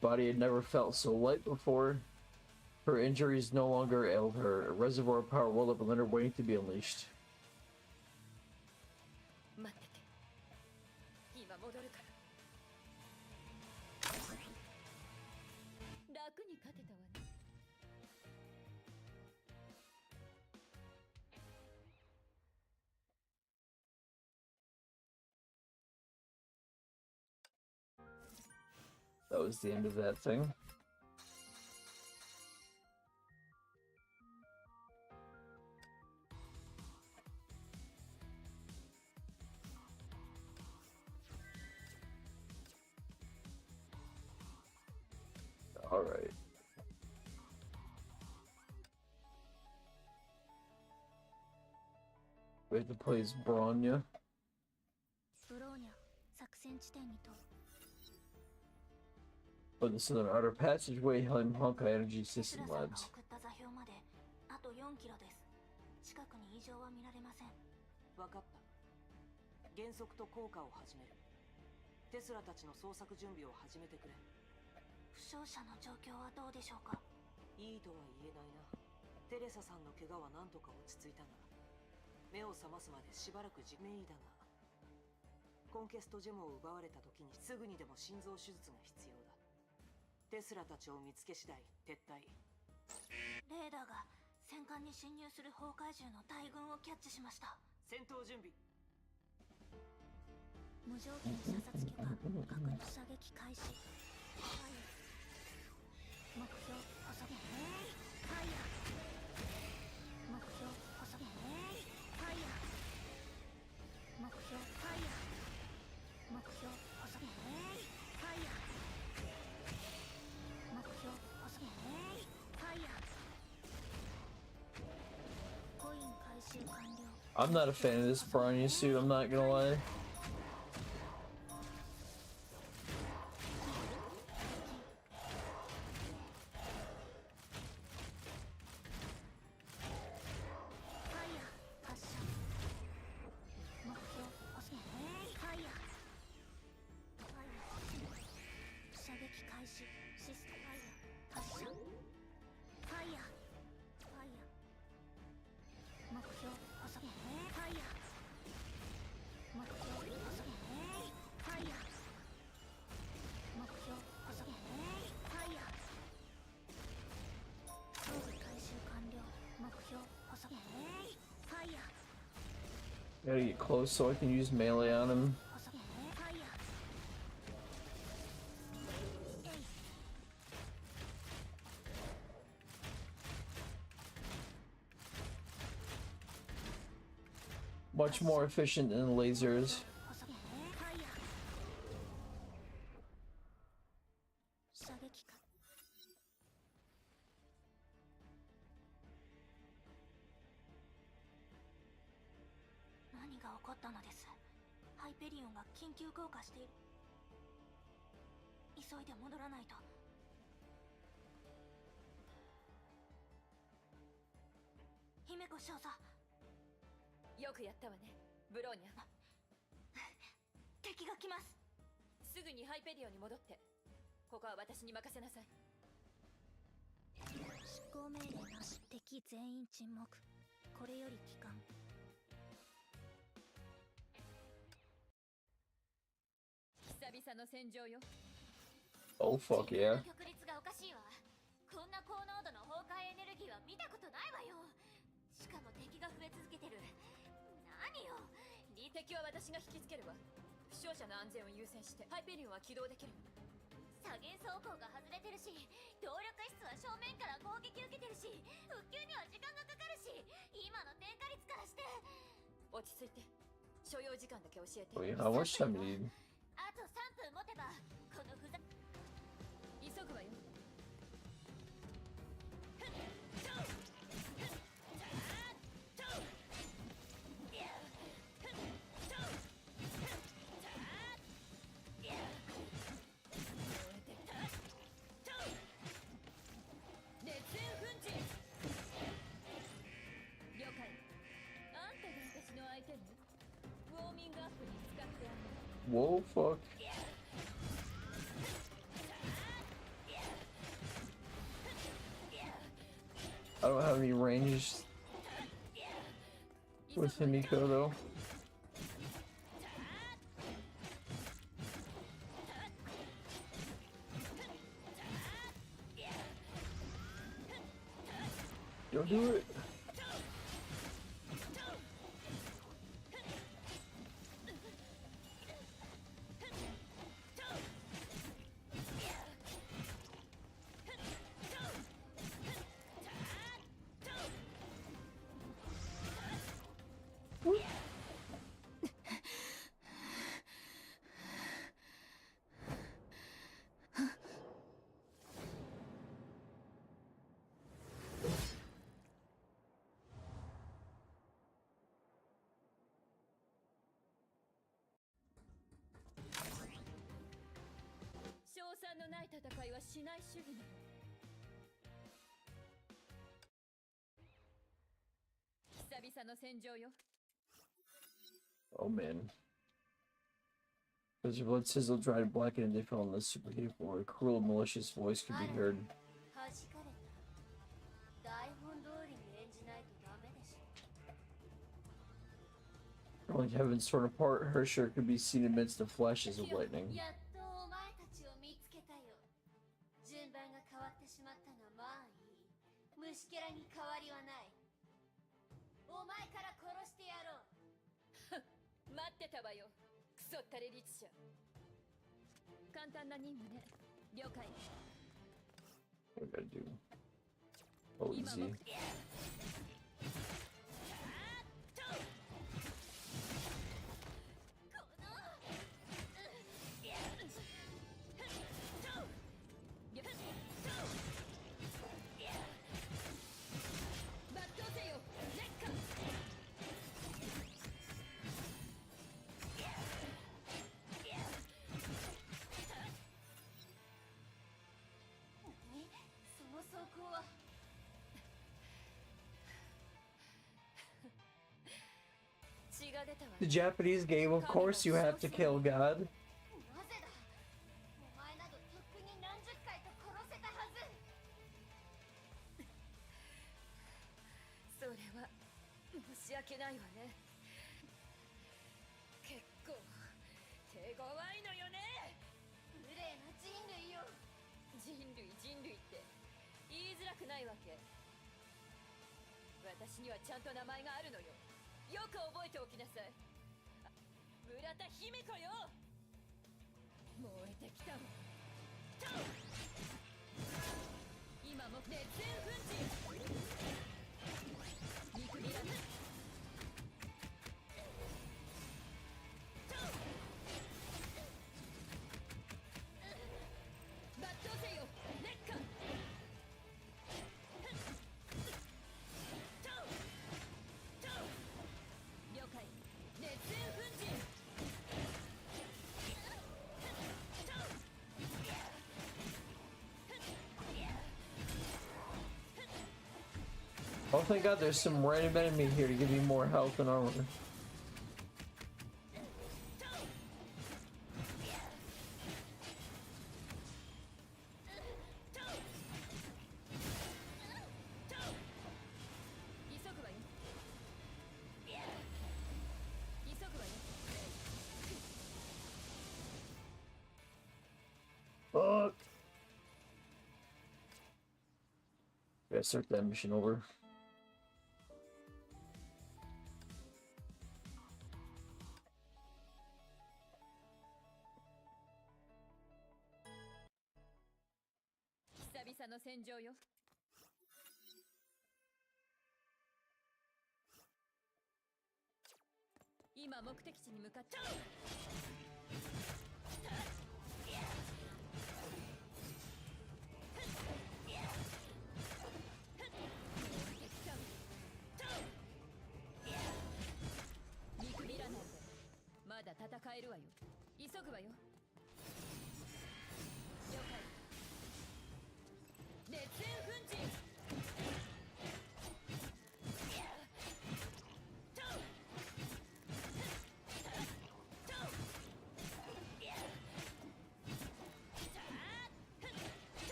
A: Body had never felt so light before. Her injuries no longer ailed her. A reservoir of power welled up and let her waiting to be unleashed. That was the end of that thing. All right. We have to play as Bronya. Oh, this is an outer passageway, Helm Honkai Energy System Labs.
H: わかった。原則と効果を始める。テスラたちの捜索準備を始めてくれ。負傷者の状況はどうでしょうか。いいとは言えないな。テレサさんの怪我は何とか落ち着いたが、目を覚ますまでしばらくじめいだが、コンケストジェムを奪われた時にすぐにでも心臓手術が必要だ。テスラたちを見つけ次第撤退。レーダーが戦艦に侵入する崩壊獣の大群をキャッチしました。
K: 戦闘準備。
H: 無条件射殺許可、確認射撃開始。目標細毛ヘイファイヤー。目標細毛ヘイファイヤー。目標ファイヤー。目標細毛ヘイファイヤー。目標細毛ヘイファイヤー。コイン回収完了。
A: I'm not a fan of this Piranha suit, I'm not gonna lie. Gotta get close so I can use melee on him. Much more efficient than lasers.
H: 何が起こったのです。ハイペリオンが緊急降下している。急いで戻らないと。姫子少佐。
S: よくやったわね、ブローニャ。
H: 敵が来ます。
S: すぐにハイペリオンに戻って。ここは私に任せなさい。
H: 執行命令なし。敵全員沈黙。これより帰還。
S: 久々の戦場よ。
A: Oh fuck yeah.
E: 確率がおかしいわ。こんな高濃度の崩壊エネルギーは見たことないわよ。しかも敵が増え続けてる。何よ。
S: 敵は私が引きつけるわ。負傷者の安全を優先してハイペリオンは起動できる。
E: 左舷走行が外れてるし、動力室は正面から攻撃受けてるし、復旧には時間がかかるし、今の点火率からして。
S: 落ち着いて。所要時間だけ教えて。
A: Wait, how much time do you need?
E: あと3分持てばこのふざ。
S: 急ぐわよ。
A: Whoa, fuck. I don't have any range with Himiko though. Don't do it. Oh man. As your blood sizzled, dried and blackened, and they fell in the superheated floor. A cruel, malicious voice could be heard. When heavens torn apart, Hersher could be seen amidst the flashes of lightning.
U: 虫けらに変わりはない。お前から殺してやろう。
S: 待ってたわよ、クソったれ律者。簡単な任務ね。了解。
A: What I gotta do? Oh, easy. The Japanese game, of course you have to kill God.
S: それは申し訳ないわね。結構手強いのよね。
U: 無礼な人類よ。
S: 人類って言いづらくないわけ。私にはちゃんと名前があるのよ。よく覚えておきなさい。村田姫子よ。燃えてきたわ。今も熱演奮陣。見くびらない。抜刀せよ、烈火。了解。熱演奮陣。
A: Oh, thank God there's some random enemy here to give me more health and armor. Fuck. Gotta start that mission over.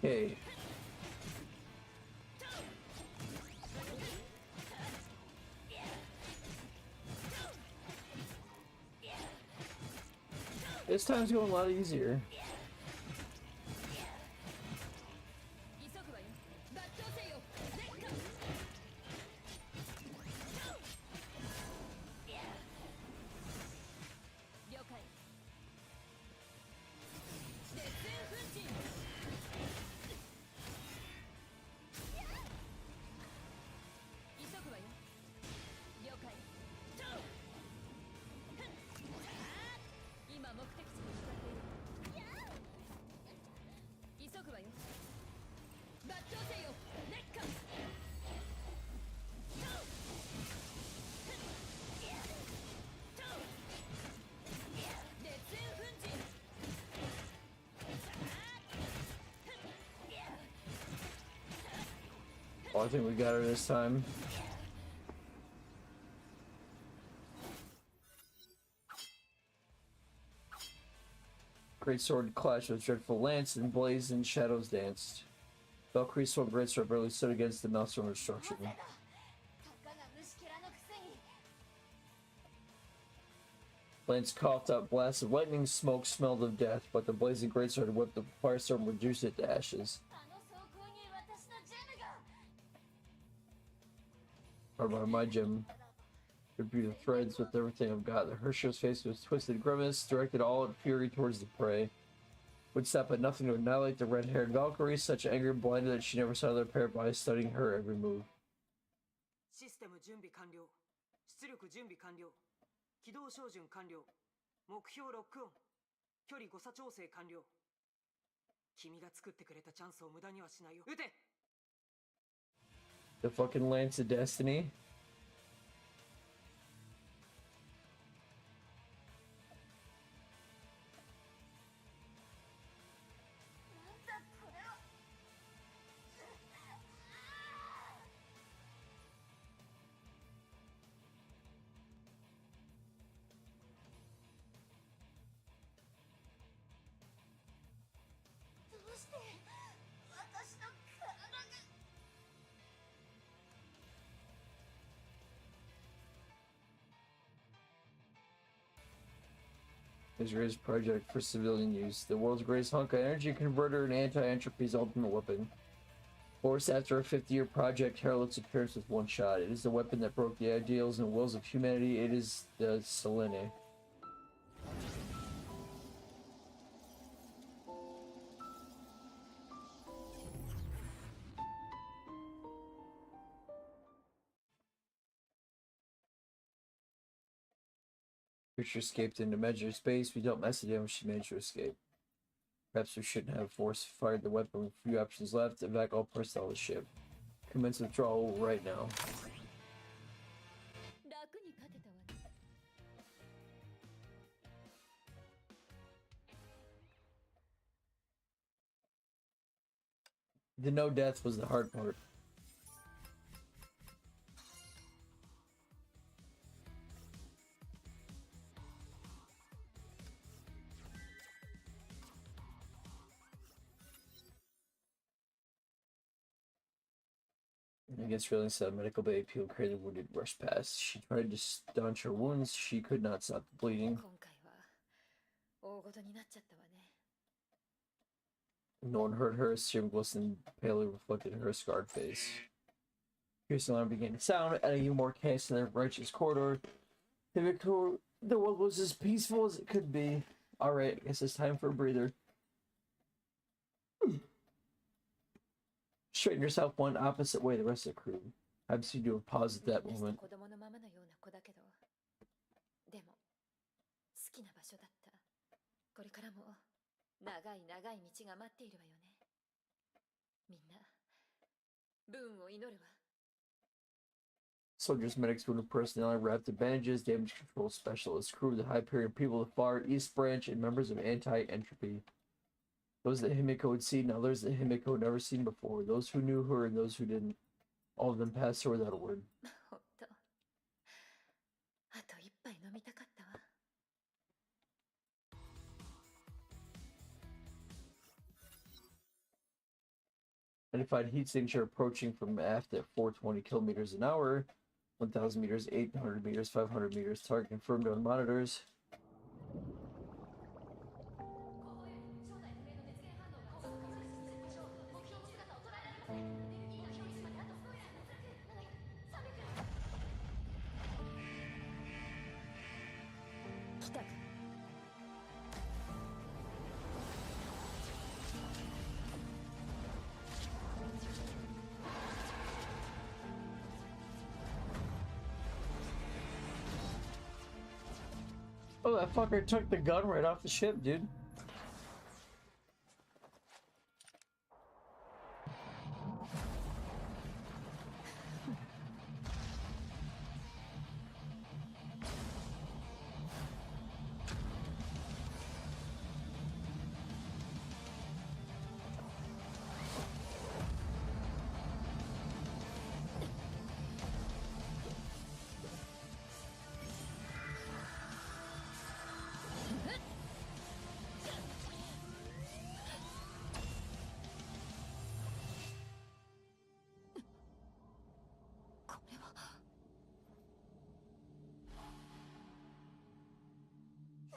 A: Okay. This time's going a lot easier. Oh, I think we got her this time. Great sword clashed with dreadful lance, and blazed and shadows danced. Valkyrie's sword, great sword, barely stood against the maelstrom of destruction. Lance coughed out blasts of lightning, smoke smelled of death, but the blazing greatsword whipped the firestorm and reduced it to ashes. My gem could be the threads with everything I've got. The Hershio's face was twisted grimace, directed all in fury towards the prey. Would stop at nothing to annihilate the red-haired Valkyrie, such anger blinded that she never saw their pair of eyes studying her every move.
H: System 準備完了。出力準備完了。軌道照準完了。目標ロックオン。距離誤差調整完了。君が作ってくれたチャンスを無駄にはしないよ。撃て!
A: The fucking Lance of Destiny. Israel's project for civilian use. The world's greatest hunk of energy converter and anti-entropy's ultimate weapon. Forced after a 50-year project, herald its appearance with one shot. It is the weapon that broke the ideals and wills of humanity. It is the Selene. Creature escaped into measure space. We dealt massive damage. She managed to escape. Perhaps we shouldn't have force fired the weapon with few options left. Evac all personnel of the ship. Commence withdrawal right now. The no death was the hard part. Against feelings that medical bay appeal created wounded rushed past. She tried to staunch her wounds. She could not stop the bleeding. No one heard her. Serum glistened palely reflected in her scarred face. Piercing alarm began to sound, adding more chaos to the righteous corridor. The world was as peaceful as it could be. Alright, I guess it's time for a breather. Straighten yourself one opposite way the rest of the crew. I've seen you pause at that moment. Soldiers, medics, wounded personnel, wrapped in bandages, damage control specialists, crew, the Hyperion people of the far East Branch, and members of Anti-Entropy. Those that Himiko had seen, others that Himiko had never seen before. Those who knew her and those who didn't. All of them passed her without a word. Identified heat signature approaching from aft at 420 kilometers an hour. 1,000 meters, 800 meters, 500 meters. Target confirmed on monitors. Oh, that fucker took the gun right off the ship, dude.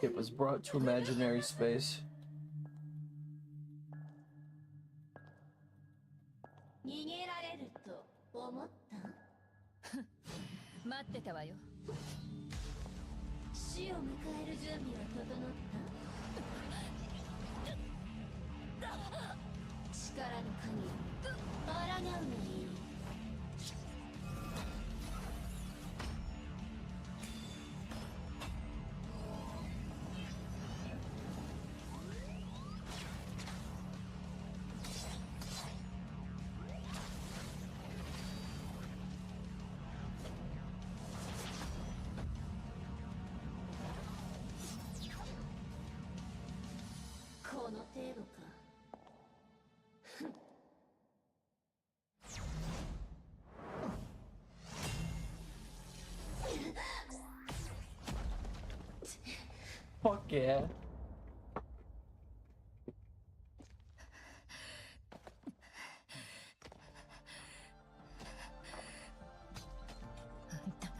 A: It was brought to imaginary space.
U: 逃げられると思った？
S: 待ってたわよ。
U: 死を迎える準備は整った？力の限り抗うのにいい。この程度か。
A: Fuck yeah.
S: あんたの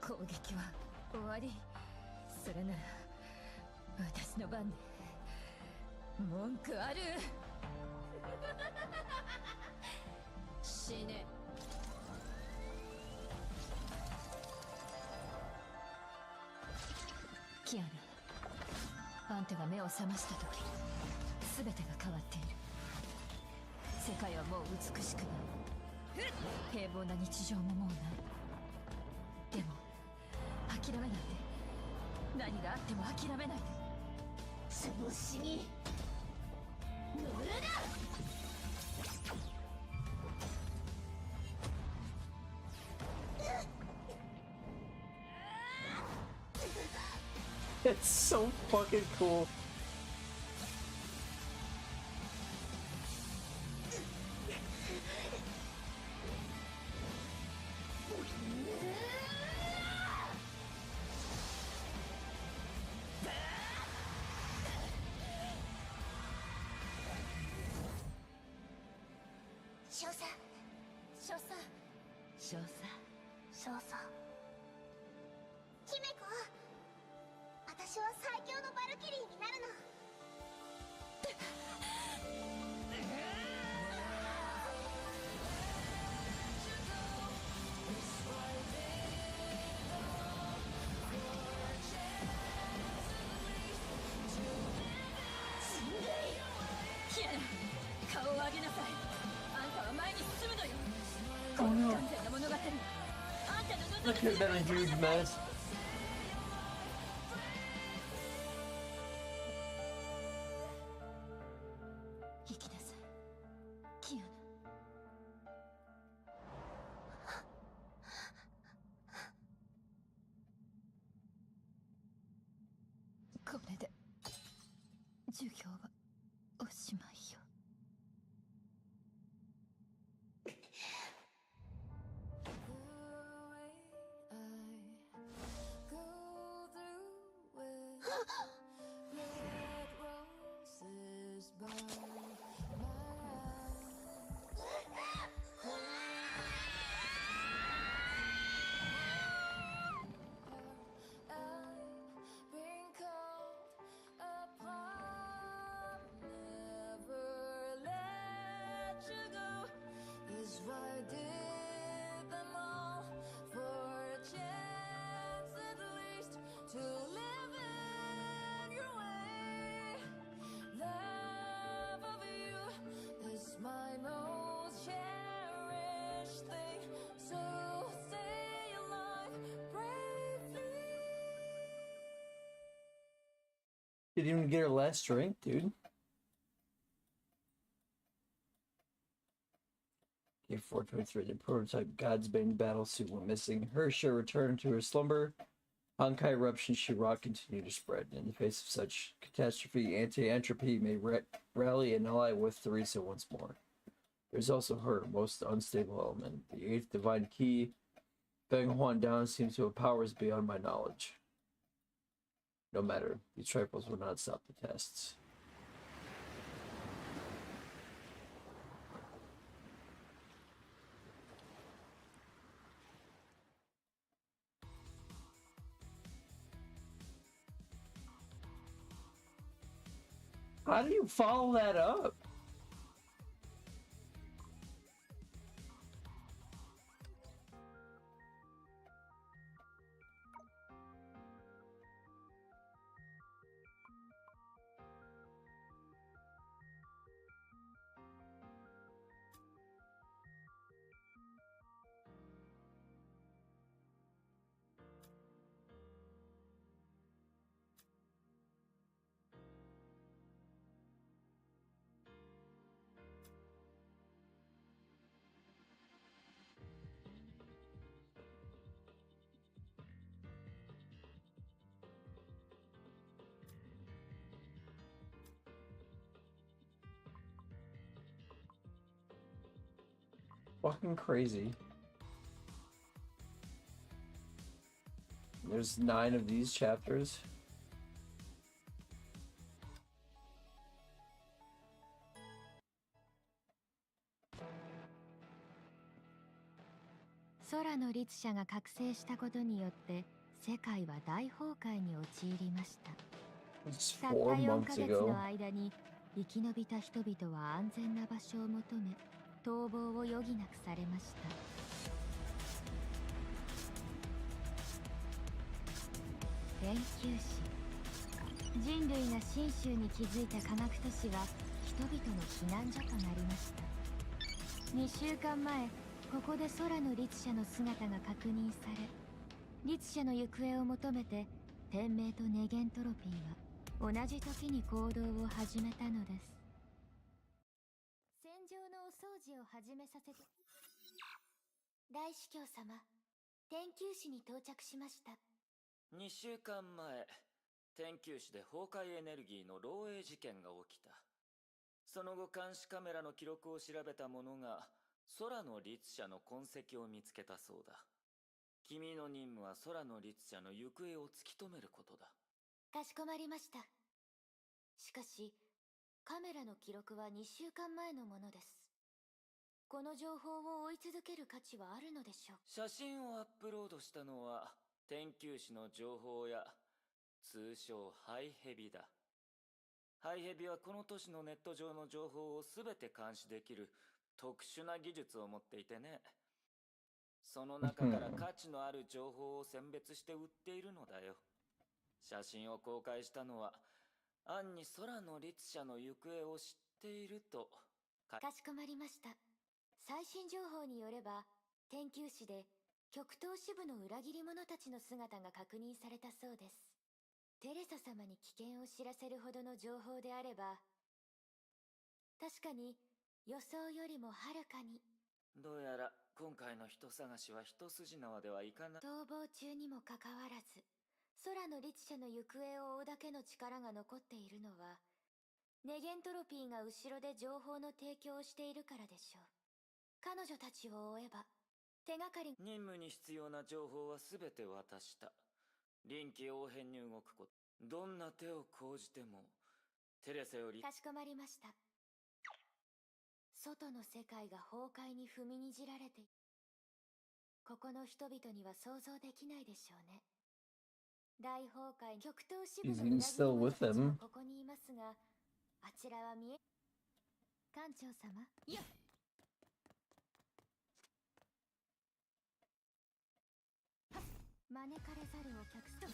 S: 攻撃は終わり。それなら私の番で文句ある？死ね。キアナ、あんたが目を覚ました時、全てが変わっている。世界はもう美しくない。平凡な日常ももうない。でも諦めないで。何があっても諦めないで。
U: 調子に乗るな。
A: It's so fucking cool.
U: 少佐姫子、私は最強のバルキリーになるの。
S: キアナ、顔を上げなさい。あんたは前に進むのよ。
A: Oh no.
S: 完全な物語。あんたの
A: That could have been a huge mess.
S: 生きなさい、キアナ。これで授業はおしまいよ。
A: Didn't even get her last drink, dude. Okay, 423. The prototype Godsbane battlesuit went missing. Hersha returned to her slumber. Honkai eruption Shira continued to spread. In the face of such catastrophe, Anti-Entropy may rally and ally with Theresa once more. There's also her most unstable element, the 8th Divine Key. Feng Huandan seems to have powers beyond my knowledge. No matter, these trifles will not stop the tests. How do you follow that up? Fucking crazy. There's 9 of these chapters.
B: 空の律者が覚醒したことによって世界は大崩壊に陥りました。たった4ヶ月の間に生き延びた人々は安全な場所を求め逃亡を余儀なくされました。研究士、人類が真宗に築いた科学都市は人々の避難所となりました。2週間前、ここで空の律者の姿が確認され、律者の行方を求めて天命とネゲントロピーは同じ時に行動を始めたのです。
E: 戦場のお掃除を始めさせて。大司教様、天球師に到着しました。
M: 2週間前、天球師で崩壊エネルギーの漏洩事件が起きた。その後監視カメラの記録を調べた者が空の律者の痕跡を見つけたそうだ。君の任務は空の律者の行方を突き止めることだ。
E: かしこまりました。しかしカメラの記録は2週間前のものです。この情報を追い続ける価値はあるのでしょう。
M: 写真をアップロードしたのは天球師の情報や通称ハイヘビだ。ハイヘビはこの都市のネット上の情報を全て監視できる特殊な技術を持っていてね。その中から価値のある情報を選別して売っているのだよ。写真を公開したのは暗に空の律者の行方を知っていると。
E: かしこまりました。最新情報によれば天球師で極東支部の裏切り者たちの姿が確認されたそうです。テレサ様に危険を知らせるほどの情報であれば、確かに予想よりもはるかに。
M: どうやら今回の人探しは一筋縄ではいかない。
E: 逃亡中にもかかわらず空の律者の行方を追うだけの力が残っているのは、ネゲントロピーが後ろで情報の提供をしているからでしょう。彼女たちを追えば手がかり。
M: 任務に必要な情報は全て渡した。臨機応変に動くこと、どんな手を講じてもテレサより。
E: かしこまりました。外の世界が崩壊に踏みにじられて、ここの人々には想像できないでしょうね。大崩壊、極東支部の裏切り者たちもここにいますが、あちらは見え。艦長様、いや。招かれざるお客様。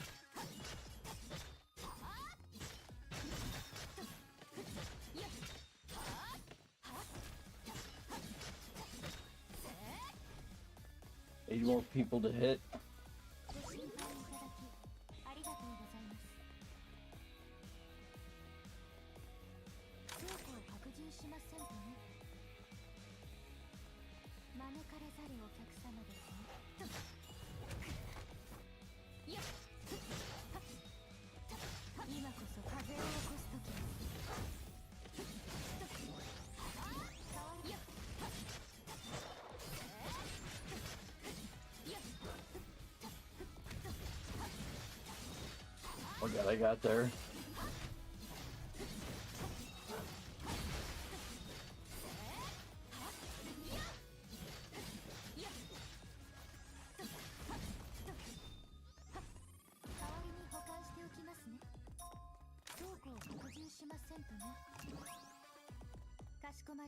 A: You want people to hit?
E: ご心配いただきありがとうございます。倉庫を拡充しませんとね。招かれざるお客様ですね。今こそ風を起こす時です。
A: Oh god, I got there.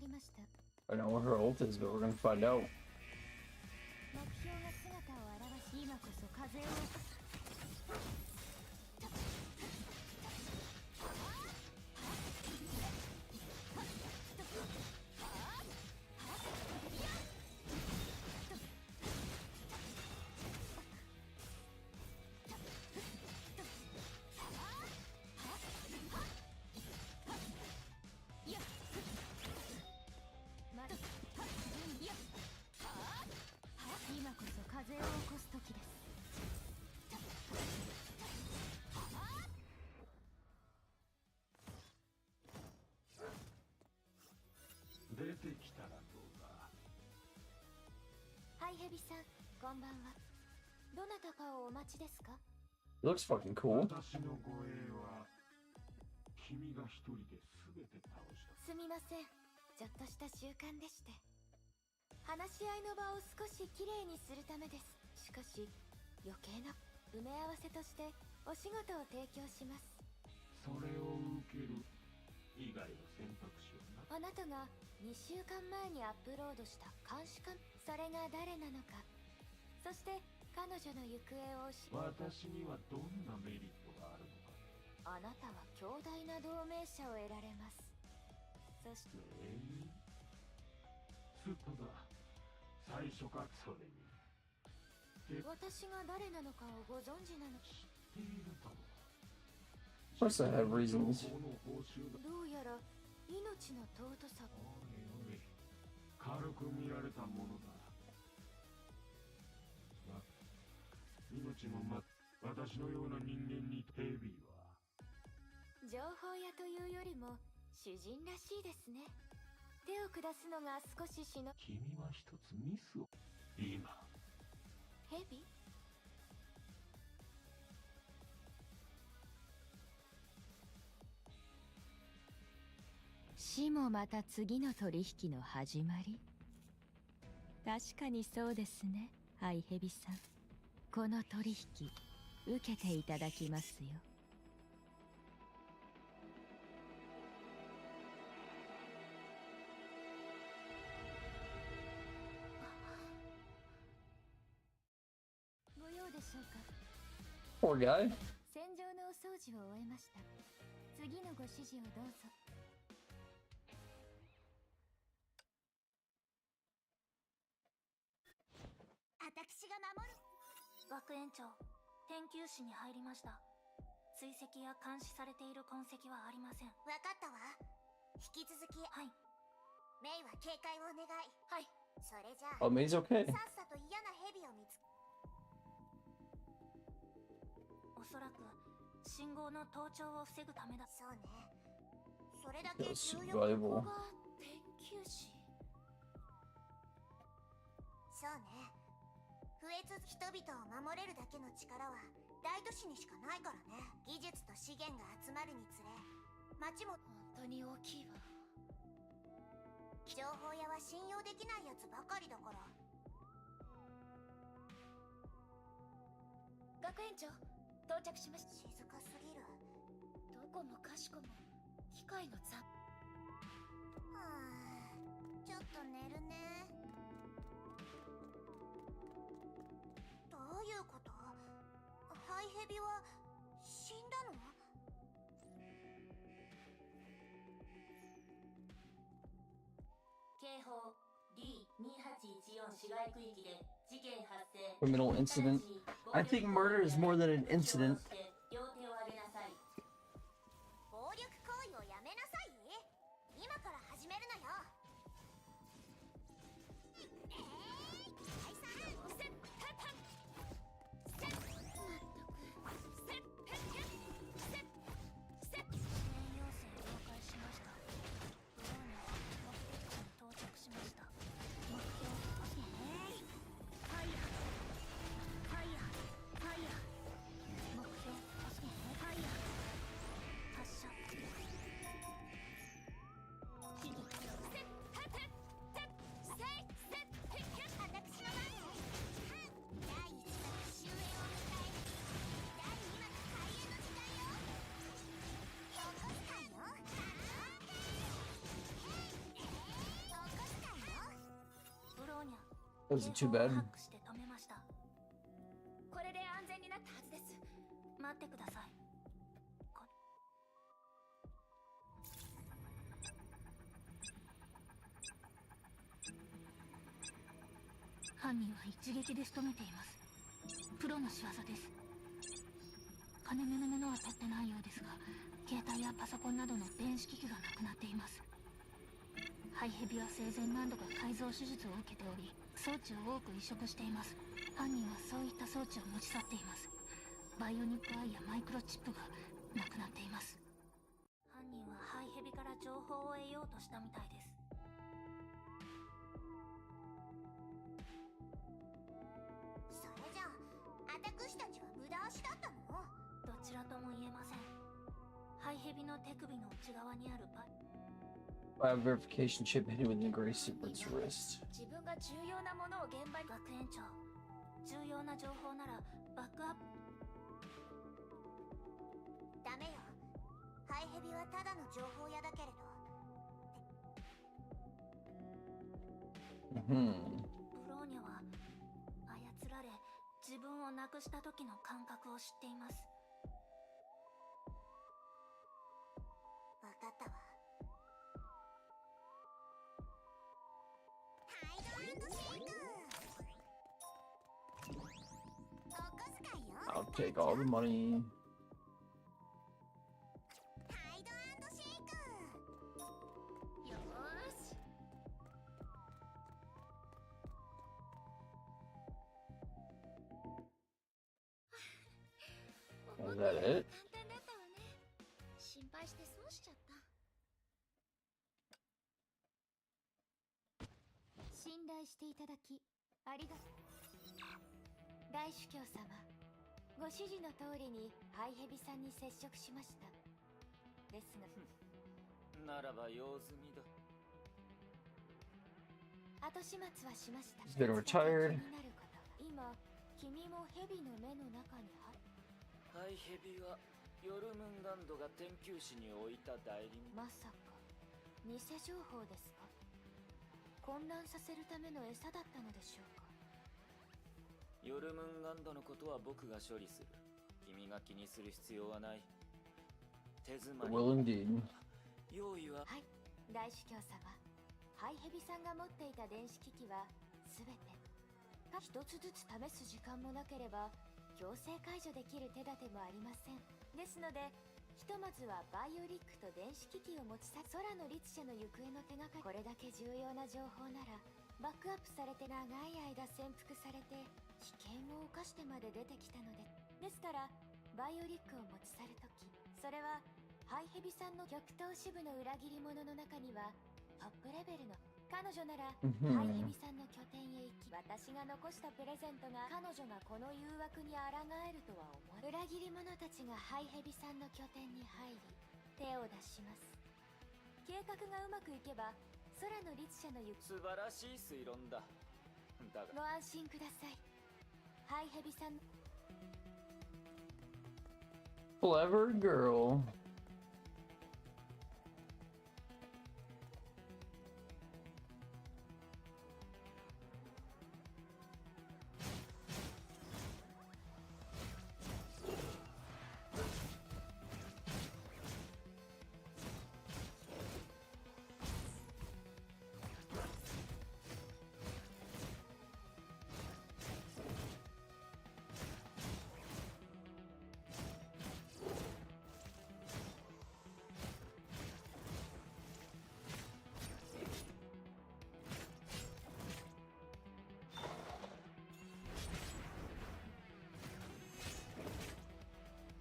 B: りました。
A: I know what her ult is, but we're gonna find out.
B: 目標が姿を現し、今こそ風を。 今こそ風を起こす時です。
Q: 出てきたらどうだ。
E: ハイヘビさん、こんばんは。どなたかをお待ちですか？
A: It looks fucking cool.
Q: 私の護衛は君が一人で全て倒した。
E: すみません。ちょっとした習慣でして。話し合いの場を少しきれいにするためです。しかし、余計な埋め合わせとしてお仕事を提供します。
Q: それを受ける以外の選択肢はな。
E: あなたが2週間前にアップロードした監視官、それが誰なのか、そして彼女の行方を
Q: 私にはどんなメリットがあるのか。
E: あなたは強大な同盟者を得られます。そして
Q: スッとだ。最初かそれに。
E: 私が誰なのかをご存知なの？
Q: 知っているかも。
A: Of course I have reasons.
E: どうやら命の尊さ。
Q: おいおい、軽く見られたものだ。命も私のような人間にヘビーは。
E: 情報屋というよりも主人らしいですね。手を下すのが少ししの。
Q: 君は一つミスを。今。
E: ヘビ？死もまた次の取引の始まり。確かにそうですね、ハイヘビさん。この取引受けていただきますよ。ご用でしょうか。
A: Poor guy.
E: 戦場のお掃除を終えました。次のご指示をどうぞ。私が守る。学園長、研究室に入りました。追跡や監視されている痕跡はありません。わかったわ。引き続き。はい。メイは警戒をお願い。はい。それじゃあ。
A: Oh, May's okay.
E: さっさと嫌なヘビを見つけ。おそらく信号の盗聴を防ぐためだ。そうね。それだけ重要な。ここが研究室。そうね。増え続人々を守れるだけの力は大都市にしかないからね。技術と資源が集まるにつれ、町も本当に大きいわ。情報屋は信用できないやつばかりだから。学園長、到着しました。静かすぎる。どこもかしこも機械のザ。はあ、ちょっと寝るね。どういうこと？ハイヘビは死んだの？警報 D2814 市街区域で事件発生。
A: Criminal incident. I think murder is more than an incident.
E: 両手を上げなさい。暴力行為をやめなさい。今から始めるのよ。
A: Wasn't too bad.
U: して止めました。これで安全になったはずです。待ってください。
R: 犯人は一撃で仕留めています。プロの仕業です。金目のものは取ってないようですが、携帯やパソコンなどの電子機器がなくなっています。ハイヘビは生前何度か改造手術を受けており、装置を多く移植しています。犯人はそういった装置を持ち去っています。バイオニックアイやマイクロチップがなくなっています。
U: 犯人はハイヘビから情報を得ようとしたみたいです。それじゃあ、私たちは無駄足だったの？どちらとも言えません。ハイヘビの手首の内側にある
A: Bio verification chip hidden within Gray Super's wrist.
U: 自分が重要なものを現場に。学園長、重要な情報ならバックアップ。ダメよ。ハイヘビはただの情報屋だけれど。ブローニャは操られ、自分をなくした時の感覚を知っています。わかったわ。
A: I'll take all the money. Is that it?
U: 心配して損しちゃった。信頼していただきありがとう。大主教様、ご指示の通りにハイヘビさんに接触しました。ですが
M: ならば用済みだ。
U: 後始末はしました。
A: He's been retired.
U: 今、君もヘビの目の中に入る。
M: ハイヘビはヨルムンガンドが天球師に置いた代理人。
U: まさか偽情報ですか？混乱させるための餌だったのでしょうか？
M: ヨルムンガンドのことは僕が処理する。君が気にする必要はない。手詰まり。
A: Well, indeed.
M: 用意は？
U: はい、大主教様。ハイヘビさんが持っていた電子機器はすべて一つずつ試す時間もなければ強制解除できる手立てもありません。ですのでひとまずはバイオリックと電子機器を持ち去り、空の律者の行方の手がかり。これだけ重要な情報ならバックアップされて長い間潜伏されて危険を冒してまで出てきたので、ですからバイオリックを持ち去るとき、それはハイヘビさんの極東支部の裏切り者の中にはトップレベルの彼女ならハイヘビさんの拠点へ行き、私が残したプレゼントが彼女がこの誘惑に抗えるとは思え。裏切り者たちがハイヘビさんの拠点に入り手を出します。計画がうまくいけば空の律者の行
M: 素晴らしい推論だ。だが
U: ご安心ください。ハイヘビさん。
A: Clever girl.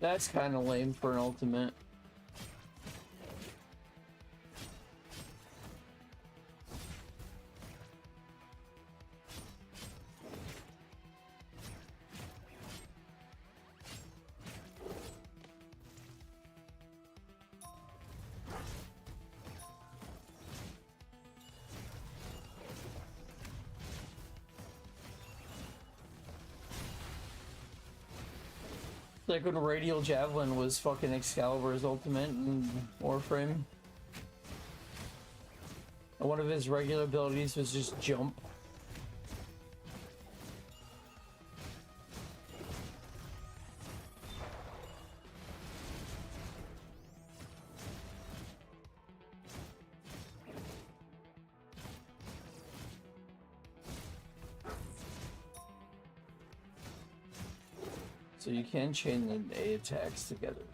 A: That's kind of lame for an ultimate. Like when Radial Javelin was fucking Excalibur's ultimate in Warframe. And one of his regular abilities was just jump. So you can chain the A attacks together.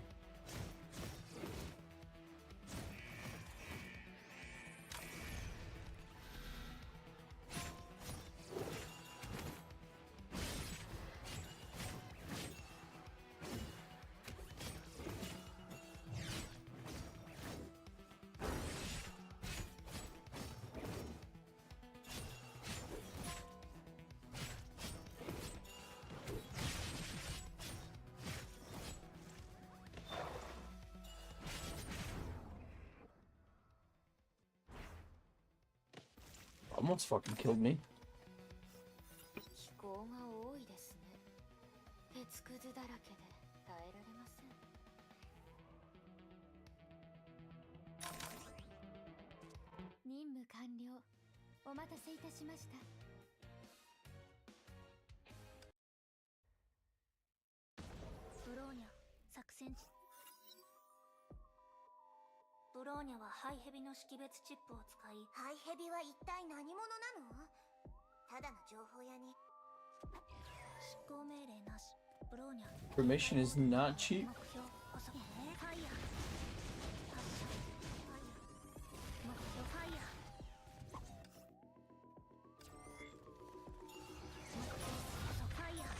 A: Almost fucking killed me.
U: 気候が多いですね。鉄くずだらけで耐えられません。任務完了。お待たせいたしました。ブローニャ、作戦地。ブローニャはハイヘビの識別チップを使い、
E: ハイヘビは一体何者なの？ただの情報屋に。
U: 執行命令なし。ブローニャ。
A: Information is not cheap.
U: 目標、遅くね。ファイヤー。発射。ファイヤー。目標、ファイヤー。目標、遅くファイヤー。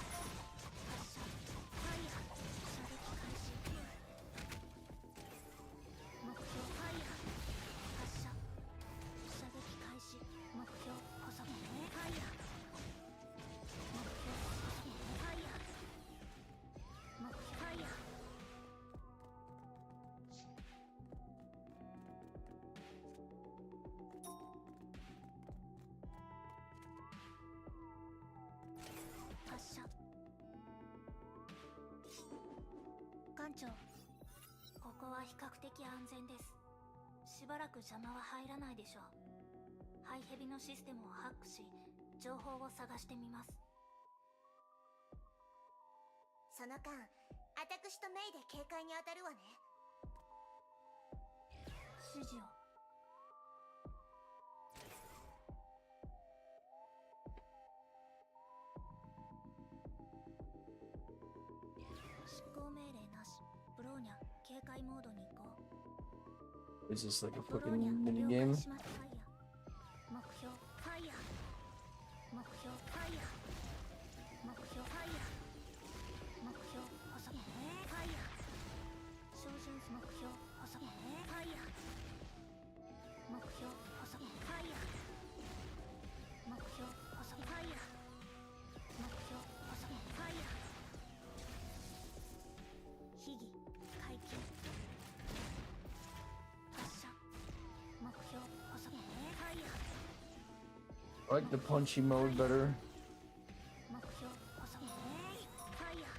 U: 発射。ファイヤー。射撃開始。目標、ファイヤー。発射。射撃開始。目標、遅くね。ファイヤー。目標、遅くね。ファイヤー。目標、ファイヤー。発射。艦長、ここは比較的安全です。しばらく邪魔は入らないでしょう。ハイヘビのシステムをハックし、情報を探してみます。
E: その間、私とメイで警戒に当たるわね。
U: 指示を。執行命令なし。ブローニャ、警戒モードに行こう。
A: Is this like a
U: ブローニャ、
A: fucking mini
U: 了
A: game?
U: 解します。ファイヤー。目標、ファイヤー。目標、ファイヤー。目標、ファイヤー。目標、遅くね。ファイヤー。照準目標、遅くね。ファイヤー。目標、遅くね。ファイヤー。目標、遅くね。ファイヤー。目標、遅くね。ファイヤー。秘技、解禁。発射。目標、遅くね。ファイヤー。
A: I like the punchy mode better.
U: 目標、遅くね。ファイヤー。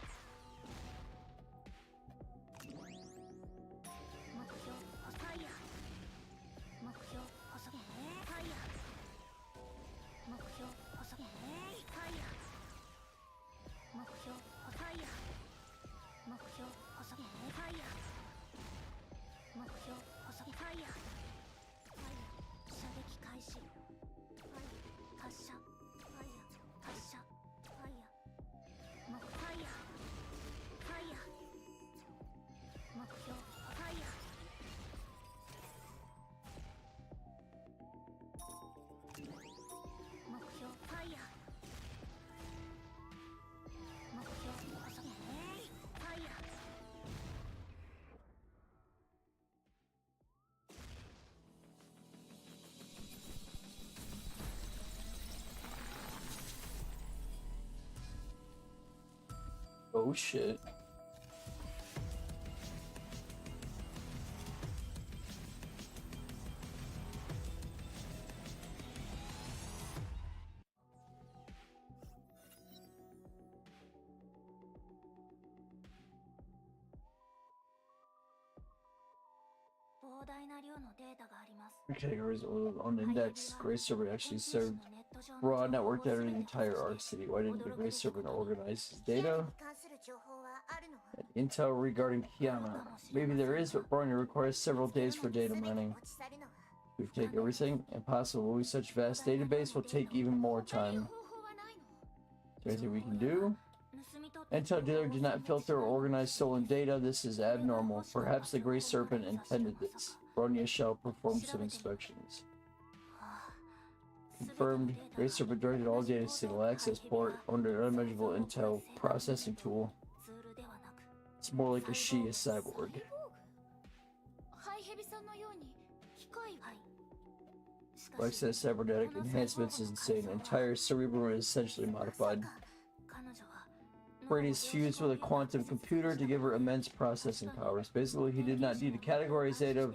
U: 目標、ファイヤー。目標、遅くね。ファイヤー。目標、遅くね。ファイヤー。目標、ファイヤー。目標、遅くね。ファイヤー。目標、遅くファイヤー。ファイヤー。射撃開始。ファイヤー。発射。ファイヤー。発射。ファイヤー。目標、ファイヤー。ファイヤー。目標、ファイヤー。目標、ファイヤー。目標、遅くね。ファイヤー。
A: Oh shit. Categories on index. Gray server actually served raw network data in the entire Arc City. Why didn't the Gray server organize his data? And intel regarding Kiana. Maybe there is, but Barney requires several days for data mining. We've taken everything. Impossible. With such vast database will take even more time. Is there anything we can do? Intel dealer did not filter or organize stolen data. This is abnormal. Perhaps the Grey Serpent intended this. Bronya shall perform some inspections. Confirmed. Grey Serpent directed all data to a single access port under an unmeasurable Intel processing tool. It's more like a she, a cyborg. Like says, cybernetic enhancements is insane. The entire cerebrum is essentially modified. Brain is fused with a quantum computer to give her immense processing powers. Basically, he did not need to categorize data.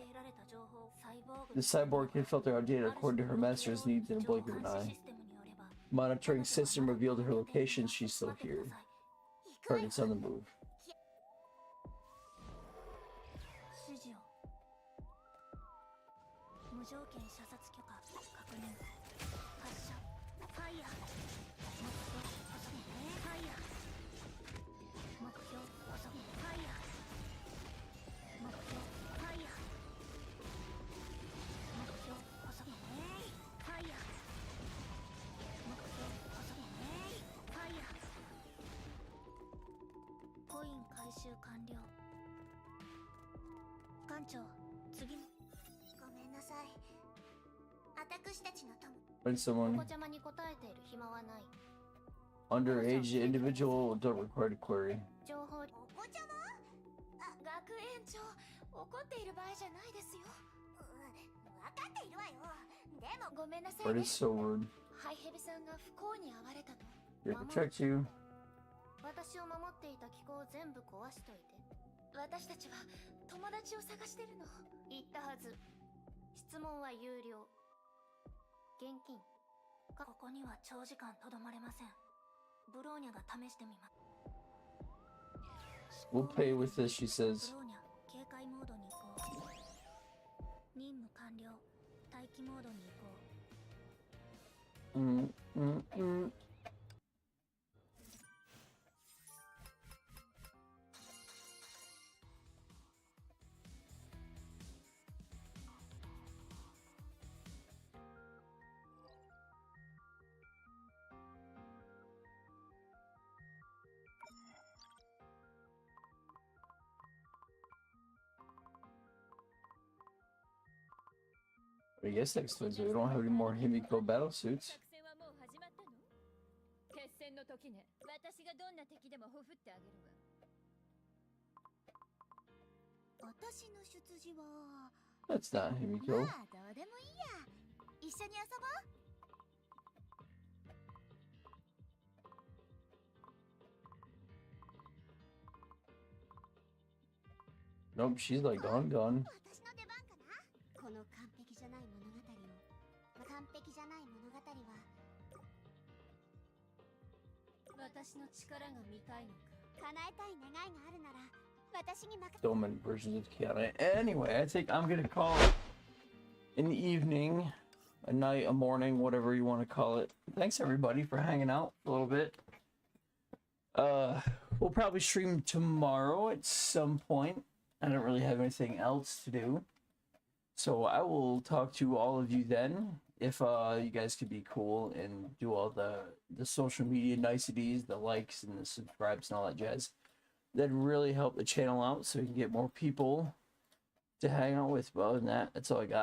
A: The cyborg can filter out data according to her master's needs in a blink of an eye. Monitoring system revealed her location. She's still here. Target's on the move. When someone underage individual don't require to query. That is so rude. Here to protect you.
U: 私を守っていた機構を全部壊しといて。私たちは友達を探してるの。言ったはず。質問は有料。現金。ここには長時間とどまれません。ブローニャが試してみます。
A: We'll pay with this, she says.
U: ブローニャ、警戒モードに移行。任務完了。待機モードに移行。
A: I guess next time we don't have any more Himiko battle suits.
B: 決戦の時ね。私がどんな敵でもほふってあげるわ。
U: 私の出自は。
A: That's not Himiko.
U: まあどうでもいいや。一緒に遊ぼう。
A: Nope, she's like gone.
U: この完璧じゃない物語を完璧じゃない物語は私の力が見たいのか叶えたい願いがあるなら私に任せ
A: So many versions of Kiana. Anyway, I think I'm gonna call it an evening, a night, a morning, whatever you want to call it. Thanks everybody for hanging out a little bit. We'll probably stream tomorrow at some point. I don't really have anything else to do. So I will talk to all of you then, if you guys could be cool and do all the social media niceties, the likes and the subscribes and all that jazz. That'd really help the channel out so we can get more people to hang out with. But other than that, that's all I got.